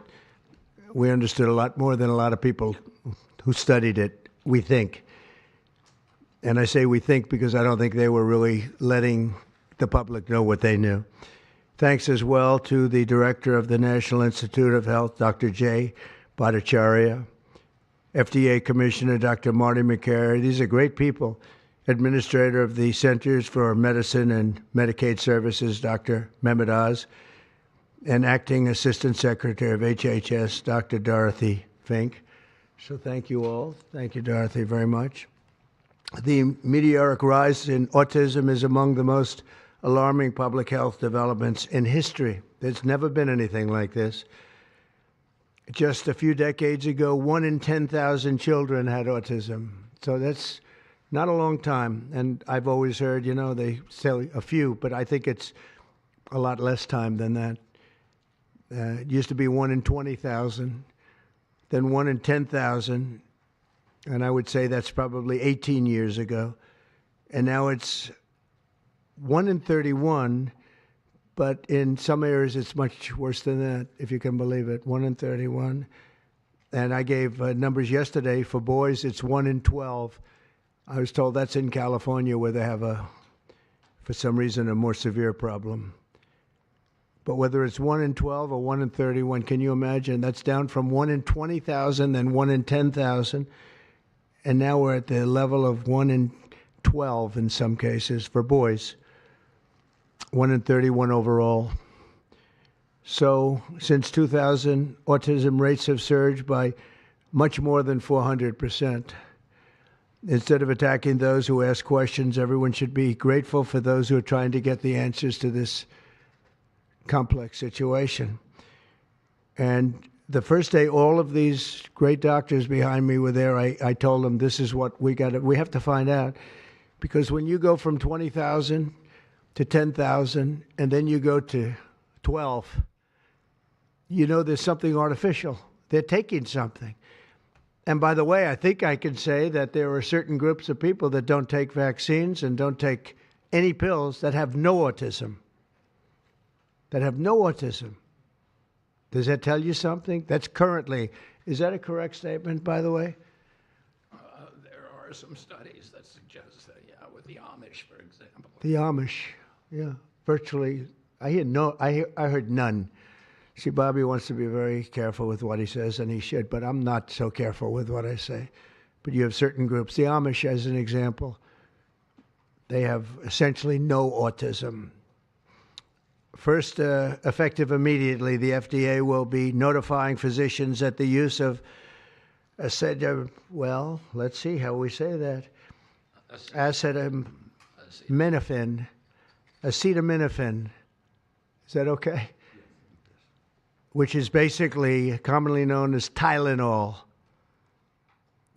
we understood a lot more than a lot of people who studied it, we think. And I say we think because I don't think they were really letting the public know what they knew. Thanks as well to the director of the National Institute of Health, Dr. Jay Bhattacharya, FDA Commissioner, Dr. Marty Makary. These are great people. Administrator of the Centers for Medicine and Medicaid Services, Dr. Mehmet Oz, and Acting Assistant Secretary of HHS, Dr. Dorothy Fink. So thank you all. Thank you, Dorothy, very much. The meteoric rise in autism is among the most alarming public health developments in history. There's never been anything like this. Just a few decades ago, 1 in 10,000 children had autism. So that's not a long time. And I've always heard, you know, they say a few, but I think it's a lot less time than that. It used to be 1 in 20,000, then 1 in 10,000. And I would say that's probably 18 years ago. And now it's 1 in 31, but in some areas it's much worse than that, if you can believe it, 1 in 31. And I gave numbers yesterday. For boys, it's 1 in 12. I was told that's in California where they have for some reason, a more severe problem. But whether it's 1 in 12 or 1 in 31, can you imagine? That's down from 1 in 20,000, then 1 in 10,000. And now we're at the level of 1 in 12 in some cases for boys. 1 in 31 overall. So since 2000, autism rates have surged by much more than 400%. Instead of attacking those who ask questions, everyone should be grateful for those who are trying to get the answers to this complex situation. And the first day all of these great doctors behind me were there, I told them this is what we have to find out. Because when you go from 20,000 to 10,000, and then you go to 12, you know there's something artificial. They're taking something. And by the way, I think I can say that there are certain groups of people that don't take vaccines and don't take any pills that have no autism. That have no autism. Does that tell you something? That's currently, is that a correct statement, by the way? There are some studies that suggest that, yeah, with the Amish, for example. The Amish, yeah, virtually. I heard none. See, Bobby wants to be very careful with what he says, and he should, but I'm not so careful with what I say. But you have certain groups. The Amish, as an example, they have essentially no autism. First, effective immediately, the FDA will be notifying physicians that the use of well, let's see how we say that. Acetaminophen. Is that okay? Which is basically commonly known as Tylenol,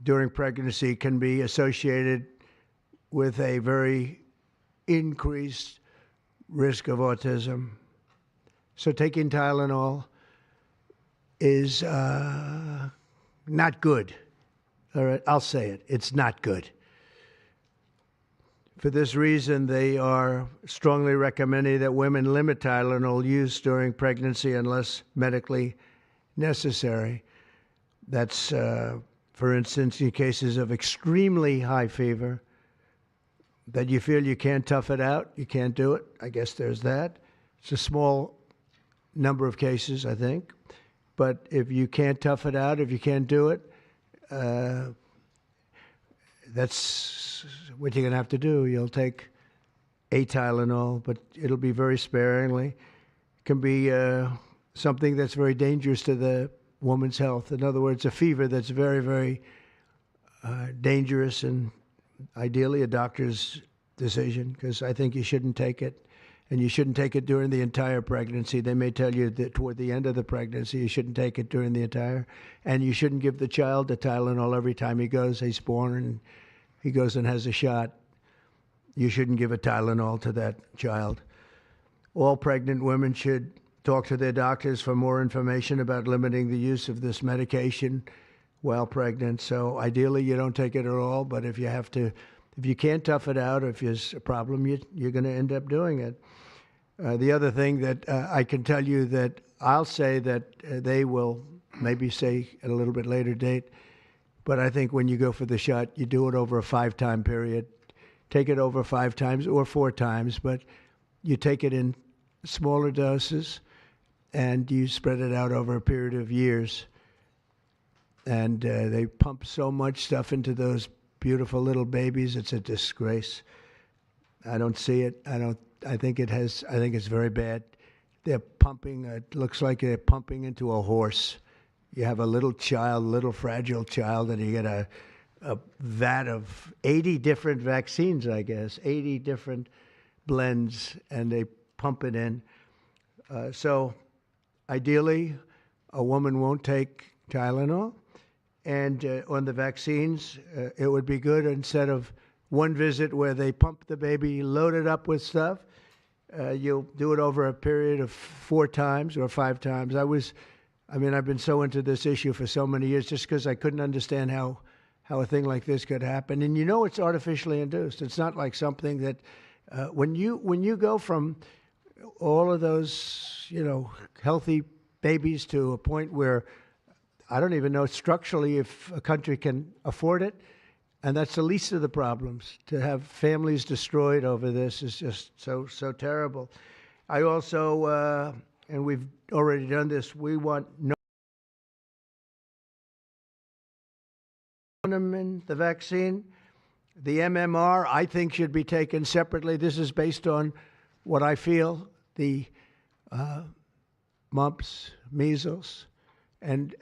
during pregnancy can be associated with a very increased risk of autism. So taking Tylenol is not good. All right, I'll say it. It's not good. For this reason, they are strongly recommending that women limit Tylenol use during pregnancy unless medically necessary. That's for instance, in cases of extremely high fever, that you feel you can't tough it out, you can't do it. I guess there's that. It's a small number of cases, I think. But if you can't tough it out, if you can't do it, that's what you're going to have to do. You'll take a Tylenol, but it'll be very sparingly. It can be something that's very dangerous to the woman's health. In other words, a fever that's very, very dangerous, and ideally a doctor's decision, because I think you shouldn't take it. And you shouldn't take it during the entire pregnancy. They may tell you that toward the end of the pregnancy, you shouldn't take it during the entire. And you shouldn't give the child a Tylenol every time he's born and he goes and has a shot. You shouldn't give a Tylenol to that child. All pregnant women should talk to their doctors for more information about limiting the use of this medication while pregnant. So ideally, you don't take it at all. But if you can't tough it out, if there's a problem, you're going to end up doing it. The other thing that I can tell you that I'll say that they will maybe say at a little bit later date, but I think when you go for the shot, you do it over a 5-time period. Take it over 5 times or 4 times, but you take it in smaller doses and you spread it out over a period of years. And they pump so much stuff into those beautiful little babies. It's a disgrace. I don't see it. I think it's very bad. They're pumping, it looks like they're pumping into a horse. You have a little child, little fragile child, and you get a vat of 80 different vaccines, I guess, 80 different blends, and they pump it in. So ideally, a woman won't take Tylenol. And on the vaccines, it would be good instead of one visit where they pump the baby, load it up with stuff, you'll do it over a period of 4 times or 5 times. I've been so into this issue for so many years just because I couldn't understand how a thing like this could happen. And it's artificially induced. It's not like something that when you go from all of those, healthy babies to a point where I don't even know structurally if a country can afford it. And that's the least of the problems. To have families destroyed over this is just so terrible. I also, and we've already done this, we want no in the vaccine. The MMR, I think, should be taken separately. This is based on what I feel, the mumps, measles, and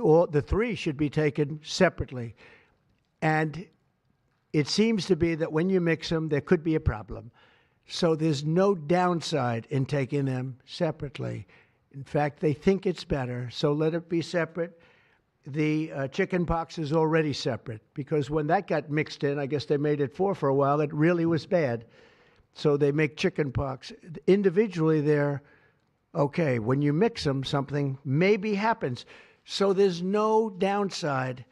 all the 3 should be taken separately. And it seems to be that when you mix them, there could be a problem. So there's no downside in taking them separately. In fact, they think it's better, so let it be separate. The chicken pox is already separate because when that got mixed in, I guess they made it 4 for a while, it really was bad. So they make chicken pox. Individually, they're okay. When you mix them, something maybe happens. So there's no downside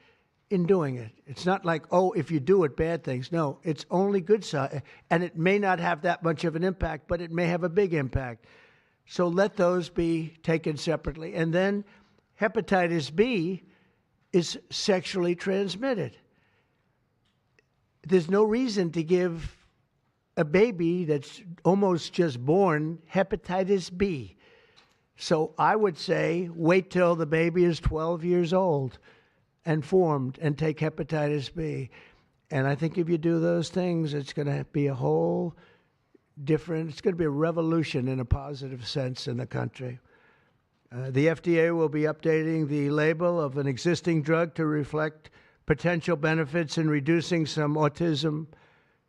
in doing it. It's not like, if you do it, bad things. No, it's only good side. And it may not have that much of an impact, but it may have a big impact. So let those be taken separately. And then hepatitis B is sexually transmitted. There's no reason to give a baby that's almost just born hepatitis B. So I would say wait till the baby is 12 years old and formed and take hepatitis B. And I think if you do those things, it's going to be a whole different, it's going to be a revolution in a positive sense in the country. The FDA will be updating the label of an existing drug to reflect potential benefits in reducing some autism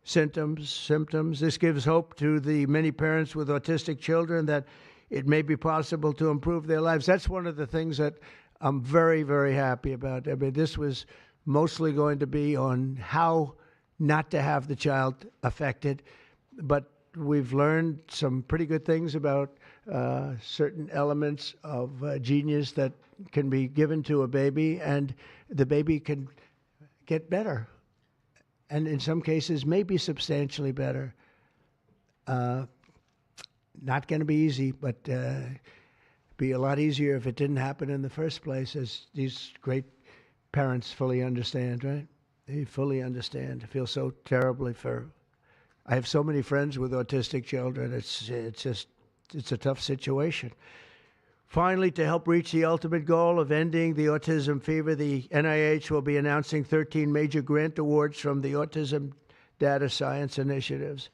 symptoms. This gives hope to the many parents with autistic children that it may be possible to improve their lives. That's one of the things that I'm very, very happy about. I mean, this was mostly going to be on how not to have the child affected, but we've learned some pretty good things about certain elements of genius that can be given to a baby, and the baby can get better, and in some cases maybe substantially better. Not going to be easy, but be a lot easier if it didn't happen in the first place, as these great parents fully understand, right? They fully understand. I feel so terribly I have so many friends with autistic children. It's a tough situation. Finally, to help reach the ultimate goal of ending the autism fever, the NIH will be announcing 13 major grant awards from the Autism Data Science Initiatives.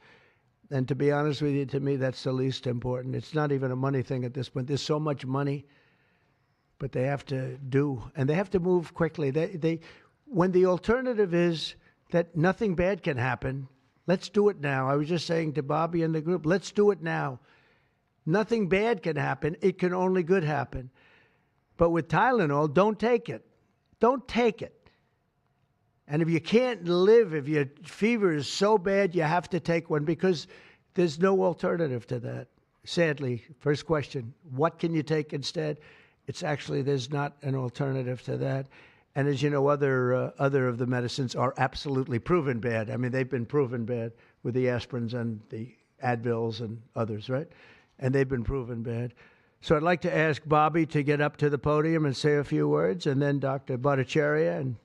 And to be honest with you, to me, that's the least important. It's not even a money thing at this point. There's so much money, but they have to do, and they have to move quickly. When the alternative is that nothing bad can happen, let's do it now. I was just saying to Bobby and the group, let's do it now. Nothing bad can happen. It can only good happen. But with Tylenol, don't take it. Don't take it. And if you can't live, if your fever is so bad, you have to take one because there's no alternative to that. Sadly, first question, what can you take instead? It's actually, there's not an alternative to that. And as you know, other of the medicines are absolutely proven bad. I mean, they've been proven bad with the aspirins and the Advils and others, right? And they've been proven bad. So I'd like to ask Bobby to get up to the podium and say a few words, and then Dr. Bhattacharya and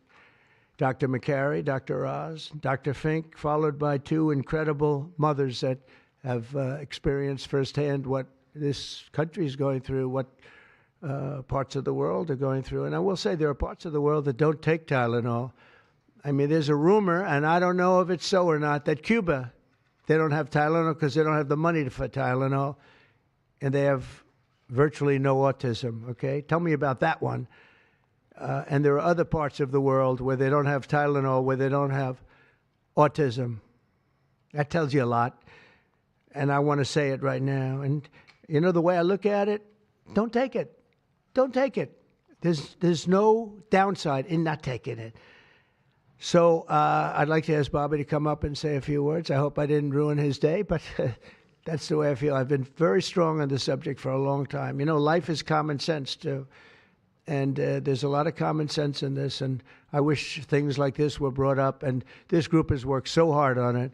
Dr. McCary, Dr. Oz, Dr. Fink, followed by two incredible mothers that have experienced firsthand what this country is going through, what parts of the world are going through. And I will say there are parts of the world that don't take Tylenol. I mean, there's a rumor, and I don't know if it's so or not, that Cuba, they don't have Tylenol because they don't have the money for Tylenol, and they have virtually no autism, okay? Tell me about that one. And there are other parts of the world where they don't have Tylenol, where they don't have autism. That tells you a lot. And I want to say it right now. And, you know, the way I look at it, don't take it. Don't take it. There's no downside in not taking it. So I'd like to ask Bobby to come up and say a few words. I hope I didn't ruin his day, but that's the way I feel. I've been very strong on the subject for a long time. You know, life is common sense, too. And there's a lot of common sense in this, and I wish things like this were brought up, and this group has worked so hard on it,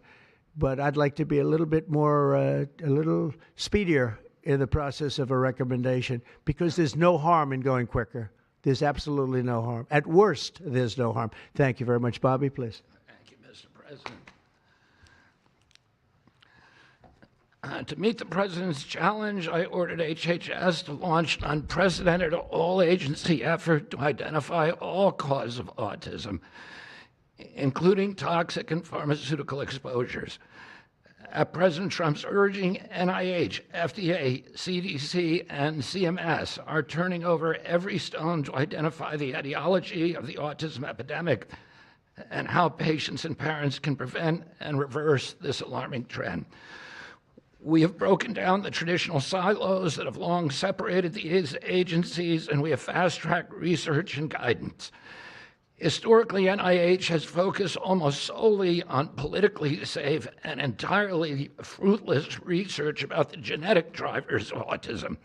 but I'd like to be a little bit more, a little speedier in the process of a recommendation, because there's no harm in going quicker. There's absolutely no harm. At worst, there's no harm. Thank you very much. Bobby, please. Thank you, Mr. President. To meet the President's challenge, I ordered HHS to launch an unprecedented all-agency effort to identify all causes of autism, including toxic and pharmaceutical exposures. At President Trump's urging, NIH, FDA, CDC, and CMS are turning over every stone to identify the etiology of the autism epidemic and how patients and parents can prevent and reverse this alarming trend. We have broken down the traditional silos that have long separated these agencies, and we have fast-tracked research and guidance. Historically, NIH has focused almost solely on politically safe and entirely fruitless research about the genetic drivers of autism.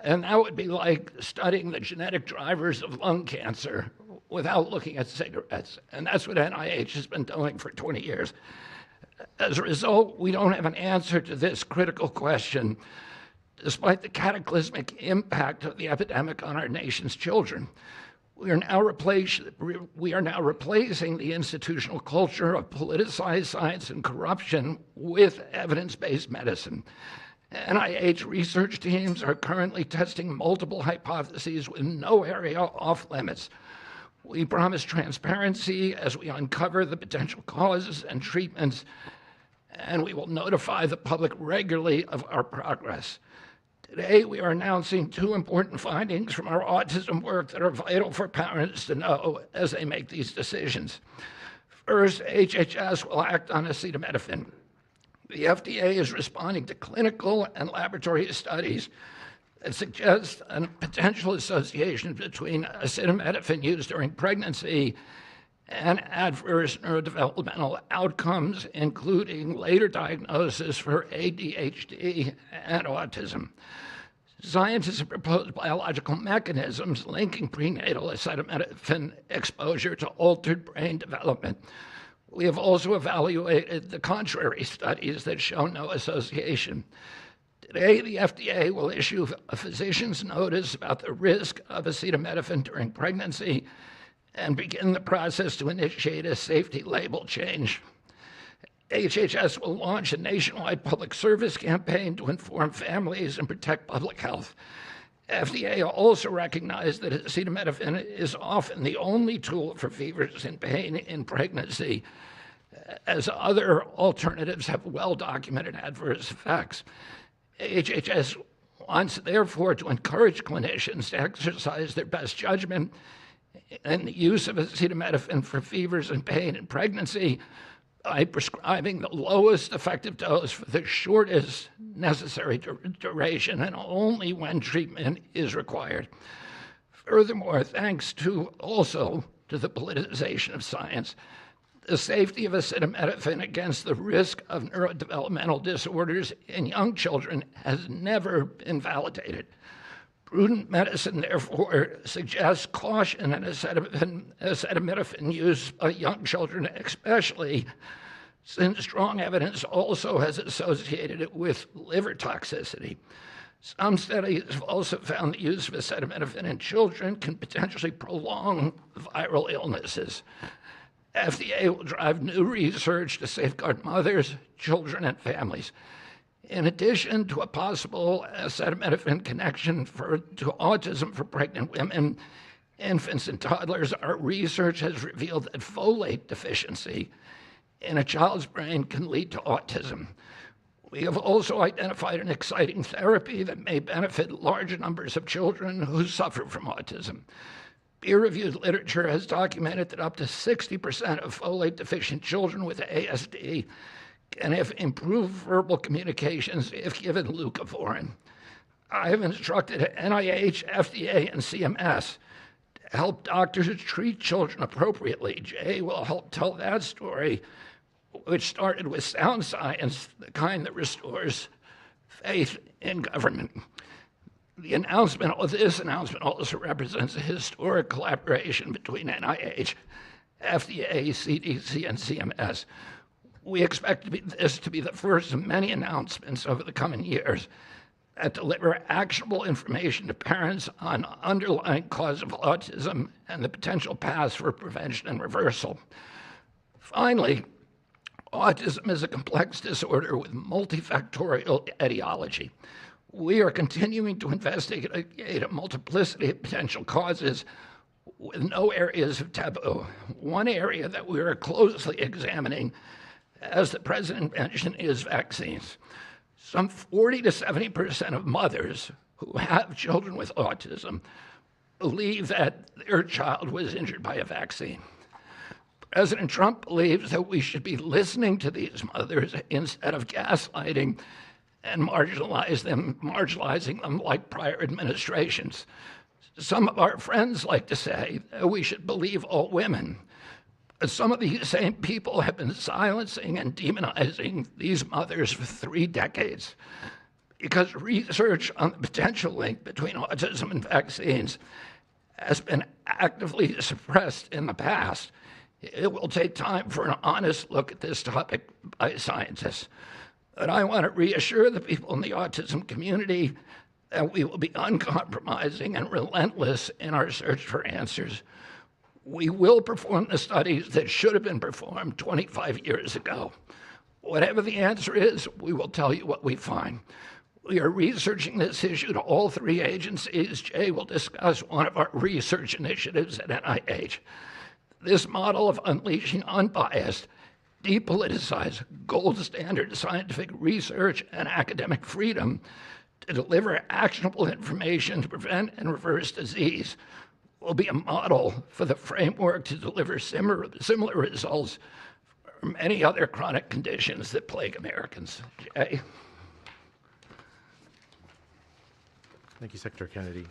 And that would be like studying the genetic drivers of lung cancer without looking at cigarettes. And that's what NIH has been doing for 20 years. As a result, we don't have an answer to this critical question, despite the cataclysmic impact of the epidemic on our nation's children. We are now replacing the institutional culture of politicized science and corruption with evidence-based medicine. NIH research teams are currently testing multiple hypotheses with no area off limits. We promise transparency as we uncover the potential causes and treatments, and we will notify the public regularly of our progress. Today, we are announcing two important findings from our autism work that are vital for parents to know as they make these decisions. First, HHS will act on acetaminophen. The FDA is responding to clinical and laboratory studies that suggest a potential association between acetaminophen use during pregnancy and adverse neurodevelopmental outcomes, including later diagnosis for ADHD and autism. Scientists have proposed biological mechanisms linking prenatal acetaminophen exposure to altered brain development. We have also evaluated the contrary studies that show no association. Today, the FDA will issue a physician's notice about the risk of acetaminophen during pregnancy and begin the process to initiate a safety label change. HHS will launch a nationwide public service campaign to inform families and protect public health. FDA also recognized that acetaminophen is often the only tool for fevers and pain in pregnancy, as other alternatives have well-documented adverse effects. HHS wants, therefore, to encourage clinicians to exercise their best judgment in the use of acetaminophen for fevers and pain in pregnancy by prescribing the lowest effective dose for the shortest necessary duration and only when treatment is required. Furthermore, thanks to the politicization of science, the safety of acetaminophen against the risk of neurodevelopmental disorders in young children has never been validated. Prudent medicine, therefore, suggests caution in acetaminophen use by young children, especially since strong evidence also has associated it with liver toxicity. Some studies have also found the use of acetaminophen in children can potentially prolong viral illnesses. FDA will drive new research to safeguard mothers, children, and families. In addition to a possible acetaminophen connection to autism for pregnant women, infants, and toddlers, our research has revealed that folate deficiency in a child's brain can lead to autism. We have also identified an exciting therapy that may benefit large numbers of children who suffer from autism. Peer-reviewed literature has documented that up to 60% of folate-deficient children with ASD can have improved verbal communications if given leucovorin. I have instructed NIH, FDA, and CMS to help doctors treat children appropriately. Jay will help tell that story, which started with sound science, the kind that restores faith in government. This announcement also represents a historic collaboration between NIH, FDA, CDC, and CMS. We expect this to be the first of many announcements over the coming years that deliver actionable information to parents on underlying cause of autism and the potential paths for prevention and reversal. Finally, autism is a complex disorder with multifactorial etiology. We are continuing to investigate a multiplicity of potential causes with no areas of taboo. One area that we are closely examining, as the President mentioned, is vaccines. Some 40 to 70% of mothers who have children with autism believe that their child was injured by a vaccine. President Trump believes that we should be listening to these mothers instead of gaslighting and marginalizing them like prior administrations. Some of our friends like to say that we should believe all women. But some of these same people have been silencing and demonizing these mothers for 3 decades because research on the potential link between autism and vaccines has been actively suppressed in the past. It will take time for an honest look at this topic by scientists. But I want to reassure the people in the autism community that we will be uncompromising and relentless in our search for answers. We will perform the studies that should have been performed 25 years ago. Whatever the answer is, we will tell you what we find. We are researching this issue to all 3 agencies. Jay will discuss one of our research initiatives at NIH. This model of unleashing unbiased, depoliticized, gold standard scientific research and academic freedom to deliver actionable information to prevent and reverse disease will be a model for the framework to deliver similar results for many other chronic conditions that plague Americans. Jay? Thank you, Secretary Kennedy,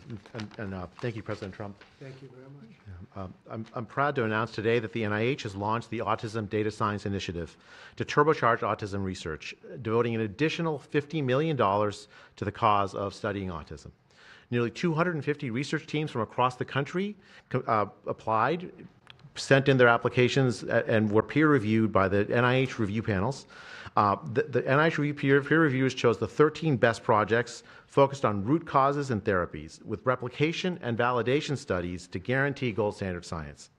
and thank you, President Trump. Thank you very much. I'm proud to announce today that the NIH has launched the Autism Data Science Initiative to turbocharge autism research, devoting an additional $50 million to the cause of studying autism. Nearly 250 research teams from across the country applied, sent in their applications, and were peer-reviewed by the NIH review panels. The NIH review peer reviewers chose the 13 best projects focused on root causes and therapies, with replication and validation studies to guarantee gold standard science.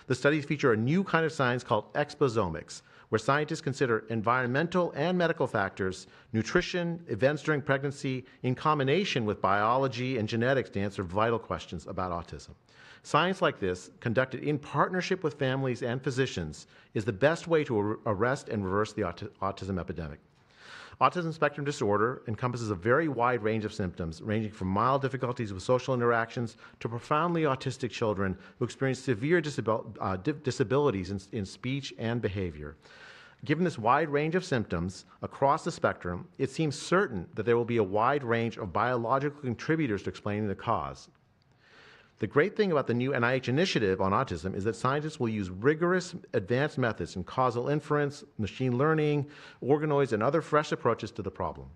The studies feature a new kind of science called exposomics, where scientists consider environmental and medical factors, nutrition, events during pregnancy, in combination with biology and genetics to answer vital questions about autism. Science like this, conducted in partnership with families and physicians, is the best way to arrest and reverse the autism epidemic. Autism spectrum disorder encompasses a very wide range of symptoms, ranging from mild difficulties with social interactions to profoundly autistic children who experience severe disabilities in speech and behavior. Given this wide range of symptoms across the spectrum, it seems certain that there will be a wide range of biological contributors to explaining the cause. The great thing about the new NIH initiative on autism is that scientists will use rigorous advanced methods in causal inference, machine learning, organoids, and other fresh approaches to the problem.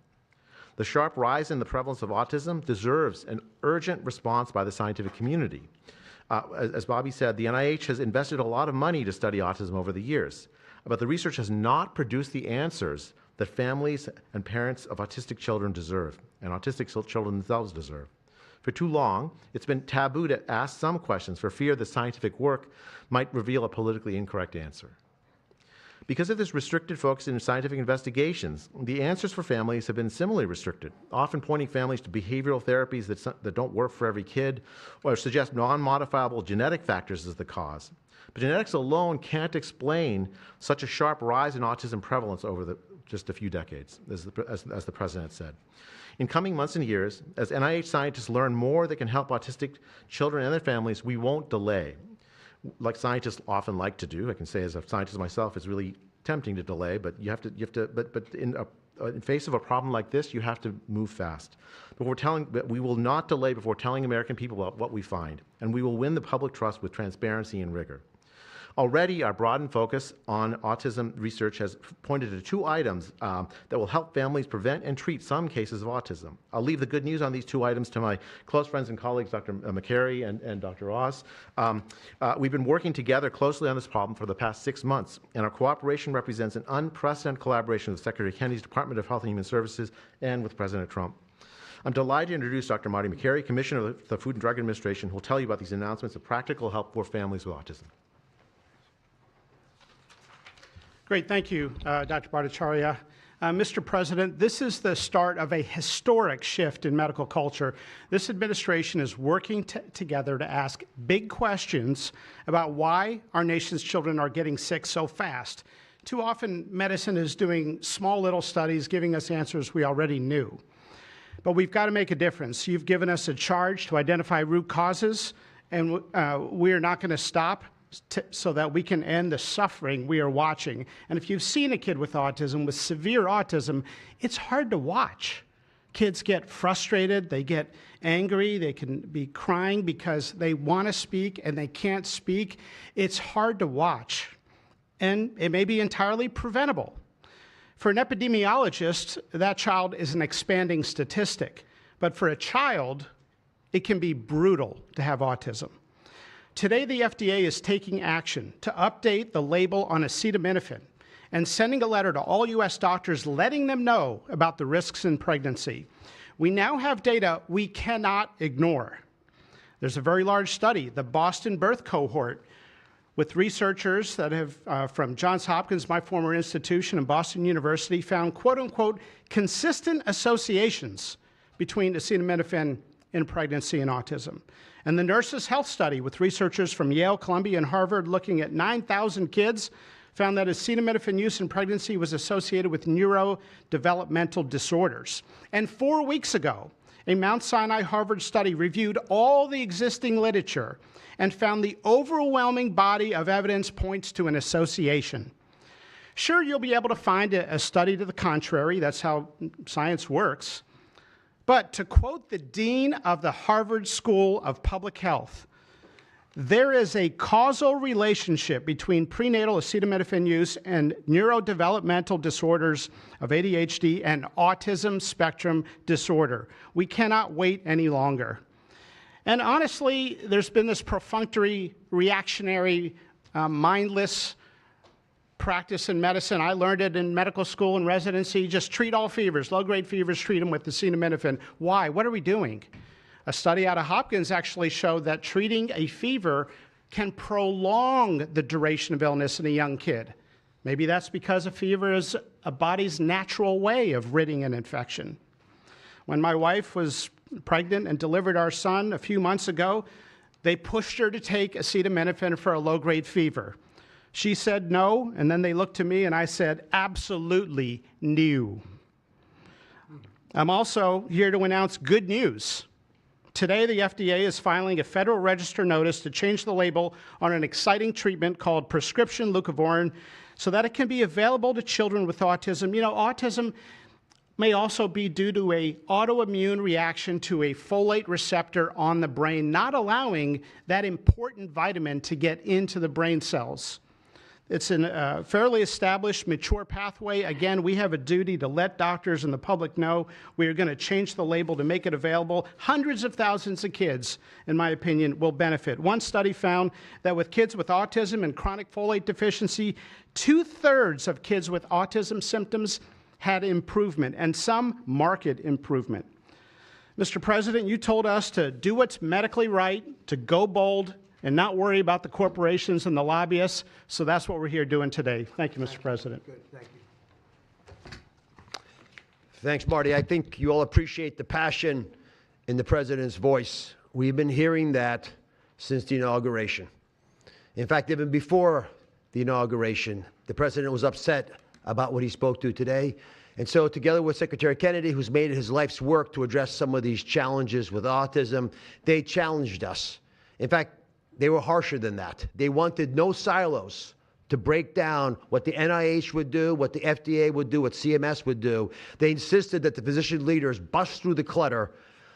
The sharp rise in the prevalence of autism deserves an urgent response by the scientific community. As Bobby said, the NIH has invested a lot of money to study autism over the years, but the research has not produced the answers that families and parents of autistic children deserve, and autistic children themselves deserve. For too long, it's been taboo to ask some questions for fear that scientific work might reveal a politically incorrect answer. Because of this restricted focus in scientific investigations, the answers for families have been similarly restricted, often pointing families to behavioral therapies that don't work for every kid or suggest non-modifiable genetic factors as the cause. But genetics alone can't explain such a sharp rise in autism prevalence over just a few decades, as the President said. In coming months and years, as NIH scientists learn more that can help autistic children and their families, we won't delay. Like scientists often like to do, I can say as a scientist myself, it's really tempting to delay, but but in face of a problem like this, you have to move fast. But we will not delay before telling American people about what we find, and we will win the public trust with transparency and rigor. Already, our broadened focus on autism research has pointed to 2 items that will help families prevent and treat some cases of autism. I'll leave the good news on these 2 items to my close friends and colleagues, Dr. McCary and Dr. Oz. We've been working together closely on this problem for the past 6 months, and our cooperation represents an unprecedented collaboration with Secretary Kennedy's Department of Health and Human Services and with President Trump. I'm delighted to introduce Dr. Marty McCary, Commissioner of the Food and Drug Administration, who will tell you about these announcements of practical help for families with autism. Great, thank you, Dr. Bhattacharya. Mr. President, this is the start of a historic shift in medical culture. This administration is working together to ask big questions about why our nation's children are getting sick so fast. Too often, medicine is doing small little studies, giving us answers we already knew. But we've got to make a difference. You've given us a charge to identify root causes, and we are not going to stop so that we can end the suffering we are watching. And if you've seen a kid with autism, with severe autism, it's hard to watch. Kids get frustrated, they get angry, they can be crying because they want to speak and they can't speak. It's hard to watch, and it may be entirely preventable. For an epidemiologist, that child is an expanding statistic, but for a child, it can be brutal to have autism. Today, the FDA is taking action to update the label on acetaminophen and sending a letter to all U.S. doctors letting them know about the risks in pregnancy. We now have data we cannot ignore. There's a very large study, the Boston Birth Cohort, with researchers that have, from Johns Hopkins, my former institution, and Boston University, found quote-unquote consistent associations between acetaminophen in pregnancy and autism. And the Nurses' Health Study, with researchers from Yale, Columbia, and Harvard looking at 9,000 kids, found that acetaminophen use in pregnancy was associated with neurodevelopmental disorders. And 4 weeks ago, a Mount Sinai Harvard study reviewed all the existing literature and found the overwhelming body of evidence points to an association. Sure, you'll be able to find a study to the contrary. That's how science works. But to quote the dean of the Harvard School of Public Health, there is a causal relationship between prenatal acetaminophen use and neurodevelopmental disorders of ADHD and autism spectrum disorder. We cannot wait any longer. And honestly, there's been this perfunctory, reactionary, mindless practice in medicine. I learned it in medical school and residency. Just treat all fevers, low-grade fevers, treat them with acetaminophen. Why? What are we doing? A study out of Hopkins actually showed that treating a fever can prolong the duration of illness in a young kid. Maybe that's because a fever is a body's natural way of ridding an infection. When my wife was pregnant and delivered our son a few months ago, they pushed her to take acetaminophen for a low-grade fever. She said no, and then they looked to me and I said, absolutely no. I'm also here to announce good news. Today, the FDA is filing a Federal Register notice to change the label on an exciting treatment called prescription leucovorin so that it can be available to children with autism. You know, autism may also be due to an autoimmune reaction to a folate receptor on the brain, not allowing that important vitamin to get into the brain cells. It's a fairly established, mature pathway. Again, we have a duty to let doctors and the public know. We are going to change the label to make it available. Hundreds of thousands of kids, in my opinion, will benefit. One study found that with kids with autism and chronic folate deficiency, 2/3 of kids with autism symptoms had improvement, and some marked improvement. Mr. President, you told us to do what's medically right, to go bold, and not worry about the corporations and the lobbyists. So that's what we're here doing today. Thank you, Mr. President. Good, thank you. Thanks, Marty. I think you all appreciate the passion in the President's voice. We've been hearing that since the inauguration. In fact, even before the inauguration, the President was upset about what he spoke to today. And so together with Secretary Kennedy, who's made it his life's work to address some of these challenges with autism, they challenged us. In fact, they were harsher than that. They wanted no silos to break down what the NIH would do, what the FDA would do, what CMS would do. They insisted that the physician leaders bust through the clutter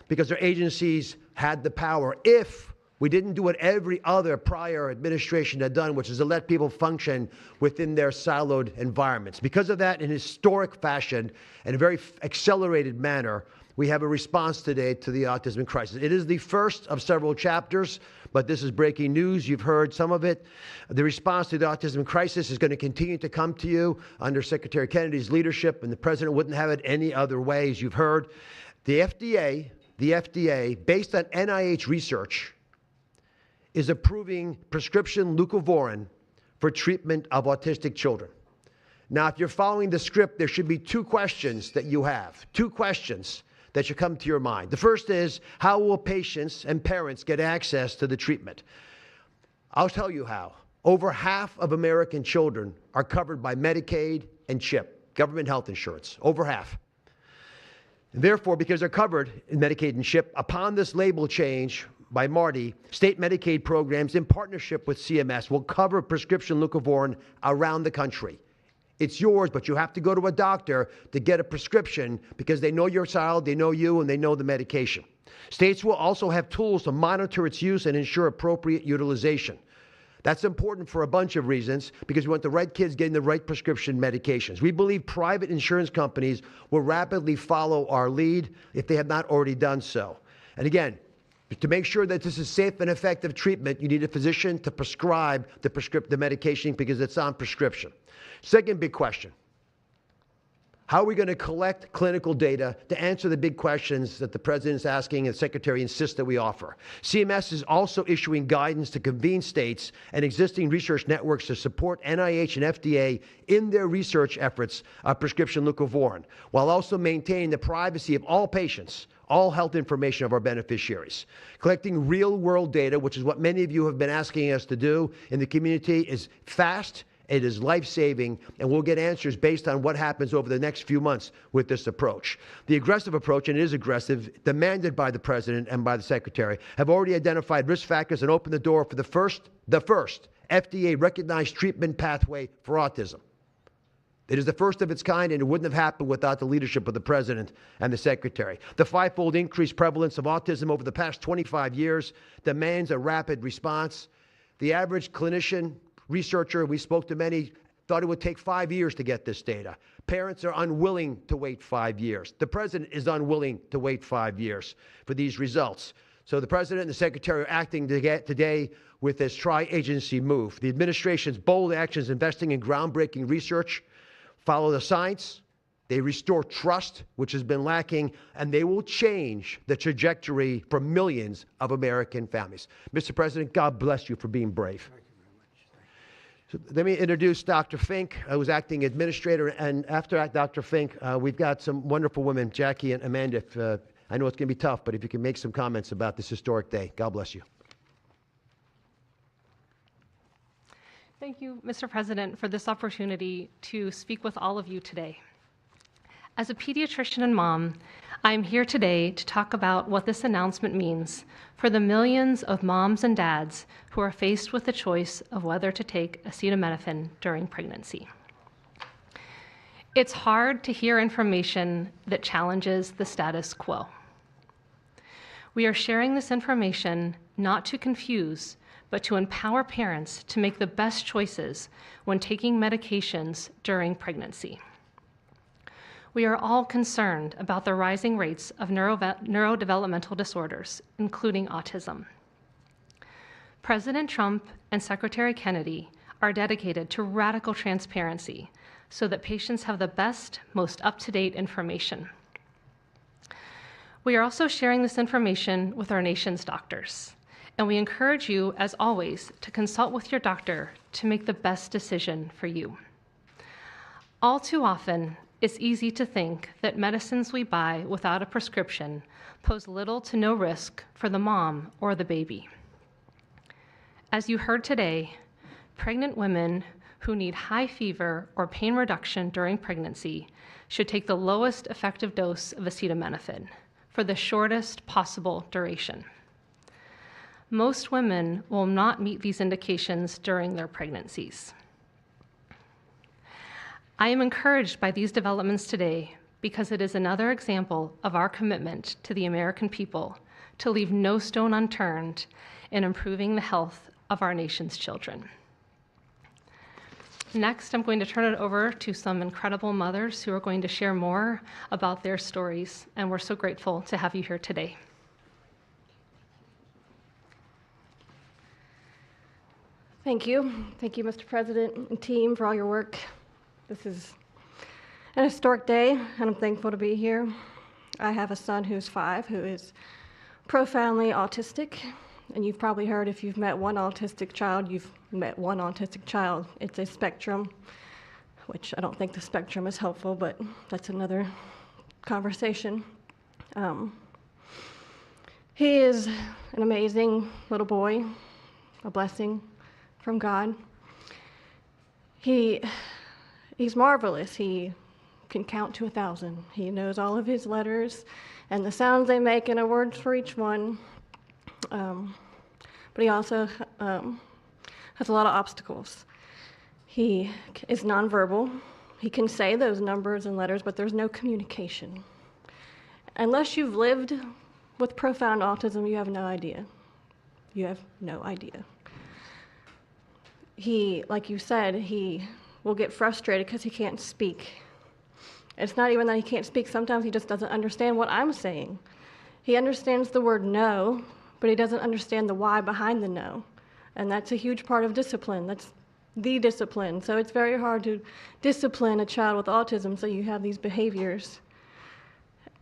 because their agencies had the power if we didn't do what every other prior administration had done, which is to let people function within their siloed environments. Because of that, in historic fashion and a very accelerated manner, we have a response today to the autism crisis. It is the first of several chapters, but this is breaking news. You've heard some of it. The response to the autism crisis is going to continue to come to you under Secretary Kennedy's leadership, and the President wouldn't have it any other way, as you've heard. The FDA, based on NIH research, is approving prescription leucovorin for treatment of autistic children. Now, if you're following the script, there should be two questions that you have, two questions that should come to your mind. The first is, how will patients and parents get access to the treatment? I'll tell you how. Over half of American children are covered by Medicaid and CHIP, government health insurance, over half. And therefore, because they're covered in Medicaid and CHIP, upon this label change by Marty, state Medicaid programs in partnership with CMS will cover prescription leucovorin around the country. It's yours, but you have to go to a doctor to get a prescription because they know your child, they know you, and they know the medication. States will also have tools to monitor its use and ensure appropriate utilization. That's important for a bunch of reasons because we want the right kids getting the right prescription medications. We believe private insurance companies will rapidly follow our lead if they have not already done so. And again, to make sure that this is safe and effective treatment, you need a physician to prescribe the medication because it's on prescription. Second big question, how are we going to collect clinical data to answer the big questions that the President's asking and the Secretary insists that we offer? CMS is also issuing guidance to convene states and existing research networks to support NIH and FDA in their research efforts of prescription leucovorin, while also maintaining the privacy of all patients, all health information of our beneficiaries. Collecting real-world data, which is what many of you have been asking us to do in the community, is fast, it is life-saving, and we'll get answers based on what happens over the next few months with this approach. The aggressive approach, and it is aggressive, demanded by the President and by the Secretary, have already identified risk factors and opened the door for the first FDA-recognized treatment pathway for autism. It is the first of its kind, and it wouldn't have happened without the leadership of the President and the Secretary. The five-fold increased prevalence of autism over the past 25 years demands a rapid response. The average clinician, researcher, we spoke to many, thought it would take 5 years to get this data. Parents are unwilling to wait 5 years. The President is unwilling to wait 5 years for these results. So the President and the Secretary are acting today with this tri-agency move. The administration's bold actions investing in groundbreaking research follow the science, They restore trust, which has been lacking, and they will change the trajectory for millions of American families. Mr. President, God bless you for being brave. So let me introduce Dr. Fink, who's acting administrator, and after Dr. Fink, we've got some wonderful women, Jackie and Amanda. I know it's going to be tough, but if you can make some comments about this historic day, God bless you. Thank you, Mr. President, for this opportunity to speak with all of you today. As a pediatrician and mom, I am here today to talk about what this announcement means for the millions of moms and dads who are faced with the choice of whether to take acetaminophen during pregnancy. It's hard to hear information that challenges the status quo. We are sharing this information not to confuse, but to empower parents to make the best choices when taking medications during pregnancy. We are all concerned about the rising rates of neurodevelopmental disorders, including autism. President Trump and Secretary Kennedy are dedicated to radical transparency so that patients have the best, most up-to-date information. We are also sharing this information with our nation's doctors, and we encourage you, as always, to consult with your doctor to make the best decision for you. All too often, it's easy to think that medicines we buy without a prescription pose little to no risk for the mom or the baby. As you heard today, pregnant women who need high fever or pain reduction during pregnancy should take the lowest effective dose of acetaminophen for the shortest possible duration. Most women will not meet these indications during their pregnancies. I am encouraged by these developments today because it is another example of our commitment to the American people to leave no stone unturned in improving the health of our nation's children. Next, I'm going to turn it over to some incredible mothers who are going to share more about their stories, and we're so grateful to have you here today. Thank you. Thank you, Mr. President and team, for all your work. This is an historic day, and I'm thankful to be here. I have a son who's 5 who is profoundly autistic, and you've probably heard if you've met one autistic child, you've met one autistic child. It's a spectrum, which I don't think the spectrum is helpful, but that's another conversation. He is an amazing little boy, a blessing from God. He's marvelous. He can count to 1,000. He knows all of his letters and the sounds they make and a word for each one. But he also has a lot of obstacles. He is nonverbal. He can say those numbers and letters, but there's no communication. Unless you've lived with profound autism, you have no idea. You have no idea. He, like you said, he will get frustrated because he can't speak. It's not even that he can't speak. Sometimes he just doesn't understand what I'm saying. He understands the word no, but he doesn't understand the why behind the no. And that's a huge part of discipline. That's the discipline. So it's very hard to discipline a child with autism so you have these behaviors.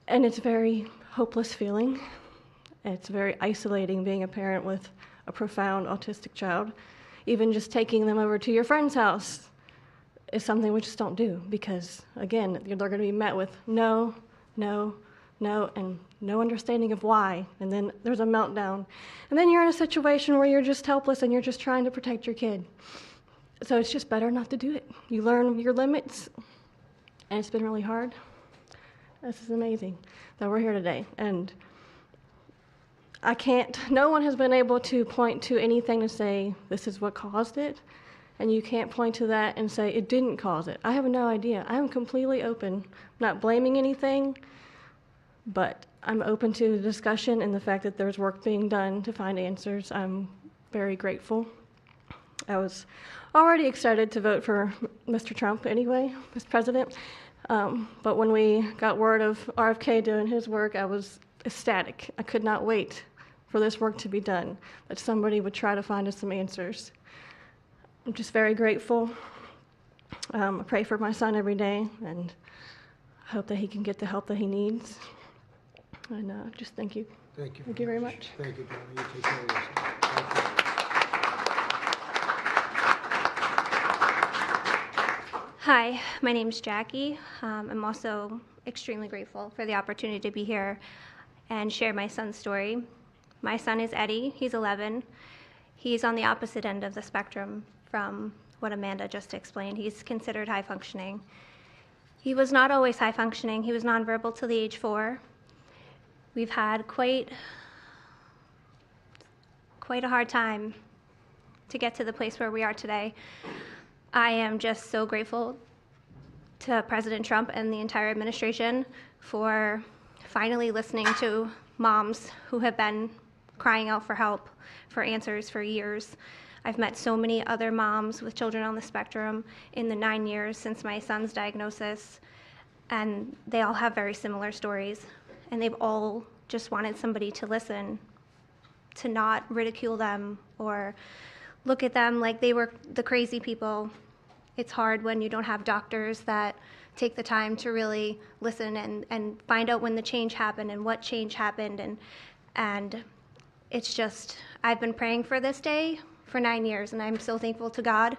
And it's a very hopeless feeling. It's very isolating being a parent with a profound autistic child. Even just taking them over to your friend's house is something we just don't do because, again, they're going to be met with no, no, no, and no understanding of why. And then there's a meltdown. And then you're in a situation where you're just helpless and you're just trying to protect your kid. So it's just better not to do it. You learn your limits, and it's been really hard. This is amazing that we're here today. And no one has been able to point to anything to say this is what caused it. And you can't point to that and say it didn't cause it. I have no idea. I am completely open. I'm not blaming anything, but I'm open to the discussion and the fact that there's work being done to find answers. I'm very grateful. I was already excited to vote for Mr. Trump anyway, Mr. President. But when we got word of RFK doing his work, I was ecstatic. I could not wait for this work to be done, that somebody would try to find us some answers. I'm just very grateful. I pray for my son every day, and I hope that he can get the help that he needs. And just thank you. Thank you. Thank you very much. Thank you, Donna. You take care of yourself. Thank you. Hi, my name's Jackie. I'm also extremely grateful for the opportunity to be here and share my son's story. My son is Eddie. He's 11. He's on the opposite end of the spectrum from what Amanda just explained. He's considered high functioning. He was not always high functioning. He was nonverbal till the age 4. We've had quite a hard time to get to the place where we are today. I am just so grateful to President Trump and the entire administration for finally listening to moms who have been crying out for help, for answers for years. I've met so many other moms with children on the spectrum in the 9 years since my son's diagnosis, and they all have very similar stories. And they've all just wanted somebody to listen, to not ridicule them or look at them like they were the crazy people. It's hard when you don't have doctors that take the time to really listen and find out when the change happened and what change happened. And it's just, I've been praying for this day for 9 years, and I'm so thankful to God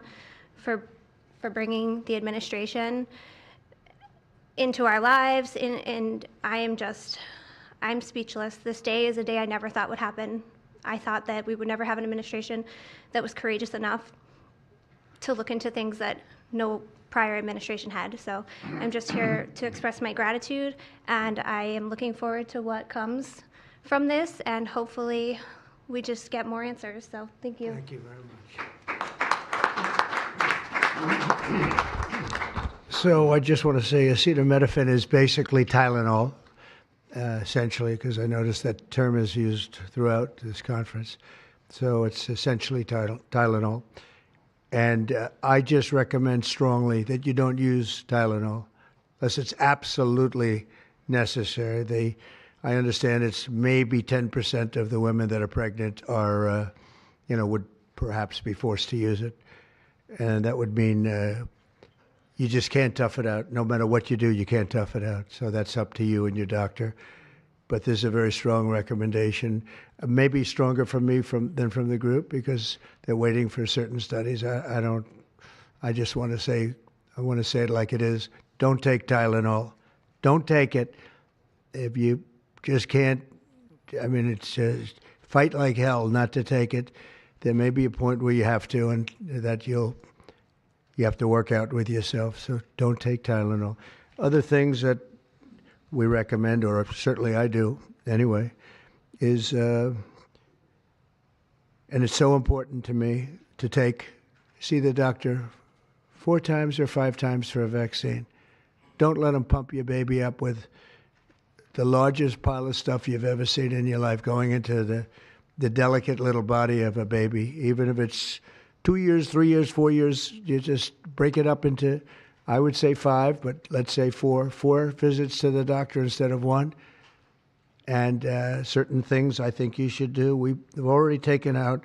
for bringing the administration into our lives. And I'm speechless. This day is a day I never thought would happen. I thought that we would never have an administration that was courageous enough to look into things that no prior administration had. So I'm just here to express my gratitude, and I am looking forward to what comes from this, and hopefully we just get more answers. So thank you. Thank you very much. So I just want to say acetaminophen is basically Tylenol, essentially, because I noticed that term is used throughout this conference. So it's essentially Tylenol. And I just recommend strongly that you don't use Tylenol unless it's absolutely necessary. I understand it's maybe 10% of the women that are pregnant are, would perhaps be forced to use it. And that would mean you just can't tough it out. No matter what you do, you can't tough it out. So that's up to you and your doctor. But there's a very strong recommendation, maybe stronger from me than from the group, because they're waiting for certain studies. I just want to say, I want to say it like it is. Don't take Tylenol. Don't take it. If you just can't, it's just fight like hell not to take it. There may be a point where you have to, and that you have to work out with yourself. So don't take Tylenol. Other things that we recommend, or certainly I do anyway, is, and it's so important to me to see the doctor 4 times or 5 times for a vaccine. Don't let them pump your baby up with the largest pile of stuff you've ever seen in your life going into the delicate little body of a baby. Even if it's 2 years, 3 years, 4 years, you just break it up into, I would say 5, but let's say 4 visits to the doctor instead of 1. And certain things I think you should do. We've already taken out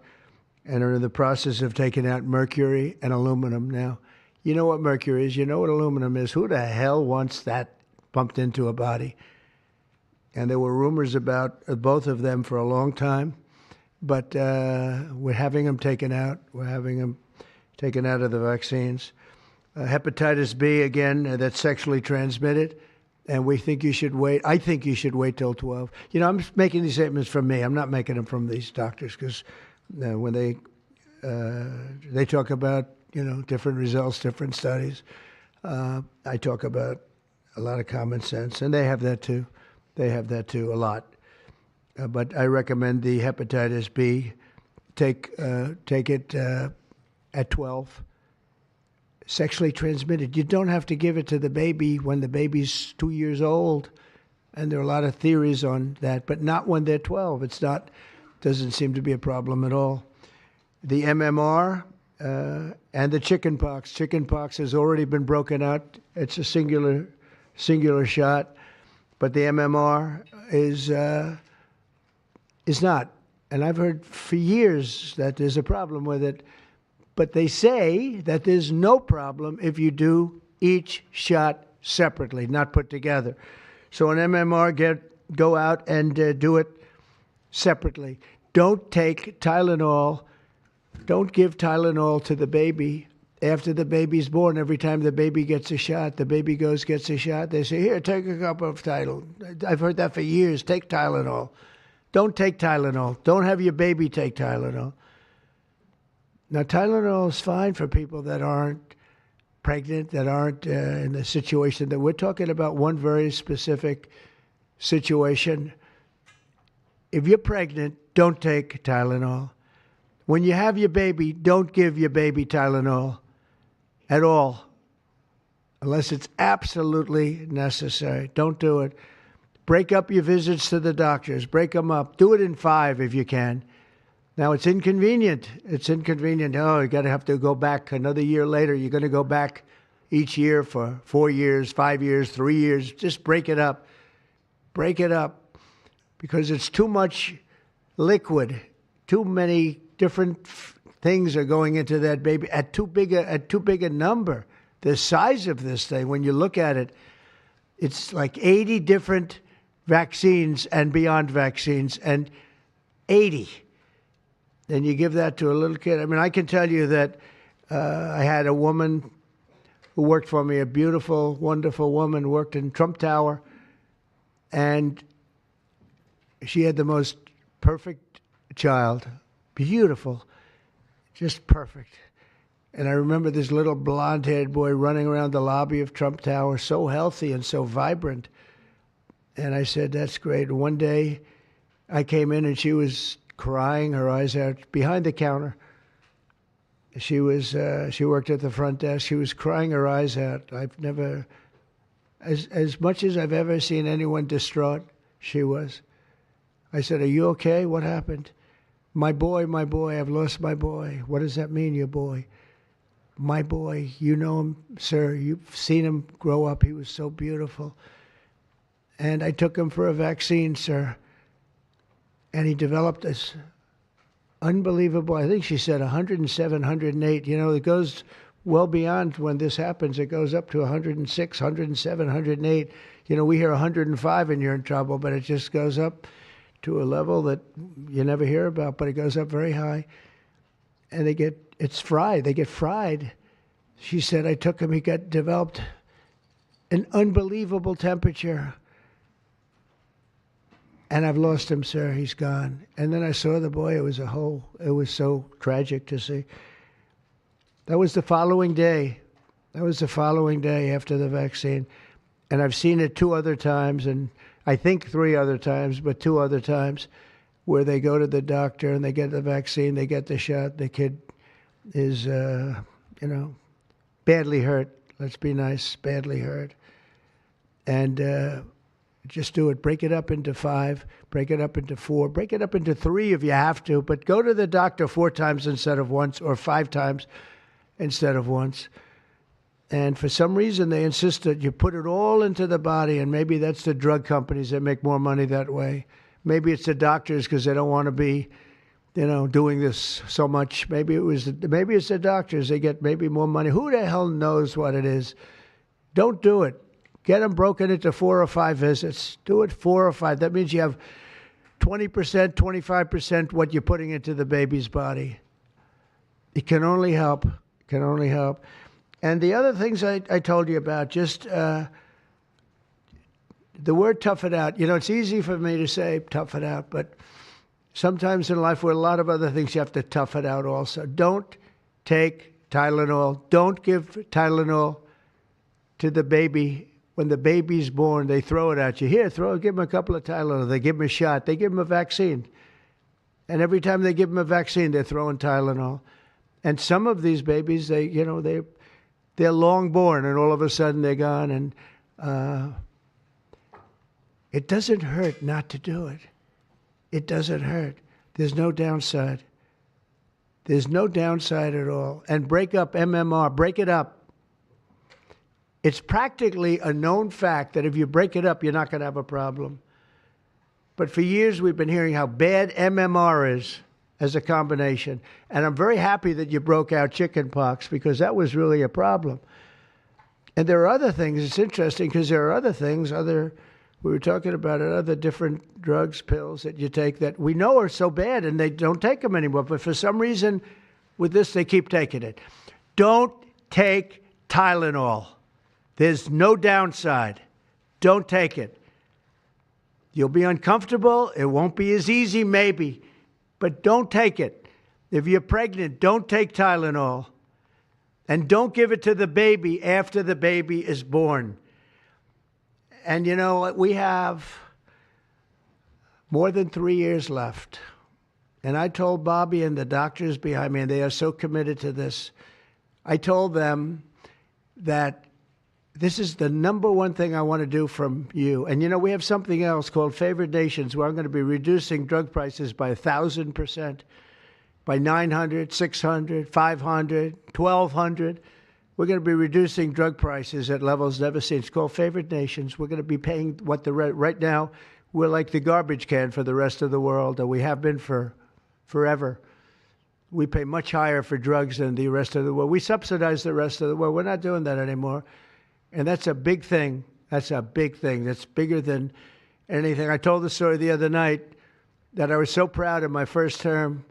and are in the process of taking out mercury and aluminum now. You know what mercury is. You know what aluminum is. Who the hell wants that pumped into a body? And there were rumors about both of them for a long time. But we're having them taken out. We're having them taken out of the vaccines. Hepatitis B, again, that's sexually transmitted. And we think you should wait. I think you should wait till 12. I'm making these statements from me. I'm not making them from these doctors, because when they talk about, different results, different studies, I talk about a lot of common sense. And they have that too. They have that too, a lot. But I recommend the hepatitis B. Take it at 12. Sexually transmitted. You don't have to give it to the baby when the baby's 2 years old. And there are a lot of theories on that, but not when they're 12. Doesn't seem to be a problem at all. The MMR and the chickenpox. Chickenpox has already been broken out. It's a singular shot. But the MMR is not. And I've heard for years that there's a problem with it. But they say that there's no problem if you do each shot separately, not put together. So an MMR, go out and do it separately. Don't take Tylenol. Don't give Tylenol to the baby after the baby's born. Every time the baby gets a shot, the baby gets a shot. They say, here, take a cup of Tylenol. I've heard that for years. Take Tylenol. Don't take Tylenol. Don't have your baby take Tylenol. Now, Tylenol is fine for people that aren't pregnant, that aren't in the situation that we're talking about. One very specific situation. If you're pregnant, don't take Tylenol. When you have your baby, don't give your baby Tylenol at all, unless it's absolutely necessary. Don't do it. Break up your visits to the doctors. Break them up. Do it in 5 if you can. Now, it's inconvenient. It's inconvenient. Oh, you got to have to go back another year later. You're going to go back each year for 4 years, 5 years, 3 years. Just break it up. Break it up, because it's too much liquid. Too many different things are going into that baby at too big a number. The size of this thing, when you look at it, it's like 80 different vaccines and beyond vaccines, and 80. Then you give that to a little kid. I mean, I can tell you that I had a woman who worked for me, a beautiful, wonderful woman, worked in Trump Tower, and she had the most perfect child. Beautiful, just perfect. And I remember this little blonde-haired boy running around the lobby of Trump Tower, so healthy and so vibrant. And I said, that's great. And one day I came in and she was crying her eyes out behind the counter. She worked at the front desk. She was crying her eyes out. I've never, as much as I've ever seen anyone distraught, she was. I said, are you okay? What happened? My boy, I've lost my boy. What does that mean, your boy? My boy, you know him, sir. You've seen him grow up. He was so beautiful. And I took him for a vaccine, sir. And he developed this unbelievable, I think she said 107, 108. You know, it goes well beyond when this happens. It goes up to 106, 107, 108. You know, we hear 105 and you're in trouble, but it just goes up to a level that you never hear about, but it goes up very high. And it's fried. They get fried. She said, I took him, he developed an unbelievable temperature. And I've lost him, sir. He's gone. And then I saw the boy. It was so tragic to see. That was the following day. That was the following day after the vaccine. And I've seen it 2 other times, and I think 3 other times, but 2 other times, where they go to the doctor and they get the vaccine, they get the shot. The kid is, badly hurt. Let's be nice, badly hurt. And just do it. Break it up into 5, break it up into 4, break it up into 3 if you have to, but go to the doctor 4 times instead of once, or 5 times instead of once. And for some reason, they insist that you put it all into the body, and maybe that's the drug companies that make more money that way. Maybe it's the doctors because they don't want to be, doing this so much. Maybe it's the doctors. They get maybe more money. Who the hell knows what it is? Don't do it. Get them broken into 4 or 5 visits. Do it 4 or 5. That means you have 20%, 25% what you're putting into the baby's body. It can only help. It can only help. And the other things I told you about, just the word tough it out. It's easy for me to say tough it out, but sometimes in life with a lot of other things you have to tough it out also. Don't take Tylenol. Don't give Tylenol to the baby. When the baby's born, they throw it at you. Here, give him a couple of Tylenol. They give him a shot. They give him a vaccine. And every time they give him a vaccine, they're throwing Tylenol. And some of these babies, they're long born, and all of a sudden they're gone. And it doesn't hurt not to do it. It doesn't hurt. There's no downside. There's no downside at all. And break up MMR. Break it up. It's practically a known fact that if you break it up, you're not going to have a problem. But for years, we've been hearing how bad MMR is as a combination. And I'm very happy that you broke out chickenpox, because that was really a problem. And there are other things. It's interesting because there are other things, we were talking about it, other different drugs, pills that you take that we know are so bad and they don't take them anymore. But for some reason, with this, they keep taking it. Don't take Tylenol. There's no downside. Don't take it. You'll be uncomfortable. It won't be as easy, maybe. But don't take it. If you're pregnant, don't take Tylenol. And don't give it to the baby after the baby is born. And you know, we have more than 3 years left. And I told Bobby and the doctors behind me, and they are so committed to this, I told them that this is the number one thing I want to do from you. And you know, we have something else called Favored Nations, where I'm going to be reducing drug prices by 1,000%, by 900, 600, 500, 1,200. We're going to be reducing drug prices at levels never seen. It's called Favored Nations. We're going to be paying what right now, we're like the garbage can for the rest of the world, and we have been for forever. We pay much higher for drugs than the rest of the world. We subsidize the rest of the world. We're not doing that anymore. And that's a big thing. That's a big thing. That's bigger than anything. I told the story the other night that I was so proud in my first term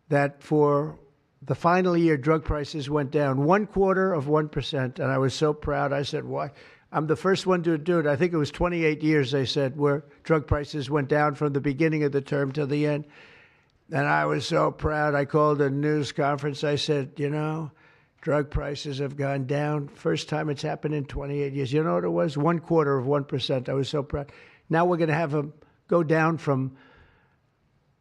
that for the final year, drug prices went down 0.25%. And I was so proud. I said, why? I'm the first one to do it. I think it was 28 years, they said, where drug prices went down from the beginning of the term to the end. And I was so proud. I called a news conference. I said, you know, drug prices have gone down. First time it's happened in 28 years. You know what it was? 0.25%. I was so proud. Now we're going to have them go down from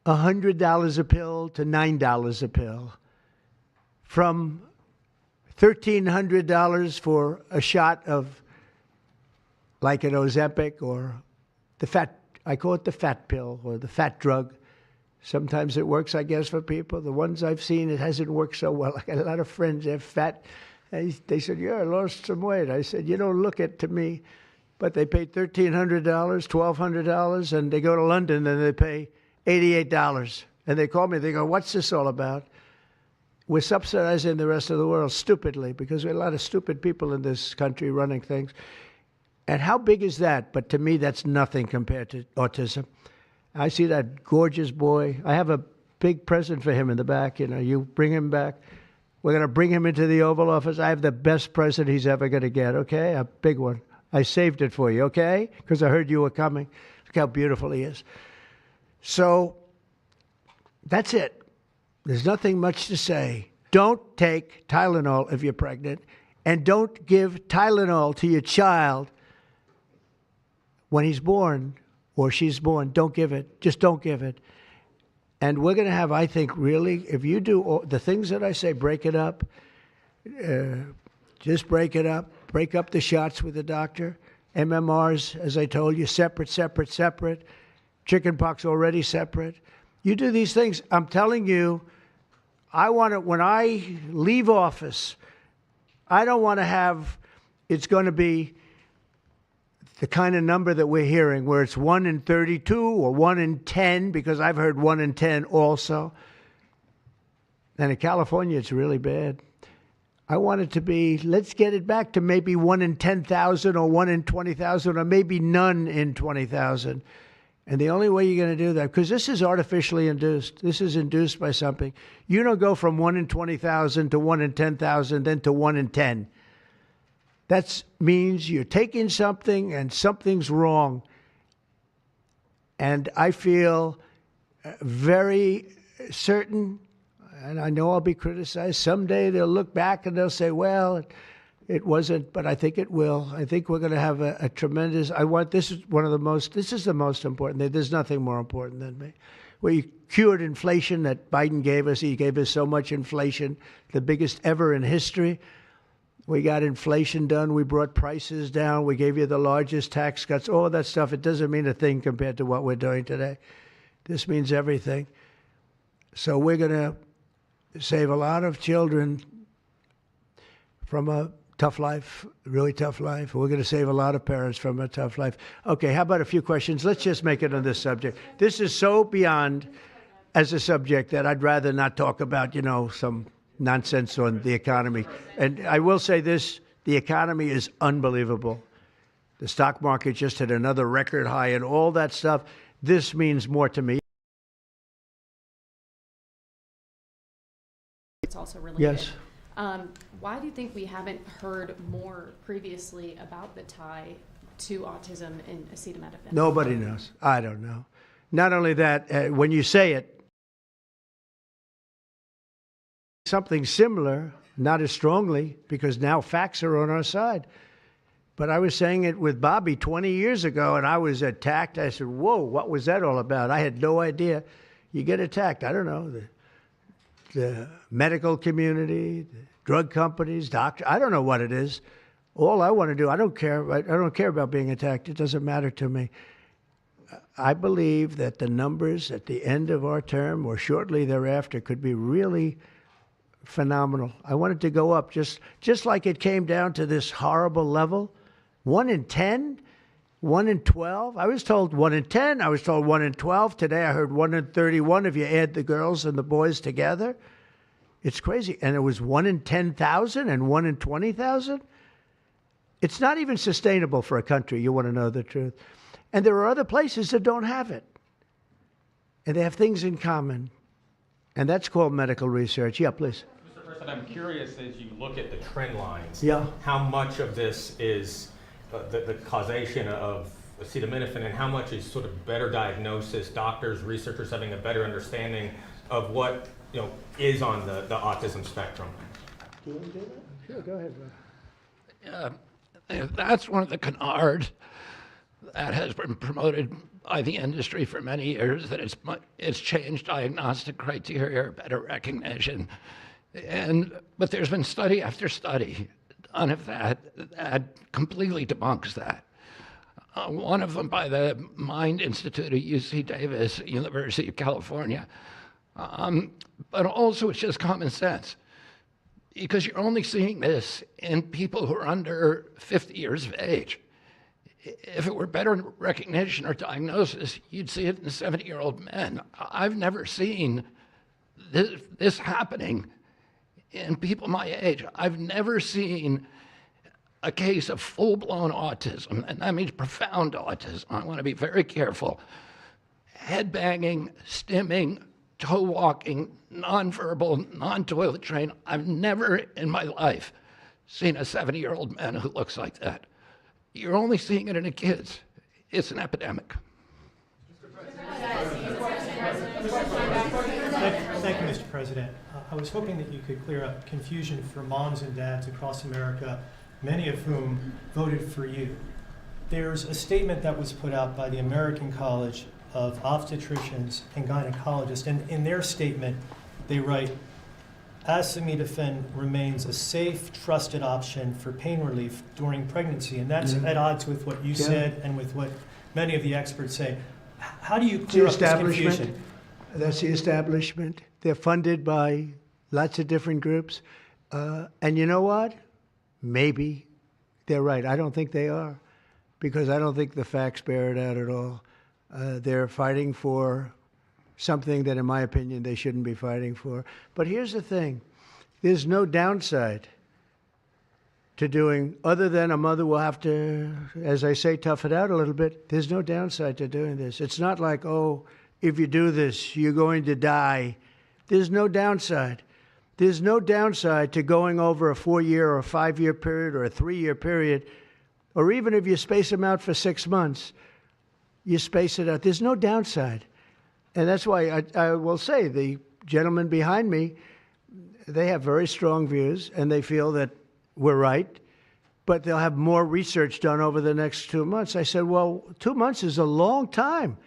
$100 a pill to $9 a pill. From $1,300 for a shot of like an Ozempic or I call it the fat pill or the fat drug. Sometimes it works, I guess, for people. The ones I've seen, it hasn't worked so well. I got a lot of friends, they're fat. They said, yeah, I lost some weight. I said, you don't look it to me. But they paid $1,300, $1,200, and they go to London and they pay $88. And they call me, they go, what's this all about? We're subsidizing the rest of the world stupidly because we have a lot of stupid people in this country running things. And how big is that? But to me, that's nothing compared to autism. I see that gorgeous boy. I have a big present for him in the back. You know, you bring him back. We're going to bring him into the Oval Office. I have the best present he's ever going to get, okay? A big one. I saved it for you, okay? Because I heard you were coming. Look how beautiful he is. So that's it. There's nothing much to say. Don't take Tylenol if you're pregnant, and don't give Tylenol to your child when he's born or she's born. Don't give it. Just don't give it. And we're going to have, I think, really, if you do all the things that I say, break it up. Just break it up. Break up the shots with the doctor. MMRs, as I told you, separate. Chickenpox already separate. You do these things. I'm telling you, I want to, when I leave office, I don't want to have, it's going to be the kind of number that we're hearing where it's 1 in 32 or 1 in 10, because I've heard 1 in 10 also. And in California, it's really bad. I want it to be, let's get it back to maybe 1 in 10,000 or 1 in 20,000 or maybe none in 20,000. And the only way you're going to do that, because this is artificially induced. This is induced by something. You don't go from 1 in 20,000 to 1 in 10,000, then to 1 in 10. That means you're taking something and something's wrong. And I feel very certain, and I know I'll be criticized. Someday they'll look back and they'll say, well, it wasn't, but I think it will. I think we're going to have a tremendous, this is the most important thing. There's nothing more important than me. We cured inflation that Biden gave us. He gave us so much inflation, the biggest ever in history. We got inflation done. We brought prices down. We gave you the largest tax cuts, all that stuff. It doesn't mean a thing compared to what we're doing today. This means everything. So we're going to save a lot of children from a tough life, really tough life. We're going to save a lot of parents from a tough life. Okay, how about a few questions? Let's just make it on this subject. This is so beyond as a subject that I'd rather not talk about, some nonsense on the economy. And I will say this The economy is unbelievable. The stock market just hit another record high and all that stuff. This means more to me. It's also related. Yes. Why do you think we haven't heard more previously about the tie to autism and acetaminophen? Nobody knows. I don't know. Not only that, when you say it, something similar, not as strongly, because now facts are on our side. But I was saying it with Bobby 20 years ago, and I was attacked. I said, whoa, what was that all about? I had no idea. You get attacked. I don't know. The medical community, the drug companies, doctors. I don't know what it is. All I want to do, I don't care. I don't care about being attacked. It doesn't matter to me. I believe that the numbers at the end of our term or shortly thereafter could be really phenomenal. I want it to go up just like it came down to this horrible level. 1 in 10, 1 in 12. I was told 1 in 10. I was told 1 in 12. Today I heard 1 in 31 if you add the girls and the boys together. It's crazy. And it was 1 in 10,000 and 1 in 20,000. It's not even sustainable for a country, you want to know the truth. And there are other places that don't have it. And they have things in common. And that's called medical research. Yeah, please. Mr. President, I'm curious as you look at the trend lines, yeah, how much of this is the causation of acetaminophen and how much is sort of better diagnosis, doctors, researchers having a better understanding of what is on the autism spectrum? Do you want to do that? Sure, go ahead. That's one of the canards that has been promoted by the industry for many years, that it's changed diagnostic criteria, better recognition. But there's been study after study done of that completely debunks that. One of them by the Mind Institute at UC Davis, University of California. But also it's just common sense, because you're only seeing this in people who are under 50 years of age. If it were better recognition or diagnosis, you'd see it in 70-year-old men. I've never seen this happening in people my age. I've never seen a case of full-blown autism, and that means profound autism. I want to be very careful. Head banging, stimming, toe walking, nonverbal, non-toilet trained. I've never in my life seen a 70-year-old man who looks like that. You're only seeing it in the kids. It's an epidemic. Thank you, Mr. President. I was hoping that you could clear up confusion for moms and dads across America, many of whom voted for you. There's a statement that was put out by the American College of Obstetricians and Gynecologists, and in their statement, they write, acetaminophen remains a safe, trusted option for pain relief during pregnancy, and that's at odds with what you said and with what many of the experts say. How do you clear up this confusion? That's the establishment. They're funded by lots of different groups. And you know what? Maybe they're right. I don't think they are, because I don't think the facts bear it out at all. They're fighting for something that, in my opinion, they shouldn't be fighting for. But here's the thing. There's no downside to doing, other than a mother will have to, as I say, tough it out a little bit. There's no downside to doing this. It's not like, oh, if you do this, you're going to die. There's no downside. There's no downside to going over a 4-year or a 5-year period or a 3-year period, or even if you space them out for 6 months, you space it out. There's no downside. And that's why I will say the gentlemen behind me, they have very strong views, and they feel that we're right, but they'll have more research done over the next 2 months. I said, well, 2 months is a long time.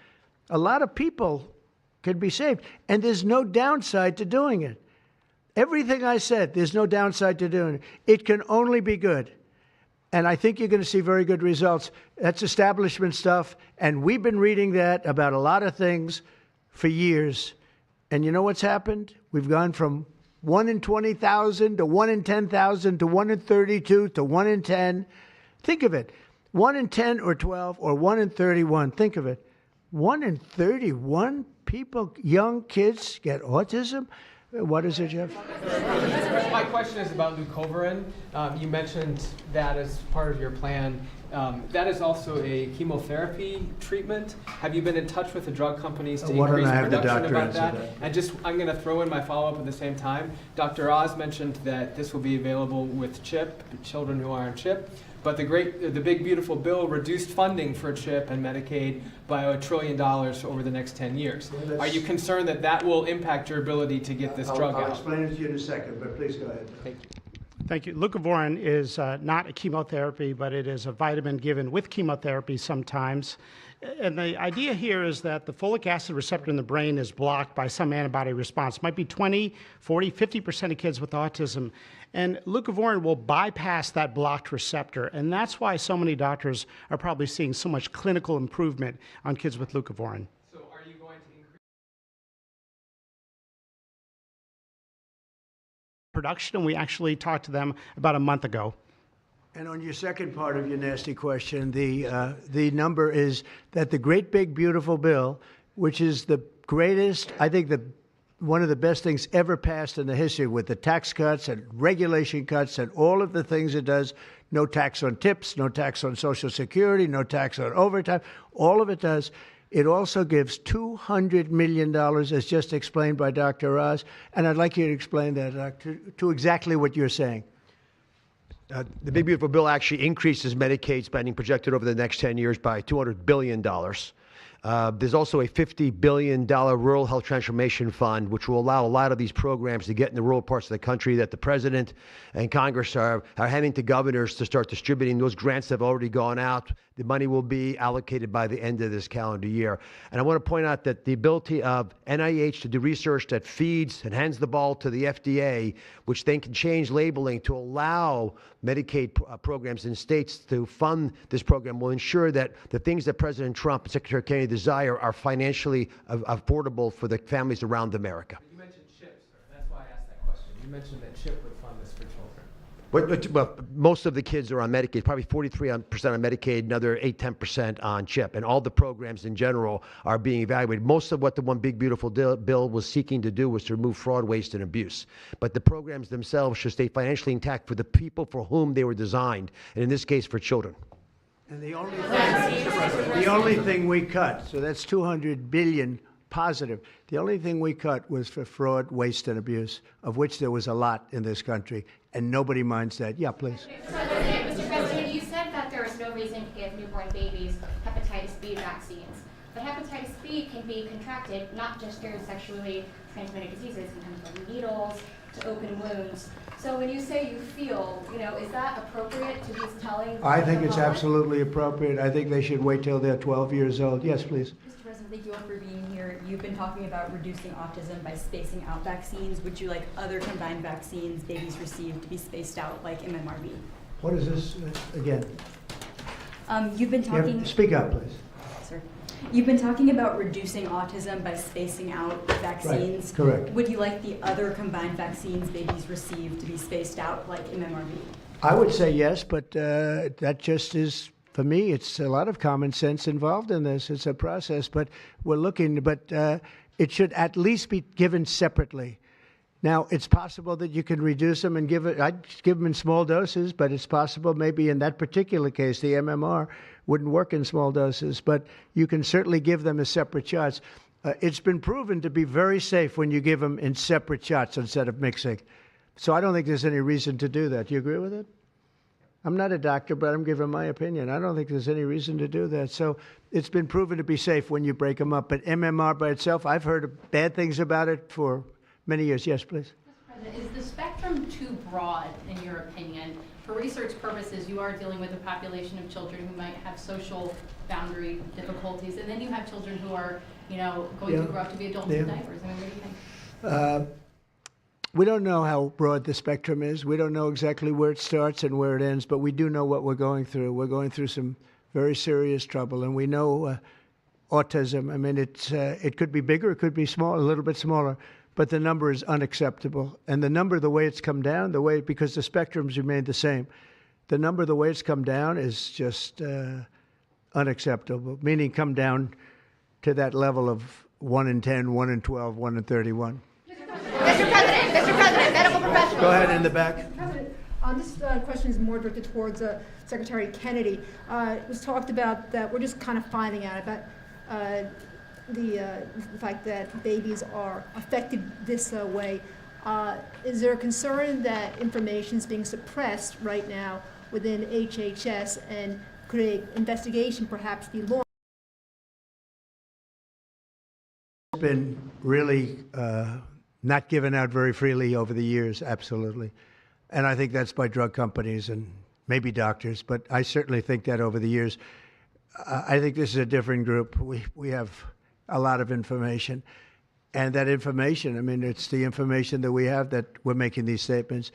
A lot of people could be saved, and there's no downside to doing it. Everything I said, there's no downside to doing it. It can only be good. And I think you're going to see very good results. That's establishment stuff, and we've been reading that about a lot of things for years. And you know what's happened? We've gone from 1 in 20,000 to 1 in 10,000 to 1 in 32 to 1 in 10. Think of it. 1 in 10 or 12 or 1 in 31. Think of it. 1 in 31 people, young kids, get autism. What is it, Jeff? My question is about leucovorin. You mentioned that as part of your plan. That is also a chemotherapy treatment. Have you been in touch with the drug companies to increase production about that? And just, I'm going to throw in my follow-up at the same time. Dr. Oz mentioned that this will be available with CHIP, children who are on CHIP. But the big beautiful bill reduced funding for CHIP and Medicaid by $1 trillion over the next 10 years. Are you concerned that that will impact your ability to get this drug out? I'll explain it to you in a second, but please go ahead. Thank you. Thank you. Leucovorin is not a chemotherapy, but it is a vitamin given with chemotherapy sometimes. And the idea here is that the folic acid receptor in the brain is blocked by some antibody response. It might be 20, 40, 50% of kids with autism. And leucovorin will bypass that blocked receptor. And that's why so many doctors are probably seeing so much clinical improvement on kids with leucovorin. So are you going to increase production? And we actually talked to them about a month ago. And on your second part of your nasty question, the number is that the great big beautiful bill, which is the greatest, I think one of the best things ever passed in the history, with the tax cuts and regulation cuts and all of the things it does, no tax on tips, no tax on Social Security, no tax on overtime, all of it does. It also gives $200 million, as just explained by Dr. Oz, and I'd like you to explain that to exactly what you're saying. The Big Beautiful Bill actually increases Medicaid spending projected over the next 10 years by $200 billion. There's also a $50 billion Rural Health Transformation Fund, which will allow a lot of these programs to get in the rural parts of the country that the President and Congress are handing to governors to start distributing. Those grants have already gone out. The money will be allocated by the end of this calendar year. And I want to point out that the ability of NIH to do research that feeds and hands the ball to the FDA, which then can change labeling to allow Medicaid programs in states to fund this program, will ensure that the things that President Trump and Secretary Kennedy desire are financially affordable for the families around America. You mentioned CHIP, sir. That's why I asked that question. You mentioned that CHIP would fund this for children. But most of the kids are on Medicaid, probably 43% on Medicaid, another 8-10% on CHIP. And all the programs in general are being evaluated. Most of what the One Big Beautiful Bill was seeking to do was to remove fraud, waste, and abuse. But the programs themselves should stay financially intact for the people for whom they were designed, and in this case, for children. And the only thing we cut, so that's $200 billion positive. The only thing we cut was for fraud, waste, and abuse, of which there was a lot in this country, and nobody minds that. Yeah, please. Mr. President, you said that there is no reason to give newborn babies hepatitis B vaccines. But hepatitis B can be contracted not just through sexually transmitted diseases, it can come from needles to open wounds. So when you say you feel, is that appropriate to be telling? I think it's absolutely appropriate. I think they should wait till they're 12 years old. Yes, please. Mr. President, thank you all for being here. You've been talking about reducing autism by spacing out vaccines. Would you like other combined vaccines babies receive to be spaced out, like MMRV? What is this again? You've been talking. Speak up, please. Sir. You've been talking about reducing autism by spacing out vaccines. Right. Correct. Would you like the other combined vaccines babies receive to be spaced out, like MMRV? I would say yes, but that just is, for me, it's a lot of common sense involved in this. It's a process, but we're looking, but it should at least be given separately. Now, it's possible that you can reduce them and I'd give them in small doses, but it's possible maybe in that particular case, the MMR wouldn't work in small doses, but you can certainly give them as separate shots. It's been proven to be very safe when you give them in separate shots instead of mixing. So I don't think there's any reason to do that. Do you agree with it? I'm not a doctor, but I'm giving my opinion. I don't think there's any reason to do that. So it's been proven to be safe when you break them up. But MMR by itself, I've heard bad things about it for many years. Yes, please. Mr. President, is the spectrum too broad, in your opinion? For research purposes, you are dealing with a population of children who might have social boundary difficulties, and then you have children who are, going to grow up to be adults in diapers. I mean, what do you think? We don't know how broad the spectrum is. We don't know exactly where it starts and where it ends, but we do know what we're going through. We're going through some very serious trouble, and we know autism. I mean, it could be bigger, it could be small, a little bit smaller, but the number is unacceptable. And the number, the way it's come down, because the spectrums remain the same, the number, the way it's come down is just unacceptable, meaning come down to that level of 1 in 10, 1 in 12, 1 in 31. Mr. President, medical professionals. Go ahead in the back. President, this question is more directed towards Secretary Kennedy. It was talked about that we're just kind of finding out about the fact that babies are affected this way. Is there a concern that information is being suppressed right now within HHS, and could an investigation perhaps be launched? It's been really not given out very freely over the years, absolutely. And I think that's by drug companies and maybe doctors, but I certainly think that over the years. I think this is a different group. We have a lot of information. And that information, I mean, it's the information that we have that we're making these statements.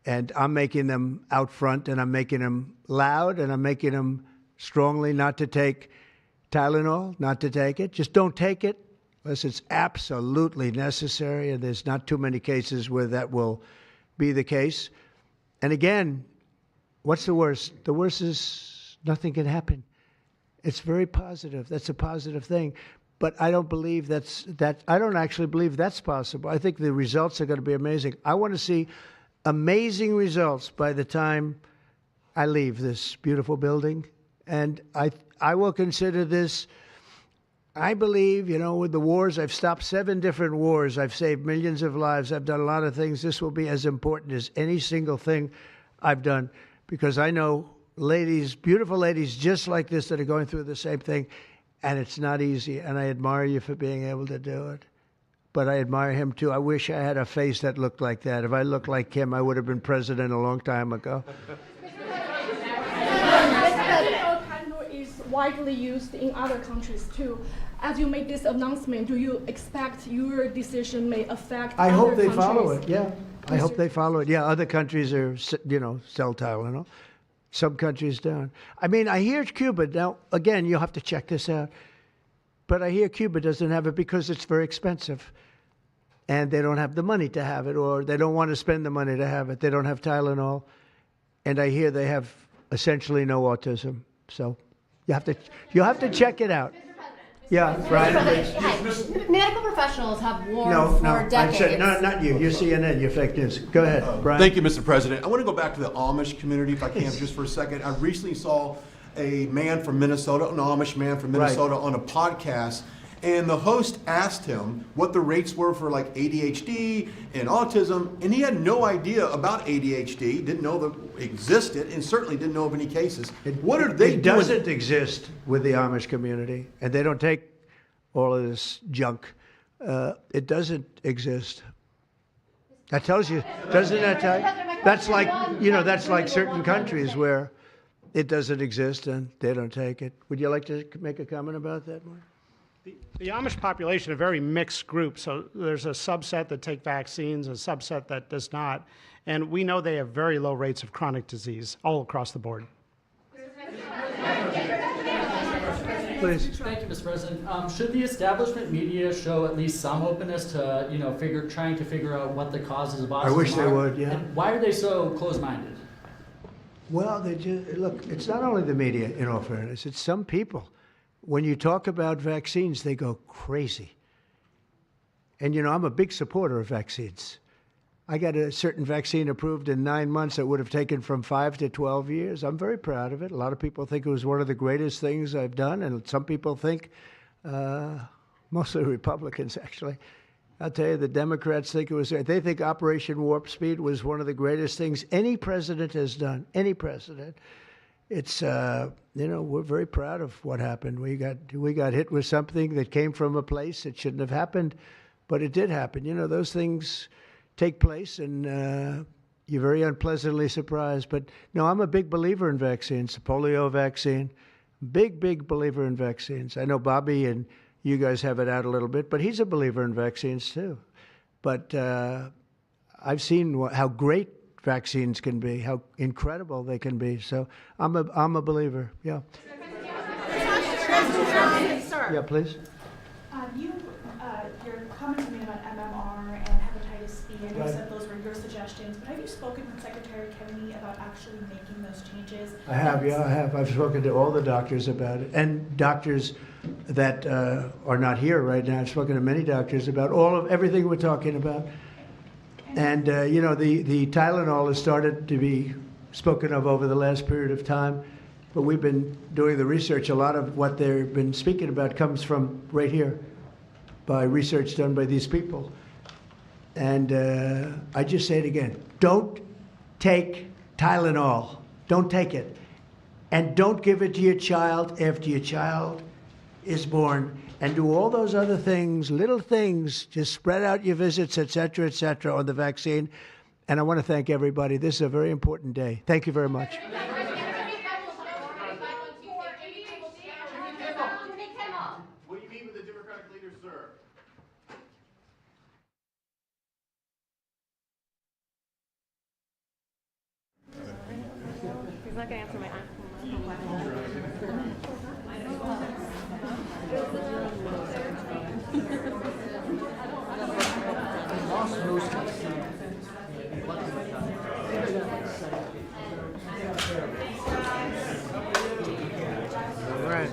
And I'm making them out front, and I'm making them loud, and I'm making them strongly not to take Tylenol, not to take it. Just don't take it unless it's absolutely necessary, and there's not too many cases where that will be the case. And again, what's the worst? The worst is nothing can happen. It's very positive. That's a positive thing. But I don't believe I don't actually believe that's possible. I think the results are going to be amazing. I want to see amazing results by the time I leave this beautiful building. And I will consider this, I believe, you know, with the wars, I've stopped 7 different wars. I've saved millions of lives. I've done a lot of things. This will be as important as any single thing I've done, because I know ladies, beautiful ladies just like this that are going through the same thing, and it's not easy. And I admire you for being able to do it. But I admire him, too. I wish I had a face that looked like that. If I looked like him, I would have been president a long time ago. Is widely used in other countries, too. As you make this announcement, do you expect your decision may affect I other hope they countries? follow it, yeah. I hope they follow it. Yeah, other countries are, you know, sell Tylenol. Some countries don't. I mean, I hear Cuba. Now, again, you'll have to check this out. But I hear Cuba doesn't have it because it's very expensive. And they don't have the money to have it, or they don't want to spend the money to have it. They don't have Tylenol. And I hear they have essentially no autism. So you'll have to check it out. Yeah, Brian. Medical professionals have warned for decades. I said, not you. You're CNN. You're fake news. Go ahead, Brian. Thank you, Mr. President. I want to go back to the Amish community, if I can, just for a second. I recently saw a man from Minnesota, an Amish man from Minnesota, on a podcast, and the host asked him what the rates were for like ADHD and autism, and he had no idea about ADHD, didn't know that it existed, and certainly didn't know of any cases. What are they doing? It doesn't exist with the Amish community, and they don't take all of this junk. It doesn't exist. That tells you, doesn't that tell you? That's like, you know, that's like certain countries where it doesn't exist and they don't take it. Would you like to make a comment about that, Mark? The Amish population, a very mixed group. So there's a subset that take vaccines, a subset that does not. And we know they have very low rates of chronic disease all across the board. Please. Thank you, Mr. President. Should the establishment media show at least some openness to, you know, trying to figure out what the causes of autism are? I wish they would, yeah. And why are they so close-minded? Well, they just, look, it's not only the media, in all fairness, it's some people. When you talk about vaccines, they go crazy. And, you know, I'm a big supporter of vaccines. I got a certain vaccine approved in 9 months that would have taken from 5 to 12 years. I'm very proud of it. A lot of people think it was one of the greatest things I've done, and some people think, mostly Republicans, actually. I'll tell you, the Democrats think it was, they think Operation Warp Speed was one of the greatest things any president has done, any president. It's, you know, we're very proud of what happened. We got hit with something that came from a place that shouldn't have happened, but it did happen. You know, those things take place, and you're very unpleasantly surprised. But no, I'm a big believer in vaccines. The polio vaccine, big believer in vaccines. I know Bobby and you guys have it out a little bit, but he's a believer in vaccines too. But I've seen how great vaccines can be, how incredible they can be. So I'm a believer. Yeah. Yeah, please. Your comments you made about MMR and hepatitis B, and you said those were your suggestions, but have you spoken with Secretary Kennedy about actually making those changes? I have, yeah, I have. I've spoken to all the doctors about it, and doctors that are not here right now. I've spoken to many doctors about everything we're talking about. And, the Tylenol has started to be spoken of over the last period of time, but we've been doing the research. A lot of what they've been speaking about comes from right here by research done by these people. And I just say it again, don't take Tylenol. Don't take it. And don't give it to your child after your child is born. And do all those other things, little things, just spread out your visits, et cetera, on the vaccine. And I want to thank everybody. This is a very important day. Thank you very much. Will you meet with the Democratic leader, sir? He's not going to answer my All right.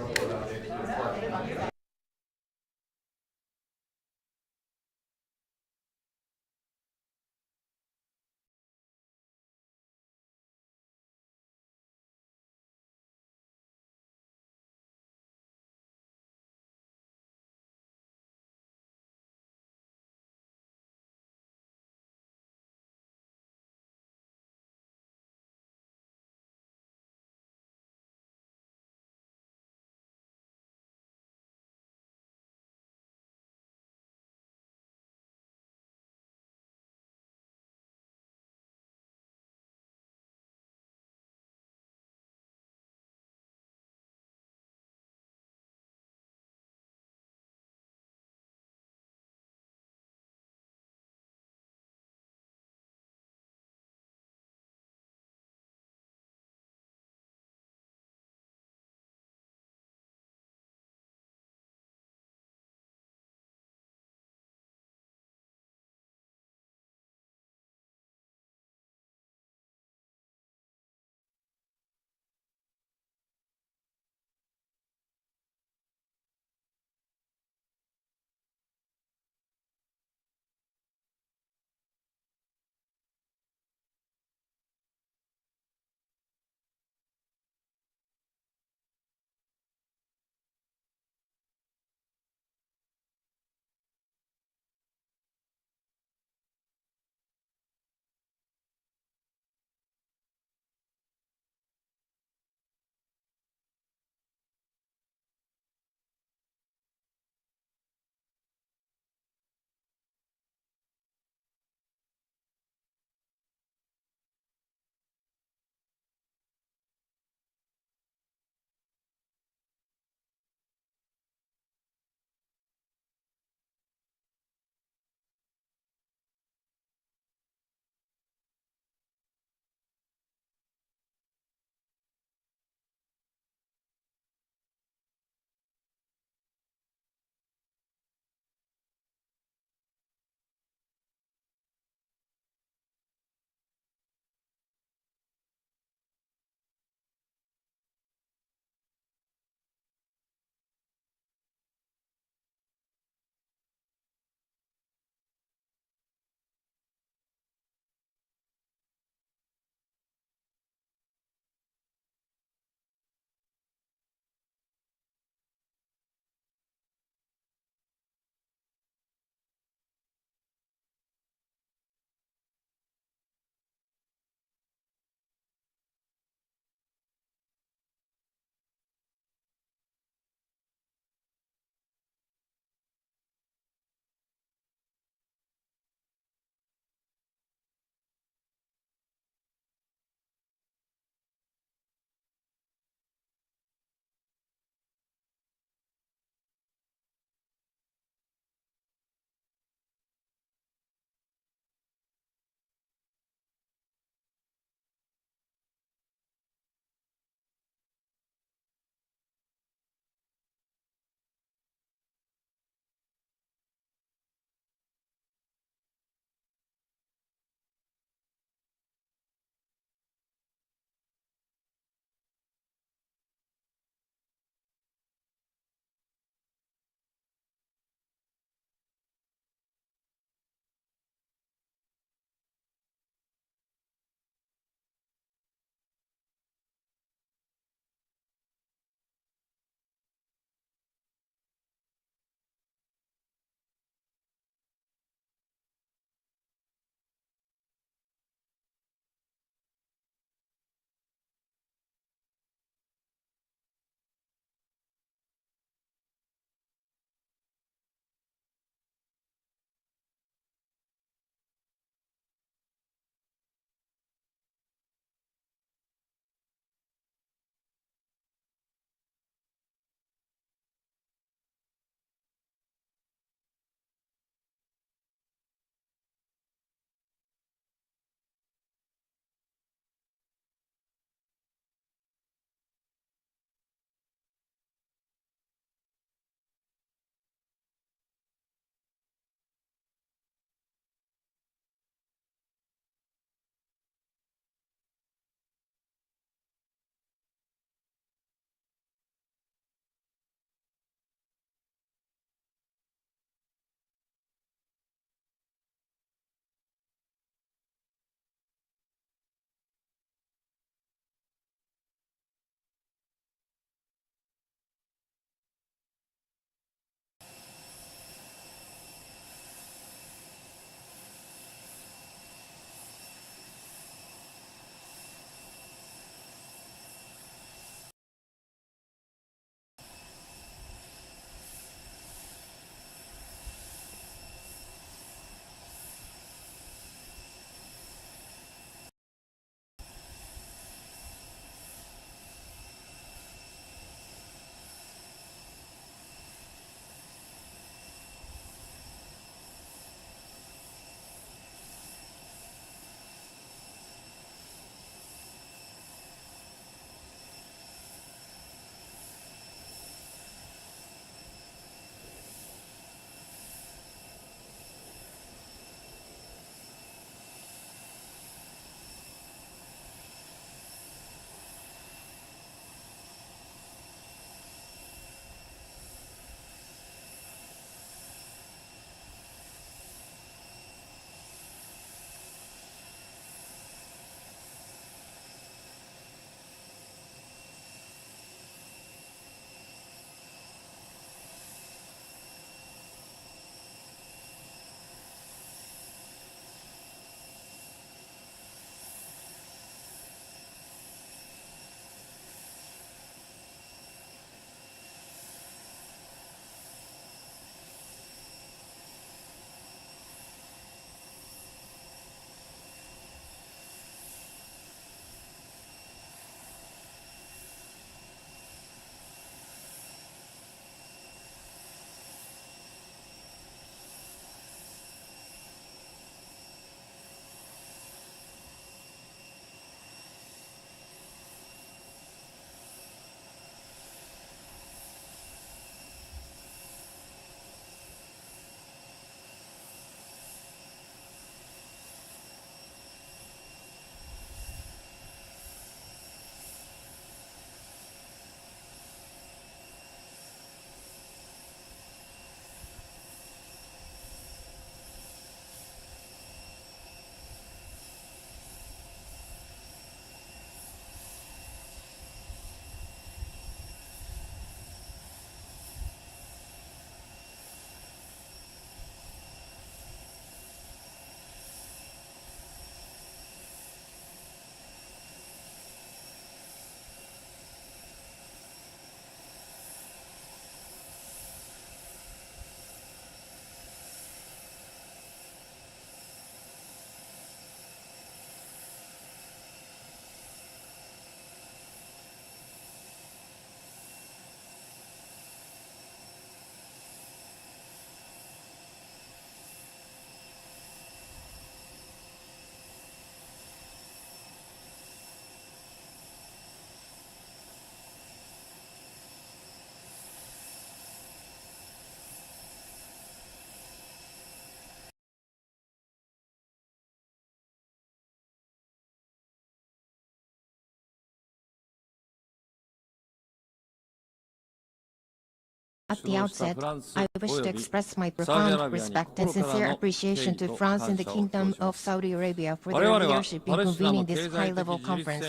At the outset, I wish to express my profound respect and sincere appreciation to France and the Kingdom of Saudi Arabia for their leadership in convening this high-level conference.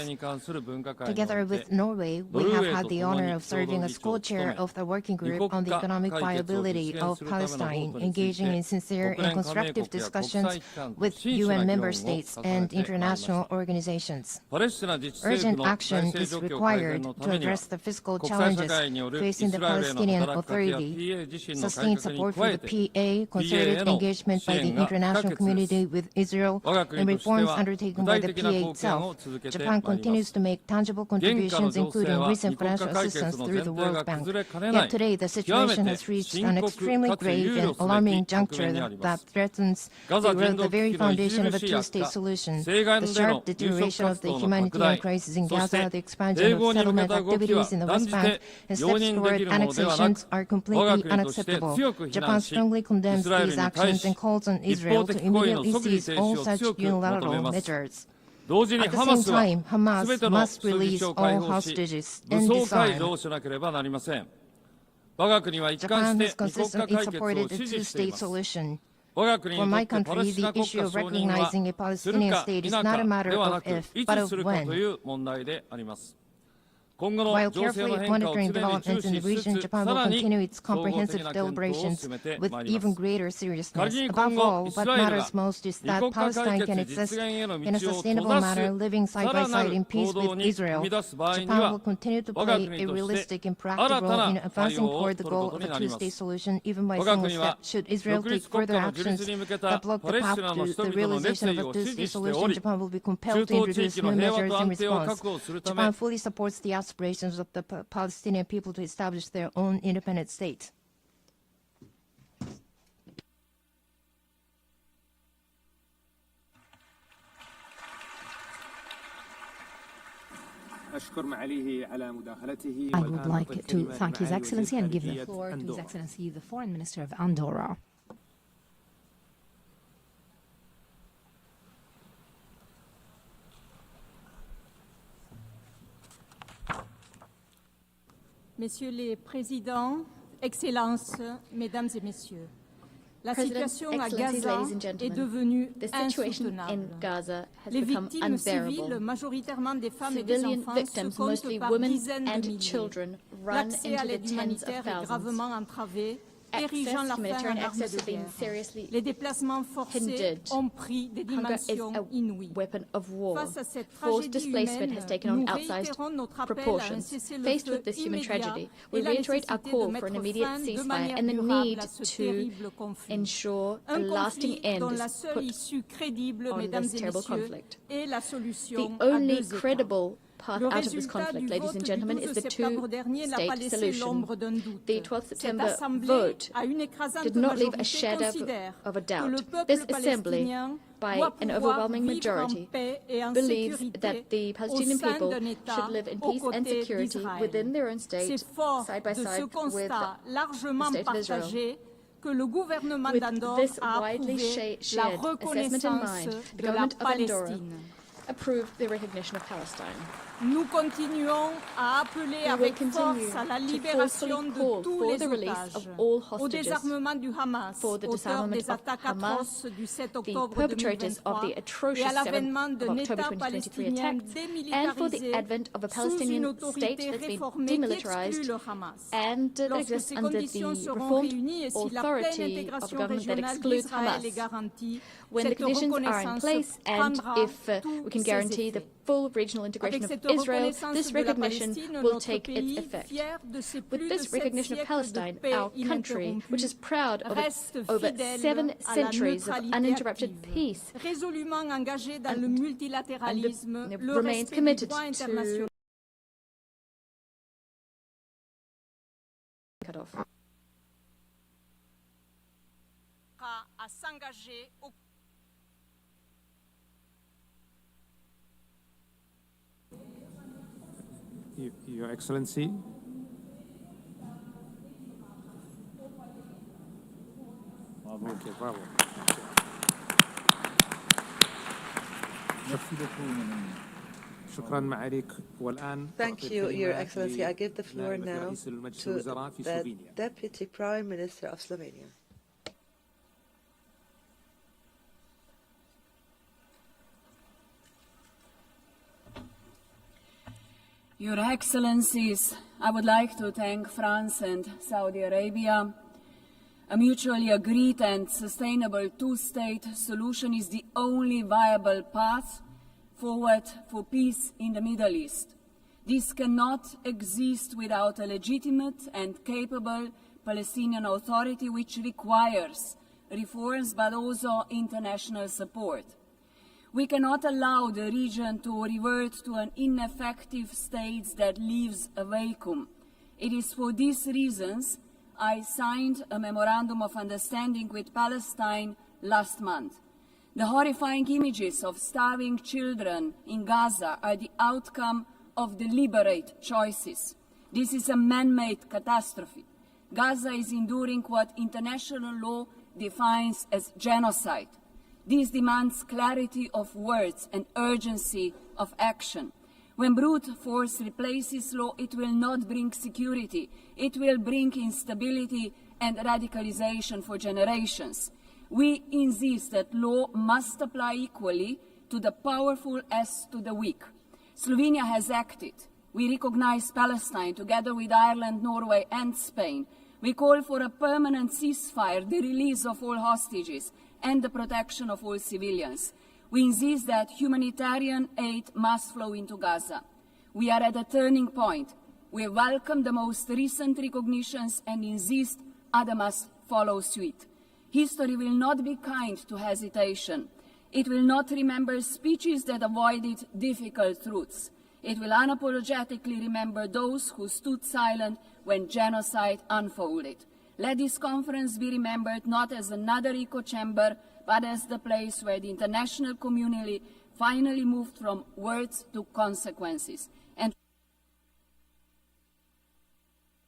Together with Norway, we have had the honor of serving as co-chair of the working group on the economic viability of Palestine, engaging in sincere and constructive discussions with UN member states and international organizations. Urgent action is required to address the fiscal challenges facing the Palestinian Authority, sustained support for the PA, concerted engagement by the international community with Israel, and reforms undertaken by the PA itself. Japan continues to make tangible contributions, including recent financial assistance through the World Bank. Yet today, the situation has reached an extremely grave and alarming juncture that threatens to erode the very foundation of a two-state solution. The sharp deterioration of the humanitarian crisis in Gaza, the expansion of settlement activities in the West Bank, and steps toward annexations are completely unacceptable. Japan strongly condemns these actions and calls on Israel to immediately cease all such unilateral measures. At the same time, Hamas must release all hostages and disarm. Japan has consistently supported a two-state solution. For my country, the issue of recognizing a Palestinian state is not a matter of if, but of when. While carefully monitoring developments in the region, Japan will continue its comprehensive deliberations with even greater seriousness. Above all, what matters most is that Palestine can exist in a sustainable manner, living side by side in peace with Israel. Japan will continue to play a realistic and proactive role in advancing toward the goal of a two-state solution, even by single step. Should Israel take further actions that block the path to the realization of a two-state solution, Japan will be compelled to introduce new measures in response. Japan fully supports the aspirations of the Palestinian people to establish their own independent state. I would like to thank His Excellency and give the floor to His Excellency, the Foreign Minister of Andorra. Messieurs les Présidents, Excellences, Mesdames et Messieurs, la situation à Gaza est devenue insoutenable. Les victimes civiles, majoritairement des femmes et des enfants, se comptent par dizaines de milliers. L'accès à l'aide humanitaire est gravement entravé, érigeant la faim en arme de guerre. Les déplacements forcés ont pris des dimensions inouïes. Face à cette tragédie humaine, nous réitérons notre appel à un cessez-le-feu immédiat et la nécessité de mettre fin de manière durable à ce terrible conflit. Un conflit dont la seule issue crédible, mesdames et messieurs, est la solution à deux États. Path out of this conflict, ladies and gentlemen, is the two-state solution. The 12th September vote did not leave a shadow of a doubt. This assembly, by an overwhelming majority, believes that the Palestinian people should live in peace and security within their own state, side by side with the state of Israel. With this widely shared assessment in mind, the government of Andorra approved the recognition of Palestine. Nous continuons à appeler avec force à la libération de tous les otages, au désarmement du Hamas, auteur des attaques atroces du 7 octobre 2023 et à l'avènement d'un État palestinien démilitarisé sous une autorité réformée qui exclut le Hamas. Lorsque ces conditions seront réunies et si la pleine intégration régionale d'Israël est garantie, cette reconnaissance prendra tous ses effets. Full regional integration of Israel, this recognition will take its effect. With this recognition of Palestine, our country, which is proud of its over 7 centuries of uninterrupted peace, remains committed to cut off. Your Excellency, bravo. Merci beaucoup, Thank you, Your Excellency. I give the floor now to the Deputy Prime Minister of Slovenia. Your Excellencies, I would like to thank France and Saudi Arabia. A mutually agreed and sustainable two-state solution is the only viable path forward for peace in the Middle East. This cannot exist without a legitimate and capable Palestinian Authority, which requires reforms but also international support. We cannot allow the region to revert to an ineffective state that leaves a vacuum. It is for these reasons I signed a Memorandum of Understanding with Palestine last month. The horrifying images of starving children in Gaza are the outcome of deliberate choices. This is a man-made catastrophe. Gaza is enduring what international law defines as genocide. This demands clarity of words and urgency of action. When brute force replaces law, it will not bring security. It will bring instability and radicalization for generations. We insist that law must apply equally to the powerful as to the weak. Slovenia has acted. We recognize Palestine together with Ireland, Norway and Spain. We call for a permanent ceasefire, the release of all hostages and the protection of all civilians. We insist that humanitarian aid must flow into Gaza. We are at a turning point. We welcome the most recent recognitions and insist others must follow suit. History will not be kind to hesitation. It will not remember speeches that avoided difficult truths. It will unapologetically remember those who stood silent when genocide unfolded. Let this conference be remembered not as another echo chamber, but as the place where the international community finally moved from words to consequences. And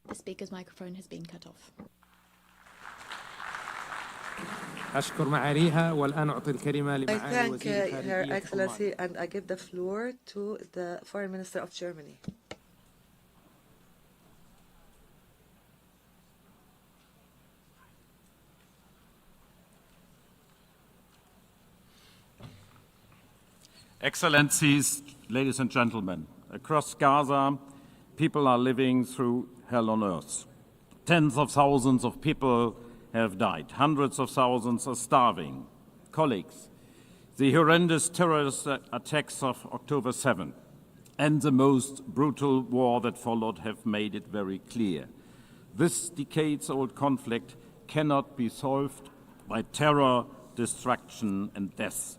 the speaker's microphone has been cut off. I thank Her Excellency, and I give the floor to the Foreign Minister of Germany. Excellencies, ladies and gentlemen, across Gaza, people are living through hell on earth. Tens of thousands of people have died. Hundreds of thousands are starving. Colleagues, the horrendous terrorist attacks of October 7 and the most brutal war that followed have made it very clear. This decades-old conflict cannot be solved by terror, destruction, and death.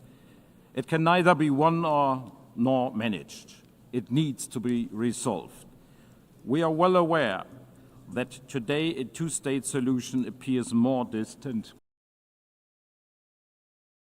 It can neither be won nor managed. It needs to be resolved. We are well aware that today a two-state solution appears more distant.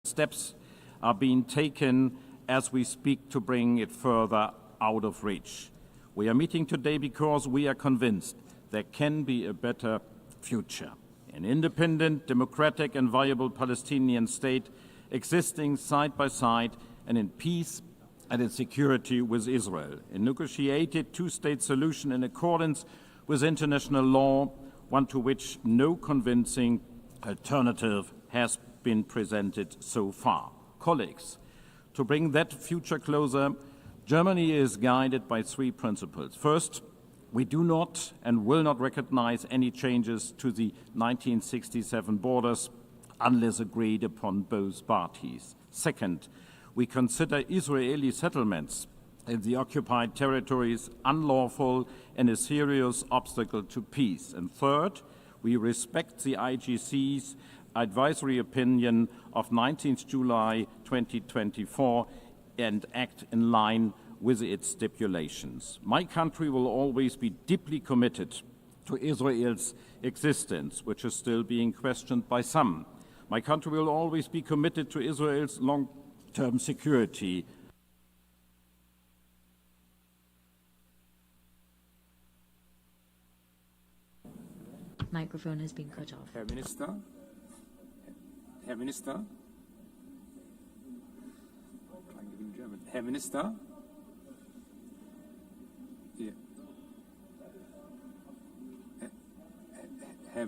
Steps are being taken as we speak to bring it further out of reach. We are meeting today because we are convinced there can be a better future. An independent, democratic and viable Palestinian state existing side by side and in peace and in security with Israel. A negotiated two-state solution in accordance with international law, one to which no convincing alternative has been presented so far. Colleagues, to bring that future closer, Germany is guided by three principles. First, we do not and will not recognize any changes to the 1967 borders unless agreed upon both parties. Second, we consider Israeli settlements in the occupied territories unlawful and a serious obstacle to peace. And third, we respect the IGC's advisory opinion of 19th July 2024 and act in line with its stipulations. My country will always be deeply committed to Israel's existence, which is still being questioned by some. My country will always be committed to Israel's long-term security. Microphone has been cut off. Herr Minister? Herr Minister? Herr Minister?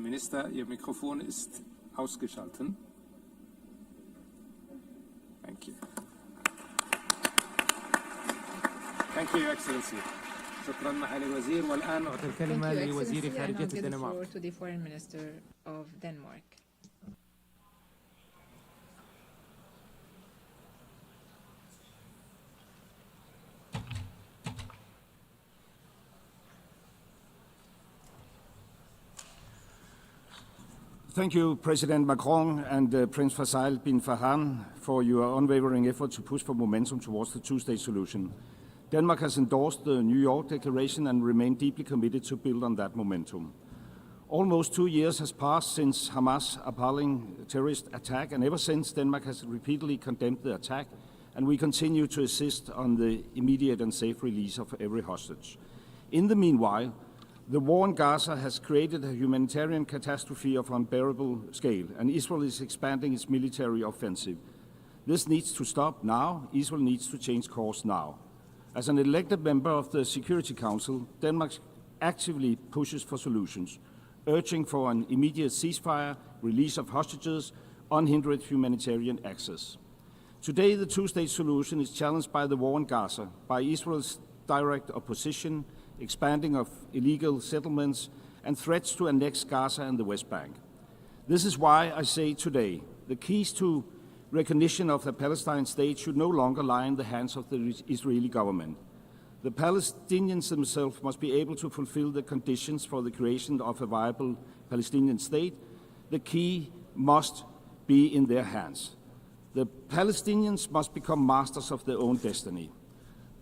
Minister, Ihr Mikrofon ist ausgeschaltet. Thank you. Thank you, Your Excellency. شكرا معالي الوزير. والآن أعطي الكلمة لوزير خارجية الدنمارك. To the Foreign Minister of Denmark. Thank you, President Macron and Prince Faisal bin Farhan, for your unwavering effort to push for momentum towards the two-state solution. Denmark has endorsed the New York Declaration and remained deeply committed to build on that momentum. Almost 2 years has passed since Hamas' appalling terrorist attack, and ever since, Denmark has repeatedly condemned the attack, and we continue to insist on the immediate and safe release of every hostage. In the meanwhile, the war in Gaza has created a humanitarian catastrophe of unbearable scale, and Israel is expanding its military offensive. This needs to stop now. Israel needs to change course now. As an elected member of the Security Council, Denmark actively pushes for solutions, urging for an immediate ceasefire, release of hostages, unhindered humanitarian access. Today, the two-state solution is challenged by the war in Gaza, by Israel's direct opposition, expanding of illegal settlements, and threats to annex Gaza and the West Bank. This is why I say today, the keys to recognition of the Palestine state should no longer lie in the hands of the Israeli government. The Palestinians themselves must be able to fulfill the conditions for the creation of a viable Palestinian state. The key must be in their hands. The Palestinians must become masters of their own destiny.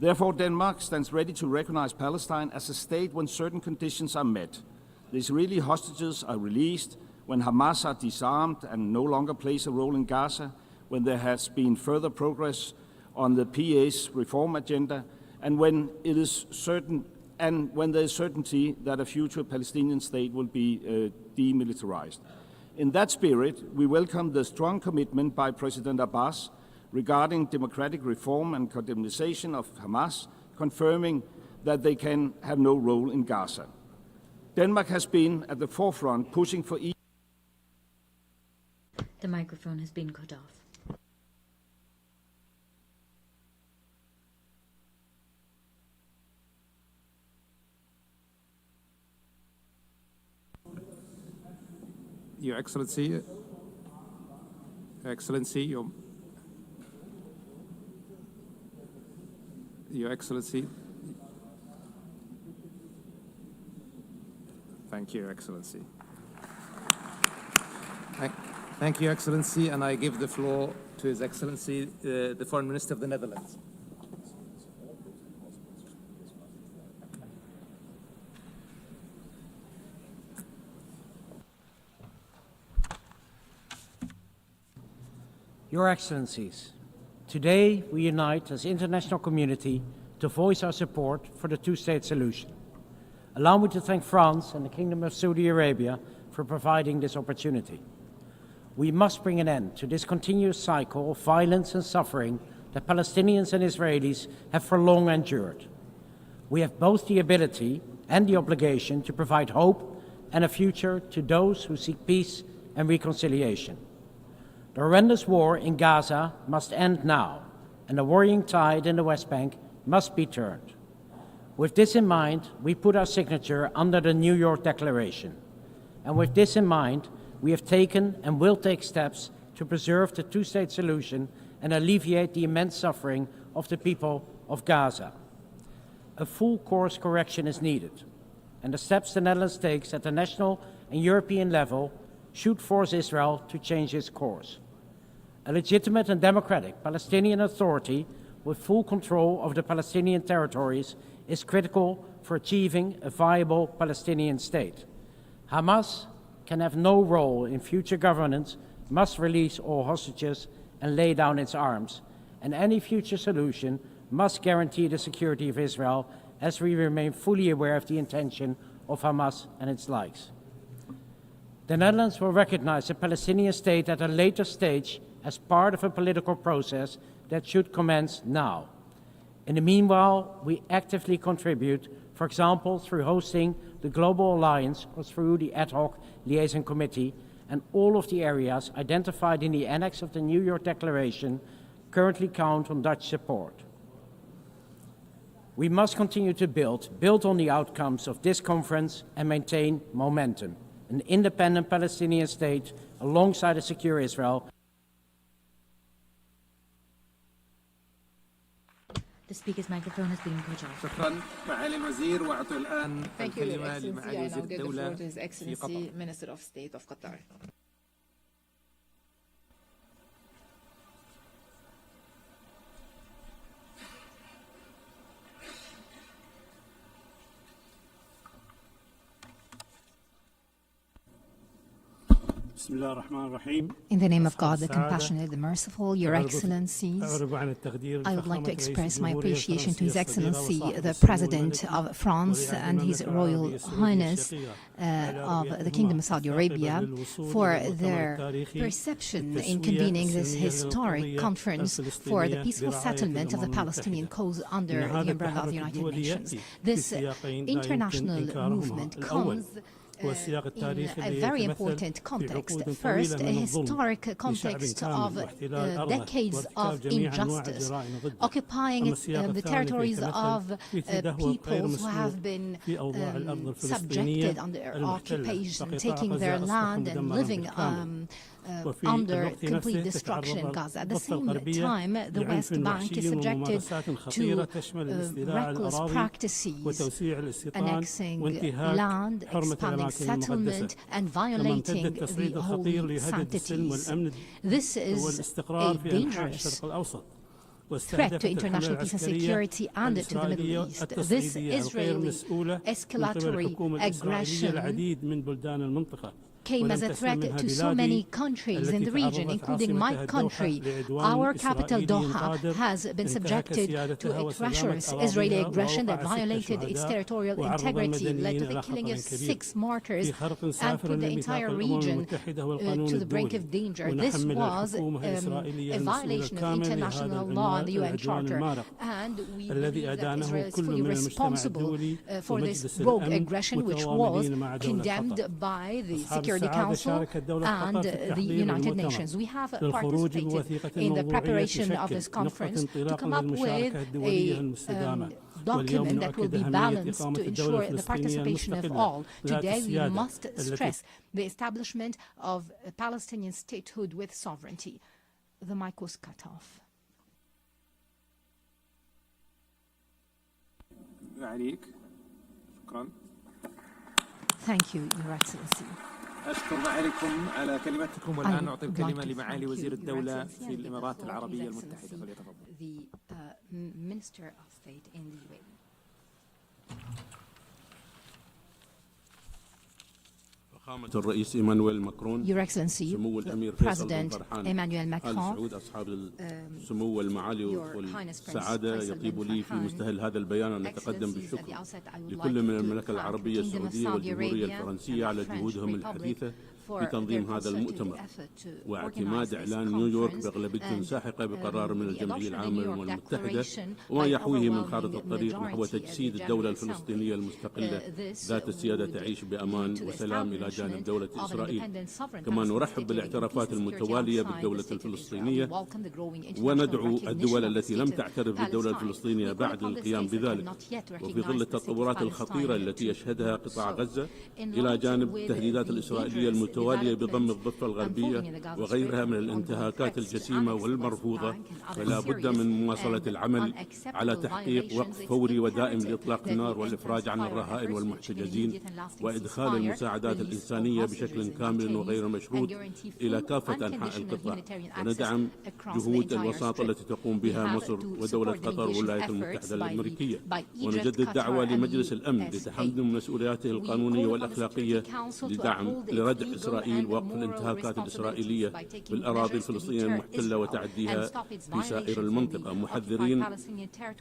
Therefore, Denmark stands ready to recognize Palestine as a state when certain conditions are met. The Israeli hostages are released, when Hamas are disarmed and no longer plays a role in Gaza, when there has been further progress on the PA's reform agenda, and when it is certain, and when there is certainty that a future Palestinian state will be demilitarized. In that spirit, we welcome the strong commitment by President Abbas regarding democratic reform and condemnation of Hamas, confirming that they can have no role in Gaza. Denmark has been at the forefront pushing for The microphone has been cut off. Your Excellency, Your Excellency. Thank you, Your Excellency. Thank you, Your Excellency, and I give the floor to His Excellency, the Foreign Minister of the Netherlands. Your Excellencies, today we unite as international community to voice our support for the two-state solution. Allow me to thank France and the Kingdom of Saudi Arabia for providing this opportunity. We must bring an end to this continuous cycle of violence and suffering that Palestinians and Israelis have for long endured. We have both the ability and the obligation to provide hope and a future to those who seek peace and reconciliation. The horrendous war in Gaza must end now, and the worrying tide in the West Bank must be turned. With this in mind, we put our signature under the New York Declaration. And with this in mind, we have taken and will take steps to preserve the two-state solution and alleviate the immense suffering of the people of Gaza. A full course correction is needed, and the steps the Netherlands takes at the national and European level should force Israel to change its course. A legitimate and democratic Palestinian Authority with full control of the Palestinian territories is critical for achieving a viable Palestinian state. Hamas can have no role in future governance, must release all hostages and lay down its arms, and any future solution must guarantee the security of Israel, as we remain fully aware of the intention of Hamas and its likes. The Netherlands will recognize a Palestinian state at a later stage as part of a political process that should commence now. In the meanwhile, we actively contribute, for example, through hosting the Global Alliance or through the Ad Hoc Liaison Committee, and all of the areas identified in the annex of the New York Declaration currently count on Dutch support. We must continue to build on the outcomes of this conference and maintain momentum. An independent Palestinian state alongside a secure Israel. The speaker's microphone has been cut off. شكرا معالي الوزير وأعطي الآن Thank you, Your الكلمة Excellency. لمعالي I وزير now give the الدولة floor to His في Excellency, قطر. Minister of State of Qatar. In the name of God, the compassionate, the merciful, Your Excellencies, I would like to express my appreciation to His Excellency, the President of France and His Royal Highness of the Kingdom of Saudi Arabia for their perception in convening this historic conference for the peaceful settlement of the Palestinian cause under the umbrella of the United Nations. This international movement comes in a very important context. First, a historic context of decades of injustice, occupying the territories of peoples who have been subjected under occupation, taking their land and living under complete destruction in Gaza. At the same time, the West Bank is subjected to reckless practices, annexing land, expanding settlement, and violating the holy sanctities. This is a dangerous threat to international peace and security and to the Middle East. This Israeli escalatory aggression came as a threat to so many countries in the region, including my country. Our capital, Doha, has been subjected to a treacherous Israeli aggression that violated its territorial integrity, led to the killing of 6 martyrs, and put the entire region to the brink of danger. This was a violation of international law and the UN Charter, and we believe that Israel is fully responsible for this rogue aggression, which was condemned by the Security Council and the United Nations. We have participated in the preparation of this conference to come up with a document that will be balanced to ensure the participation of all. Today, we must stress the establishment of a Palestinian statehood with sovereignty. The mic was cut off. Thank you, Your Excellency. أشكر معاليكم على كلمتكم والآن نعطي الكلمة لمعالي وزير الدولة في الإمارات العربية المتحدة فليتفضل. The Minister of State in the UAE. فخامة الرئيس إيمانويل ماكرون Your Excellency, سمو الأمير President فيصل بن Emmanuel فرحان Macron, آل سعود أصحاب السمو والمعالي والسعادة يطيب لي في مستهل هذا البيان أن أتقدم بالشكر لكل من المملكة العربية السعودية والجمهورية الفرنسية على جهودهم الحثيثة في تنظيم هذا المؤتمر واعتماد إعلان نيويورك بأغلبية ساحقة بقرار من الجمعية العامة للأمم المتحدة وما يحويه من خارطة الطريق نحو تجسيد الدولة الفلسطينية المستقلة ذات السيادة تعيش بأمان وسلام إلى جانب دولة إسرائيل. كما نرحب بالاعترافات المتوالية بالدولة الفلسطينية وندعو الدول التي لم تعترف بالدولة الفلسطينية بعد القيام بذلك. وفي ظل التطورات الخطيرة التي يشهدها قطاع غزة إلى جانب التهديدات الإسرائيلية المتوالية بضم الضفة الغربية وغيرها من الانتهاكات الجسيمة والمرفوضة، فلا بد من مواصلة العمل على تحقيق وقف فوري ودائم لإطلاق النار والإفراج عن الرهائن والمحتجزين وإدخال المساعدات الإنسانية بشكل كامل وغير مشروط إلى كافة أنحاء القطاع. وندعم جهود الوساطة التي تقوم بها مصر ودولة قطر والولايات المتحدة الأمريكية، ونجدد دعوة لمجلس الأمن لتحمل مسؤولياته القانونية والأخلاقية لردع إسرائيل ووقف الانتهاكات الإسرائيلية بالأراضي الفلسطينية المحتلة وتعديها في سائر المنطقة، محذرين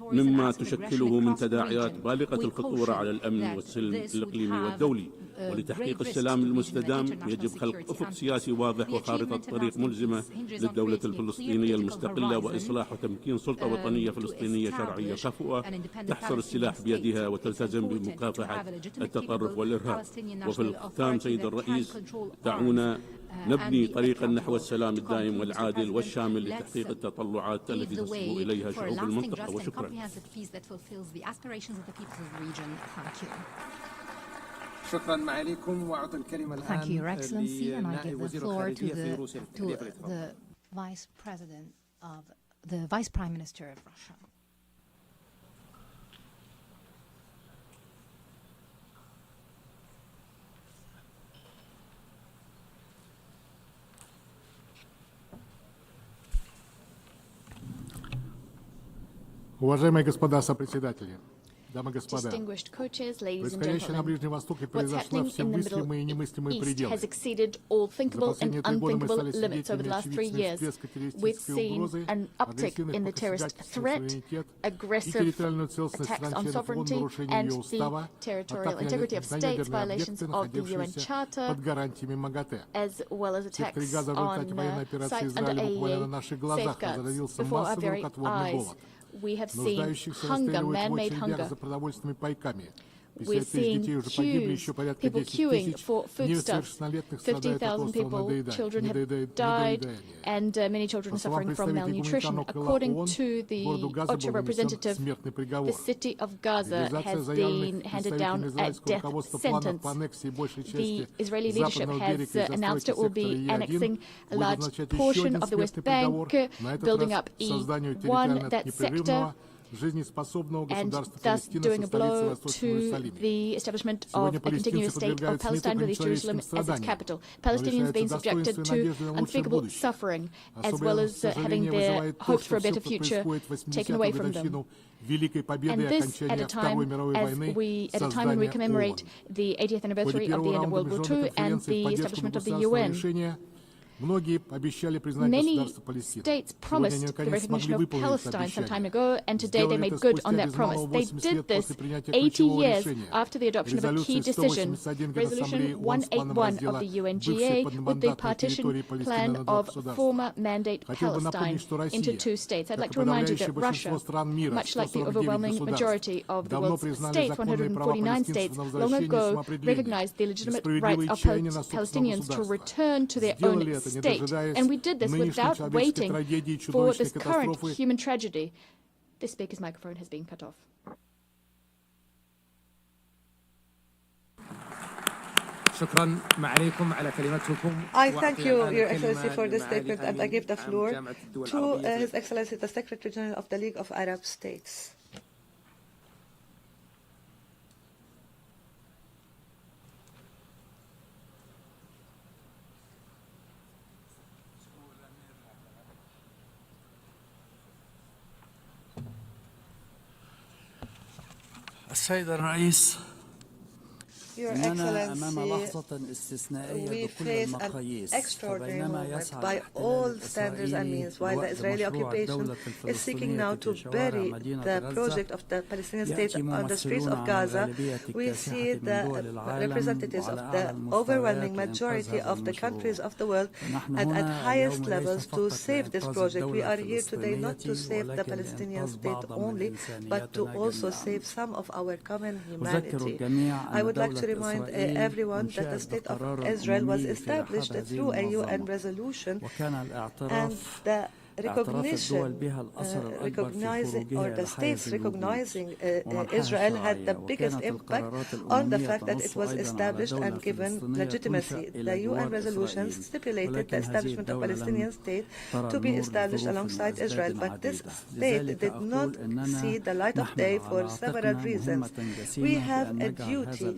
مما تشكله من تداعيات بالغة الخطورة على الأمن والسلم الإقليمي والدولي. ولتحقيق السلام المستدام يجب خلق أفق سياسي واضح وخارطة طريق ملزمة للدولة الفلسطينية المستقلة وإصلاح وتمكين سلطة وطنية فلسطينية شرعية كفؤة تحصر السلاح بيدها وتلتزم بمكافحة التطرف والإرهاب. وفي الختام سيد الرئيس، دعونا نبني طريقا نحو السلام الدائم والعادل والشامل لتحقيق التطلعات التي تصبو إليها شعوب المنطقة. وشكرا. شكرا معاليكم. وأعطي الكلمة الآن Thank you, Your Excellency, and I give the وزير floor to الخارجية في روسيا the Vice President of the Vice Prime Minister of Russia. Уважаемые господа сопредседатели, дамы и господа, Distinguished co-chairs, ladies and происходящее на gentlemen, Ближнем Востоке what's произошло happening все in the мыслимые и Middle немыслимые East пределы. has exceeded all thinkable and последние 3 года мы unthinkable стали limits over the свидетелями last 3 очевидной years. всплеска We've террористической seen угрозы, an uptick in the агрессивных terrorist посягательств на threat, суверенитет и aggressive территориальную целостность attacks on стран-членов ООН, sovereignty, нарушение and ее the устава, territorial атаки integrity of на states, ядерные violations объекты, of the UN находившиеся Charter, под гарантиями МАГАТЭ. as well as attacks Сектор Газа в результате военной on операции sites under Израиля буквально на AEA наших глазах safeguards разразился before our массовый very рукотворный eyes. голод. We have seen Нуждающихся hunger, расстреливают в man-made очередях hunger. за продовольственными пайками. We're 50 тысяч детей seeing уже погибли, еще queues, порядка people 10 queuing тысяч for foodstuffs. несовершеннолетних страдают от 50,000 острого people, children have died, and many children are suffering from malnutrition. According to the OCHA representative, the city of Gaza has been handed down a death sentence. The Israeli leadership has announced it will be annexing a large portion of the West Bank, building up E1, that sector, and thus doing a blow to the establishment of a continuous state of Palestine with East Jerusalem as its capital. Palestinians being subjected to unspeakable suffering, as well as having their hopes for a better future taken away from them. And this at a time when we commemorate the 80th anniversary of the end of World War II and the establishment of the UN. Many states promised the recognition of Palestine some time ago, and today they made good on that promise. They did this 80 years after the adoption of a key decision, Resolution 181 of the UNGA, with the partition plan of former Mandate Palestine into 2 states. I'd like to remind you that Russia, much like the overwhelming majority of the world's states, 149 states, long ago recognized the legitimate rights of Palestinians to return to their own state. And we did this without waiting for this current human tragedy. The speaker's microphone has been cut off. I thank you, Your Excellency, for this statement, and I give the floor to His Excellency, the Secretary General of the League of Arab States. السيد الرئيس Your Excellency, we face an extraordinary moment by all standards and means. While the Israeli occupation is seeking now to bury the project of the Palestinian state on the streets of Gaza, we see the representatives of the overwhelming majority of the countries of the world and at highest levels to save this project. We are here today not to save the Palestinian state only, but to also save some of our common humanity. I would like to remind everyone that the state of Israel was established through a UN resolution, and the the states recognizing Israel had the biggest impact on the fact that it was established and given legitimacy. The UN resolutions stipulated the establishment of a Palestinian state to be established alongside Israel, but this state did not see the light of day for several reasons. We have a duty,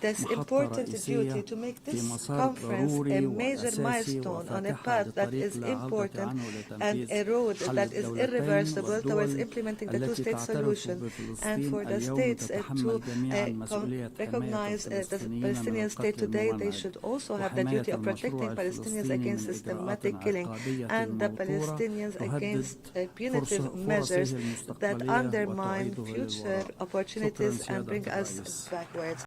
this important duty, to make this conference a major milestone on a path that is important and a road that is irreversible towards implementing the two-state solution, and for the states to recognize the Palestinian state today. They should also have the duty of protecting Palestinians against systematic killing and the Palestinians against punitive measures that undermine future opportunities and bring us backwards.